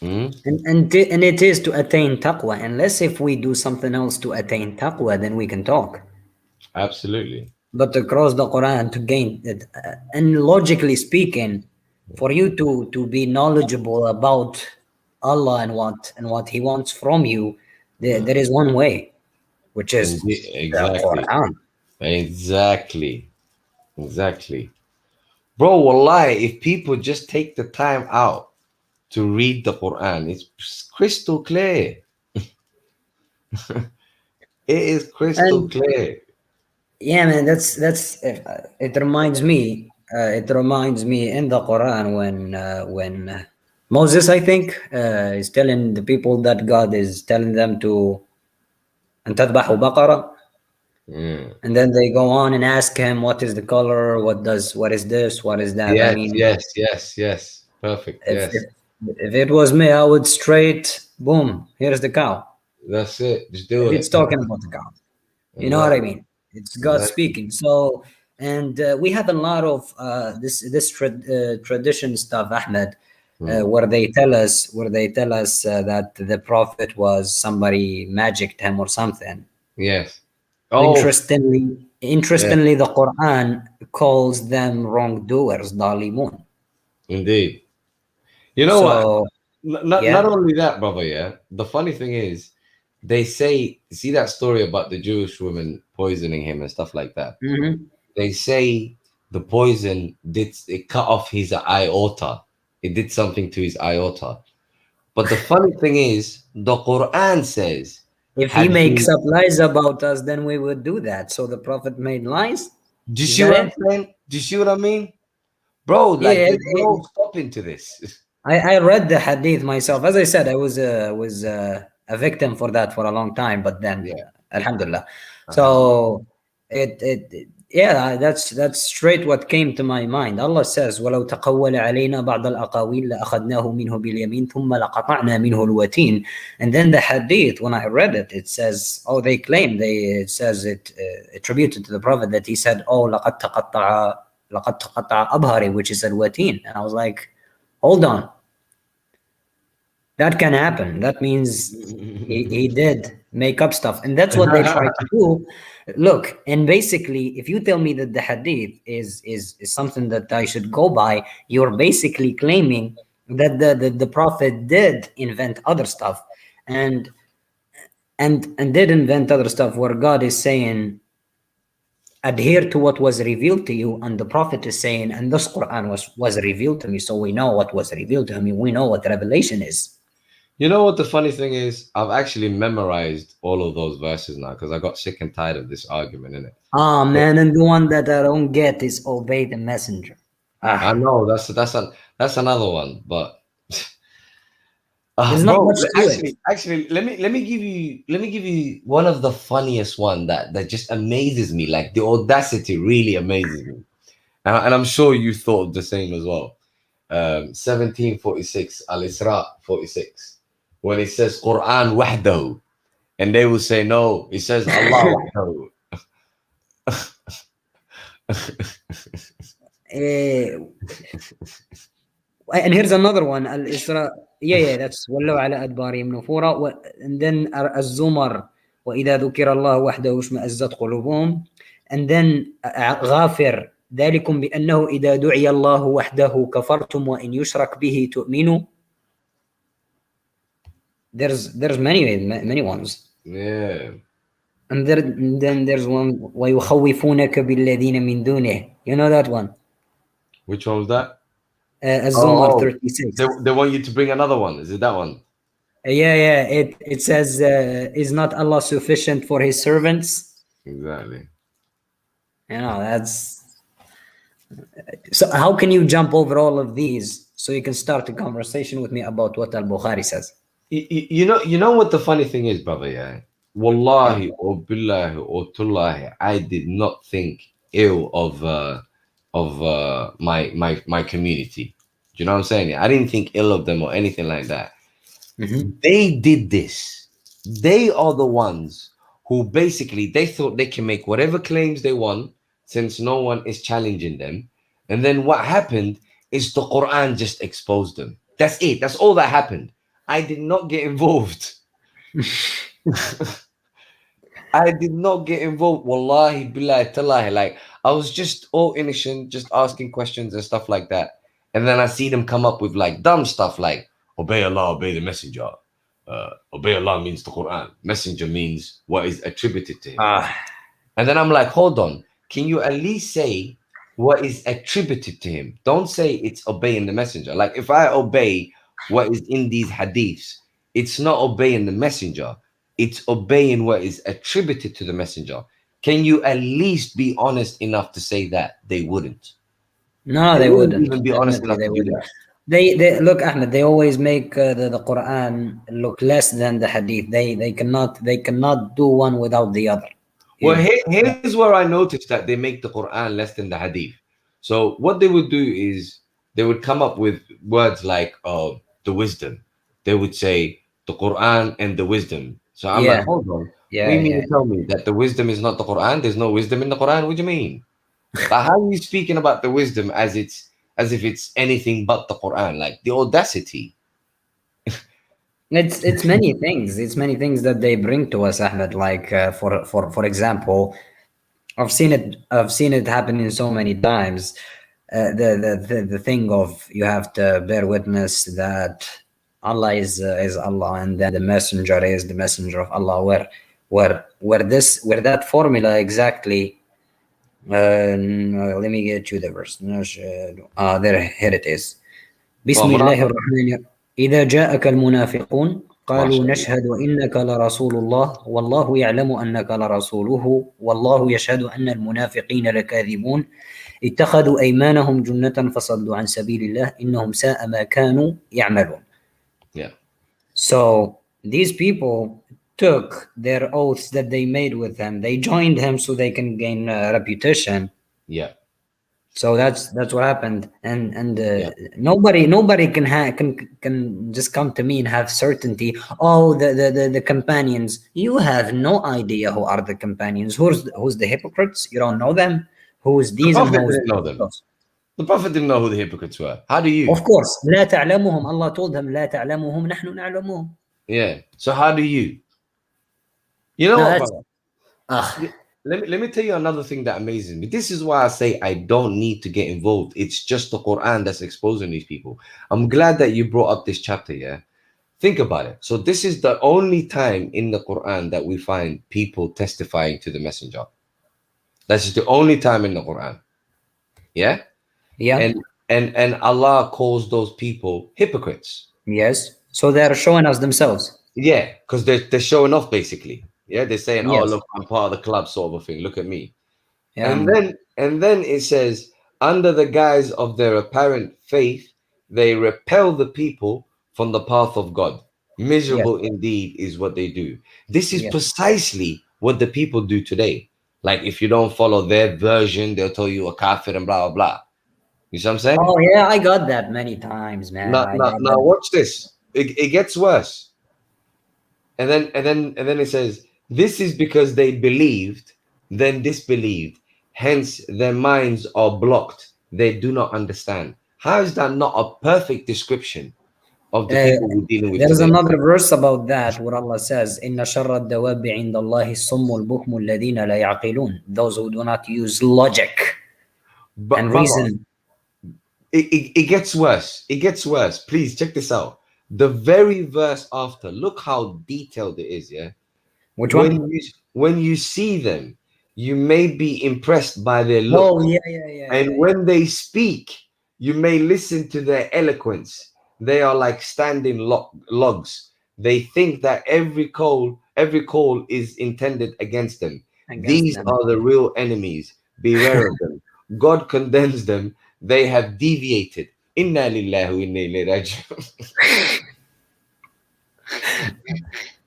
And it is to attain taqwa. Unless if we do something else to attain taqwa, then we can talk. Absolutely. But across the Quran to gain it, and logically speaking, for you to be knowledgeable about Allah and what He wants from you, there is one way, which is exactly. the Quran. Exactly. Bro, wallahi, if people just take the time out to read the Quran, it's crystal clear. It is crystal clear. Yeah, man, that's it reminds me in the Quran when Moses, I think, is telling the people that God is telling them to أن تذبحوا بقرة. And then they go on and ask him, what is the color? What is this? What is that? Yes, I mean, yes. Perfect. If it was me, I would straight, boom, here's the cow. That's it. Just do If it. it's talking about God. You know what I mean? It's God Exactly. speaking. So, and we have a lot of this tradition stuff, Ahmed, where they tell us that the prophet was somebody magicked him or something. Yes. Oh, Interestingly, the Quran calls them wrongdoers, dalimun. indeed. You know what? So, Not yeah. only that, brother. Yeah. The funny thing is, they say, see that story about the Jewish woman poisoning him and stuff like that. Mhm. They say the poison it cut off his aorta. It did something to his aorta. But the funny thing is, the Quran says, If he had makes up lies about us, then we would do that. So the prophet made lies. do you Is see that what I'm it? saying? Do you see what I mean? Bro, like Yeah, there's no stopping to this. I read the hadith myself. As I said, I was a victim for that for a long time, but then Yeah. alhamdulillah. So it yeah, that's straight what came to my mind. Allah says, وَلَوْ تَقَوَّلَ عَلَيْنَا بَعْضَ الْأَقَاوِيلِ لَأَخَذْنَاهُ مِنْهُ بِالْيَمِينِ ثُمَّ لَقَطَعْنَا مِنْهُ الْوَتِينَ. And then the hadith, when I read it, it says, oh, they claim, it says it attributed to the Prophet that he said, oh, لَقَدْ تَقَطَّعَ أَبْهَرِ, which is al-watin. And I was like, hold on. That can happen. That means he did make up stuff. And that's what they try to do. Look, and basically, if you tell me that the hadith is something that I should go by, you're basically claiming that the Prophet did invent other stuff and did invent other stuff where God is saying, adhere to what was revealed to you, and the Prophet is saying, and this Quran was revealed to me, so we know what was revealed to me. We know what revelation is. You know what the funny thing is? I've actually memorized all of those verses now because I got sick and tired of this argument, innit? Ah, man, and the one that I don't get is obey the messenger. I know that's another one, but There's not much to it. actually, let me give you one of the funniest one that just amazes me. Like the audacity really amazes me, and I'm sure you thought the same as well. 1746 Al-Isra 46. When it says Quran wahdahu, and they will say no, it says Allah wahdahu. And here's another one, Al-Isra. Yeah, that's وَلَّوْا عَلَى أَدْبَارِهِمْ نُفُورًا. And then الزمر وَإِذَا ذُكِرَ اللَّهُ وَحْدَهُ اشْمَأَزَّتْ قُلُوبُهُم. And then غافر ذلكم بأنه إذا دعي الله وحده كفرتم وإن يشرك به تؤمنوا. There's many ones. Yeah. And then there's one ويخوفونك بالذين من دونه. You know that one? Which one was that? الزمر 36. They want you to bring another one. Is it that one? Yeah. It says, is not Allah sufficient for his servants? Exactly. You know, that's... So how can you jump over all of these so you can start a conversation with me about what Al-Bukhari says? You know what the funny thing is, brother, yeah? Wallahi or billahi or tullahi, I did not think ill of my community. Do you know what I'm saying? I didn't think ill of them or anything like that. They did this. They are the ones who basically they thought they can make whatever claims they want since no one is challenging them. And then what happened is the Quran just exposed them. That's it. That's all that happened. I did not get involved. I did not get involved. Wallahi, billahi, tallahi. Like, I was just all innocent, just asking questions and stuff like that. And then I see them come up with like dumb stuff like, obey Allah, obey the messenger. Obey Allah means the Quran. Messenger means what is attributed to him. And then I'm like, hold on. Can you at least say what is attributed to him? Don't say it's obeying the messenger. Like, if I obey what is in these hadiths, it's not obeying the messenger. It's obeying what is attributed to the messenger. Can you at least be honest enough to say that? They wouldn't. No, they wouldn't even be honest enough they to do wouldn't. that. They look, Ahmed, they always make the Quran look less than the hadith. They cannot do one without the other. Well, here's where I noticed that they make the Quran less than the hadith. So what they would do is they would come up with words like the wisdom. They would say the Quran and the wisdom So I'm Yeah. like, hold on. Yeah, What do you mean yeah. to tell me that the wisdom is not the Quran? There's no wisdom in the Quran. What do you mean? But how are you speaking about the wisdom as if it's anything but the Quran? Like the audacity. It's many things. It's many things that they bring to us, Ahmed. Like for example, I've seen it. I've seen it happening so many times. The thing of you have to bear witness that Allah is Allah, and then the messenger is the messenger of Allah. Where that formula exactly. Let me get you the verse. There, here it is. بسم Well, الله الرحمن الرحيم. إذا جاءك المنافقون ما قالوا شاء الله. نشهد إنك لرسول الله والله يعلم أنك لرسوله والله يشهد أن المنافقين لكاذبون اتخذوا أيمانهم جنة فصدوا عن سبيل الله إنهم ساء ما كانوا يعملون. Yeah. So these people took their oaths that they made with him. They joined him so they can gain reputation. Yeah. So that's what happened, and Yeah. nobody can just come to me and have certainty. Oh, the companions. You have no idea who are the companions. Who's the hypocrites? You don't know them. Who's The these and Prophet who's didn't know them. those? The Prophet didn't know who the hypocrites were. How do you? Of course, لا تعلمهم. Allah told them لا تعلمهم نحن نعلمهم. Yeah. So how do you? You know No, what, that's brother? Let me tell you another thing that amazes me. This is why I say I don't need to get involved. It's just the Quran that's exposing these people. I'm glad that you brought up this chapter, yeah? Think about it. So this is the only time in the Quran that we find people testifying to the messenger. That's the only time in the Quran. Yeah? yeah. And Allah calls those people hypocrites. Yes. So they're showing us themselves. Yeah, because they're showing off basically. Yeah, they're saying, "Oh, Yes. look, I'm part of the club," sort of a thing. Look at me. Yeah. And then it says, under the guise of their apparent faith, they repel the people from the path of God. Miserable indeed is what they do. This is Yes. precisely what the people do today. Like if you don't follow their version, they'll tell you a kafir and blah blah blah. You see what I'm saying? Oh yeah, I got that many times, man. Now, I now, got now that. watch this. It gets worse. And then it says, this is because they believed, then disbelieved. Hence, their minds are blocked. They do not understand. How is that not a perfect description of the people we're dealing with There's today? another verse about that where Allah says, "Inna sharra ad-dawabi 'inda Allahi as-summu al-bukmu alladhina la ya'qilun." Those who do not use logic But and brother, reason. it gets worse. It gets worse. Please check this out. The very verse after, look how detailed it is, yeah? Which one? When you see them, you may be impressed by their look. Oh yeah. And when they speak, you may listen to their eloquence. They are like standing logs. They think that every call is intended against them. These are the real enemies. Beware of them. God condemns them. They have deviated. Inna lillahi wa inna ilayhi raji'un.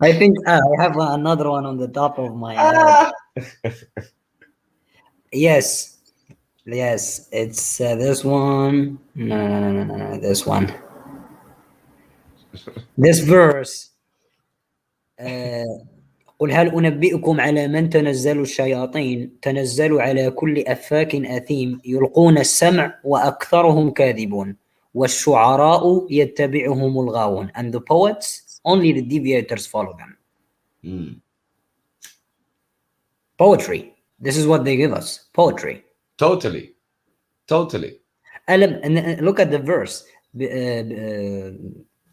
I think I have another one on the top of my head. Yes, it's this one. No, this one. This verse. قل هل أنبئكم على من تنزل الشياطين تنزل على كل أفاك أثيم يلقون السمع وأكثرهم كاذبون والشعراء يتبعهم الغاوون, and the poets, only the deviators follow them. Poetry. This is what they give us. Poetry. Totally. And look at the verse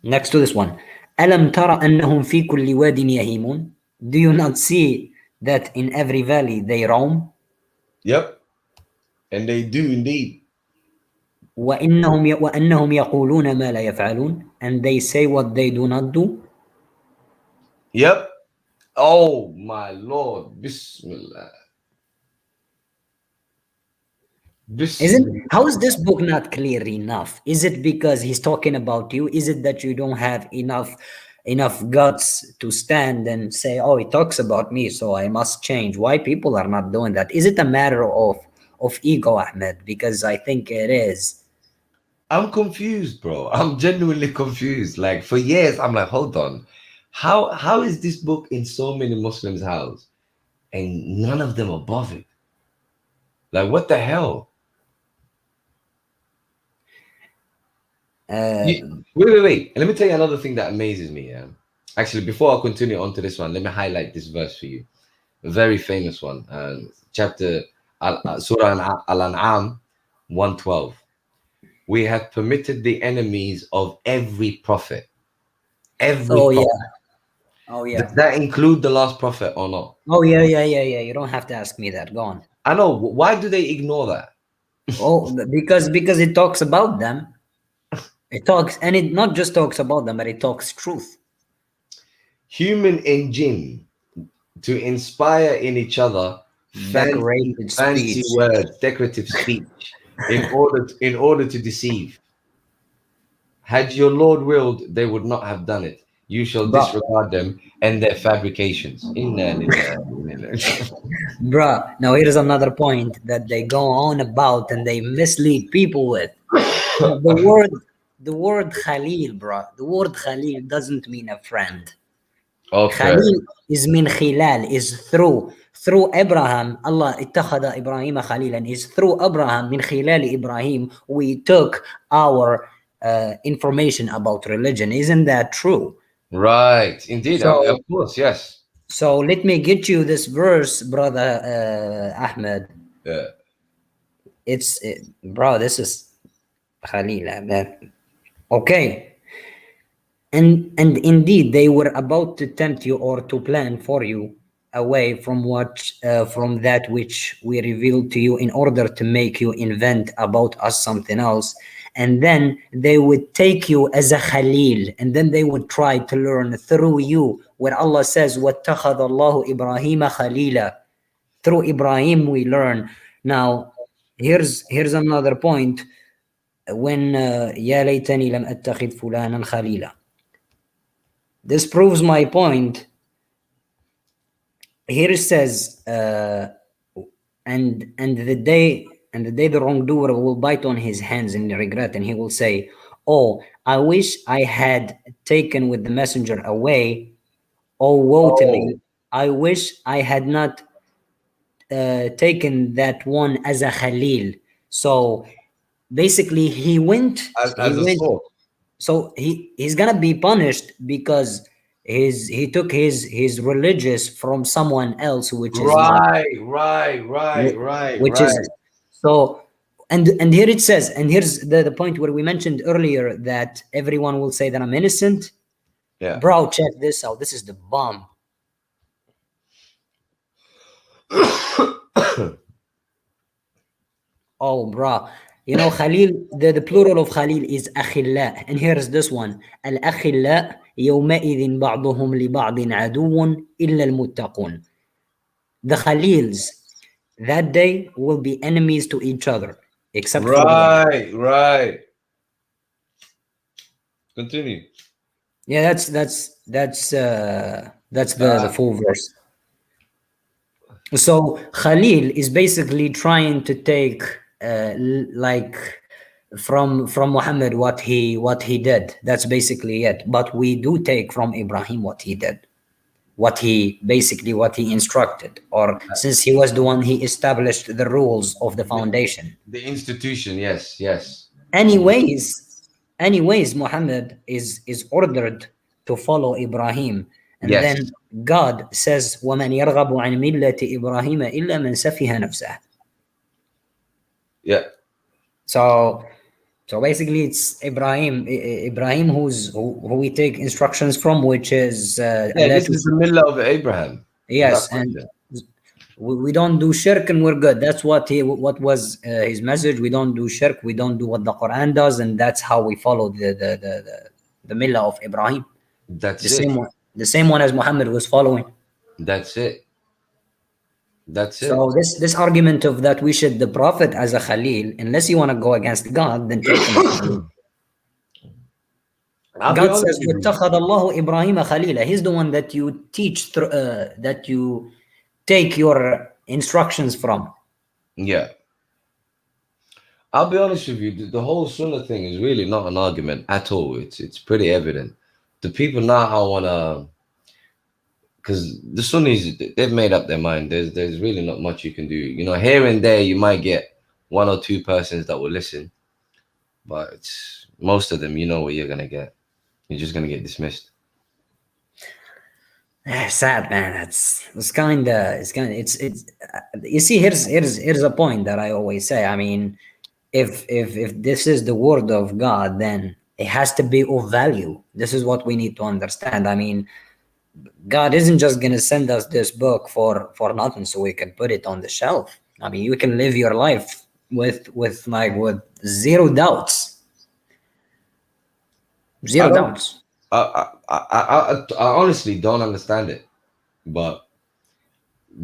next to this one. ألم ترى أنهم في كل واد يهيمون? Do you not see that in every valley they roam? Yep. And they do indeed. وأنهم يقولون ما لا يفعلون, and they say what they do not do. Yep. Oh my Lord. Bismillah. How is this book not clear enough? Is it because he's talking about you? Is it that you don't have enough guts to stand and say, oh, he talks about me, so I must change? Why people are not doing that? Is it a matter of ego, Ahmed? Because I think it is. I'm confused, bro. I'm genuinely confused. Like for years, I'm like, hold on. How is this book in so many Muslims' house and none of them above it? Like, what the hell? Wait. And let me tell you another thing that amazes me. Yeah? Actually, before I continue on to this one, let me highlight this verse for you. A very famous one. Chapter Surah Al-An'am 112. We have permitted the enemies of every prophet. Every prophet. Oh yeah. Does that include the last prophet or not? Oh yeah. You don't have to ask me that. Go on. I know. Why do they ignore that? Oh, because it talks about them. It talks, and it not just talks about them, but it talks truth. Human and jinn to inspire in each other fancy words, decorative speech, in order to deceive. Had your Lord willed, they would not have done it. You shall disregard them and their fabrications. Bruh, now here's another point that they go on about and they mislead people with. The word Khalil, bruh. The word Khalil doesn't mean a friend. Okay. Khalil is min khilal, is through Abraham. Allah ittakhada Ibrahim khalilan, is through Abraham, min khilal Ibrahim, we took our information about religion. Isn't that true? Right. Indeed. Of course, yes. So let me get you this verse, brother Ahmed. Yeah. Bro, this is Khalil. Okay. And indeed, they were about to tempt you or to plan for you away from from that which we revealed to you, in order to make you invent about us something else. And then they would take you as a Khalil, and then they would try to learn through you, where Allah says, وَاتَّخَذَ اللَّهُ إِبْرَاهِيمَ خَلِيلًا. Through Ibrahim we learn. Now, here's another point. When يَا لَيْتَنِي لَمْ أَتَّخِذْ فُلَانًا خَلِيلًا. This proves my point. Here it says, and the day the wrongdoer will bite on his hands in regret, and he will say, oh, I wish I had taken with the messenger away. Oh, woe to me. I wish I had not taken that one as a Khalil. So basically he went as a sword. So he's gonna be punished because he took his religious from someone else, which is is so. And here it says, and here's the point where we mentioned earlier that everyone will say that I'm innocent. Yeah, bro, check this out. This is the bomb. Oh, bro. You know, Khalil, the plural of Khalil is أخلاء. And here's this one. الأخلاء يومئذ بعضهم لبعض عدو إلا المتقون. The Khalils that day will be enemies to each other, except for them. Right. Continue. Yeah, that's the full verse. So Khalil is basically trying to take like from Muhammad what he did. That's basically it. But we do take from Ibrahim what he did, what he instructed, or since he was the one, he established the rules of the foundation, the institution. Yes. Anyways, Muhammad is ordered to follow Ibrahim. And then God says, وَمَنْ يَرْغَبُ عَنْ مِلَّةِ إِبْرَاهِيمَ إِلَّا مَنْ سَفِهَ نَفْسَهُ. Yeah. So basically, it's Ibrahim who we take instructions from, which is this is the millah of Abraham. Yes, and we don't do shirk, and we're good. That's what was his message. We don't do shirk. We don't do what the Quran does, and that's how we follow the millah of Ibrahim. That's the same one as Muhammad was following. That's it. So this argument of that we should the Prophet as a Khalil, unless you want to go against God, then take him. God says, وَاتَّخَذَ اللَّهُ إِبْرَاهِيمَ خَلِيلًا. He's the one that you teach, that you take your instructions from. Yeah. I'll be honest with you, the whole Sunnah thing is really not an argument at all. It's pretty evident. The people now want to because the Sunnis, they've made up their mind. There's really not much you can do. You know, here and there you might get one or two persons that will listen, but most of them, you know what you're gonna get. You're just gonna get dismissed. Sad, man. It's kind of it's you see, here's a point that I always say. I mean, if this is the word of God, then it has to be of value. This is what we need to understand. I mean, God isn't just gonna send us this book for nothing so we can put it on the shelf. I mean, you can live your life with zero doubts. Zero I don't- doubts. I honestly don't understand it, but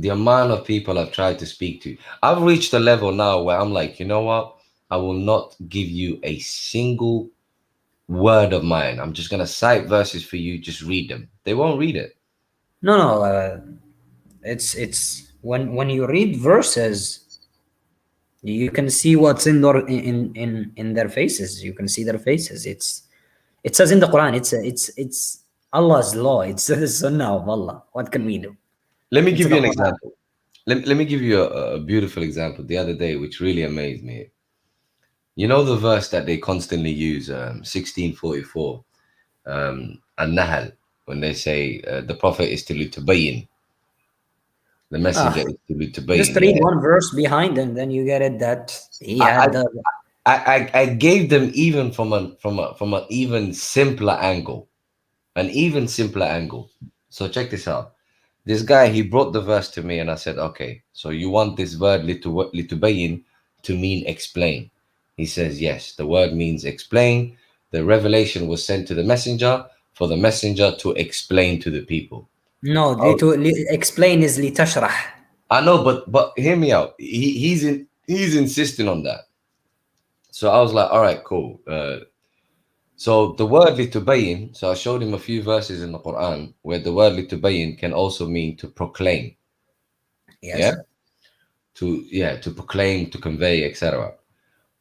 the amount of people I've tried to speak to, I've reached a level now where I'm like, you know what? I will not give you a single word of mine. I'm just gonna cite verses for you. Just read them. They won't read it. No. It's when you read verses, you can see what's in their faces. You can see their faces. It says in the Quran. It's Allah's law. It's the Sunnah of Allah. What can we do? Let me It's give you an the Quran. example. Let me give you a beautiful example the other day, which really amazed me. You know the verse that they constantly use, 1644, An-Nahl, when they say the Prophet is to Lutabayin, the messenger is to Lutabayin. Just read one verse behind, and then you get it that he had the. I gave them even from an even simpler angle, So check this out. This guy, he brought the verse to me, and I said, okay, so you want this word litubayin to mean explain? He says, yes, the word means explain. The revelation was sent to the messenger for the messenger to explain to the people. No, explain is litashrah. I know, but hear me out. He's insisting on that. So I was like, all right, cool. So the word litubayin, so I showed him a few verses in the Quran where the word litubayin can also mean to proclaim. Yes. Yeah? To proclaim, to convey, etc.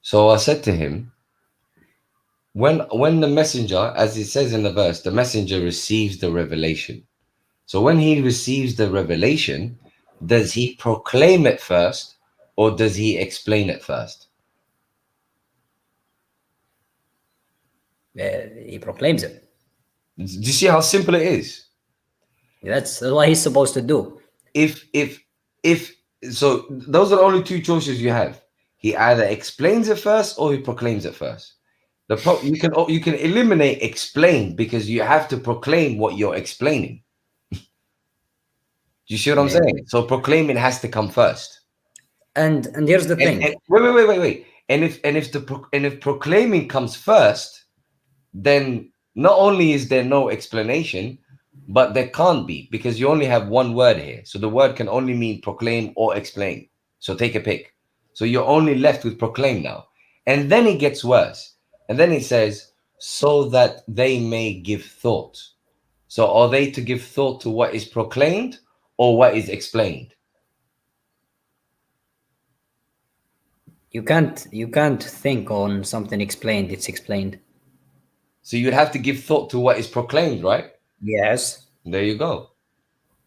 So I said to him, when the messenger, as it says in the verse, the messenger receives the revelation. So when he receives the revelation, does he proclaim it first or does he explain it first? He proclaims it. Do you see how simple it is? That's what he's supposed to do. If so, those are the only two choices you have. He either explains it first or he proclaims it first. You can eliminate explain because you have to proclaim what you're explaining. Do you see what I'm saying? So proclaiming has to come first. And here's the thing. Wait. And if proclaiming comes first, then not only is there no explanation, but there can't be, because you only have one word here. So the word can only mean proclaim or explain. So take a pick. So you're only left with proclaim now. And then it gets worse. And then it says, so that they may give thought. So are they to give thought to what is proclaimed or what is explained? You can't think on something explained. It's explained. So you'd have to give thought to what is proclaimed, right? Yes. There you go.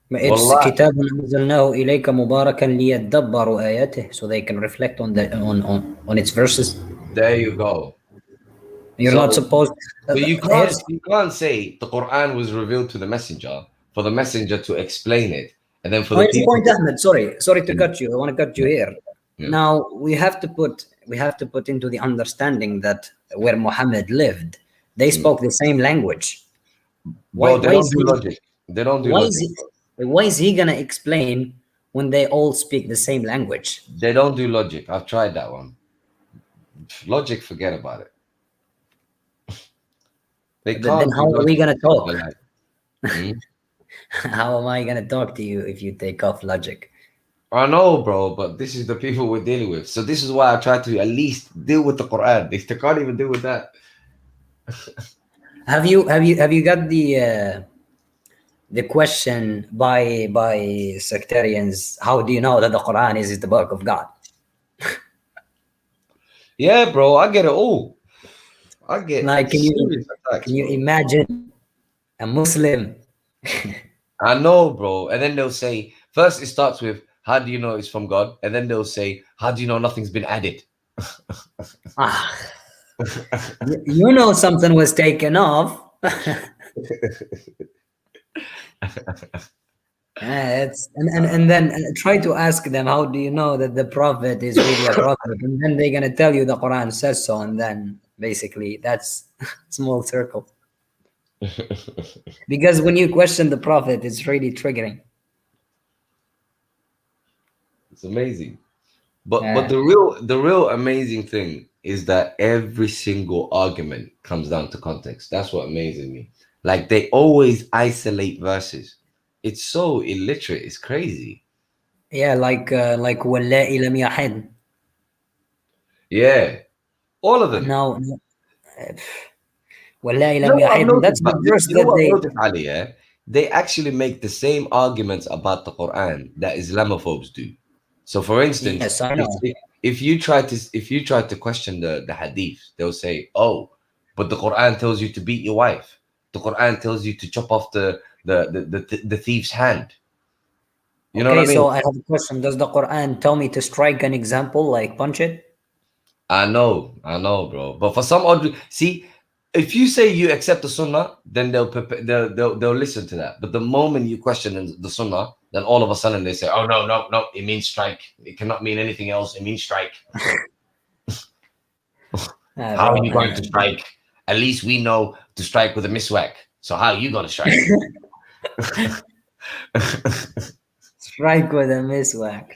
It's Wallah. كتاب أنزلناه إليك مباركا ليدبروا آياته, so they can reflect on its verses. There you go. You're So- not supposed. So you can't say the Quran was revealed to the messenger for the messenger to explain it, and then for the Here's the people. point, Ahmed. Sorry to cut you. I want to cut you here. Yeah. Now we have to put into the understanding that where Muhammad lived, they spoke the same language. Bro, they why don't is do he- logic. They don't do logic. Why is he gonna explain when they all speak the same language? They don't do logic. I've tried that one. Logic, forget about it. They But can't. then do how are we logic. gonna talk? They're like, "Hmm? How am I gonna talk to you if you take off logic? I know, bro, but this is the people we're dealing with. So this is why I try to at least deal with the Quran. They can't even deal with that. Have you got the question by sectarians? How do you know that the Quran is the book of God? Yeah, bro, I get it all. I get Like, can you serious attacks, Can you bro. imagine a Muslim I know, bro. And then they'll say, first it starts with, how do you know it's from God? And then they'll say, how do you know nothing's been added? Ah, you know something was taken off. It's and then try to ask them, how do you know that the prophet is really a prophet? And then they're gonna tell you the Quran says so, and then basically that's small circle. Because when you question the prophet, it's really triggering. It's amazing. But Yeah. the real amazing thing is that every single argument comes down to context. That's what amazes me. Like they always isolate verses. It's so illiterate. It's crazy. Yeah, like wallahi lam yahid. Yeah, all of them. Now, wallahi You lam know what I've yahid. noticed? That's the verse You know that what I've they. noticed, Ali? Yeah, they actually make the same arguments about the Quran that Islamophobes do. So, for instance, Yes, I know. if you try to question the hadith, they'll say, "Oh, but the Quran tells you to beat your wife. The Quran tells you to chop off the thief's hand." You know what Okay, I mean? so I have a question. Does the Quran tell me to strike an example, like punch it? I know, bro. But for some odd see, if you say you accept the Sunnah, then they'll listen to that. But the moment you question the Sunnah, then all of a sudden they say, "Oh no, it means strike. It cannot mean anything else. It means strike. How are you going to strike? At least we know to strike with a miswak. So how are you gonna strike?" Strike with a miswak.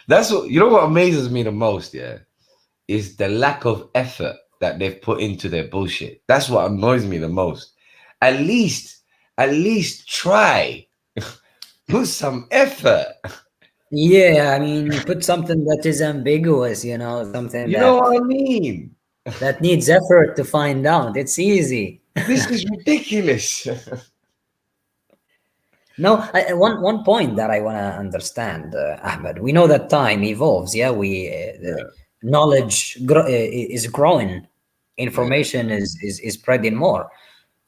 That's what you know. What amazes me the most, yeah, is the lack of effort that they've put into their bullshit. That's what annoys me the most. At least try. Put some effort. Yeah, I mean, put something that is ambiguous, something You know that what I mean? that needs effort to find out. It's easy. This is ridiculous. No, one point that I want to understand, Ahmed. We know that time evolves. Yeah, the knowledge is growing, information is spreading more.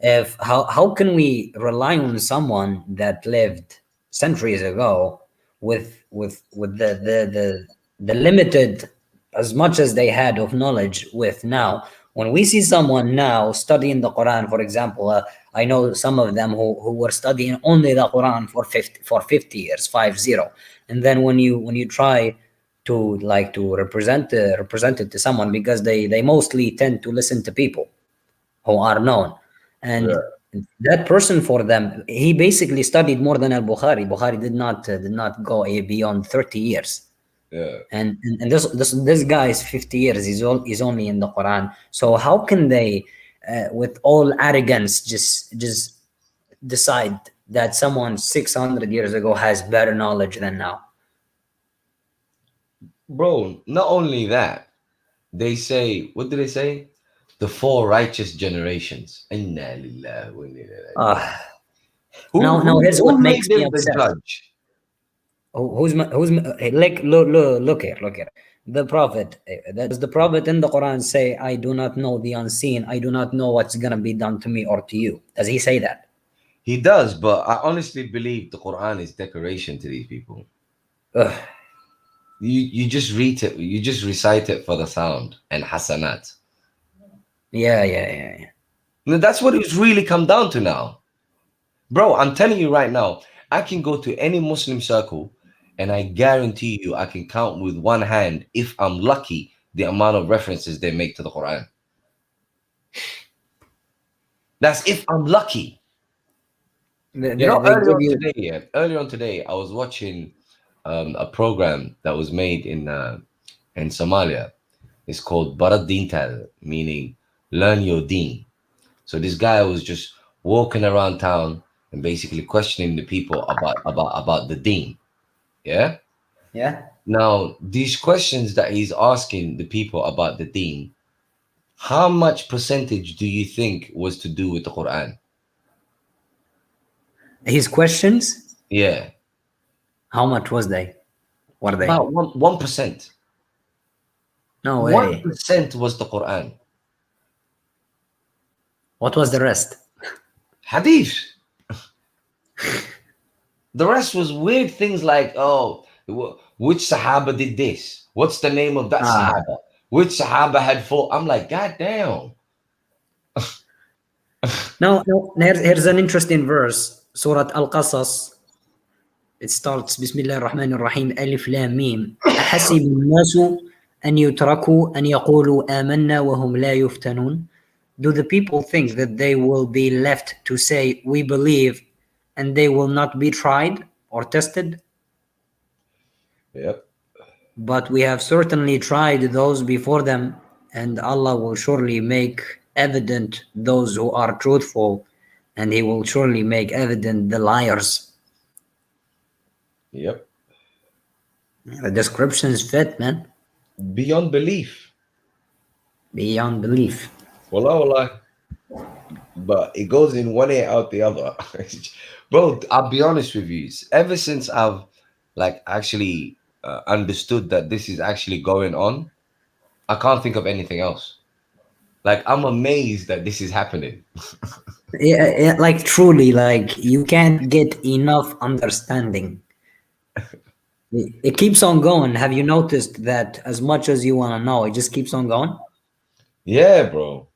If how can we rely on someone that lived centuries ago with the limited as much as they had of knowledge with now? When we see someone now studying the Quran, for example, I know some of them who were studying only the Quran for 50 years, 50, and then when you try to represent it to someone, because they mostly tend to listen to people who are known, and that person, for them, he basically studied more than al-Bukhari. Bukhari did not go beyond 30 years. Yeah. And this guy is 50 years. He's only in the Quran. So how can they, with all arrogance, just decide that someone 600 years ago has better knowledge than now? Bro, not only that, they say, what do they say? The four righteous generations. Inna lillahi wa inna ilaihi raji'un. Now here's what who made makes me them the upset. judge? Who's like look here. The prophet, does the prophet in the Quran say, "I do not know the unseen. I do not know what's gonna be done to me or to you"? Does he say that? He does, but I honestly believe the Quran is decoration to these people. Ugh. You just read it, you just recite it for the sound and hasanat. Yeah. No, that's what it's really come down to now. Bro, I'm telling you right now, I can go to any Muslim circle and I guarantee you I can count with one hand, if I'm lucky, the amount of references they make to the Quran. That's if I'm lucky. Earlier on today, I was watching a program that was made in Somalia. It's called Barad Tal, meaning learn your deen. So this guy was just walking around town and basically questioning the people about the deen. Yeah. Now, these questions that he's asking the people about the deen, how much percentage do you think was to do with the Quran? His questions? Yeah. How much were they? About 1%. No way. 1% was the Quran. What was the rest? Hadith. The rest was weird things like, oh, which Sahaba did this? What's the name of that Sahaba? Which Sahaba had fought? I'm like, God damn. No, here's an interesting verse. Surah Al-Qasas. It starts Bismillah ar-Rahman ar-Rahim Alif Lam Mim. أحسب الناس أن يتركوا أن يقولوا آمنا وهم لا يفتنون. Do the people think that they will be left to say we believe and they will not be tried or tested? Yep. But we have certainly tried those before them, and Allah will surely make evident those who are truthful, and He will surely make evident the liars. Yep. The descriptions fit, man. Beyond belief. Beyond belief. Wallah. But it goes in one ear out the other. Bro, I'll be honest with you. Ever since I've like actually understood that this is actually going on, I can't think of anything else. Like, I'm amazed that this is happening. Yeah, like truly, like you can't get enough understanding. It keeps on going. Have you noticed that as much as you want to know, it just keeps on going? Yeah, bro.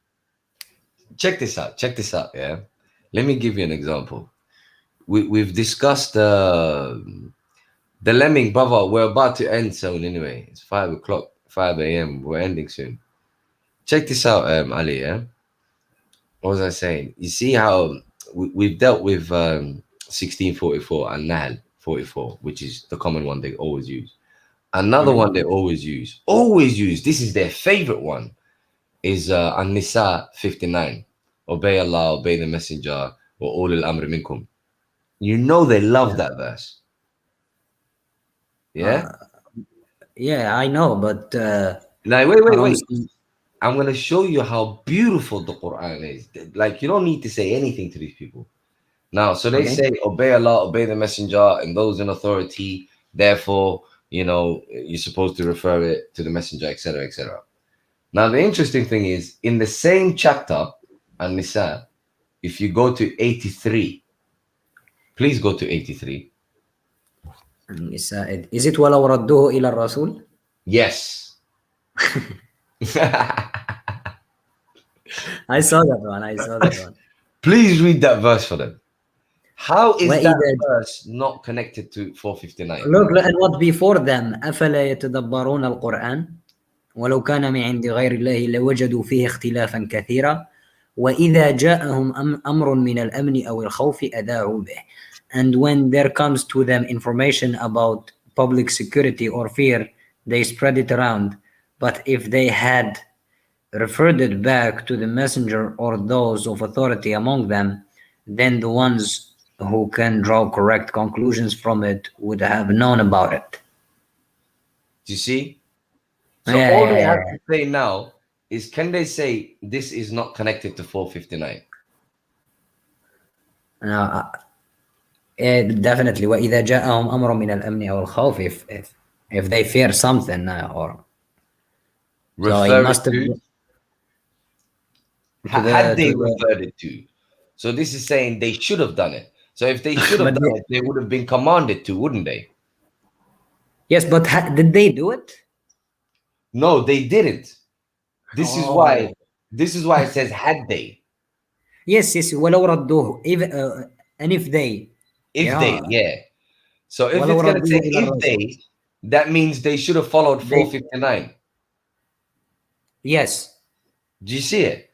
Check this out. Yeah. Let me give you an example. We've discussed the lemming, brother. We're about to end soon anyway. It's 5 o'clock, 5 a.m. We're ending soon. Check this out, Ali. Yeah. What was I saying? You see how we've dealt with 1644 and Nahl 44, which is the common one they always use. Another one they always use. This is their favorite one. Is An-Nisa 59. Obey Allah, obey the Messenger, or ulil amri minkum. You know they love that verse. Yeah? Yeah, I know, but Now, wait. I'm going to show you how beautiful the Quran is. Like, you don't need to say anything to these people. Now, so they say, obey Allah, obey the Messenger, and those in authority. Therefore, you know, you're supposed to refer it to the Messenger, etc., etc. Now, the interesting thing is, in the same chapter, An-Nisa, if you go to 83, please go to 83. is it وَلَوْ رَدُّوهُ إِلَى الرَّسُولِ? Yes. I saw that one. Please read that verse for them. How is وَإِذَا that verse not connected to 459? Look, and what before them, أَفَلَا يَتَدَبَّرُونَ الْقُرْآنَ ولو كان من عند غير الله لوجدوا فيه اختلافا كثيرا وإذا جاءهم أمر من الأمن أو الخوف أذاعوا به. And when there comes to them information about public security or fear, they spread it around. But if they had referred it back to the messenger or those of authority among them, then the ones who can draw correct conclusions from it would have known about it. Do you see? So all they have to say now is, can they say this is not connected to 459? Definitely. وإذا جاءهم أمر من الأمن أو الخوف, if they fear something or so he must have had they referred it to. So this is saying they should have done it. So if they should have done it, they would have been commanded to, wouldn't they? Yes, but did they do it? No, they didn't. This is why it says had they. Yes. ولو ردوه. And if they. Yeah. So if it's going to say if they, that means they should have followed 459. Yes. Do you see it?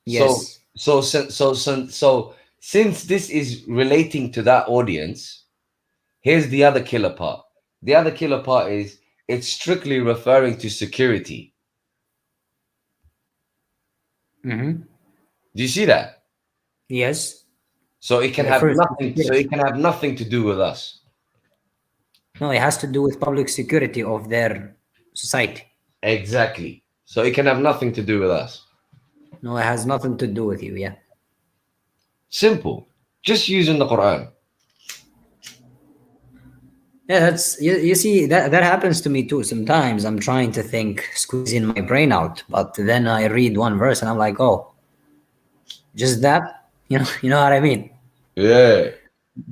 Yes. So since this is relating to that audience, here's the other killer part. The other killer part is it's strictly referring to security. Mm-hmm. Do you see that? Yes. So it can have nothing. So it can have nothing to do with us. No, it has to do with public security of their society. Exactly. So it can have nothing to do with us. No, it has nothing to do with you. Yeah. Simple. Just using the Quran. Yeah, that's you see that happens to me too. Sometimes I'm trying to think, squeezing my brain out, but then I read one verse and I'm like, oh, just that? You know what I mean? Yeah.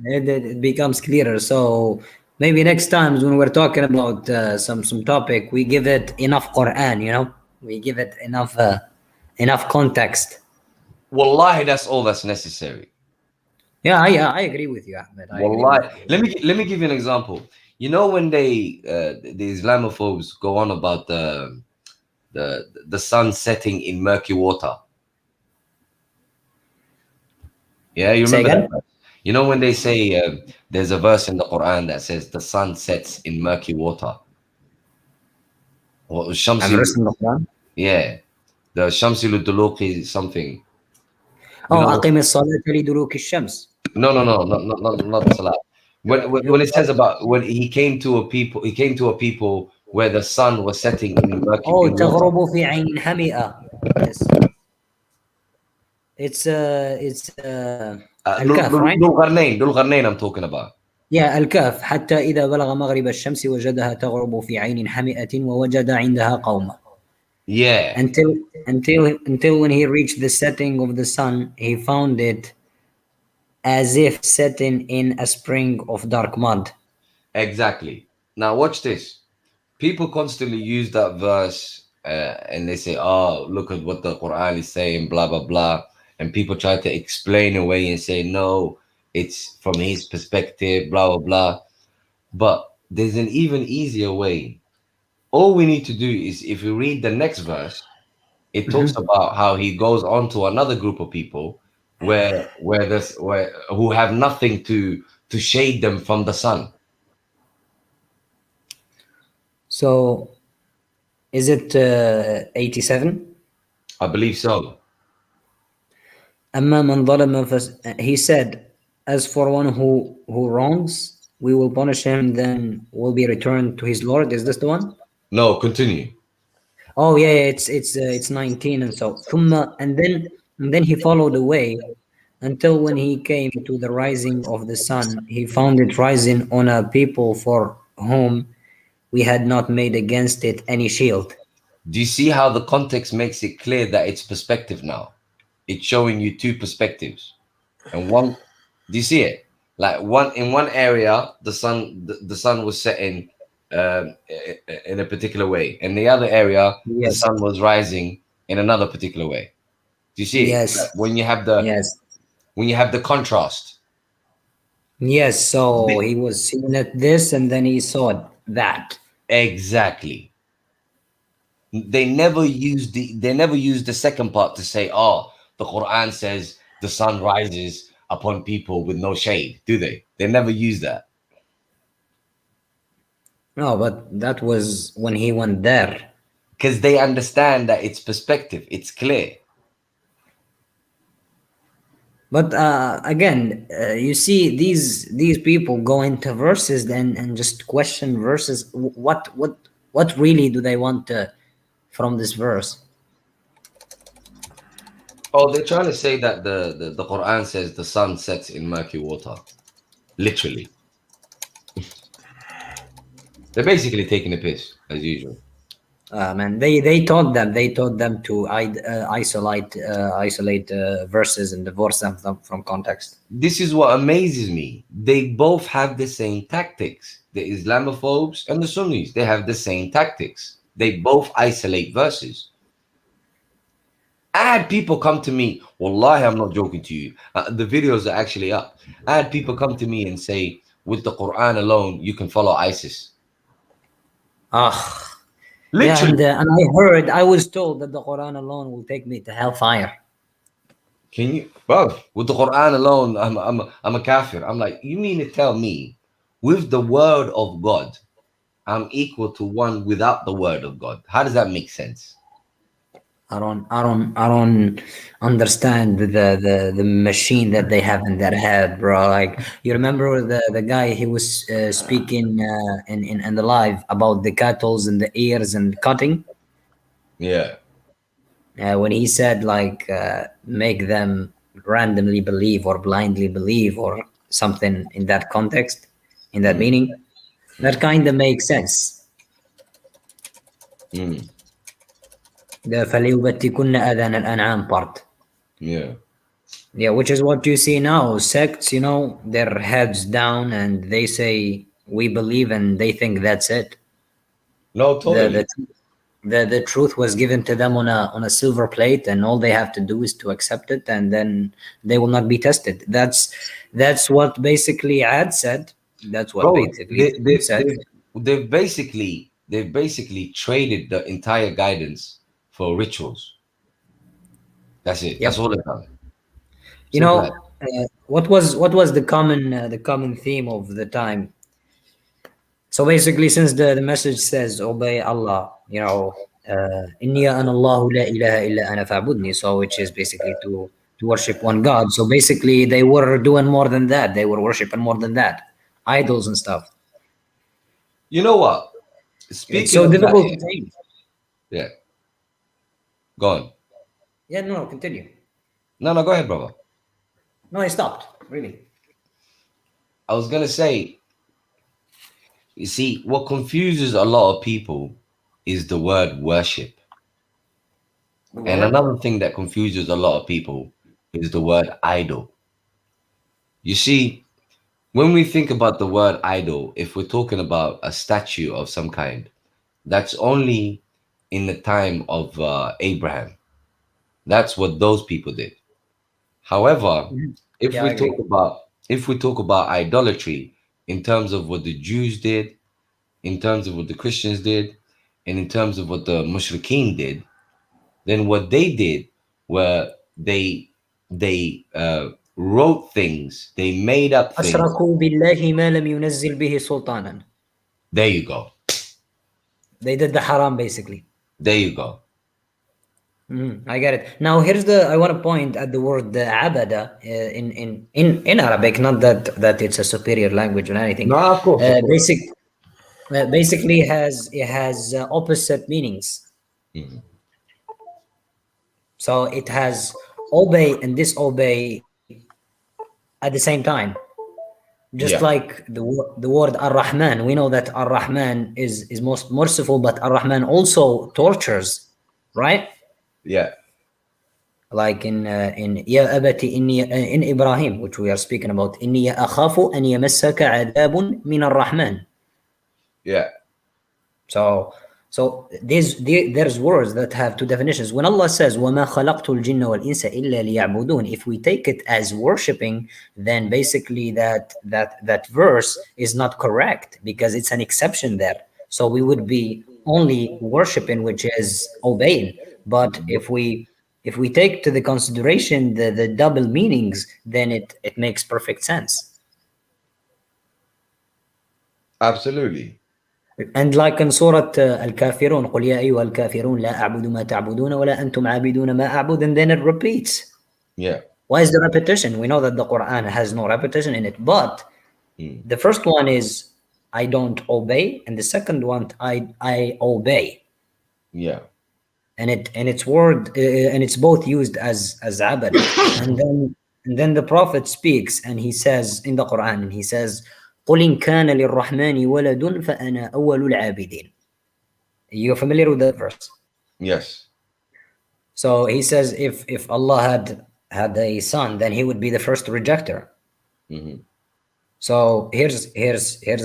It becomes clearer. So maybe next times when we're talking about some topic, we give it enough Quran. You know, we give it enough context. Wallahi, that's all that's necessary. Yeah, I agree with you, Ahmed. I agree with Wallahi. Let me give you an example. You know when the Islamophobes go on about the sun setting in murky water. Yeah, you Say remember again? that? You know when they say there's a verse in the Quran that says the sun sets in murky water. Or I've Shamsi, written the Quran. yeah, the Shamsi Luduluki something. You Oh, know, أقم الصلاة لدلوك الشمس. not Salah. When it says about when he came to a people where the sun was setting in murky Oh, in water. تغرب في عين حمئة. Yes. It's الكهف, right? Dhul Qarnayn I'm talking about. يا الكهف حتى إذا بلغ مغرب الشمس وجدها تغرب في عين حمئة ووجد عندها قوما. Yeah, Until when he reached the setting of the sun, he found it as if setting in a spring of dark mud. exactly. Now watch this. People constantly use that verse and they say, "Oh, look at what the Quran is saying," blah blah blah, and people try to explain away and say, "No, it's from his perspective," blah blah blah. But there's an even easier way. All we need to do is if we read the next verse, it talks about how he goes on to another group of people where who have nothing to shade them from the sun. So, is it 87? I believe so. أما من ظلم he said, as for one who wrongs, we will punish him, then will be returned to his Lord. Is this the one? No, continue. Oh yeah, it's 19 and so. ثم and then he followed away until when he came to the rising of the sun, he found it rising on a people for whom we had not made against it any shield. Do you see how the context makes it clear that it's perspective now? It's showing you two perspectives. And one, do you see it? Like in one area, the sun was setting in a particular way. In the other area, the Yes. sun was rising in another particular way. Do you see it? Yes. Like when you have the contrast. Yes, so he was seeing it this and then he saw that. Exactly. They never use the second part to say, "Oh, the Quran says the sun rises upon people with no shade," do they? They never use that. No, but that was when he went there. Because they understand that it's perspective, it's clear. But again, you see these people go into verses and just question verses. What really do they want from this verse? Oh, they're trying to say that the Quran says the sun sets in murky water. Literally. They're basically taking a piss, as usual. Man, they taught them to isolate verses and divorce them from context. This is what amazes me. They both have the same tactics. The Islamophobes and the Sunnis, they have the same tactics. They both isolate verses. I had people come to me, wallahi, I'm not joking to you. The videos are actually up. I had people come to me and say, with the Quran alone, you can follow ISIS. Ah. Literally. Yeah, and I was told that the Quran alone will take me to hellfire. Can you, bro? With the Quran alone, I'm a kafir. I'm like, you mean to tell me, with the word of God, I'm equal to one without the word of God? How does that make sense? I don't understand the machine that they have in their head, bro. Like, you remember the guy, he was speaking in the live about the cattle and the ears and cutting. Yeah. When he said like make them randomly believe or blindly believe or something in that context, in that meaning, that kind of makes sense. The فَلْيُبَتِّكُنَّ أَذَانَ الْأَنْعَامِ part. Yeah. Yeah, which is what you see now. Sects, their heads down and they say we believe and they think that's it. No, totally. The truth was given to them on a silver plate, and all they have to do is to accept it, and then they will not be tested. That's what basically Ad said. That's what Bro, basically said. they've basically traded the entire guidance for rituals. That's it. That's all they've done. You Simple know, what was the common theme of the time? So basically, since the message says obey Allah, Inni ana Allahu la ilaha illa ana fa'budni, so which is basically to worship one God. So basically, they were doing more than that. They were worshiping more than that, idols and stuff. You know what? Speaking It's so of difficult that, to change. yeah. Go on. Yeah, no, continue. No, go ahead, brother. No, I stopped. Really. I was gonna say, you see, what confuses a lot of people is the word worship. And another thing that confuses a lot of people is the word idol. You see, when we think about the word idol, if we're talking about a statue of some kind, that's only in the time of Abraham. That's what those people did. However, if Yeah, I agree. we talk about idolatry in terms of what the Jews did, in terms of what the Christians did, and in terms of what the Mushrikeen did, then what they did were they wrote things, they made up things. أشركوا بالله ما لم ينزل به سلطانا. There you go. They did the haram basically. There you go. I get it. Now I want to point at the word abada in Arabic, not that it's a superior language or anything. No, of course. Basically it has opposite meanings. Mhm. So it has obey and disobey at the same time. Just like the word Ar-Rahman, we know that Ar-Rahman is most merciful, but Ar-Rahman also tortures, right? Yeah. Like in Ya Abati inni in Ibrahim, which we are speaking about, inni akhafu an yamassaka adabun min ar-Rahman. Yeah. So there's words that have two definitions. When Allah says وَمَا خَلَقْتُ الْجِنَّ وَالْإِنسَ إِلَّا لِيَعْبُدُونَ, if we take it as worshipping, then basically that verse is not correct because it's an exception there. So we would be only worshipping, which is obeying. But if we take to the consideration the double meanings, then it makes perfect sense. Absolutely. And like in Surah Al-Kafirun, قُلْ يَا أَيُّهَا الْكَافِرُونَ لَا أَعْبُدُ مَا تَعْبُدُونَ وَلَا أَنْتُمْ عَابِدُونَ مَا أَعْبُدُ, and then it repeats. Yeah. Why is the repetition? We know that the Quran has no repetition in it, but the first one is I don't obey, and the second one I obey. Yeah. And it's both used as abad. and then the Prophet speaks and he says in the Quran, and he says, قُلْ إِنْ كَانَ لِلرَّحْمَنِ وَلَدٌ فَأَنَا أَوَّلُ الْعَابِدِينَ. You're familiar with that verse? Yes. So he says if Allah had a son, then he would be the first rejecter. Mm-hmm. So here's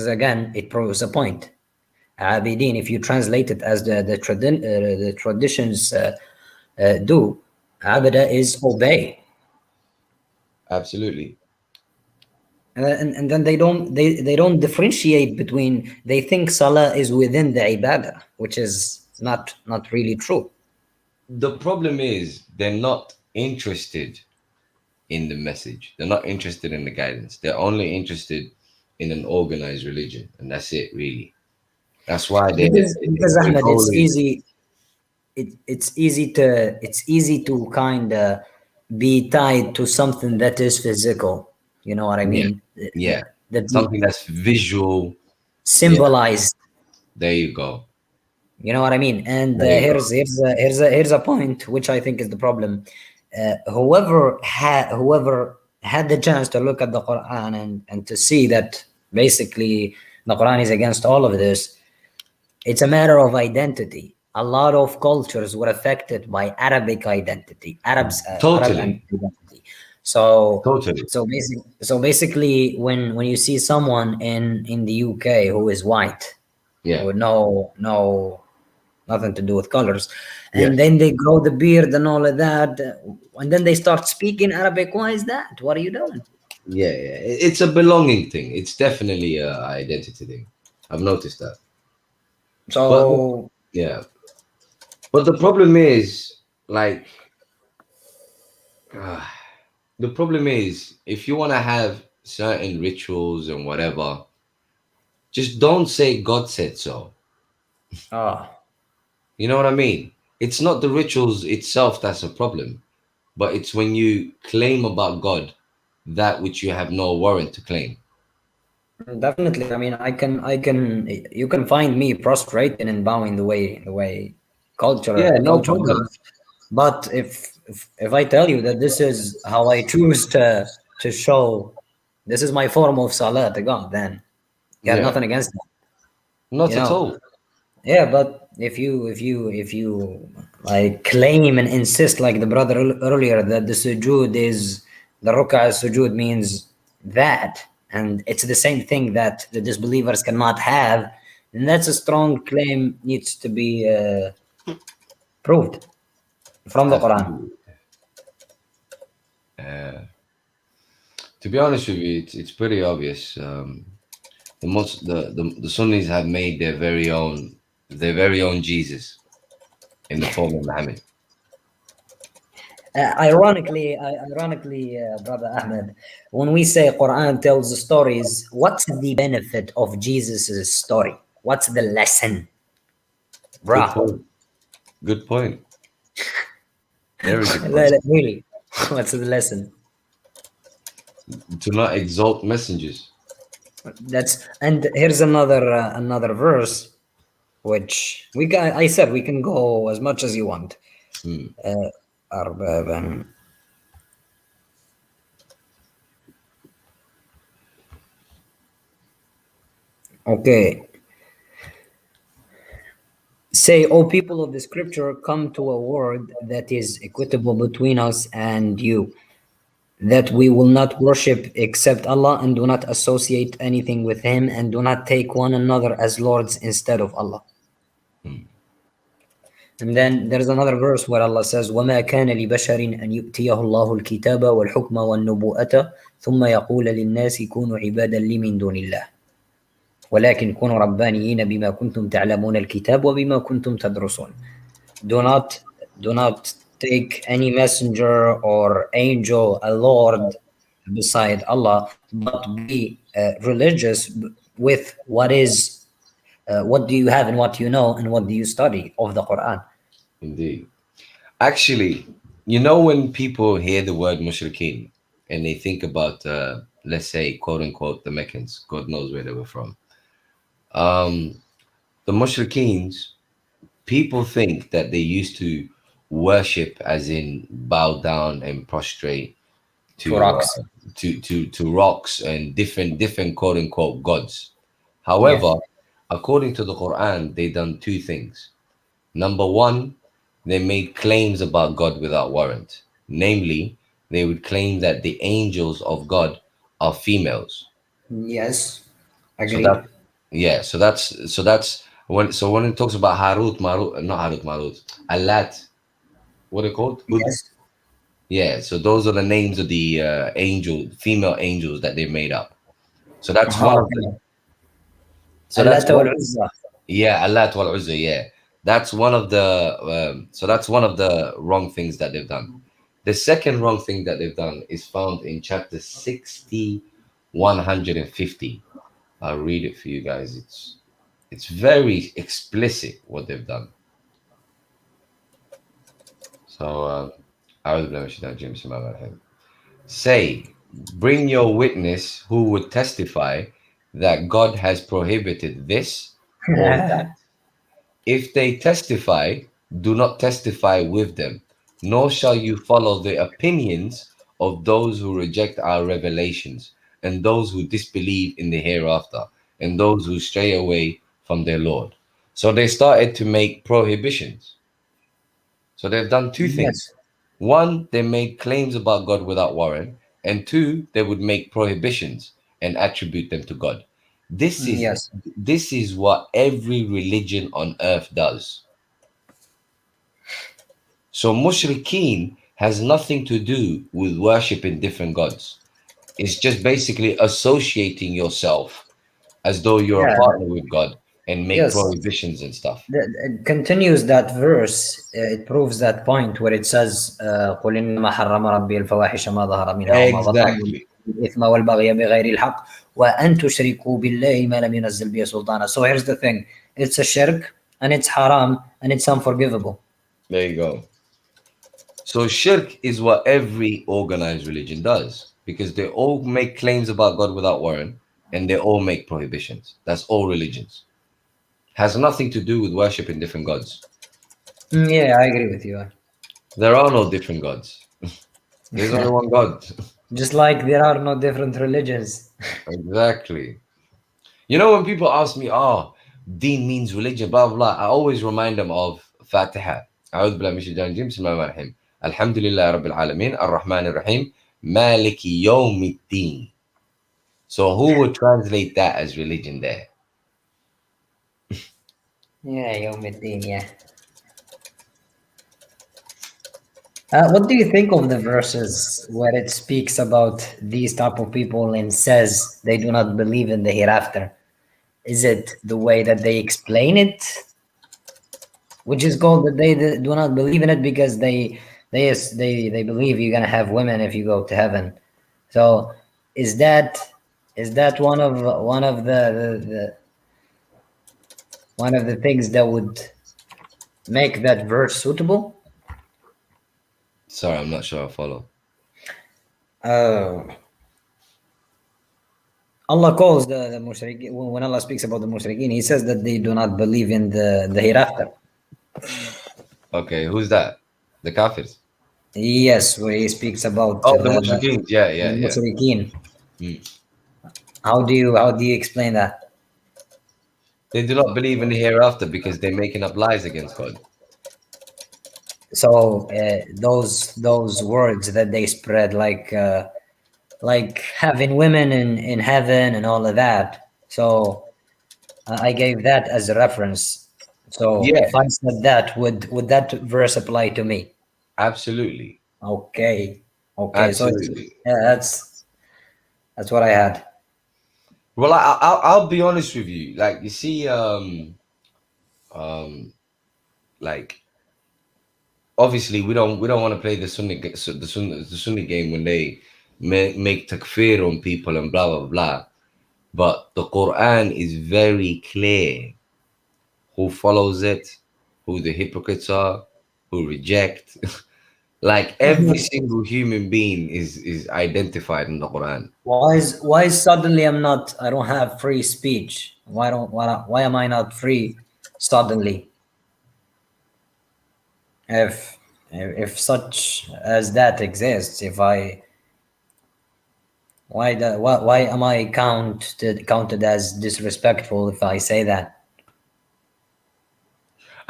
again, it proves a point. Abidin, if you translate it as the traditions do, abada is obey. Absolutely. And then they don't differentiate between. They think salah is within the ibadah, which is not really true. The problem is they're not interested in the message. They're not interested in the guidance. They're only interested in an organized religion, and that's it, really. That's why because Ahmed, it's easy. It's easy to kind of be tied to something that is physical. You know what I mean? Yeah. Something that's visual, symbolized. There you go. You know what I mean? And here's a point which I think is the problem. Whoever had the chance to look at the Quran and to see that basically the Quran is against all of this, it's a matter of identity. A lot of cultures were affected by Arabic identity, Arab identity. So Totally. basically, when you see someone in the UK who is white, Yeah. with no nothing to do with colors, and Yeah. then they grow the beard and all of that, and then they start speaking Arabic. Why is that? What are you doing? Yeah, it's a belonging thing. It's definitely a identity thing. I've noticed that. So Yeah, but the problem is, like, the problem is, if you want to have certain rituals and whatever, just don't say God said so. You know what I mean? It's not the rituals itself that's a problem, but it's when you claim about God that which you have no warrant to claim. definitely, I mean, you can find me prostrating and bowing the way Yeah, no culture problem. goes. But if I tell you that this is how I choose to show, this is my form of salah to God, then you have Yeah, nothing against that, not you at know. all. Yeah, but if you like claim and insist, like the brother earlier, that the sujood is the ruk'ah sujood means that, and it's the same thing that the disbelievers cannot have, then that's a strong claim, needs to be proved from the Quran. Absolutely. To be honest with you, it's pretty obvious. The Sunnis have made their very own Jesus in the form of Muhammad. Ironically, brother Ahmed, when we say Quran tells the stories, what's the benefit of Jesus' story? What's the lesson, Good bruh? point. Good point. Very good point. Really, what's the lesson? To not exalt messengers. And here's another verse, which I said we can go as much as you want. أربابا. Okay. Say, O people of the scripture, come to a word that is equitable between us and you, that we will not worship except Allah and do not associate anything with Him and do not take one another as lords instead of Allah. And then there's another verse where Allah says, وَمَا كَانَ لِبَشَرٍ أَنْ يُؤْتِيَهُ اللَّهُ الْكِتَابَ وَالْحُكْمَ وَالنُّبُوءَةَ ثُمَّ يَقُولَ لِلنَّاسِ كُونُوا عِبَادًا لِي مِن دُونِ اللَّهِ ولكن كونوا ربانيين بما كنتم تعلمون الكتاب وبما كنتم تدرسون. Do not take any messenger or angel, a lord beside Allah, but be religious with what do you have and what you know and what do you study of the Quran. Indeed. Actually, you know, when people hear the word mushrikeen and they think about, let's say, quote unquote, the Meccans, God knows where they were from. The mushrikeens, people think that they used to worship, as in bow down and prostrate to rocks. To rocks and different quote unquote gods. However, according to the Quran, they done two things. Number one, they made claims about God without warrant. Namely, they would claim that the angels of God are females. Yes, So agreed. that, yeah, so that's when it talks about Marut, Allat, what are they called? Yes. Yeah, so those are the names of the female angels that they made up. So that's one of them. So that's one. Yeah, Allat wal Uzza. Yeah, that's one of the. So that's one of the wrong things that they've done. The second wrong thing that they've done is found in chapter 60, 150. I'll read it for you guys. It's very explicit what they've done. So, say, bring your witness who would testify that God has prohibited this or that. If they testify, do not testify with them, nor shall you follow the opinions of those who reject our revelations, and those who disbelieve in the hereafter, and those who stray away from their Lord. So they started to make prohibitions. So they've done two things. One, they made claims about God without warrant, and two, they would make prohibitions and attribute them to God. This is Yes. this is what every religion on earth does. So mushrikeen has nothing to do with worshiping different gods. It's just basically associating yourself as though you're a Yeah. partner with God and make Yes. prohibitions and stuff. It continues that verse. It proves that point where it says, قل إنما حرم ربي الفواحش ما ظهر منها وما بطن Exactly. الإثم والبغي بغير الحق وأن تشركوا بالله ما لم ينزل به سلطانا. So here's the thing. It's a shirk and it's haram and it's unforgivable. There you go. So shirk is what every organized religion does, because they all make claims about God without warrant and they all make prohibitions. That's all religions. Has nothing to do with worshiping different gods. Yeah, I agree with you. There are no different gods. There's only one God. Just like there are no different religions. Exactly. You know, when people ask me, oh, deen means religion, blah, blah, I always remind them of Fatiha. أعوذ بالله من الشيطان الرجيم بسم الله الرحمن الرحيم الحمد لله رب العالمين الرحمن الرحيم مالك يوم الدين. So who would translate that as religion there? Yeah, Yawm al-Din, yeah. What do you think of the verses where it speaks about these type of people and says they do not believe in the hereafter? Is it the way that they explain it, which is called that they do not believe in it because they believe you're gonna have women if you go to heaven? So is that one of the things that would make that verse suitable? Sorry, I'm not sure I follow. Allah calls the mushrikeen, when Allah speaks about the mushrikeen, He says that they do not believe in the hereafter. Okay, who's that? The Kafirs? Yes, where He speaks about Oh, the Mushrikeen. Yeah, yeah, the yeah. mushrikeen. Mm. How do you explain that? They do not believe in the hereafter because they're making up lies against God. So those words that they spread, like having women in heaven and all of that. So I gave that as a reference. So Yeah. if I said that, would that verse apply to me? Absolutely. Okay. So Absolutely. that's what I had. Well, I'll be honest with you. Like, you see, like, obviously we don't want to play the Sunni game when they make takfir on people and blah blah blah. But the Quran is very clear who follows it, who the hypocrites are, who reject. Like every single human being is identified in the Quran. Why suddenly I don't have free speech? Why am I not free suddenly? If such as that exists, why am I counted as disrespectful if I say that?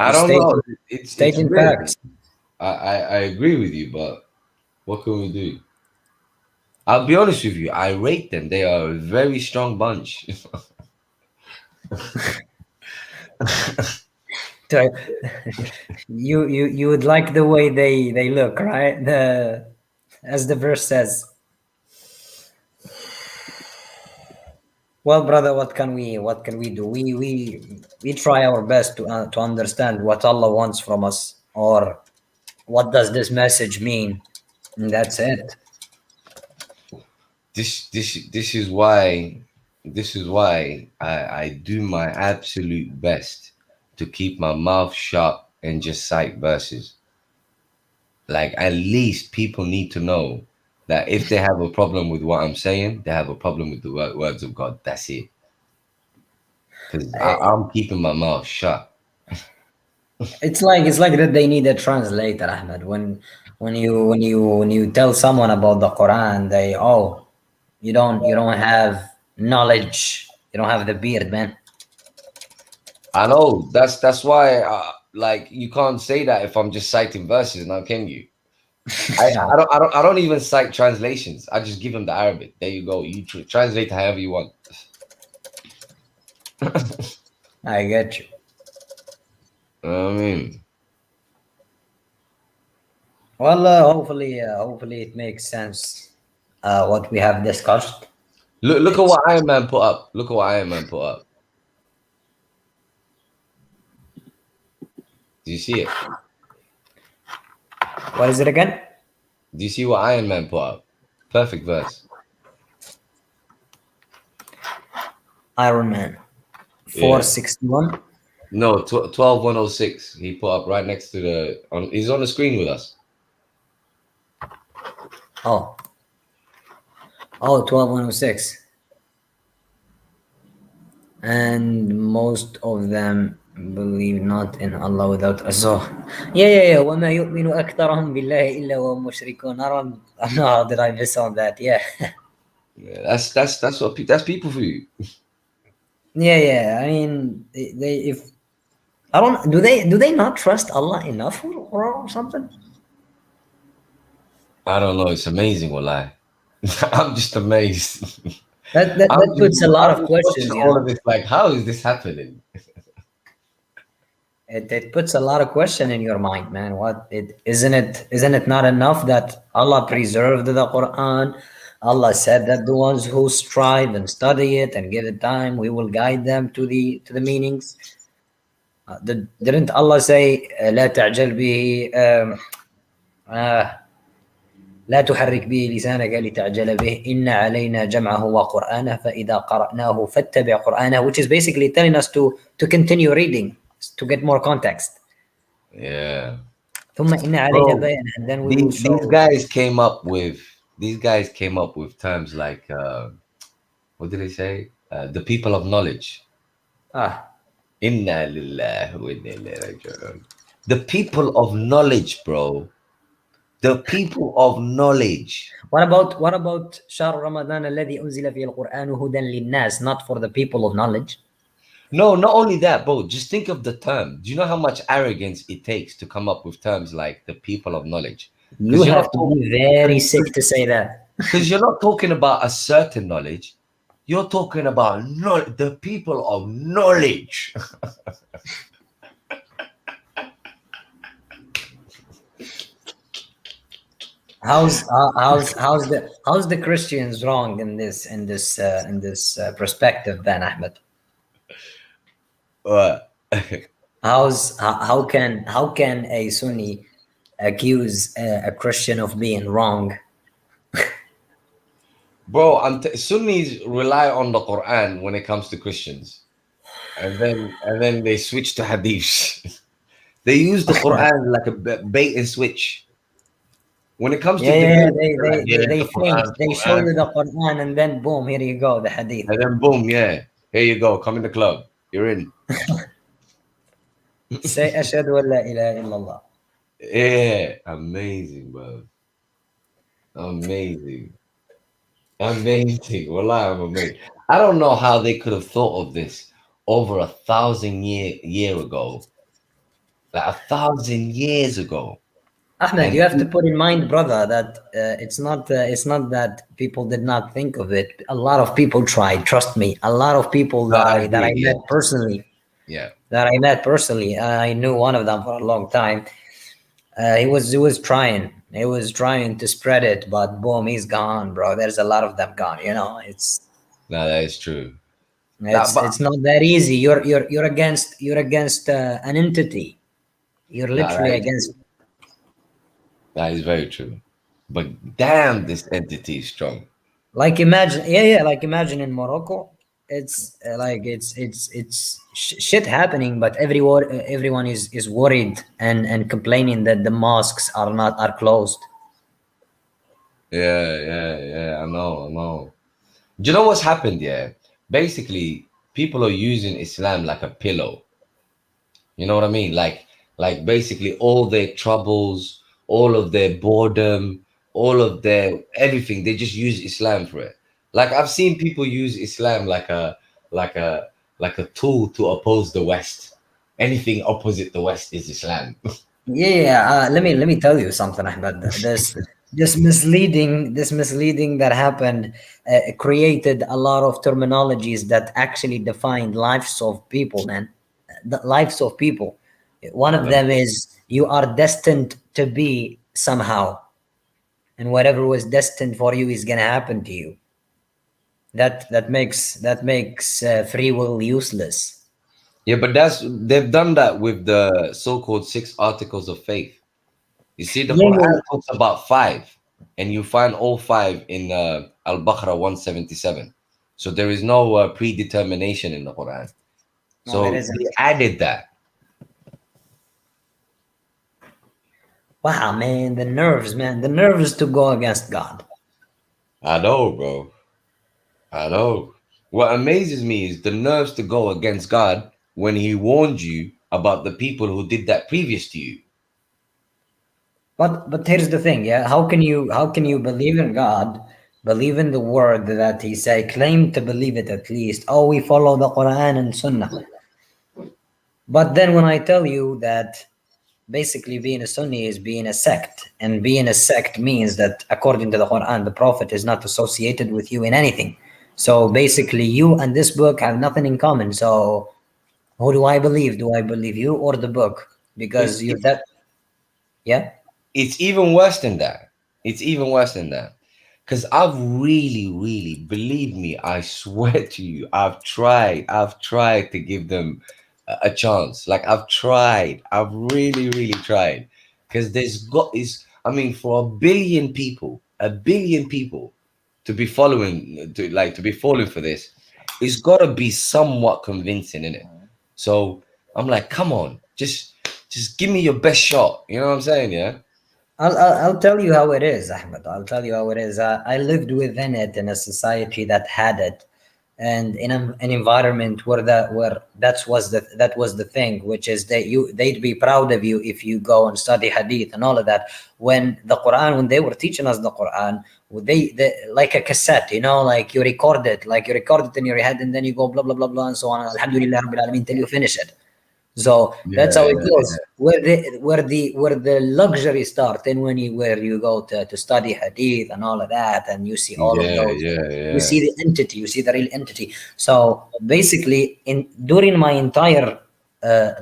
I don't know. It's Stating weird. facts. I agree with you, but what can we do? I'll be honest with you. I rate them. They are a very strong bunch. You would like the way they look, right? As the verse says. Well, brother, what can we do? We try our best to understand what Allah wants from us, or what does this message mean, and that's it. This is why I do my absolute best to keep my mouth shut and just cite verses. Like, at least people need to know that if they have a problem with what I'm saying, they have a problem with the words of God. That's it. Because I'm keeping my mouth shut. It's like that they need a translator, Ahmed. When you tell someone about the Quran, you don't have knowledge. You don't have the beard, man. I know. That's why like, you can't say that if I'm just citing verses now, can you? I don't even cite translations. I just give them the Arabic. There you go. You translate however you want. I get you. I mean, Well, hopefully it makes sense. What we have discussed. look at what Iron Man put up. Look at what Iron Man put up. Do you see it? What is it again? Do you see what Iron Man put up? Perfect verse. Iron Man. Yeah. 461. No, 12106. He put up right next to the. He's on the screen with us. Oh. Oh, 12106. And most of them believe not in Allah without us. So, yeah. وَمَا يُؤْمِنُ أَكْثَرَهُم بِاللَّهِ إِلَّا وَهُم مُشْرِكُونَ. I don't know how did I miss on that. Yeah. Yeah, that's people for you. Yeah. I mean, they if I don't do they not trust Allah enough or something? I don't know. It's amazing, wallahi. I'm just amazed. That puts a lot of questions. All of this, like, how is this happening? It puts a lot of question in your mind, man. Isn't it not enough that Allah preserved the Quran? Allah said that the ones who strive and study it and give it time, we will guide them to the meanings. Didn't Allah say, لا تعجل به لا تحرك به لسانك لتعجل به إن علينا جمعه وقرآنه فإذا قرأناه فاتبع قرآنه, which is basically telling us to continue reading to get more context. Yeah. ثم إن علينا بيانه, and then we will show. These guys came up with terms like what did they say? The people of knowledge. Inna lillahi wa inna ilayhi raji'un. The people of knowledge, bro. The people of knowledge. What about شهر رمضان الذي أنزل فيه القرآن هدى للناس, not for the people of knowledge? No, not only that, bro. Just think of the term. Do you know how much arrogance it takes to come up with terms like the people of knowledge? You have to be very sick to say that. Because you're not talking about a certain knowledge. You're talking about the people of knowledge. How's the Christians wrong in this perspective then, Ahmed? What? How can a Sunni accuse a Christian of being wrong? Bro, Sunnis rely on the Quran when it comes to Christians, and then they switch to Hadith. They use the Quran like a bait and switch. When it comes to they show you the Quran and then boom, here you go, the Hadith. And then boom, here you go, come in the club, you're in. Say ashhadu an la ilaha illallah. Yeah, amazing, bro. Amazing. Wallah, I'm amazed. I don't know how they could have thought of this over 1,000 year ago. Like 1,000 years ago. Ahmed, you have to put in mind, brother, that it's not that people did not think of it. A lot of people tried. Trust me. A lot of people that I met personally. Yeah. That I met personally. I knew one of them for a long time. He was trying. He was trying to spread it, but boom, he's gone, bro. There's a lot of them gone. You know, it's. No, that is true. It's not that easy. You're against an entity. You're literally against. That is very true. But damn, this entity is strong. Like imagine, like imagine in Morocco, it's shit happening, but everyone is worried and complaining that the mosques are closed. Yeah. I know. Do you know what's happened? Yeah, basically, people are using Islam like a pillow. You know what I mean? Like basically all their troubles, all of their boredom, all of their everything, they just use Islam for it. Like I've seen people use Islam like a tool to oppose the West. Anything opposite the West is Islam. Yeah, let me tell you something, Ahmed. This misleading that happened created a lot of terminologies that actually defined lives of people, man. The lives of people. One of them is you are destined to be somehow, and whatever was destined for you is gonna happen to you. That makes free will useless. Yeah, but they've done that with the so-called 6 articles of faith. You see, the Yeah, Quran talks about 5, and you find all 5 in Al-Baqarah 177. So there is no predetermination in the Quran. no, it So isn't. they added that. Wow, man, the nerves, man, the nerves to go against God. I know, bro. I know. What amazes me is the nerves to go against God when He warned you about the people who did that previous to you. But here's the thing, yeah. How can you believe in God, believe in the word that He say, claim to believe it at least? Oh, we follow the Quran and Sunnah. But then when I tell you that basically being a Sunni is being a sect, and being a sect means that according to the Quran, the Prophet is not associated with you in anything. So basically, you and this book have nothing in common. So who do I believe? Do I believe you or the book? Because It's you that yeah. it's even worse than that. It's even worse than that. Because I've really, really, believe me, I swear to you, I've tried to give them a chance. Like I've really, really tried. Because I mean, for a billion people to be following, to be falling for this, it's got to be somewhat convincing, in it. So I'm like, come on, just give me your best shot. You know what I'm saying? Yeah. I'll tell you how it is, Ahmed. I'll tell you how it is. I lived within it in a society that had it, and in an environment where that was the thing, which is they'd be proud of you if you go and study hadith and all of that. When they were teaching us the Quran, they like a cassette, like you record it in your head, and then you go blah blah blah blah and so on. Alhamdulillah Rabbil Alameen till you finish it. So that's how it Yeah, goes. Where the luxury start, and where you go to study hadith and all of that, and you see all of yeah, those, yeah, you yeah. see the entity, you see the real entity. So basically, in during my entire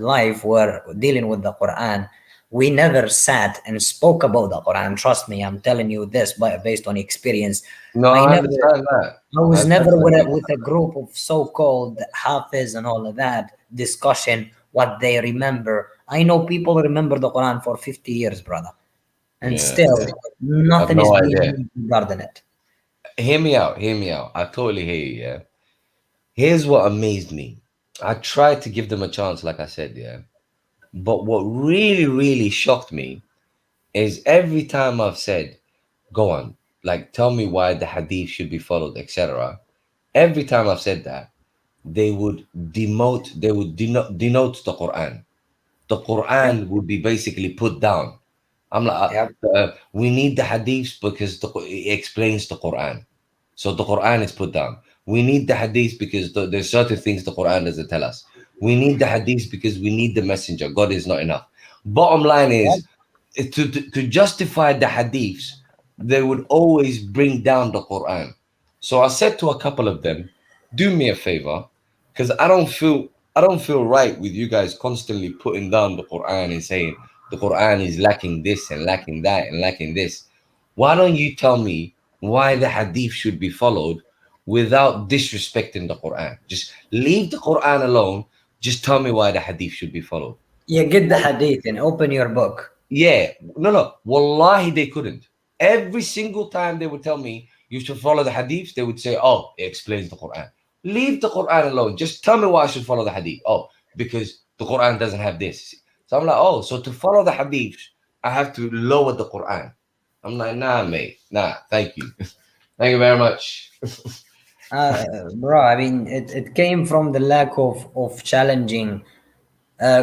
life, where dealing with the Quran, we never sat and spoke about the Quran. Trust me, I'm telling you this, based on experience. No, I I never understand that. I I was never definitely with a group of so-called hafiz and all of that discussion what they remember. I know people remember the Quran for 50 years, brother, and Yeah, still yeah. I've nothing is no being idea. done regarding it. Hear me out. Hear me out. I totally hear you. Yeah. Here's what amazed me. I tried to give them a chance, like I said. Yeah. But what really, really shocked me is every time I've said, "Go on, like tell me why the hadith should be followed," etc. Every time I've said that, they would denote the Quran. The Yeah, Quran would be basically put down. I'm like, yeah, we need the hadiths because it explains the Quran. So the Quran is put down. We need the hadiths because there's certain things the Quran doesn't tell us. We need the hadiths because we need the messenger. God is not enough. Bottom line yeah. is, to justify the hadiths, they would always bring down the Quran. So I said to a couple of them, do me a favor, because I don't feel right with you guys constantly putting down the Quran and saying the Quran is lacking this and lacking that and lacking this. Why don't you tell me why the hadith should be followed without disrespecting the Quran? Just leave the Quran alone. Just tell me why the hadith should be followed. You get the hadith and open your book. Yeah, no. Wallahi, they couldn't. Every single time they would tell me you should follow the hadiths, they would say, "Oh, it explains the Quran." Leave the Quran alone. Just tell me why I should follow the hadith. Oh, because the Quran doesn't have this. So I'm like, oh, so to follow the hadiths, I have to lower the Quran. I'm like, nah, mate, nah. Thank you, thank you very much. Bro, I mean, it came from the lack of challenging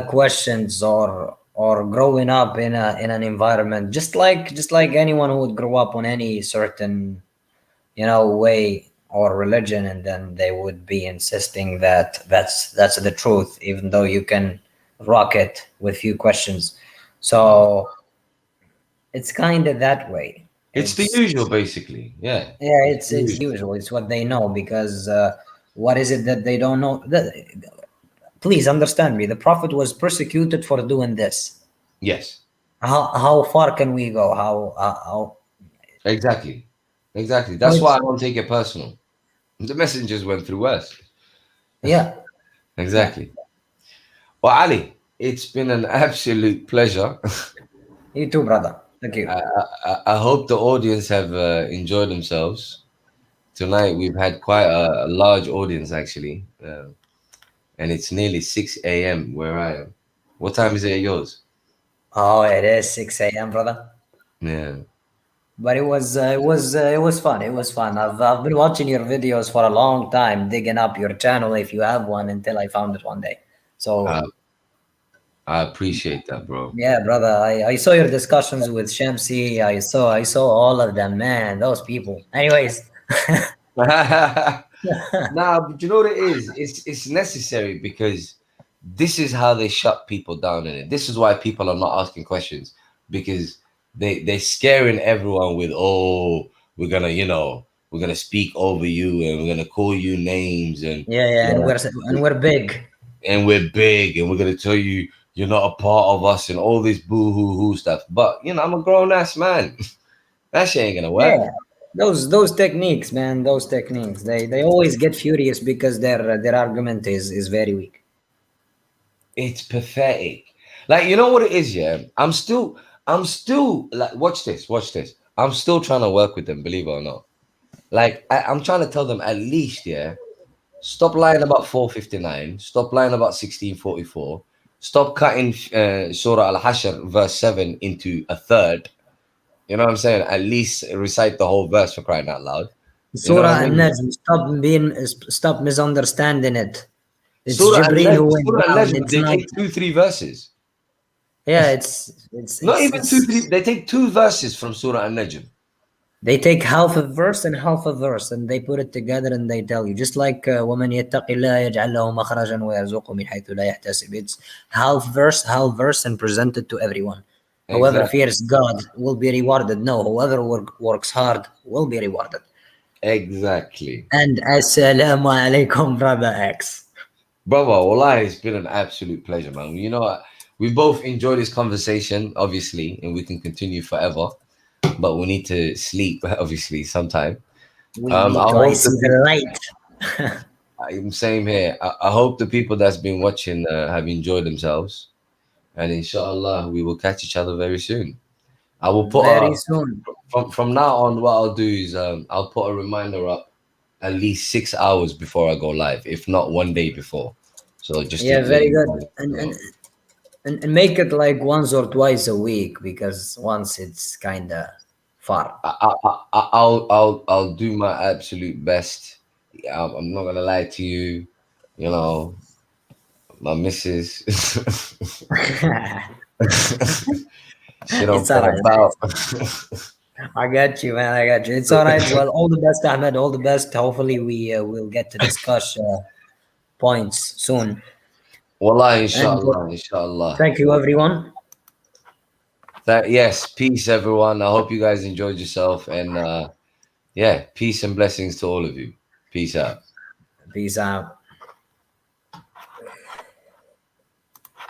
questions, or growing up in an environment just like anyone who would grow up on any certain way or religion, and then they would be insisting that that's the truth, even though you can rock it with few questions. So it's kind of that way. It's the usual, basically. Yeah. Yeah, it's the it's usual. It's what they know because what is it that they don't know? Please understand me. The Prophet was persecuted for doing this. Yes. How far can we go? How Exactly. Exactly. That's why I don't take it personal. The messengers went through us. yeah. Exactly. Well, Ali, it's been an absolute pleasure. You too, brother. Thank you. I hope the audience have enjoyed themselves. Tonight we've had quite a large audience, actually. And it's nearly 6 a.m. where I am. What time is it at yours? Oh, it is 6 a.m., brother. Yeah. But it was fun. It was fun. I've been watching your videos for a long time, digging up your channel if you have one until I found it one day. So I appreciate that, bro. yeah, brother. I saw your discussions with Shamsi. I saw all of them, man. Those people. Anyways. Nah, but you know what it is? It's necessary because this is how they shut people down in it. This is why people are not asking questions because they're scaring everyone with, oh, we're gonna speak over you and we're gonna call you names and Yeah, and we're big. and we're big and we're gonna tell you you're not a part of us and all this boo hoo hoo stuff. But I'm a grown ass man. That shit ain't gonna work. Yeah. Those techniques, man, those techniques. They always get furious because their argument is very weak. It's pathetic. Like, you know what it is, yeah? I'm still like, watch this. I'm still trying to work with them, believe it or not. Like, I'm trying to tell them at least, yeah, stop lying about 459, stop lying about 1644, stop cutting Surah Al-Hashr verse 7 into a third. You know what I'm saying? At least recite the whole verse, for crying out loud. Surah An-Najm, stop misunderstanding it. It's Surah Jibreel who went Surah down. Al-Najm, It's they not. take 2-3 verses. Yeah, it's Not even it's- 2-3. They take 2 verses from Surah An-Najm. They take half a verse and half a verse and they put it together and they tell you, just like وَمَنْ يَتَّقِ اللَّهَ يَجْعَلْ لَهُ مَخْرَجًا وَيَرْزُقْهُ مِنْ حَيْثُ لَا يَحْتَسِبُ. It's half verse, and presented to everyone. Whoever Exactly. fears God will be rewarded. No, whoever works hard will be rewarded. Exactly. And assalamu alaikum, brother X. Brother, wallahi, it's been an absolute pleasure, man. We both enjoyed this conversation, obviously, and we can continue forever. But we need to sleep, obviously, sometime. We I need to hope see the light. I'm same here. I hope the people that's been watching have enjoyed themselves. And inshallah, we will catch each other very soon. I will put Very soon. from now on, what I'll do is I'll put a reminder up at least 6 hours before I go live, if not one day before. So just Yeah, to- very good. And make it like once or twice a week because once it's kind of far. I'll do my absolute best. I'm not gonna lie to you. My missus. She don't It's all care right. about. I got you, man. I got you. It's all right. Well, all the best, Ahmed. All the best. Hopefully, we will get to discuss points soon. Wallah, inshallah. Thank you, everyone. Yes, peace, everyone. I hope you guys enjoyed yourself, and peace and blessings to all of you. Peace out. Peace out.